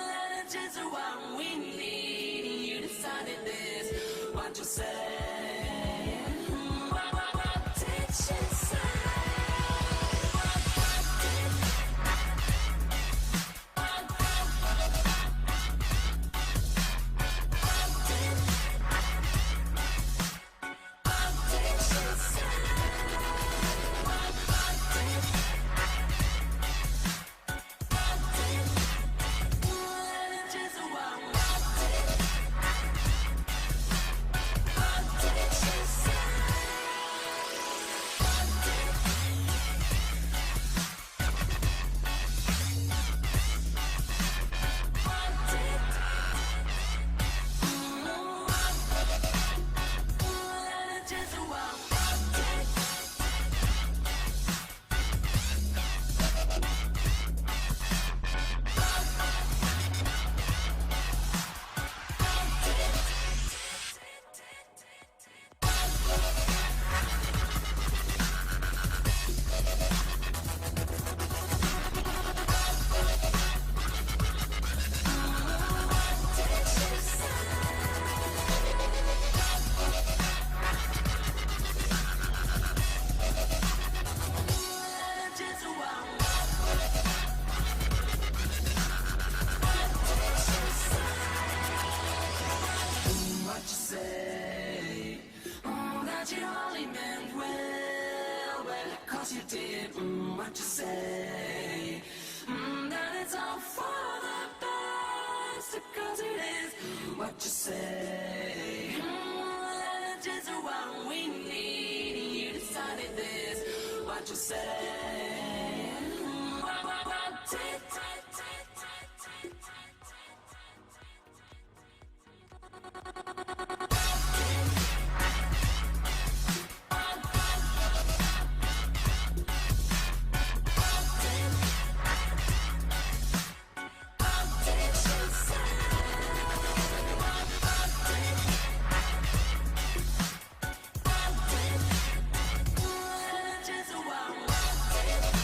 That it's just what we need. You decided this. What you say? What did she say? What you say? That you only meant well, well, 'cause you did. What you say? That it's all for the best, 'cause it is. What you say? That it's just what we need. You decided this. What you say? What did just what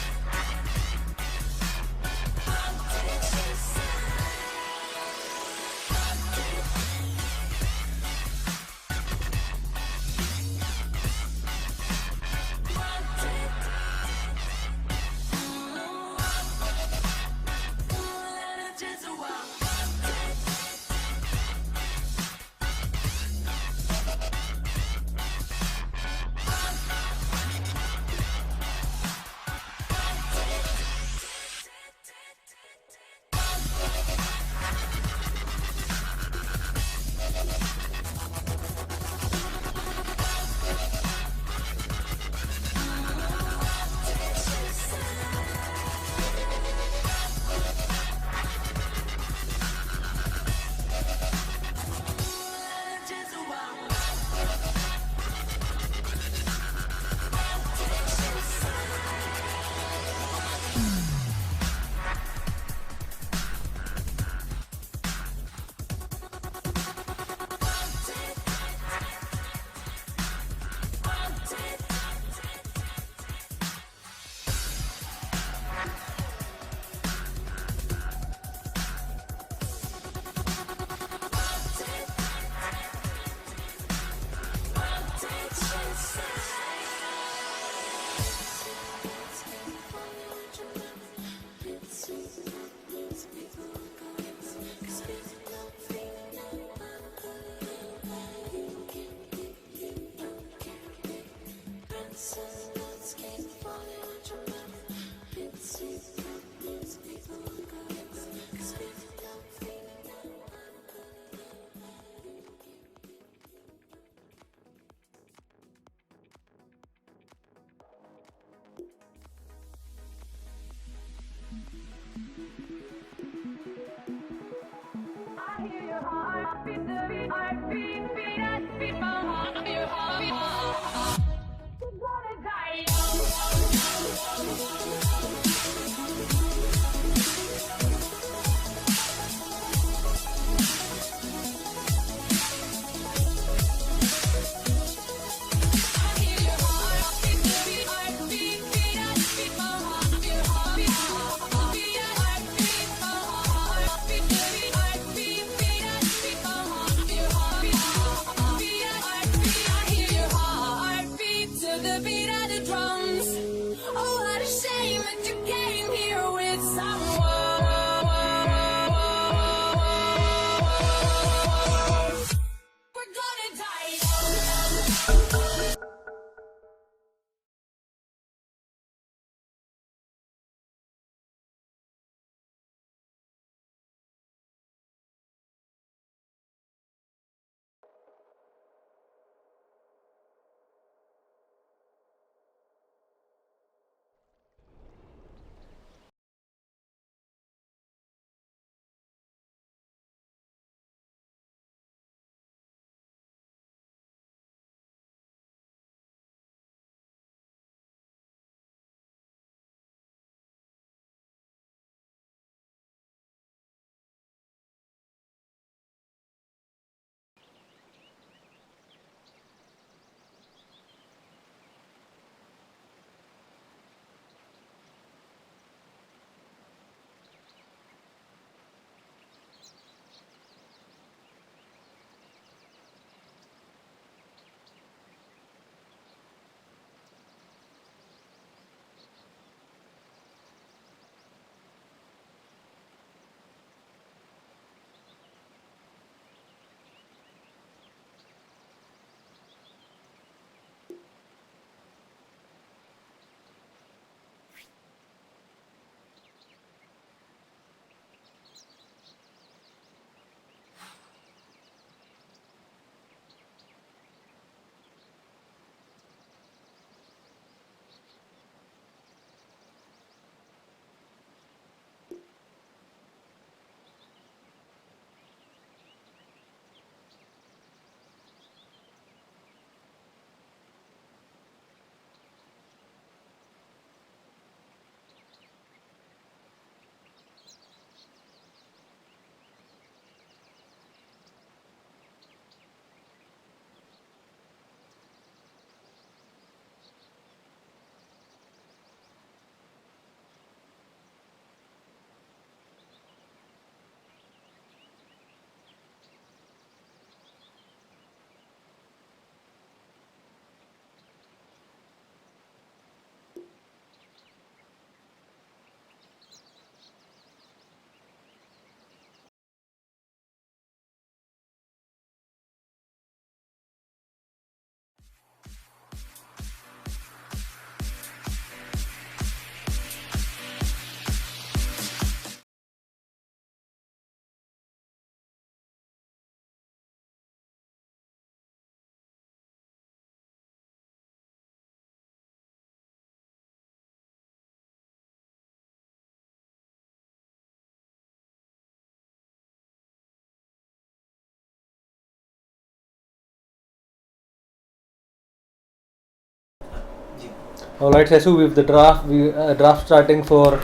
Alright, Sesu, with the draft starting for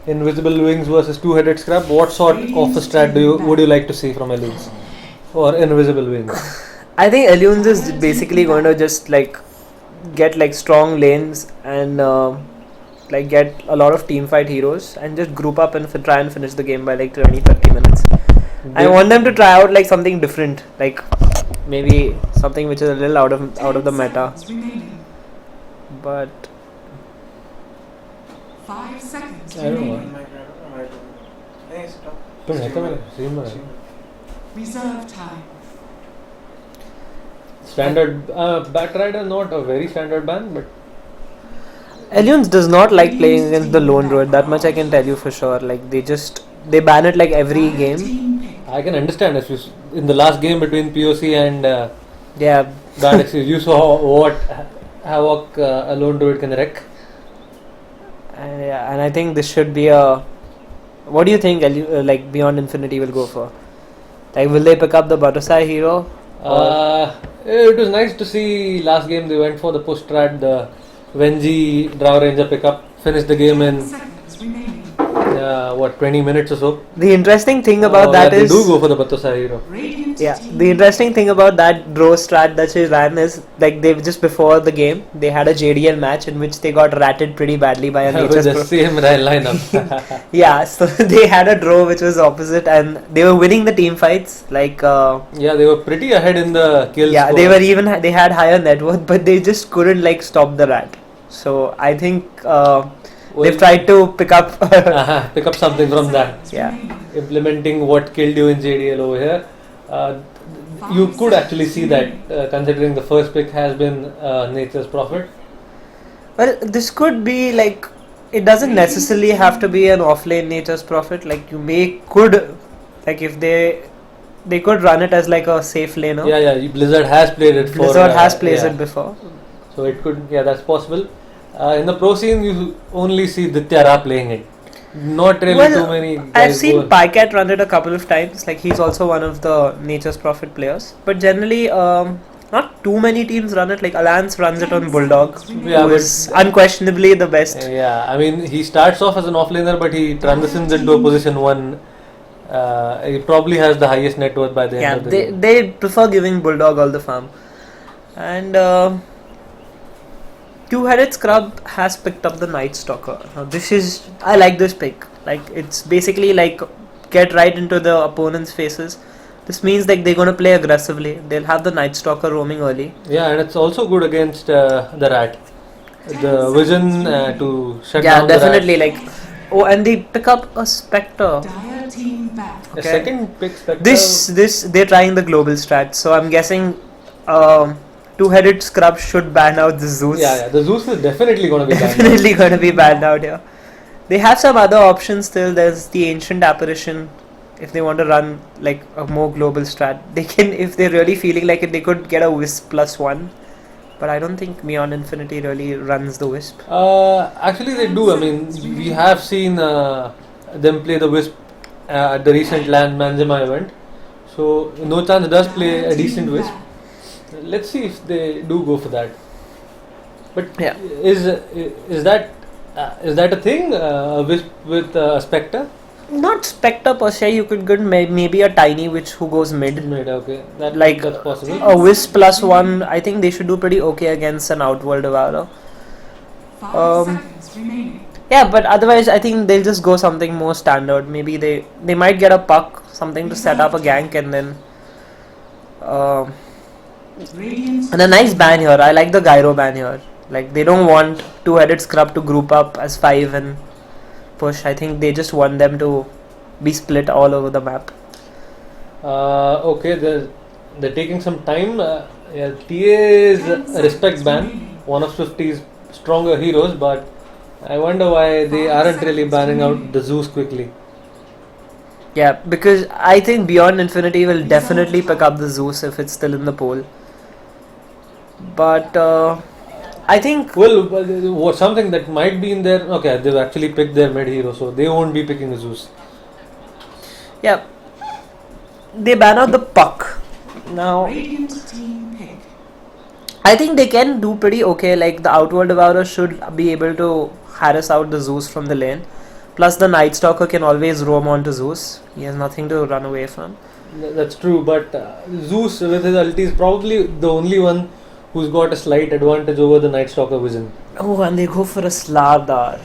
Invisible Wings versus Two-Headed Scrap, what sort of a strat would you like to see from Aliens or Invisible Wings? I think Aliens is basically going to just like get like strong lanes and like get a lot of team fight heroes and just group up and try and finish the game by like 20-30 minutes. I want them to try out like something different, like maybe something which is a little out of the meta. But 5 seconds I don't remaining. know. Reserve time. Standard Batrider, not a very standard ban, but Aliens does not like playing against the lone druid, that much I can tell you for sure. Like they ban it like every game. I can understand if you in the last game between POC and yeah, you saw what havoc a lone druid can wreck. And I think this should be a. What do you think? Like Beyond Infinity will go for? Like, will they pick up the Butterside hero? It was nice to see last game they went for the push strat, the Venji Draw Ranger pickup, finished the game in 20 minutes or so. The interesting thing about that they is do go for the Batosai hero. Yeah, the interesting thing about that draw strat that she ran is like they just before the game they had a JDL match in which they got ratted pretty badly by a With Nature's the Pro. same lineup. Yeah, so they had a draw which was opposite and they were winning the team fights like Yeah, they were pretty ahead in the kills. yeah, they were even they had higher net worth but they just couldn't like stop the rat. So I think they've tried to pick up pick up something from that. Yeah. Implementing what killed you in JDL over here. You could actually see that considering the first pick has been Nature's Prophet. Well, this could be like it doesn't necessarily have to be an offlane Nature's Prophet. Like you could like if they could run it as like a safe laner. Yeah, Blizzard has played it. Blizzard has played it before. So it could, that's possible. In the pro scene, you only see Dityara playing it. Not really too many guys. I've seen Pycat run it a couple of times. Like he's also one of the Nature's Prophet players. But generally, not too many teams run it. Like Alliance runs it on Bulldog, who is unquestionably the best. Yeah, I mean he starts off as an offlaner, but he transitions into a position 1. He probably has the highest net worth by the end of the game. They prefer giving Bulldog all the farm. And Two-Headed Scrub has picked up the Night Stalker. Now I like this pick. Like it's basically like get right into the opponent's faces. This means like they're gonna play aggressively. They'll have the Night Stalker roaming early. Yeah, and it's also good against the rat. The vision to shut down the rat. Yeah, definitely. Like and they pick up a Spectre. A second pick Spectre. This they're trying the global strat. So I'm guessing Two-Headed Scrub should ban out the Zeus. Yeah, the Zeus is definitely going to be banned. Definitely going to be banned out here. They have some other options still. There's the Ancient Apparition. If they want to run like a more global strat, they can. If they're really feeling like it, they could get a Wisp +1. But I don't think Beyond Infinity really runs the Wisp. Actually, they do. I mean, we have seen them play the Wisp at the recent Land Manjima event. So, No Chance does play a decent Wisp. Let's see if they do go for that. But yeah, is that a thing? A Wisp with Spectre? Not Spectre per se. You could get maybe a Tiny Witch who goes mid. Mid, okay. That's possible. A Wisp +1. I think they should do pretty okay against an Outworld Devourer. 5 seconds remaining. Yeah, but otherwise I think they'll just go something more standard. Maybe they might get a Puck, something to set up a gank, and then and a nice ban here. I like the Gyro ban here. Like they don't want Two-Headed Scrub to group up as 5 and push. I think they just want them to be split all over the map. Okay, they're taking some time. TA is a respect ban, one of 50's stronger heroes, but I wonder why they aren't really banning out the Zeus quickly. Yeah, because I think Beyond Infinity will definitely pick up the Zeus if it's still in the poll. But I think something that might be in there. Okay, they've actually picked their mid hero, so they won't be picking the Zeus. Yeah, they ban out the Puck. Now I think they can do pretty okay. Like the Outworld Devourer should be able to harass out the Zeus from the lane. Plus the Night Stalker can always roam onto Zeus. He has nothing to run away from. That's true, but Zeus with his ulti is probably the only one who's got a slight advantage over the Night Stalker vision. Oh, and they go for a Slardar.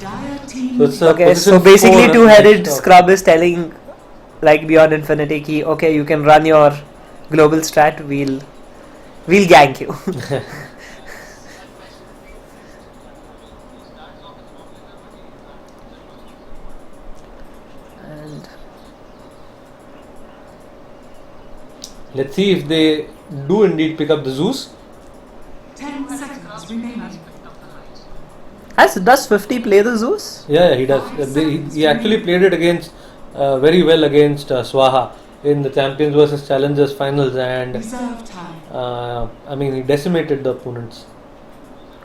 So it's okay, so basically Two-Headed Scrub is telling like Beyond Infinity ki, okay, you can run your global strat, we'll gank you. And let's see if they do indeed pick up the Zeus. 10 seconds remaining. Does 50 play the Zeus? Yeah, he does. He actually played it against very well against Swaha in the Champions versus Challengers finals, and I mean he decimated the opponents.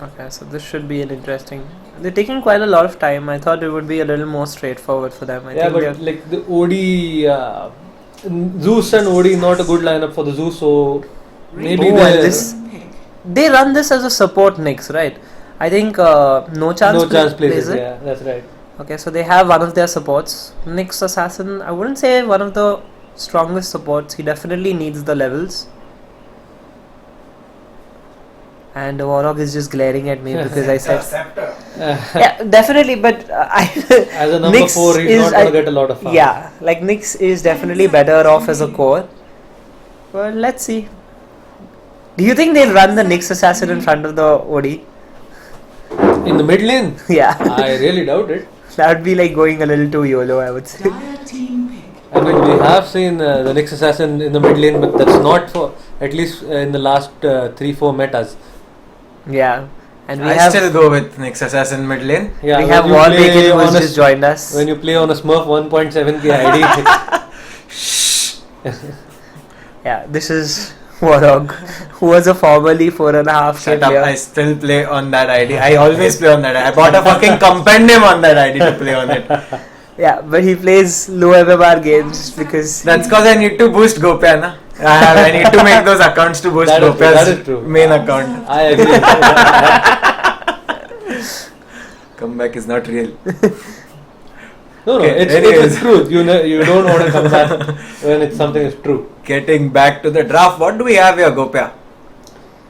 Okay, so this should be an interesting. They're taking quite a lot of time. I thought it would be a little more straightforward for them. I think but like the OD Zeus and OD not a good lineup for the Zeus, so maybe Oh, they and they run this as a support Nyx, right? I think no chance plays it. Yeah, that's right. Okay, so they have one of their supports. Nyx Assassin, I wouldn't say one of the strongest supports. He definitely needs the levels. And Warhog is just glaring at me because I said Scepter. yeah, definitely, but As a number Nyx 4, he's not going to get a lot of fun. Yeah, like Nyx is definitely better off as a core. But let's see. Do you think they'll run the Nyx Assassin in front of the OD? In the mid lane? Yeah. I really doubt it. That would be like going a little too YOLO, I would say. I mean, we have seen the Nyx Assassin in the mid lane, but that's not for, at least in the last 3-4 metas. Yeah. And we I still go with Nyx Assassin mid lane. Yeah, we when have you Wall play Bacon on who's a just joined us. When you play on a Smurf 1.7k ID. Yeah, this is Warhog, who was a formerly 4.5k Shut up, player. I still play on that ID. I always play on that. I bought a fucking compendium on that ID to play on it. Yeah, but he plays low MMR games because... That's because I need to boost Gopya, na? I need to make those accounts to boost That is true, that is Gopya's true. main account. I agree. Comeback is not real. No, Okay, it's anyways. the truth. You don't want to come back when it's something is true. Getting back to the draft, what do we have here, Gopya?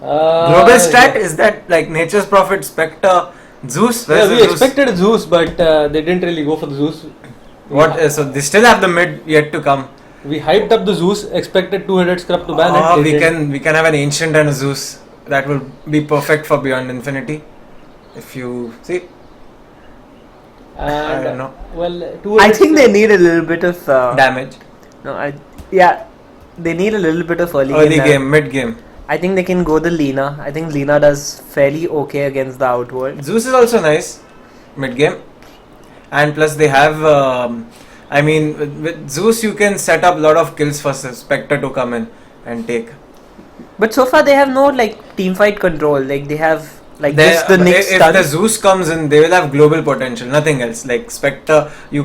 Global stat, is that like Nature's Prophet, Spectre, Zeus? Yeah, Where's we the Zeus? expected Zeus, but they didn't really go for the Zeus. So they still have the mid yet to come. We hyped up the Zeus, expected 2-headed scrub to ban it. We can have an Ancient and a Zeus. That will be perfect for Beyond Infinity. If you see. I don't know. Well, I think they need a little bit of... damage. No, they need a little bit of Early game, mid game. I think they can go the Lina. I think Lina does fairly okay against the Outworld. Zeus is also nice mid game. And plus they have... I mean, with Zeus you can set up a lot of kills for Spectre to come in and take. But so far they have no like team fight control. Like they have like They- just the Nyx if stun. the Zeus comes in, they will have global potential, nothing else. Like Spectre, you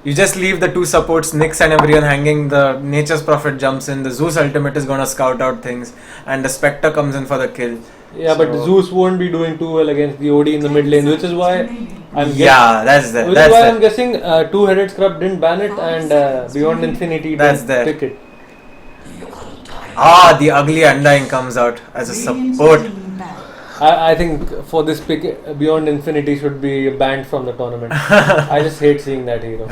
just leave the two supports, Nyx and everyone hanging. The Nature's Prophet jumps in. The Zeus ultimate is gonna scout out things, and the Spectre comes in for the kill. Yeah, but Zeus won't be doing too well against the OD in the mid lane, which is why I'm I'm guessing two-headed scrub didn't ban it and Beyond Infinity That's didn't there. pick it. The ugly Undying comes out as a support. I think for this pick, Beyond Infinity should be banned from the tournament. I just hate seeing that hero.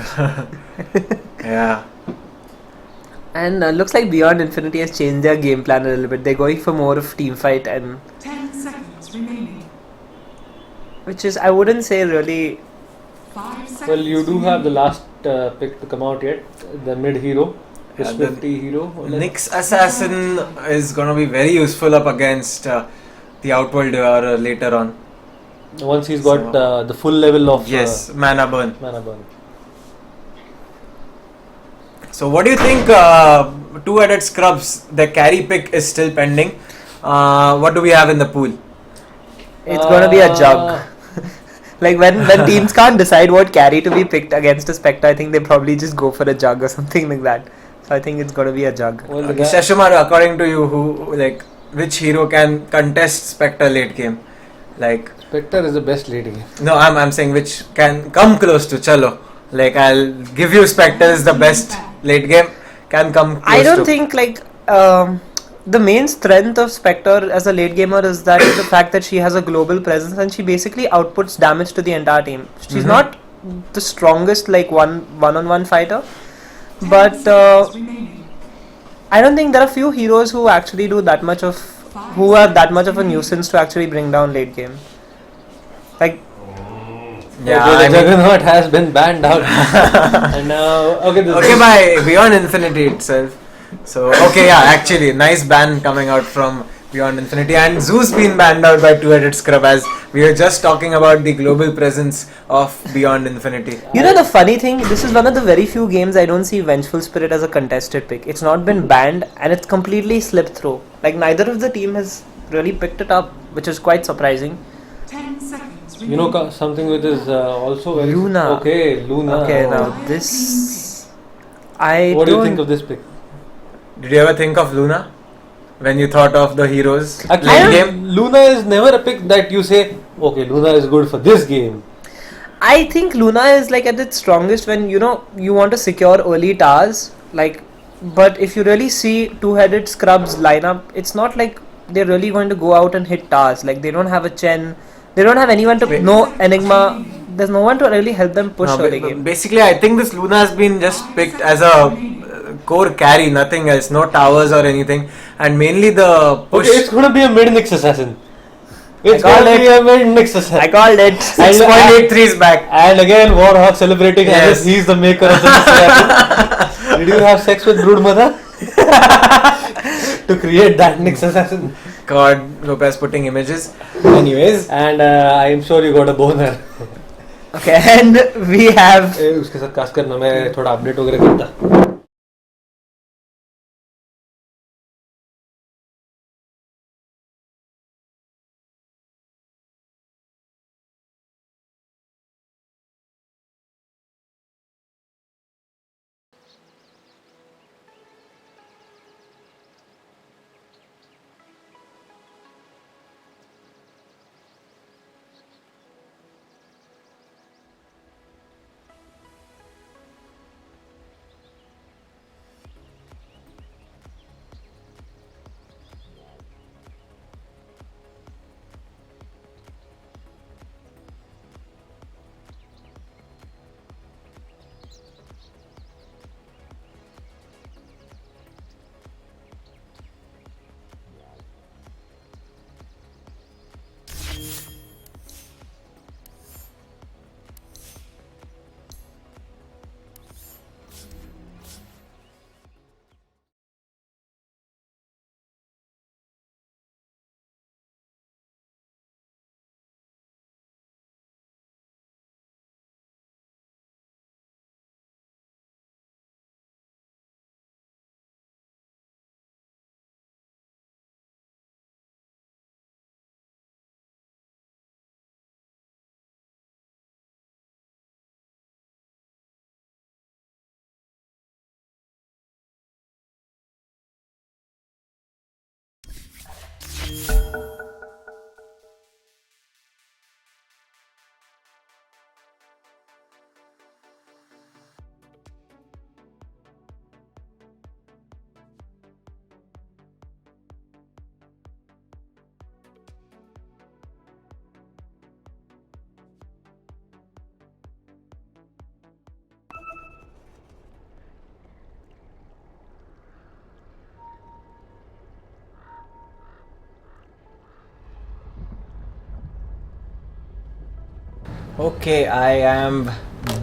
Yeah. And looks like Beyond Infinity has changed their game plan a little bit. They're going for more of team fight, and 10 seconds remaining. which is I wouldn't say really. 5 seconds. Well, you do have the last pick to come out yet, the mid hero, the Yeah, Swifty hero. Nyx Assassin is gonna be very useful up against the Outworld later on. Once he's got the full level of mana burn. Mana burn. So what do you think? Two-headed scrubs. The carry pick is still pending. What do we have in the pool? It's gonna be a jug. Like when teams can't decide what carry to be picked against a Spectre, I think they probably just go for a jug or something like that. So I think it's gonna be a jug. Okay, Shashumaru, according to you, which hero can contest Spectre late game? Like Spectre is the best late game. No, I'm saying which can come close to Chalo. Like I'll give you Spectre is the best late game. Can come close I don't to. think the main strength of Spectre as a late gamer is that the fact that she has a global presence and she basically outputs damage to the entire team. She's not the strongest like one-on-one fighter, but I don't think there are few heroes who actually do that much of who are that much of a nuisance to actually bring down late game. Like the Juggernaut has been banned out, and now by Beyond Infinity itself. So actually nice ban coming out from Beyond Infinity, and Zeus been banned out by two-headed scrub, as we were just talking about the global presence of Beyond Infinity. You know the funny thing, this is one of the very few games I don't see Vengeful Spirit as a contested pick. It's not been banned and it's completely slipped through. Like neither of the team has really picked it up, which is quite surprising. 10 seconds You know something which is also very Luna. Okay, Luna. Okay, now this. What do you think of this pick? Did you ever think of Luna when you thought of the heroes Actually, late game? Luna is never a pick that you say, okay, Luna is good for this game. I think Luna is like at its strongest when you want to secure early towers. Like, but if you really see two-headed scrubs lineup, it's not like they're really going to go out and hit towers. Like they don't have a Chen, they don't have anyone to no Enigma. There's no one to really help them push early game. Basically, I think this Luna has been just picked as a core carry, nothing else, no towers or anything, and mainly the push. Okay, it's gonna be a mid-Nyx assassin. It's gonna be a mid-Nyx assassin. I called it. 6.83 is back. And again, Warhawk celebrating as if he's the maker of the Nyx assassin. Did you have sex with Brood Mother? To create that Nyx assassin. God, Lopez putting images. Anyways. And I'm sure you got a boner. Okay, and we have. उसके साथ cast करना मैं थोड़ा update वगैरह करता. Okay, I am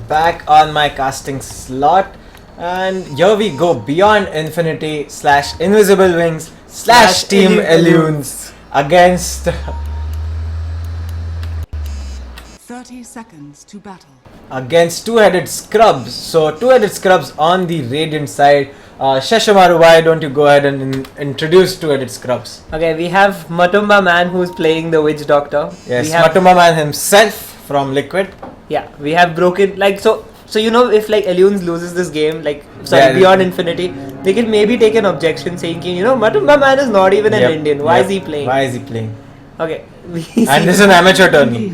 back on my casting slot, and here we go. Beyond Infinity / Invisible Wings / Team Ellunes against 30 seconds to battle. Against two-headed scrubs. So two-headed scrubs on the Radiant side. Shashimaru, why don't you go ahead and introduce two-headed scrubs? Okay, we have Matumba Man who's playing the Witch Doctor. Yes, we have, Matumba Man himself from Liquid. Yeah, we have broken so if like Ellunes loses this game, Beyond Infinity, they can maybe take an objection saying, Matumba Man is not even an Indian. Why is he playing? Why is he playing? Okay, and this is an amateur tourney.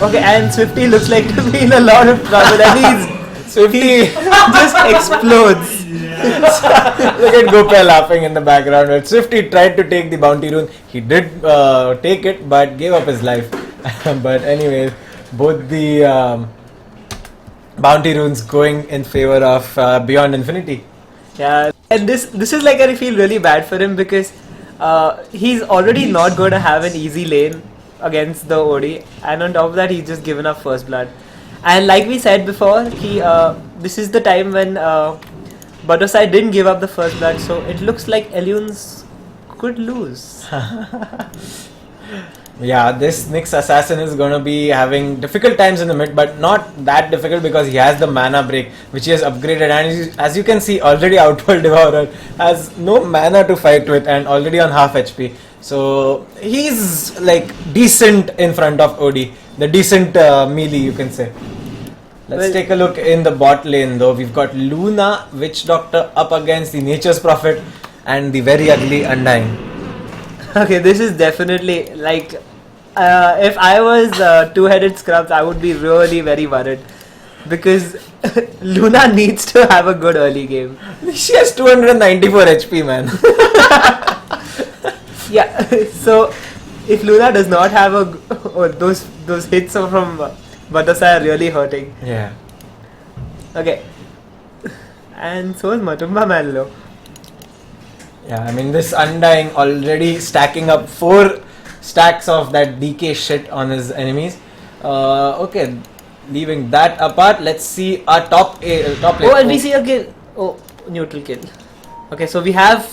Okay, and Swifty looks like to be in a lot of trouble, and Swifty just explodes. Look at Gopal laughing in the background. Well, Swifty tried to take the bounty rune. He did take it, but gave up his life. But anyways, both the bounty runes going in favor of Beyond Infinity. Yeah, and this is like I feel really bad for him because he's already not going to have an easy lane against the OD, and on top of that he's just given up first blood. And like we said before, this is the time when Butterside didn't give up the first blood, so it looks like Ellunes could lose. Yeah, this Nyx assassin is going to be having difficult times in the mid, but not that difficult because he has the mana break which he has upgraded, and as you can see already Outworld Devourer has no mana to fight with and already on half HP. So he's like decent in front of OD, the decent melee you can say. Let's Well- take a look in the bot lane though. We've got Luna, Witch Doctor up against the Nature's Prophet and the very ugly Undying. Okay, this is definitely like if I was two-headed Scrubs, I would be really very worried because Luna needs to have a good early game. She has 294 HP, man. Yeah, so if Luna does not have those hits from Batasai are really hurting. Yeah. Okay, and so is Matumba Mallo. Yeah, I mean this Undying already stacking up 4 stacks of that DK shit on his enemies. Okay, leaving that apart, let's see our top lane. Oh, and we see a kill. Oh, neutral kill. Okay, so we have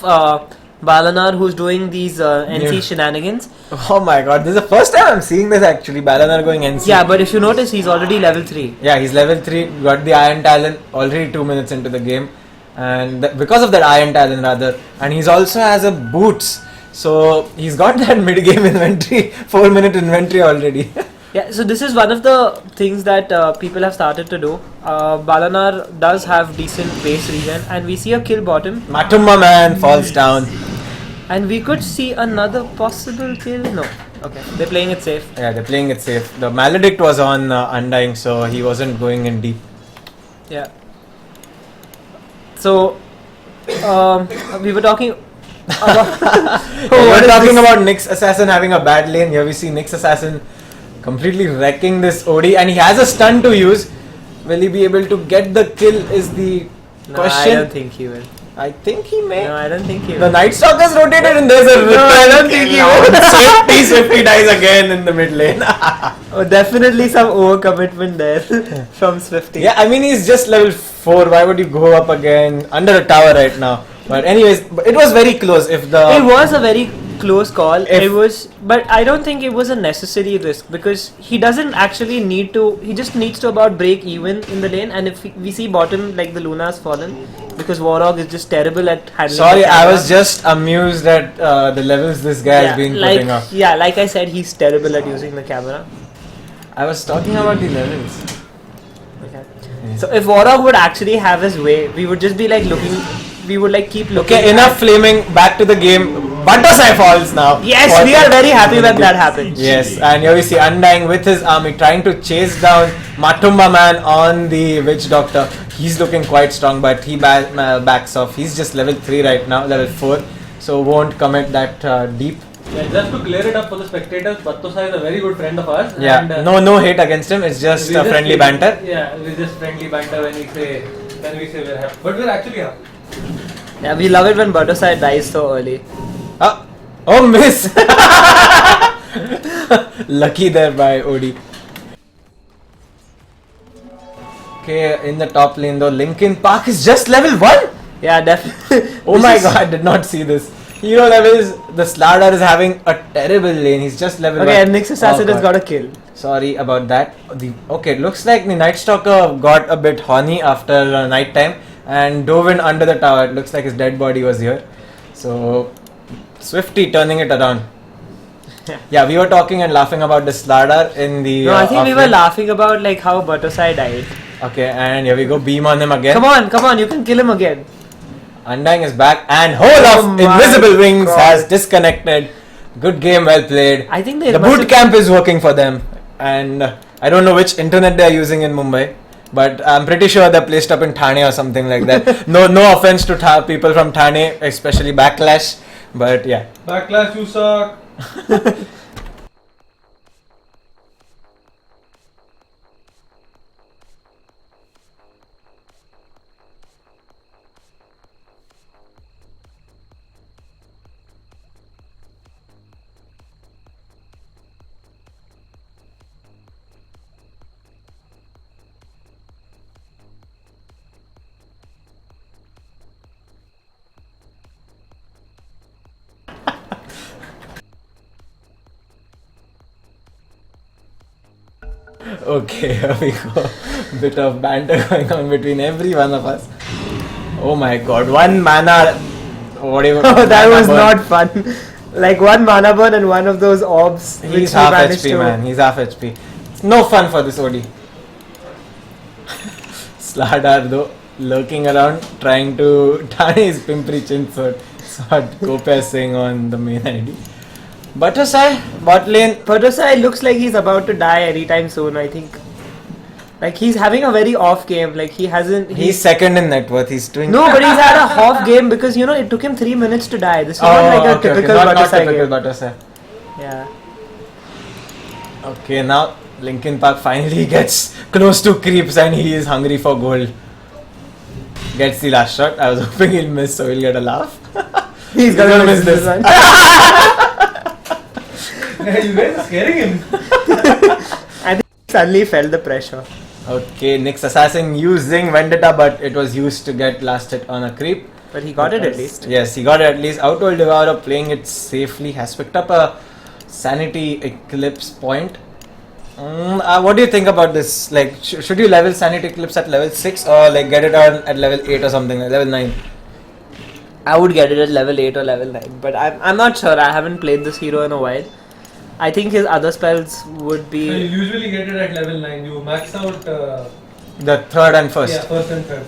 Balanar who's doing these NC Yeah. shenanigans. Oh my god, this is the first time I'm seeing this actually. Balanar going NC. Yeah, but if you notice, he's already level 3. Yeah, he's level 3, got the Iron Talon already 2 minutes into the game. And because of that Iron Talon rather. And he's also has a boots. So he's got that mid-game inventory, 4-minute inventory already. Yeah, so this is one of the things that people have started to do. Balanar does have decent base regen, and we see a kill bottom. Matumba man falls down. And we could see another possible kill. No. Okay, they're playing it safe. Yeah, they're playing it safe. The Maledict was on Undying, so he wasn't going in deep. Yeah. So, we were talking about... We're talking about Nyx Assassin having a bad lane. Here we see Nyx Assassin completely wrecking this OD, and he has a stun to use. Will he be able to get the kill is the question. I don't think he will. I think he may. No, I don't think he will. The Night Stalker's rotated and there's a No, I don't think he will. Swifty dies again in the mid lane. Oh, definitely some overcommitment there from Swifty. Yeah, I mean he's just level 4. Why would you go up again under a tower right now? But anyways, it was very close. If the It was a very close call. It was, but I don't think it was a necessary risk because he doesn't actually need to. He just needs to about break even in the lane. And if we see bottom, like the Luna's fallen because Warog is just terrible at handling. Sorry, the I camera. was just amused at the levels this guy has been like, putting up. Yeah, like I said, he's terrible at using the camera. I was talking about the levels. Okay. So if Warog would actually have his way, we would just be like looking. We would like keep looking. Okay, enough flaming. Back to the game. Batasai falls now. Yes, we are very happy when that happens. Yes, and here we see Undying with his army trying to chase down Matumba man on the Witch Doctor. He's looking quite strong, but he backs off. He's just level 3 right now, level 4, so won't commit that deep. Yeah, just to clear it up for the spectators, Battosai is a very good friend of ours. Yeah, and, no hate against him. It's just we friendly keep- banter. Yeah, we just friendly banter when we say we're happy, but we're actually happy. Yeah, we love it when Butterside dies so early. Oh, miss! Lucky there by OD. Okay, in the top lane though, Linkin Park is just level 1! Yeah, definitely. Oh my god, I did not see this. Hero levels, the Slardar is having a terrible lane. He's just level 1. Okay, and Nyx Assassin Oh, has God. got a kill. Sorry about that. Okay, looks like the Night Stalker got a bit horny after night time and dove in under the tower. It looks like his dead body was here. So, Swifty turning it around. Yeah, we were talking and laughing about the Slardar in the. No, I think we were offlane. laughing about like how Butterside died. Okay, and here we go. Beam on him again. Come on, you can kill him again. Undying is back, and Hole Oh of my Invisible Wings God. has disconnected. Good game, well played. I think they the must boot have- camp is working for them, and I don't know which internet they are using in Mumbai, but I'm pretty sure they're placed up in Thane or something like that. No offense to people from Thane, especially Backlash, but yeah. Backlash, you suck. Okay, here we go. Bit of banter going on between every one of us. Oh my god, one mana. Whatever. Oh, that mana was burn. not fun. Like one mana burn and one of those orbs. which He's we half managed HP, to- man. He's half HP. It's no fun for this OD. Slardar though lurking around trying to tie his pimpri chin sword. Kopia Singh on the main ID. Buttersai, bot lane. Buttersai looks like he's about to die anytime soon, I think. Like he's having a very off game. Like he hasn't. He's second in net worth. He's doing. No, but he's had a half game because it took him 3 minutes to die. This is not like a typical Not Buttersai typical game. Buttersai. Yeah. Okay, now Linkin Park finally gets close to creeps and he is hungry for gold. Gets the last shot. I was hoping he'll miss, so he'll get a laugh. He's gonna miss this You one. guys are scaring him. I think he suddenly felt the pressure. Okay, Nyx Assassin using Vendetta, but it was used to get last hit on a creep. But he got it at least. Yes, he got it at least. Outworld Devourer playing it safely has picked up a Sanity Eclipse point. What do you think about this? Like, should you level Sanity Eclipse at level 6 or like get it on at level 8 or something, like level 9? I would get it at level 8 or level 9, but I'm not sure. I haven't played this hero in a while. I think his other spells would be. So you usually get it at level 9. You max out. The third and first. Yeah, first and third.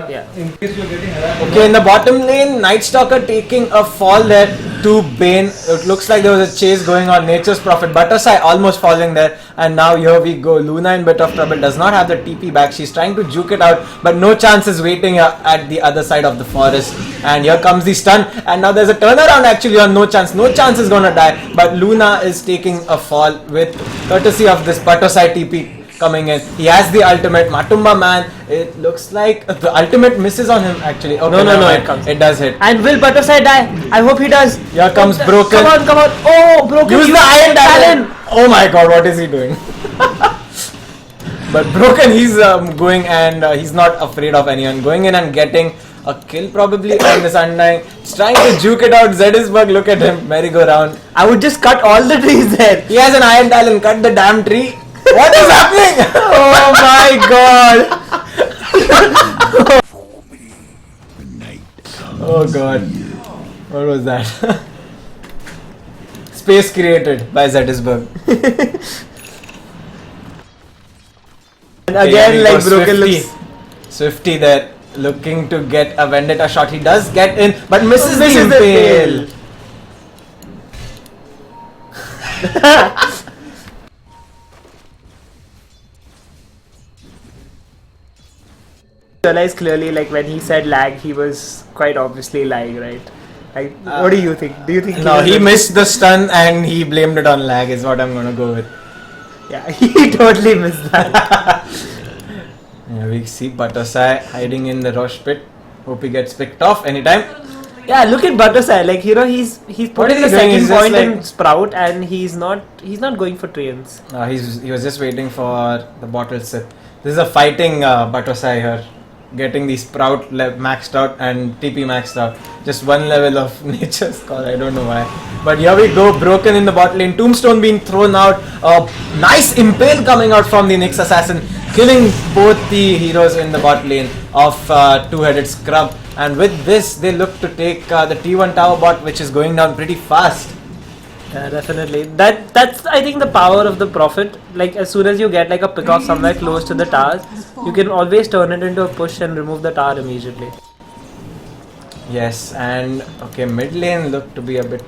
Yeah. In case you're getting harassed. Okay, in the bottom lane, Night Stalker taking a fall there to Bane. It looks like there was a chase going on. Nature's Prophet. Buttersai almost falling there. And now here we go. Luna in bit of trouble. Does not have the TP back. She's trying to juke it out. But no chance is waiting at the other side of the forest. And here comes the stun. And now there's a turnaround actually on No Chance. No Chance is gonna die. But Luna is taking a fall with courtesy of this Buttersai TP coming in. He has the ultimate. Matumba man. It looks like the ultimate misses on him actually. Okay, No, it comes. It does hit. And will Buttersai die? I hope he does. Here comes Broken. Come on. Oh, Broken. Use the Iron Talon. Oh my god, what is he doing? But Broken, he's going and he's not afraid of anyone. Going in and getting a kill probably on this Undying. He's trying to juke it out. Zedisburg, look at him. Merry-go-round. I would just cut all the trees there. He has an Iron Talon. Cut the damn tree. What is happening? Oh my god. Oh god. What was that? Space created by Zedisburg. And again, like Broken looks. Swifty there, looking to get a Vendetta shot. He does get in, but misses the Misses the impale. Realized clearly, like when he said lag, he was quite obviously lying, right? Like, what do you think? Do you think? No, he missed the stun and he blamed it on lag. Is what I'm gonna go with. Yeah, he totally missed that. Yeah, we see Buttersai hiding in the Roche pit. Hope he gets picked off anytime. Yeah, look at Buttersai. Like he's putting the is he doing? second He's just point in like- Sprout, and he's not going for trains. He was just waiting for the bottle sip. This is a fighting Buttersai here. Getting the Sprout maxed out and TP maxed out. Just one level of nature's call, I don't know why. But here we go, Broken in the bot lane. Tombstone being thrown out. Nice impale coming out from the Nyx Assassin. Killing both the heroes in the bot lane of two-headed Scrub. And with this, they look to take the T1 tower bot, which is going down pretty fast. Yeah, definitely. That's I think the power of the Prophet. Like as soon as you get like a pick off somewhere close to the towers, you can always turn it into a push and remove the tower immediately. Yes, and okay, mid lane looked to be a bit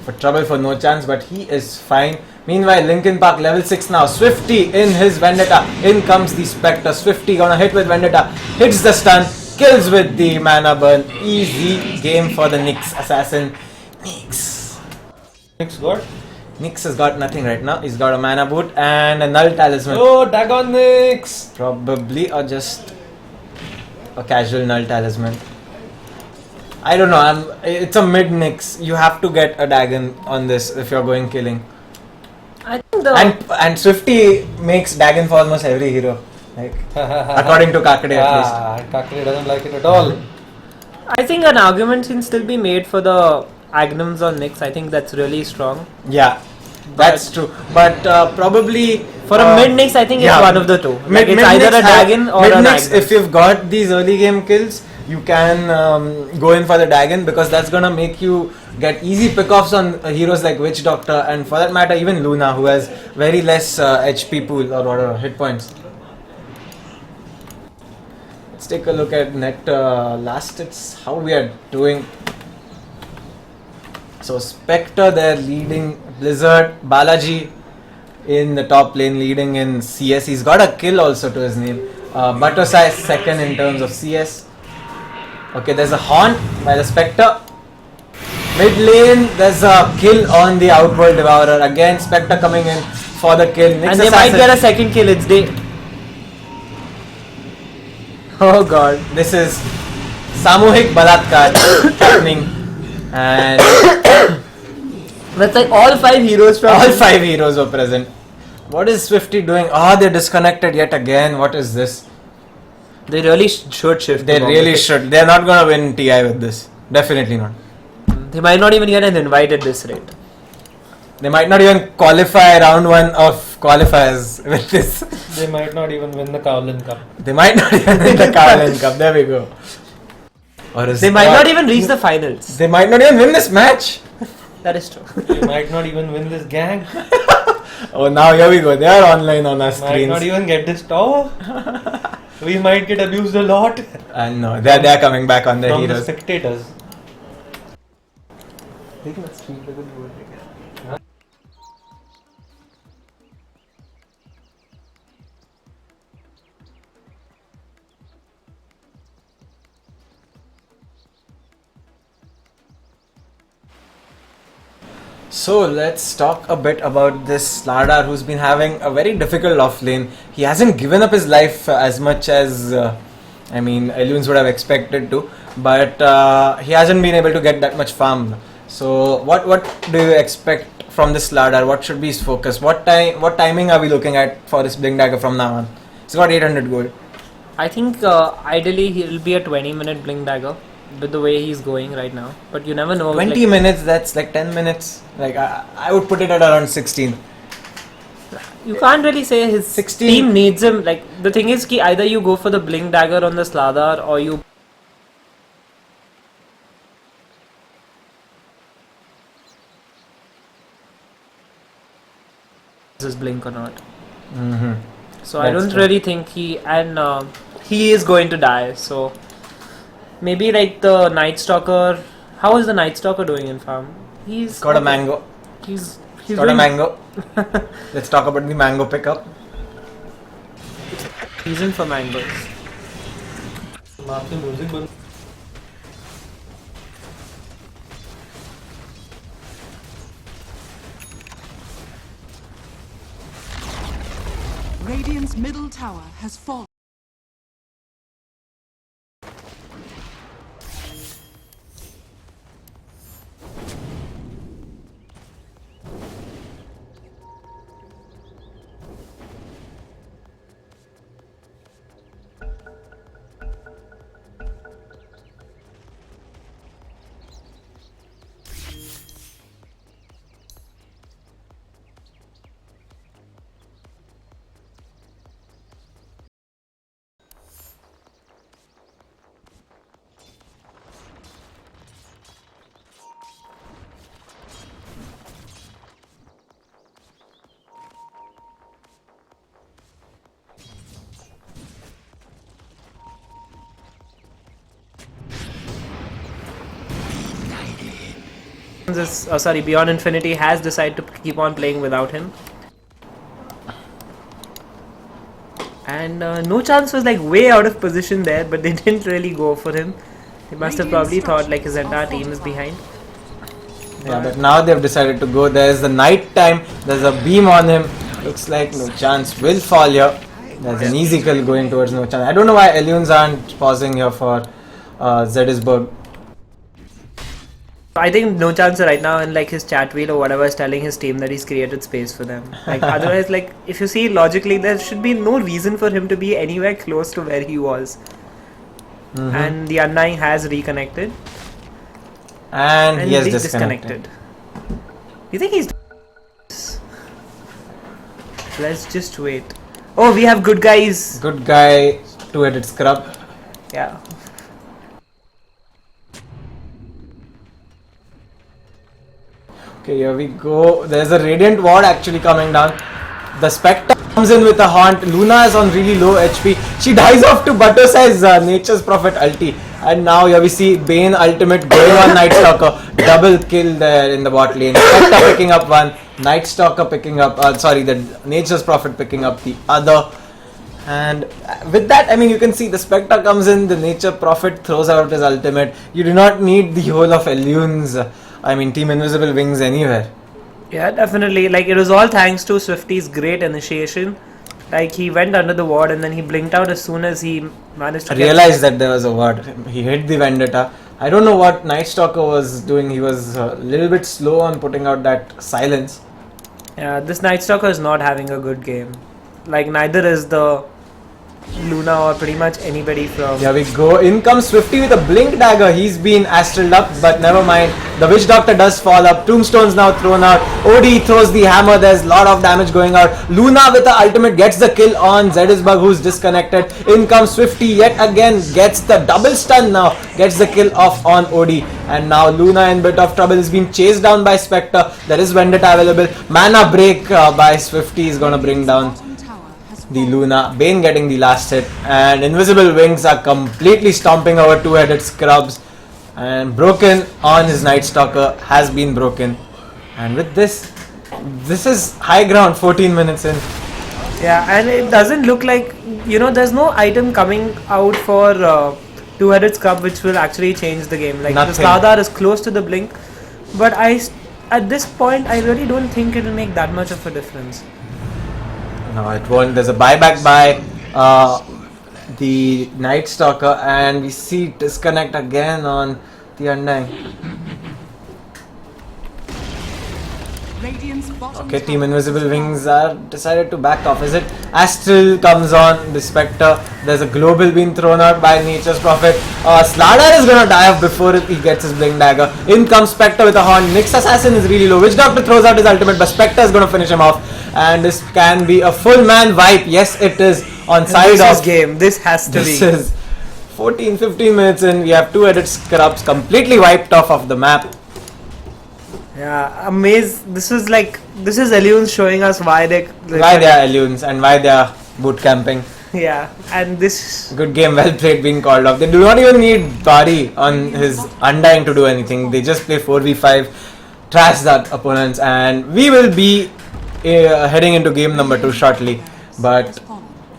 for trouble for No Chance, but he is fine. Meanwhile, Linkin Park level 6 now. Swifty in his Vendetta. In comes the Spectre. Swifty gonna hit with Vendetta. Hits the stun. Kills with the mana burn. Easy game for the Nyx Assassin. Nyx has got nothing right now. He's got a mana boot and a null talisman. Oh, Dagon Nyx! Probably, or just a casual null talisman. I don't know. It's a mid Nyx. You have to get a Dagon on this if you're going killing. I think And Swifty makes Dagon for almost every hero. Like according to Kakade at least. Kakade doesn't like it at all. I think an argument can still be made for the Agnums on Nyx. I think that's really strong. Yeah, that's true. But probably for a mid Nyx, I think it's one of the two. Like it's either a Dagon or an Agnum. If you've got these early game kills, you can go in for the Dagon because that's gonna make you get easy pickoffs on heroes like Witch Doctor and for that matter even Luna, who has very less HP pool or whatever hit points. Let's take a look at net last. It's how we are doing. So Spectre there leading Blizzard, Balaji in the top lane leading in CS. He's got a kill also to his name. Batosai is second in terms of CS. Okay, there's a haunt by the Spectre. Mid lane, there's a kill on the Outworld Devourer. Again, Spectre coming in for the kill. And they might get a second kill. It's day. Oh god. This is Samuhik Balatkar happening. And that's like all 5 heroes from all 5 heroes were present. What is Swifty doing? They're disconnected yet again. What is this? They really should shift. They really should. They're not gonna win TI with this. Definitely not. They might not even get an invite at this rate. They might not even qualify round 1 of qualifiers with this. They might not even win the Kaolin Cup. They might not even win the Kaolin Cup. There we go. Or they might not even reach the finals. They might not even win this match. That is true. They might not even win this gang. Oh, now here we go. They are online on our Might screens. not even get this tower. We might get abused a lot. And no, they're coming back on their from the heroes. spectators. So let's talk a bit about this Slardar who's been having a very difficult off lane. He hasn't given up his life as much as Ellunes would have expected to, but he hasn't been able to get that much farm. So what do you expect from this Slardar? What should be his focus? What timing are we looking at for this Blink Dagger from now on? He's got 800 gold. I think ideally he'll be a 20-minute Blink Dagger with the way he's going right now. But you never know. 20 minutes, that's like 10 minutes. Like I would put it at around 16. You can't really say his team needs him. Like the thing is, either you go for the Blink Dagger on the Slardar or you his blink or not. So I don't really think he is going to die. So maybe like the Night Stalker. How is the Night Stalker doing in farm? He's got a mango. He's got a mango. Let's talk about the mango pickup. He's in for mangoes. Radiant's middle tower has fallen. Beyond Infinity has decided to keep on playing without him. And No Chance was like way out of position there, but they didn't really go for him. They must have probably thought like his entire team is behind. Yeah, but now they've decided to go. There's the night time, there's a beam on him. Looks like No Chance will fall here. There's an easy kill going towards No Chance. I don't know why Ellunes aren't pausing here for Zedisburg. I think No Chance right now in like his chat wheel or whatever is telling his team that he's created space for them. Like otherwise, like if you see logically, there should be no reason for him to be anywhere close to where he was. And the Undying has reconnected. And he has disconnected. You think he's... Let's just wait. Oh, we have good guys. Good guy, two-headed scrub. Yeah. Okay, here we go. There's a Radiant Ward actually coming down. The Spectre Comes in with a haunt. Luna is on really low HP. She dies off to Batosai's Nature's Prophet ulti. And now here we see Bane ultimate going on Night Stalker. Double kill there in the bot lane. Spectre picking up one. Night Stalker picking up, the Nature's Prophet picking up the other. And with that, I mean, you can see the Spectre comes in, the Nature Prophet throws out his ultimate. You do not need the whole of Ellune's, Team Invisible Wings anywhere. Yeah, definitely. Like, it was all thanks to Swifty's great initiation. Like, he went under the ward and then he blinked out as soon as he managed to Realized that there was a ward. He hit the Vendetta. I don't know what Night Stalker was doing. He was a little bit slow on putting out that silence. Yeah, this Night Stalker is not having a good game. Like, neither is the Luna or pretty much anybody from... Here we go. In comes Swifty with a Blink Dagger. He's been astraled up, but never mind. The Witch Doctor does fall up. Tombstone's now thrown out. OD throws the hammer. There's a lot of damage going out. Luna with the ultimate gets the kill on Zedisbug, who's disconnected. In comes Swifty yet again. Gets the double stun now. Gets the kill off on OD. And now Luna in bit of trouble. Is being chased down by Spectre. There is Vendetta available. Mana break by Swifty is gonna bring down the Luna. Bane getting the last hit, and Invisible Wings are completely stomping over two-headed scrubs, and broken on his Night Stalker has been broken. And with this is high ground 14 minutes in. Yeah, and it doesn't look like, there's no item coming out for two-headed scrub which will actually change the game. Like, Nothing. the Slardar is close to the blink, but at this point I really don't think it will make that much of a difference. No, it won't. There's a buyback by the Night Stalker, and we see disconnect again on the Undying. Okay, Team Invisible Wings are decided to back off. Is it? Astral comes on the Spectre. There's a global being thrown out by Nature's Prophet. Slardar is gonna die off before he gets his Blink Dagger. In comes Spectre with a horn. Nyx Assassin is really low. Witch Doctor throws out his ultimate, but Spectre is gonna finish him off. And this can be a full man wipe. Yes, it is on side of game. This has to be. This is 14-15 minutes in. We have two-headed scrubs completely wiped off of the map. Yeah, amazed. This is Ellune's showing us why they are Ellunes and why they are boot camping. Yeah, and this good game, well played, being called off. They do not even need Bari on his Undying to do anything. They just play 4v5, trash that opponents, and we will be heading into game number 2 shortly. But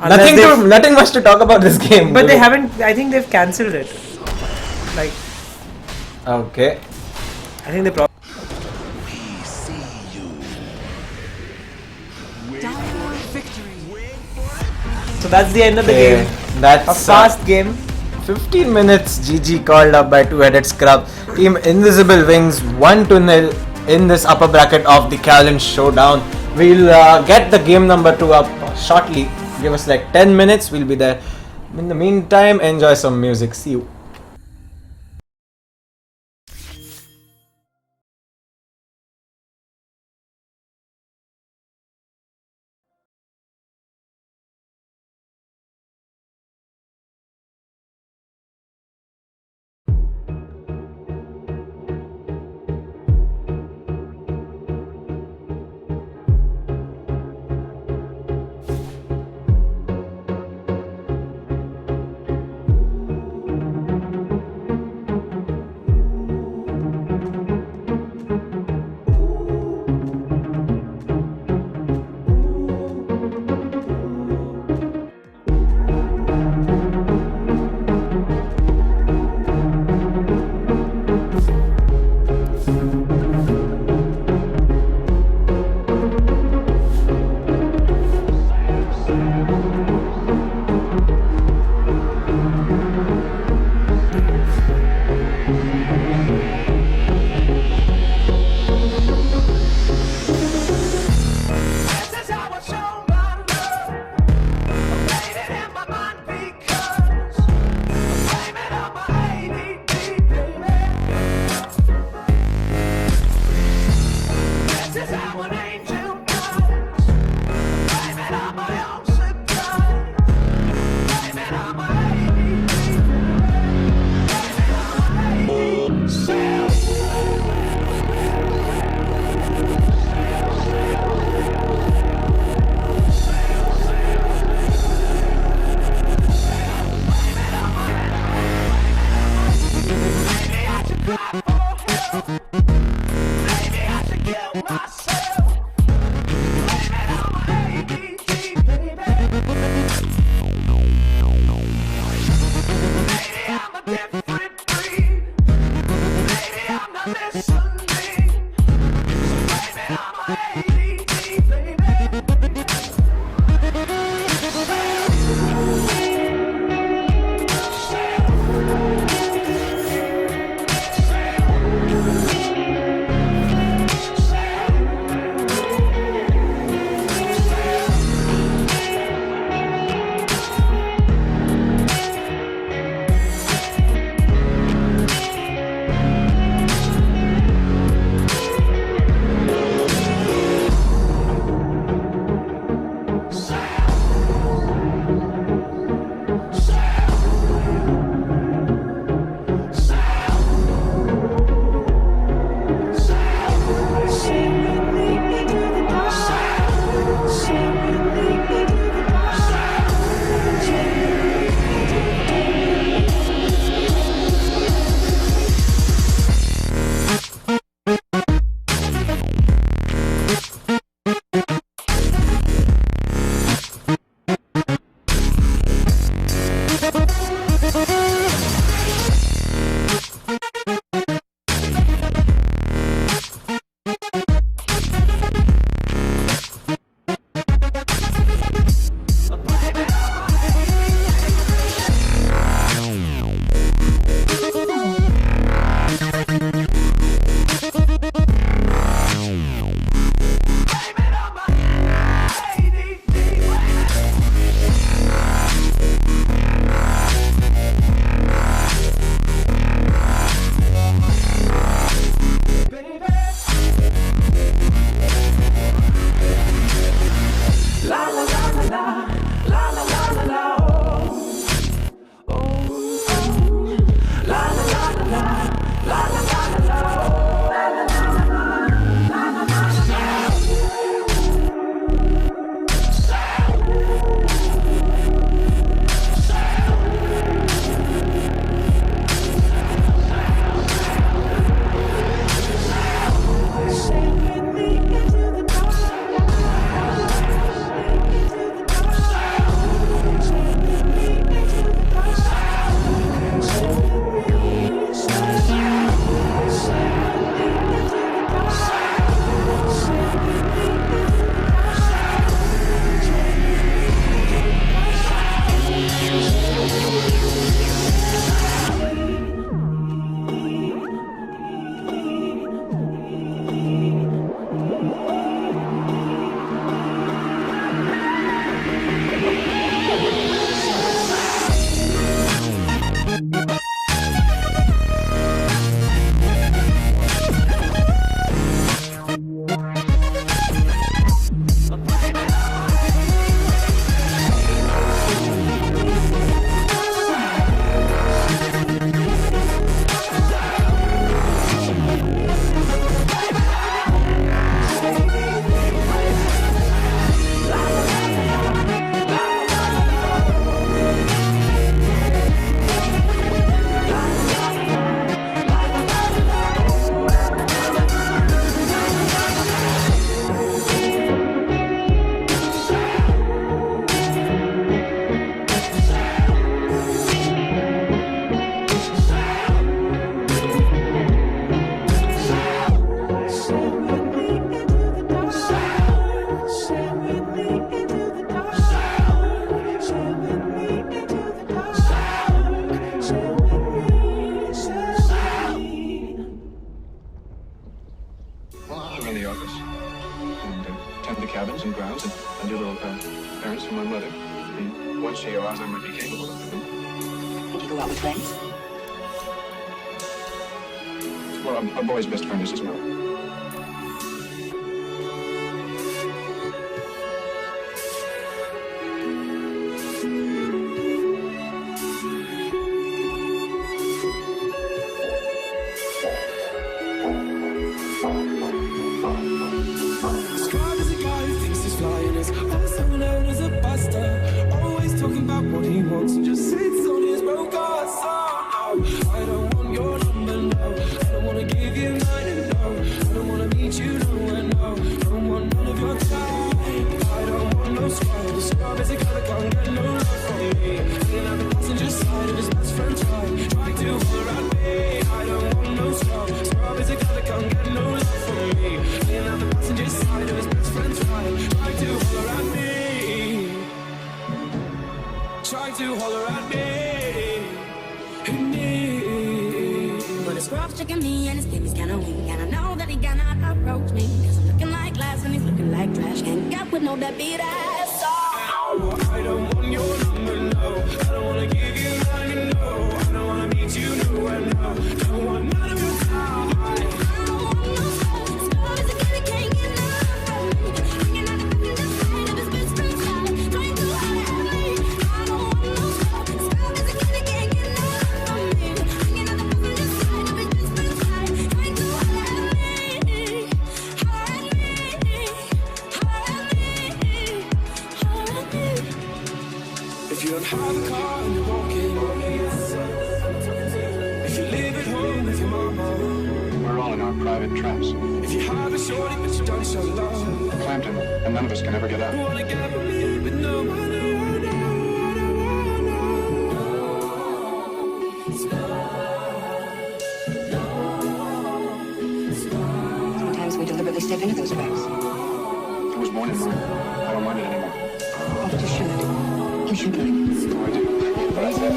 nothing much to talk about this game. But they haven't. I think they've cancelled it. Like. Okay. I think they probably. So that's the end of the game. That's a fast game. 15 minutes. GG called up by two-headed scrub. Team Invisible Wings 1-0 in this upper bracket of the Kaolin Showdown. We'll get the game number 2 up shortly. Give us like 10 minutes. We'll be there. In the meantime, enjoy some music. See you. cabins and grounds and do little errands for my mother. And once she arrives, I might be capable of them. Would you go out with friends? Well, a boy's best friend is his mother. Described as a guy who thinks he's flying is also known as a buster. Always talking about what he wants and just sits on his broke ass. Oh, no, I don't want your number, no. Checking me and his game is kinda weak. And I know that he cannot approach me. Cause I'm looking like glass and he's looking like trash. Can't get with no deadbeat ass. So I don't want your number, no. I don't wanna give you mine, no. I don't wanna meet you nowhere, no. Don't want none of your time. If you don't have a car and you're walking, if you live at home with your mama, We're all in our private traps. if you have a shorty but you don't show love, Clamped him, and none of us can ever get out. wanna get with me but no money. Sometimes we deliberately step into those traps. I was born in mine. I don't mind it anymore. Oh, but you should. You should learn. Oh, I do. But I said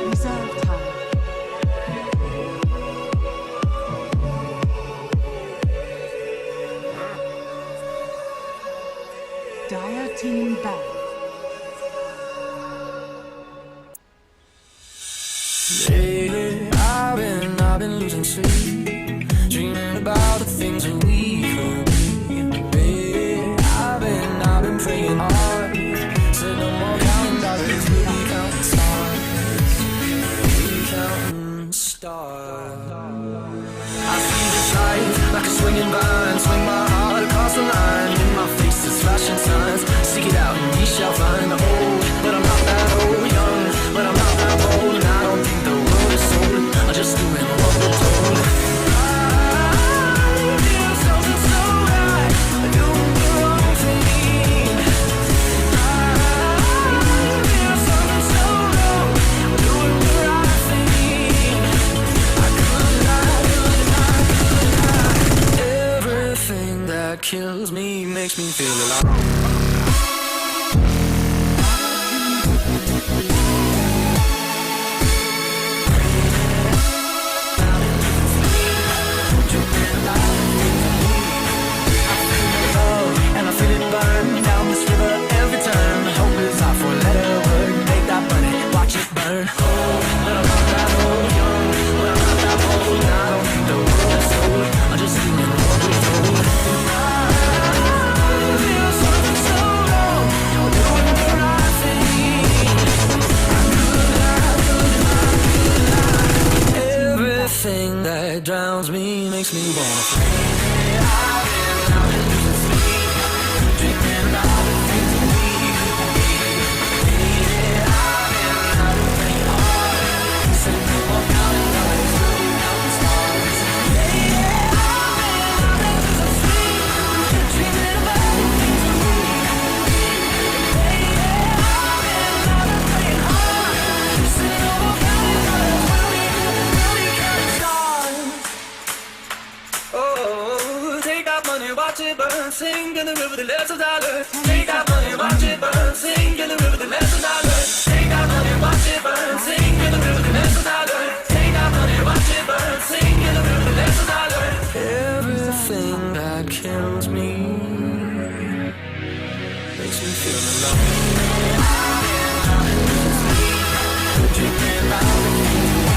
Reserve time. Dire team back. Lately, I've been losing sleep, dreaming about the things that we could be. Baby, I've been praying hard. Said no more counting dollars, we'll be counting stars. We'll be counting stars. I see this life like a swinging vine, swing my heart across the line. In my face is flashing signs. Seek it out and we shall find the old. But I'm not that old, young, but I'm not that bold. And I don't think the world is sold. I'm just doing what we're told. I feel something so right, doing the wrong thing. I feel something so wrong, doing the right thing. I could lie. Everything that kills me makes me feel alive. And I feel it burn down this river every turn. Hope is our four-letter word. Make that money, watch it burn. Oh, but I'm not that old, young, but I'm not that old. And I don't think the world is sold. I'm just doing what we're told. I feel something so wrong, doing the right thing. I could lie. Everything that drowns me makes me wanna fly. Oh, take that money, watch it burn, sing in the river the lessons I learned. Take that money, watch it burn, sing in the river the lessons I learned. Take that money, watch it burn, sing in the river the lessons I learned. Take that money, watch it burn, sing in the river the lessons I learned. Everything that kills me makes me feel alive. Dreaming about the things we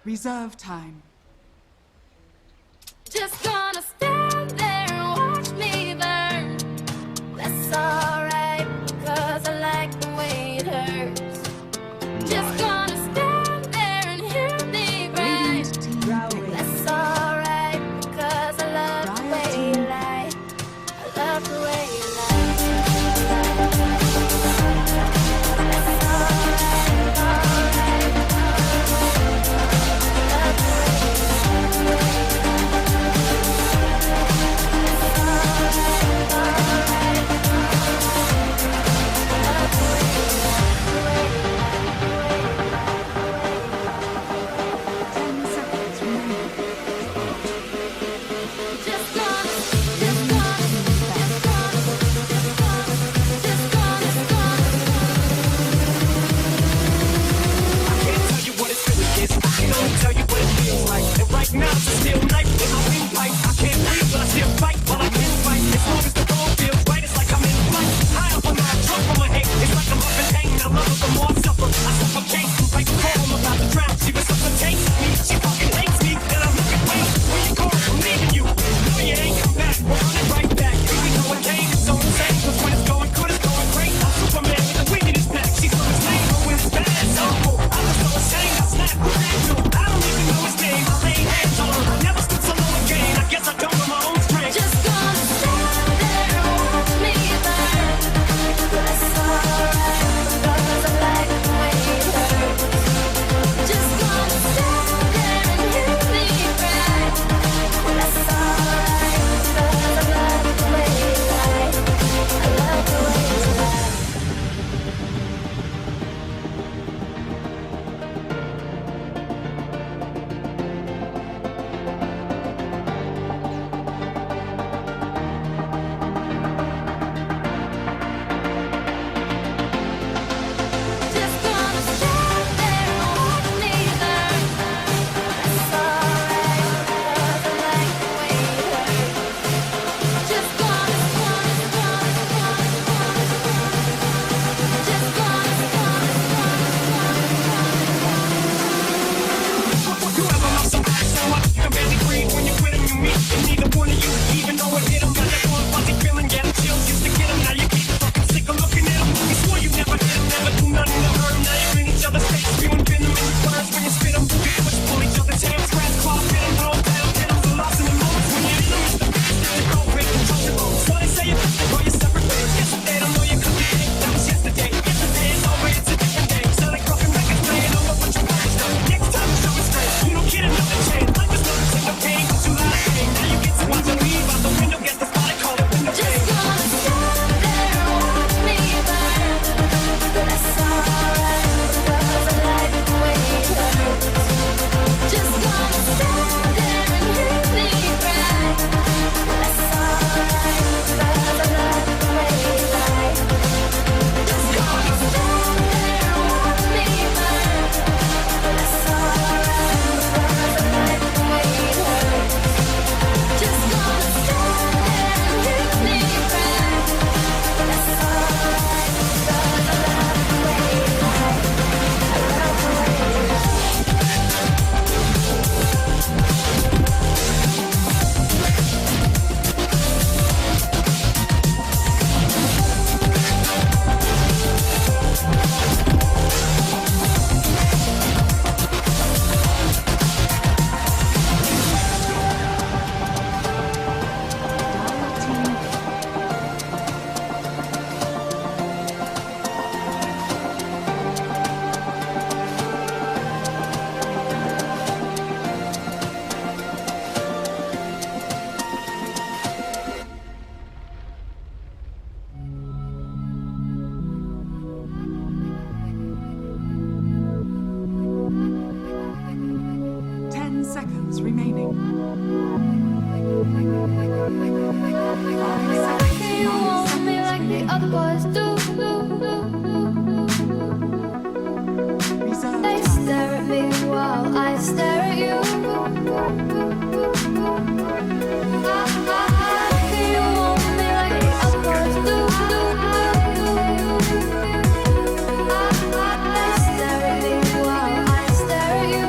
Reserve time. Just gonna stand there and watch me burn. That's alright, cause I like the way it hurts. Just gonna stand there and hear me cry. That's alright, cause I love the way you lie. I love the way you lie. That's alright, alright. Right now it's a steel knife in my windpipe. I can't breathe, but I still fight while I can fight. As long as the road feels right, it's like I'm in flight. High up on my truck from my hate, it's like I'm up and hanging. I love her, the more I suffer. I suffocate, right before I'm about to drown. She resuscitates me, she fucking hates me, and I'm looking wait. When you call, I'm leaving you. No, you ain't come back, we're running right back. Even though it came, it's so insane. Cause when it's going good, it's going great. I'm Superman with the wind in his back. She's so insane, but when it's bad, it's awful. I'm just so insane, I snap, who's that dude? I don't even know his name. I lay hands on her, I never stood so low again. I guess I don't know my own strength. Just gonna stand there and watch me burn. That's alright, cause I like the way it hurts. Just gonna stand there and hear me cry. That's alright, cause I love the way you lie. I love the way you lie. Just gonna stand there and watch me burn. That's alright, cause I like the way it hurts. Just gonna You ever love somebody so much you can barely breathe when you're with them, you meet, and neither one of you even know it hit them. Got that warm fuzzy feeling, get them chills, used to get them, now you keep fucking sick of looking at them. You swore you never hit them, never do nothing to hurt them. Now you're in each other's face, spewing venom in your words when you spit them. You push, pull each other's hair, scratch, claw, hit them, roll down, hit them. So lost in the moments when you're in them, it's the best that you go with, untouchable. So they say you're best, they call you separate ways. Yes, they don't know you could be it, that was yesterday. Yesterday is over, it's a different day. Selling broken records, playing over what you want. Next time you show us straight, you don't get another chance. Life is not a take no pain, but you like pain. Now you get to watch them leave out the window, get the spot, I call it window Just pane. gonna stand there and watch me burn. That's alright, cause I like the way it hurts. Just gonna stand there and hear me cry. That's alright, cause I love the way you lie. Just gonna stand there and watch me burn. That's alright, cause I like the way it hurts. Just gonna stand there and hear me cry. That's alright, cause I love the way you lie. I love the way you lie. Seconds remaining. You want me like the other boys do. They stare at me while I stare at you. You want me like the other boys do. They stare at me while I stare at you.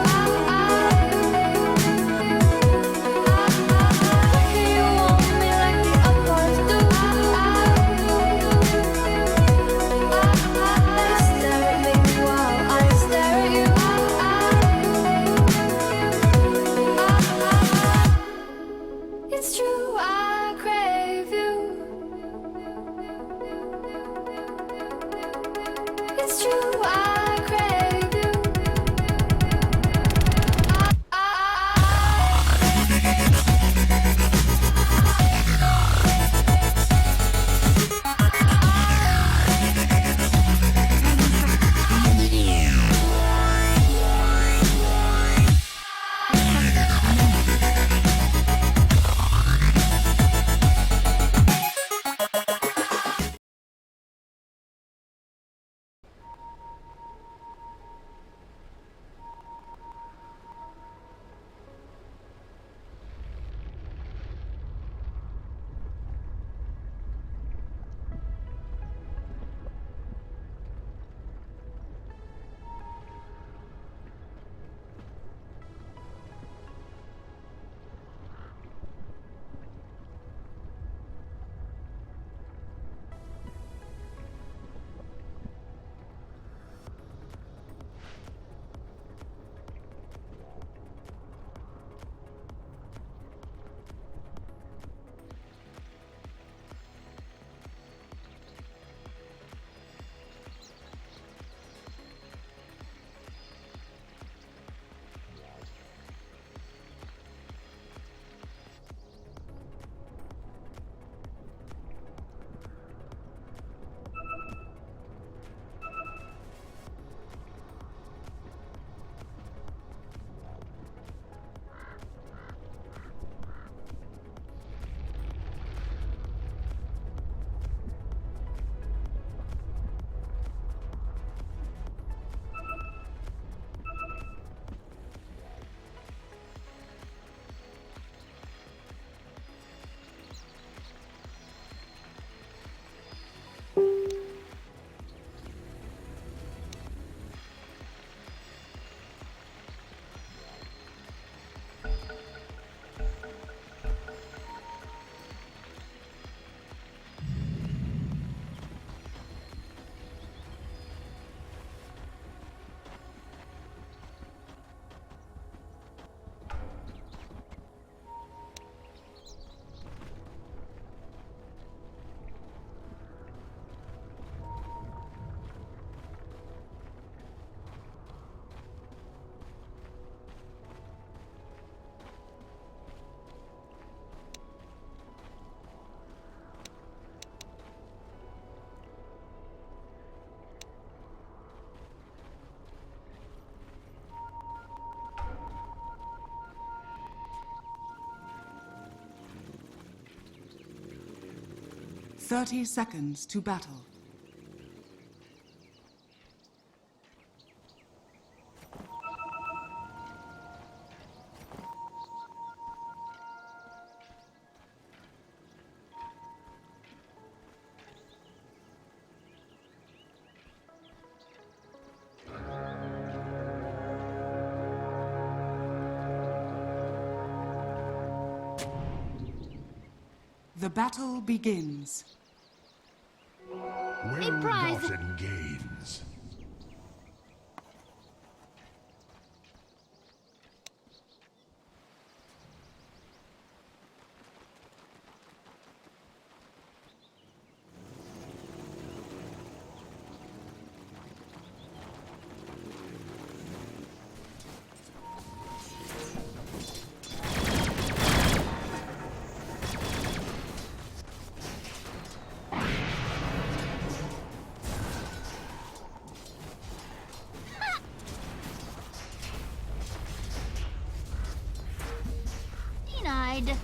30 seconds to battle. The battle begins. Well gotten gains. Denied.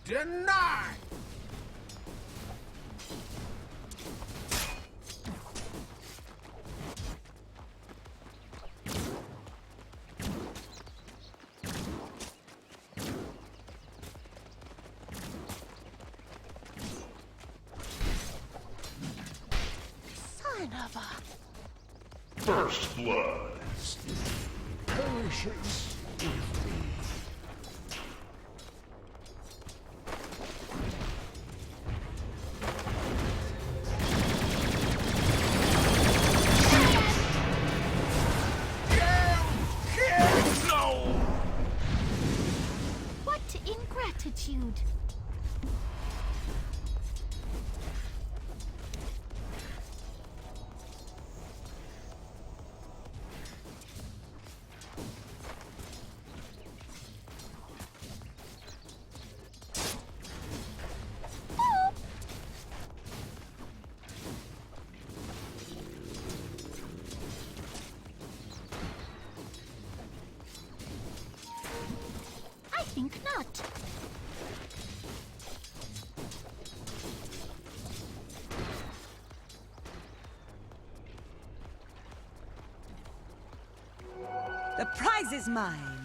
Denied! Son of a... First blood. Patience with me. What ingratitude! I think not. The prize is mine.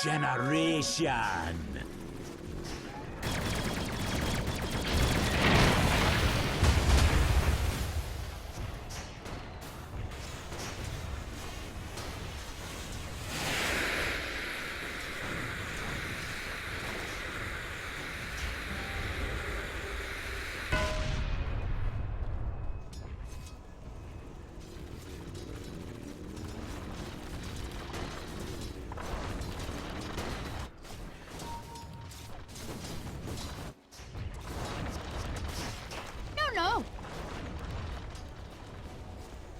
Regeneration! No!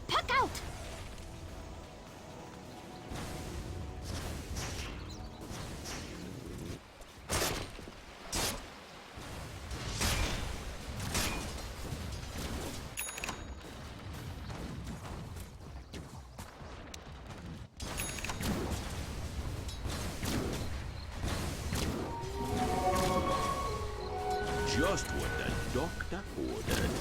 Puck out! Just what the doctor ordered.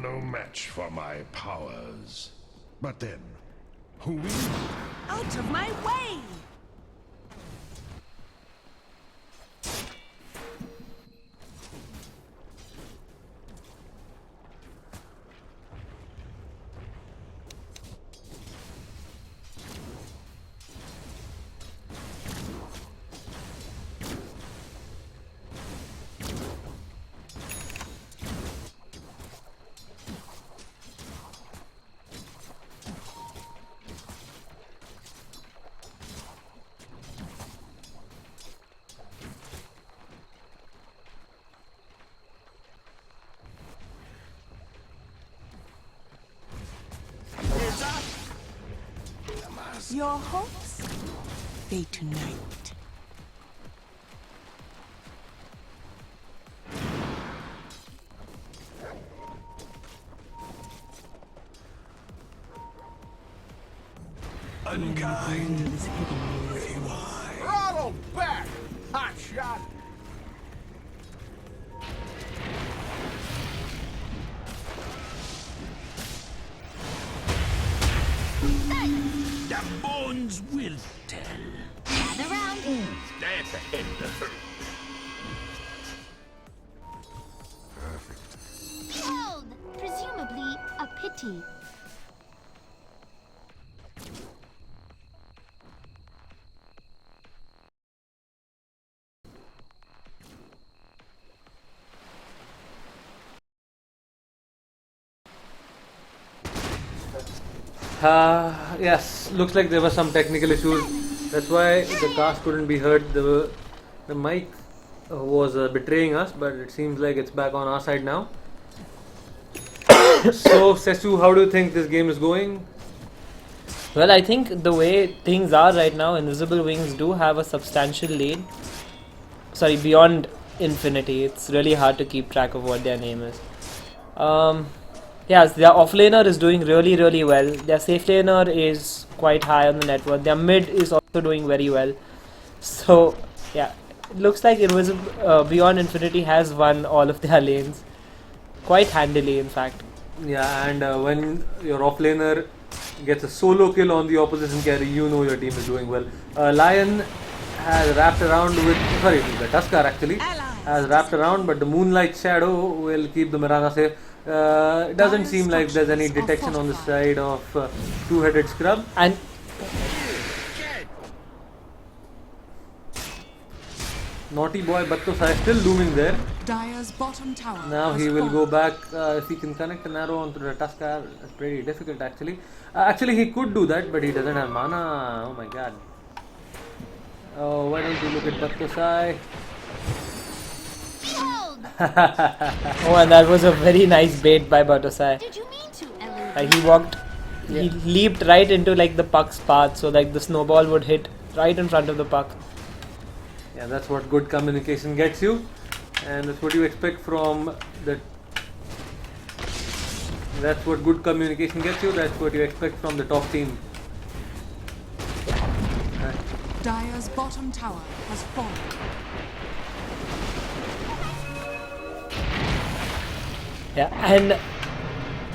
no match for my powers. But then, who will? Out of my way! Your hopes fade tonight. Unkind. Throttle back! Hot shot! The bones will tell. Gather round. That's ahead of her. Behold, presumably a pity. Yes, looks like there were some technical issues. That's why the cast couldn't be heard. The mic was betraying us, but it seems like it's back on our side now. So, Sesu, how do you think this game is going? Well, I think the way things are right now, Invisible Wings do have a substantial lead. Sorry, beyond Infinity. It's really hard to keep track of what their name is. Yes, their offlaner is doing really, really well. Their safe laner is quite high on the net worth. Their mid is also doing very well. So, yeah, it looks like Beyond Infinity has won all of their lanes. Quite handily, in fact. Yeah, and when your offlaner gets a solo kill on the opposition carry, you know your team is doing well. Lion has wrapped around with, sorry, the Tuskar actually has wrapped around, but the Moonlight Shadow will keep the Mirana safe. It doesn't seem like there's any detection on the side of two-headed scrub. And naughty boy Battosa is still looming there. Dire's bottom tower. Now has he will fallen. go back if he can connect an arrow onto the Tuskar. It's pretty difficult actually. Actually he could do that, but he doesn't have mana. Oh my god. Oh, why don't you look at Battosai? oh, and that was a very nice bait by Batosai. Did you mean to elude? Like he leaped right into like the puck's path, so like the snowball would hit right in front of the puck. Yeah, that's what good communication gets you, and that's what you expect from the. That's what good communication gets you. That's what you expect from the top team. Dire's bottom tower has fallen. Yeah, and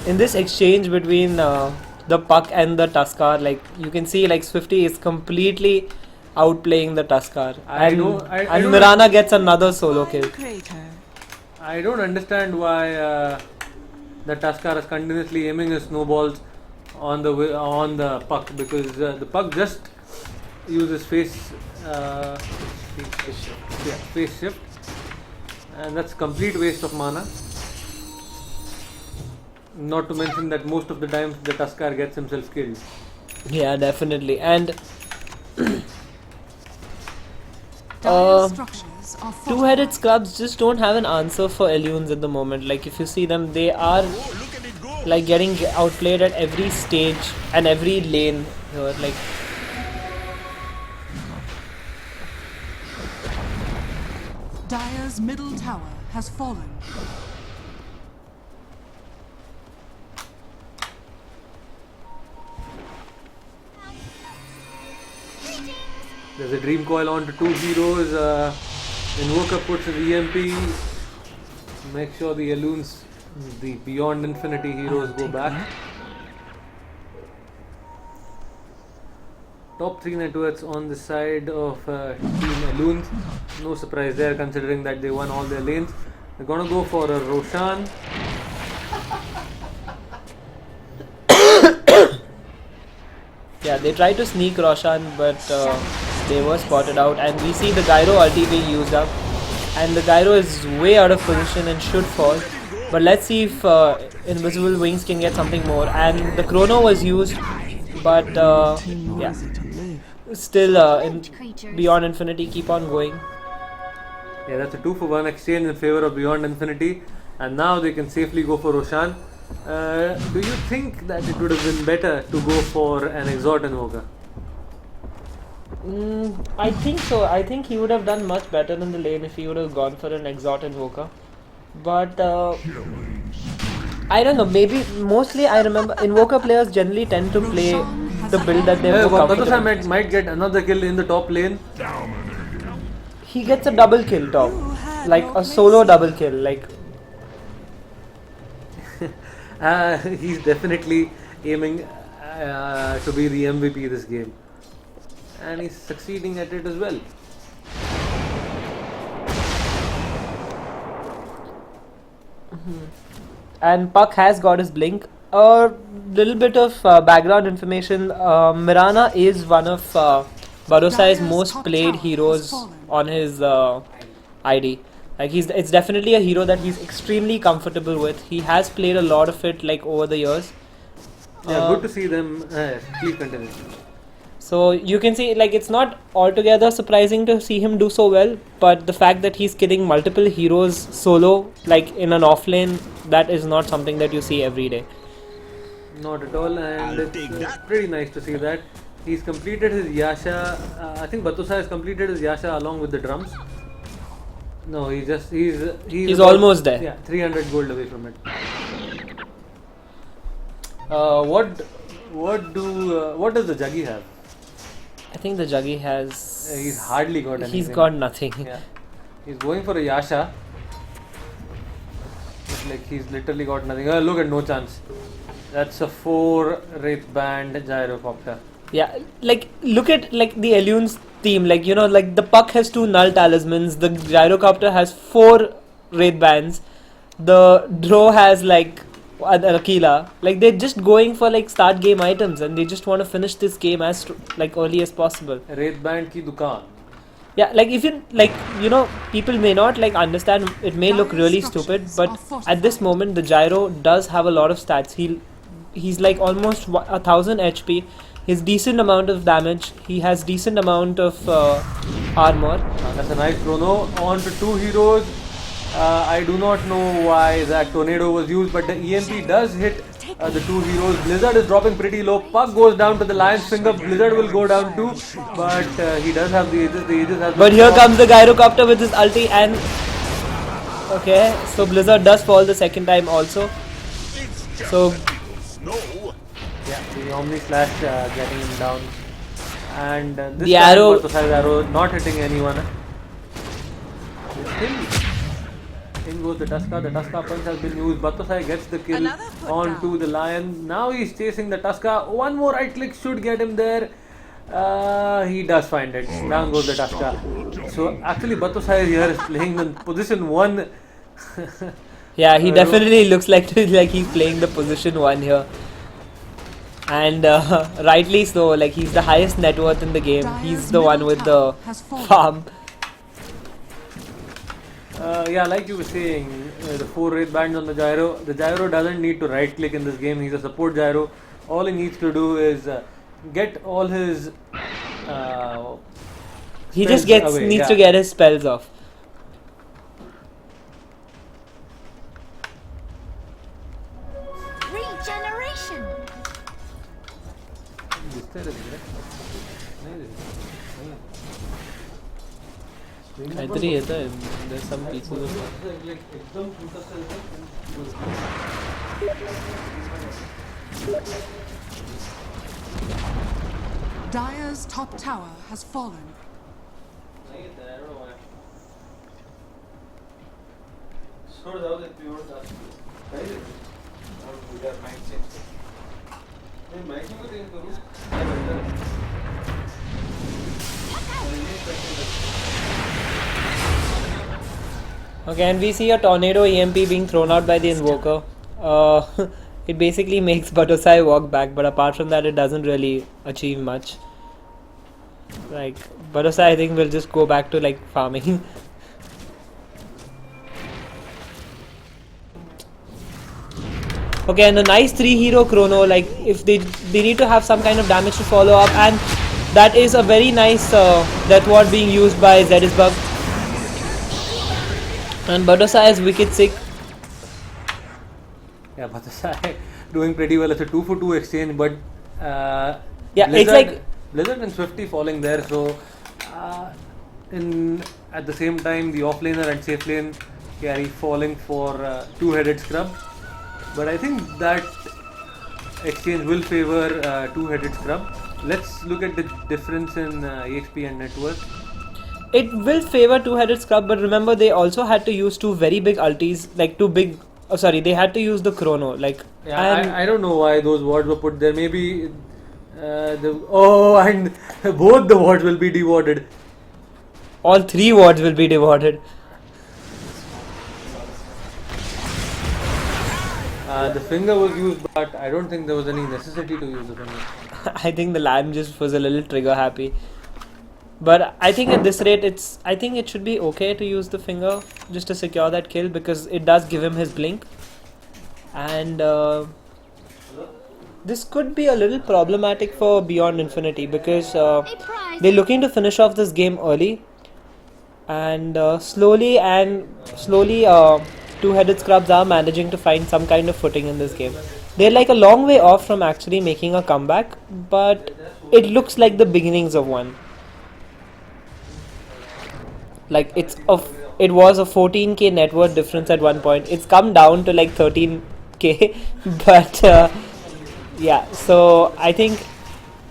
in this exchange between the puck and the Tuskar, like you can see, like Swifty is completely outplaying the Tuskar, and Mirana gets another solo kill. I don't understand why the Tuskar is continuously aiming his snowballs on the puck, because the puck just uses face shift, and that's complete waste of mana. Not to mention that most of the times the Tuskar gets himself killed. Yeah, definitely. And two-headed scrubs just don't have an answer for Eleuns at the moment. Like if you see them, they are like getting outplayed at every stage and every lane here. Like Dire's middle tower has fallen. There's a Dream Coil on to 2 zeros. Invoker puts an EMP. Make sure the Eleuns The Beyond Infinity heroes go back. Top 3 net worths on the side of Team Eloons. No surprise there, considering that they won all their lanes. They're gonna go for a Roshan. Yeah, they tried to sneak Roshan, but they were spotted out, and we see the Gyro ulti being used up, and the Gyro is way out of position and should fall. But let's see if Invisible Wings can get something more. And the Chrono was used, but yeah, still Beyond Infinity keep on going. Yeah, that's a 2-for-1 exchange in favor of Beyond Infinity, and now they can safely go for Roshan. Do you think that it would have been better to go for an Exort Invoker? I think so. I think he would have done much better in the lane if he would have gone for an Exort Invoker. But I don't know. Maybe mostly I remember Invoker players generally tend to play the build that they're more comfortable. Batusai might get another kill in the top lane. He gets a double kill top, like a solo double kill. Like He's definitely aiming to be the MVP this game, and he's succeeding at it as well. And Puck has got his blink. A little bit of background information. Mirana is one of Badosai's most played heroes on his ID. Like it's definitely a hero that he's extremely comfortable with. He has played a lot of it like over the years. Yeah, good to see them. Please continue. So you can see like it's not altogether surprising to see him do so well, but the fact that he's killing multiple heroes solo, like in an off lane, that is not something that you see every day. Not at all, and it's pretty nice to see that. He's completed his Yasha. I think Batusai has completed his Yasha along with the drums. No, he's about, almost there. Yeah, 300 gold away from it. What does the Juggy have? I think the Juggy has. He's hardly got anything. He's got nothing. Yeah, he's going for a Yasha. It's like he's literally got nothing. Look at no chance. That's a 4 Wraith Band Gyrocopter. Yeah, like look at like the Elune's team. Like you know, like the Puck has 2 Null Talismans. The Gyrocopter has 4 Wraith Bands. The Dro has like Akila. Like they're just going for like start game items, and they just want to finish this game as like early as possible. Wraith Band ki dukaan. Yeah, like if you know, people may not like understand. It may look really stupid, but at this moment the Gyro does have a lot of stats. He's like almost 1000 HP. He's decent amount of damage. He has decent amount of armor. That's a nice chrono. On to 2 heroes. I do not know why that tornado was used, but the EMP does hit the 2 heroes. Blizzard is dropping pretty low. Puck goes down to the Lion's Finger. Blizzard will go down too, but he does have the Aegis. The Aegis has. But here comes the Gyrocopter with his ulti, and okay, so Blizzard does fall the second time also. So yeah, the Omni Slash getting him down, and this the time arrow. Batusai's arrow not hitting anyone. In goes the Tuska. The Tuska punch has been used. Batusai gets the kill onto the Lion. Now he's chasing the Tuska. One more right click should get him there. He does find it. Down goes the Tuska. So actually Batusai here is playing the position 1. Yeah, he definitely looks like he's playing the position 1 here. And rightly so, like he's the highest net worth in the game. He's the one with the farm. Yeah, like you were saying, the 4 Wraith Bands on the Gyro. The Gyro doesn't need to right click in this game. He's a support Gyro. All he needs to do is get all his he just needs to get his spells off. Regeneration. काहीतरी येतं there's some pieces of Dire's top tower has fallen. Okay, and we see a tornado EMP being thrown out by the invoker. It basically makes Batosai walk back, but apart from that, it doesn't really achieve much. Like, Batosai, I think, will just go back to like farming. Okay, and a nice 3-hero chrono. Like, if they need to have some kind of damage to follow up, and that is a very nice death ward being used by Zedisbug. And Batosai is wicked sick. Yeah, Batasai doing pretty well. It's a 2-for-2 exchange, but yeah, Blizzard, it's like Blizzard and Swifty falling there. So at the same time, the offlaner and safe lane carry falling for two-headed scrub. But I think that exchange will favor two-headed scrub. Let's look at the difference in EXP and net worth. it will favor two-headed scrub, but remember they also had to use two very big ultis, like two big. Oh, sorry, they had to use the chrono. Like, yeah, I don't know why those wards were put there. Maybe and both the wards will be dewarded. All 3 wards will be dewarded. The finger was used, but I don't think there was any necessity to use the finger. I think the Lion just was a little trigger happy. But I think at this rate, I think it should be okay to use the finger just to secure that kill, because it does give him his blink. And this could be a little problematic for Beyond Infinity, because they're looking to finish off this game early. And slowly, two-headed scrubs are managing to find some kind of footing in this game. They're like a long way off from actually making a comeback, but it looks like the beginnings of one. Like, it was a 14k net worth difference at one point. It's come down to like 13k, but yeah. So I think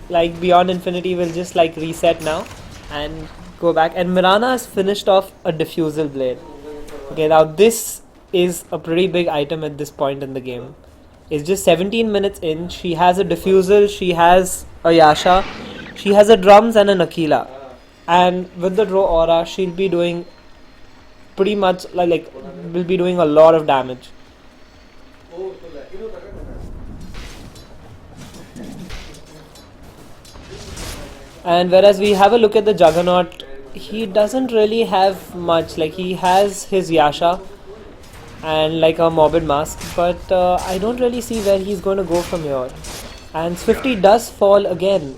like Beyond Infinity will just like reset now and go back. And Mirana has finished off a Diffusal Blade. Okay, now this is a pretty big item at this point in the game. It's just 17 minutes in. She has a Diffusal, she has a Yasha, she has a Drums and an Aquila. And with the Draw Aura, she'll be doing pretty much like will be doing a lot of damage. And whereas we have a look at the Juggernaut, he doesn't really have much. Like, he has his Yasha and like a Morbid Mask, but I don't really see where he's going to go from here. And Swifty does fall again.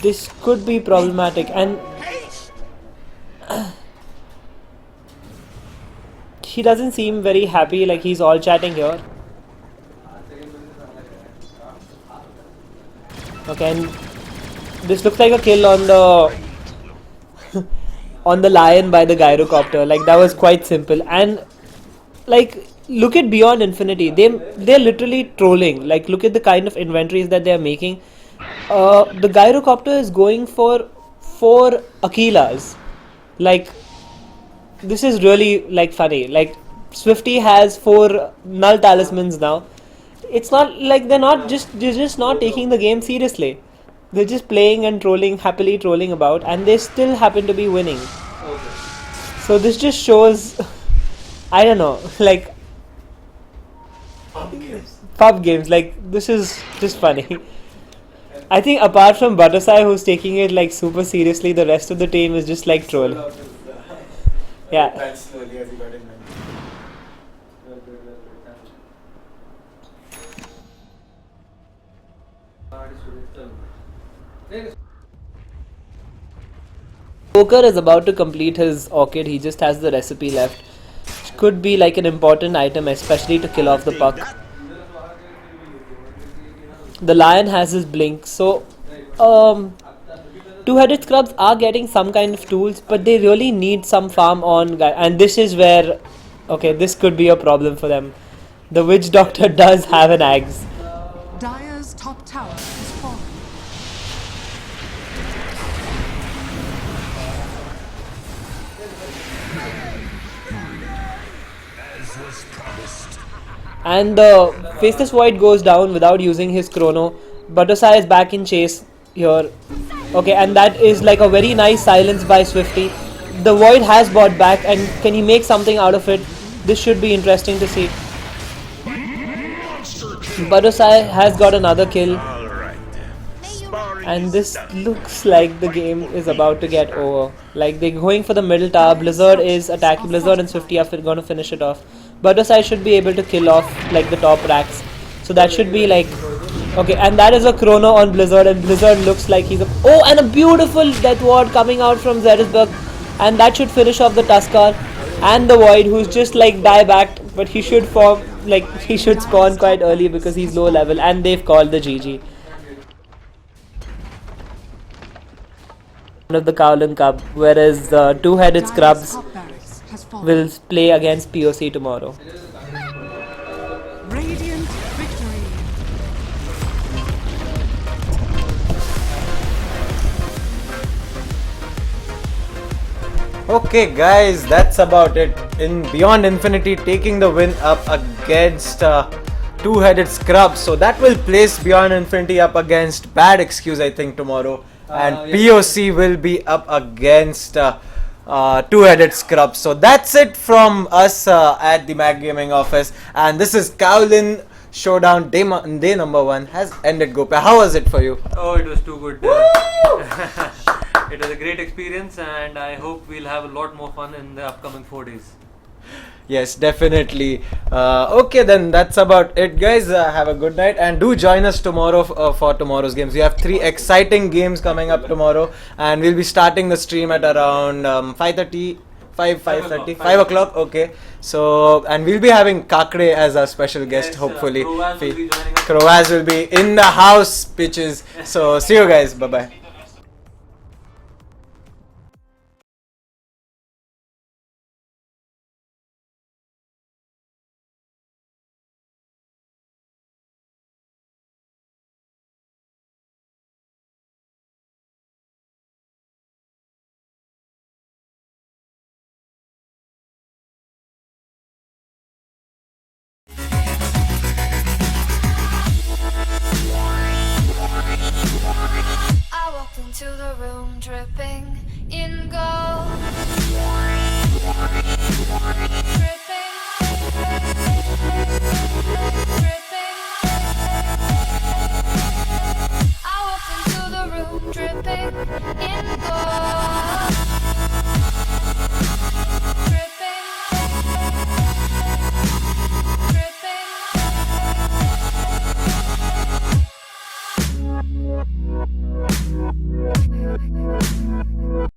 This could be problematic, and he doesn't seem very happy, like he's all chatting here. Okay, and this looks like a kill on the on the Lion by the Gyrocopter. Like, that was quite simple. And like, look at Beyond Infinity, they're literally trolling. Like, look at the kind of inventories that they're making. The Gyrocopter is going for 4 Aquilas. Like, this is really like funny. Like, Swifty has 4 Null Talismans now. It's not like they're just not taking the game seriously. They're just playing and trolling, happily trolling about, and they still happen to be winning. So this just shows, I don't know, like pub games. Like, this is just funny. I think apart from Batosai, who's taking it like super seriously, the rest of the team is just like troll. Yeah. Poker is about to complete his orchid. He just has the recipe left. Which could be like an important item, especially to kill off the puck. The Lion has his blink. So two-headed scrubs are getting some kind of tools, but they really need some farm on. And this is where, okay, this could be a problem for them. The Witch Doctor does have an axe. Dire's top tower has fallen. As was promised, and the Faceless Void goes down without using his chrono. Batosai is back in chase here. Okay, and that is like a very nice silence by Swifty. The Void has bought back, and can he make something out of it? This should be interesting to see. Batosai has got another kill, and this looks like the game is about to get over. Like they're going for the middle tower. Blizzard is attacking. Blizzard and Swifty are going to finish it off. Batosai should be able to kill off like the top racks. So that should be like okay, and that is a chrono on Blizzard, and Blizzard looks like he's a and a beautiful death ward coming out from Zerisberg, and that should finish off the Tuskar and the Void, who's just like die backed, but he should form like he should spawn quite early because he's low level, and they've called the GG. Of the Kaolin Cup, whereas the two-headed Scrubs will play against POC tomorrow. Radiant victory. Okay guys, that's about it. In Beyond Infinity taking the win up against two-headed Scrubs. So that will place Beyond Infinity up against Bad Excuse, I think, tomorrow. And POC will be up against two-headed Scrubs. So that's it from us at the Mac Gaming office. And this is Kaolin Showdown day number 1 has ended. Gopal, how was it for you? Oh, it was too good. It was a great experience, and I hope we'll have a lot more fun in the upcoming 4 days. Yes, definitely. Okay, then that's about it, guys. Have a good night, and do join us tomorrow for tomorrow's games. We have 3 exciting games coming up tomorrow, and we'll be starting the stream at around 5:30. 5 o'clock. Okay, so and we'll be having Kakre as our special guest. Hopefully, Krovaz will be in the house, bitches. So see you guys. Bye bye. I walked into the room dripping in gold. Dripping, dripping. I walked into the room dripping in gold. Dripping, dripping.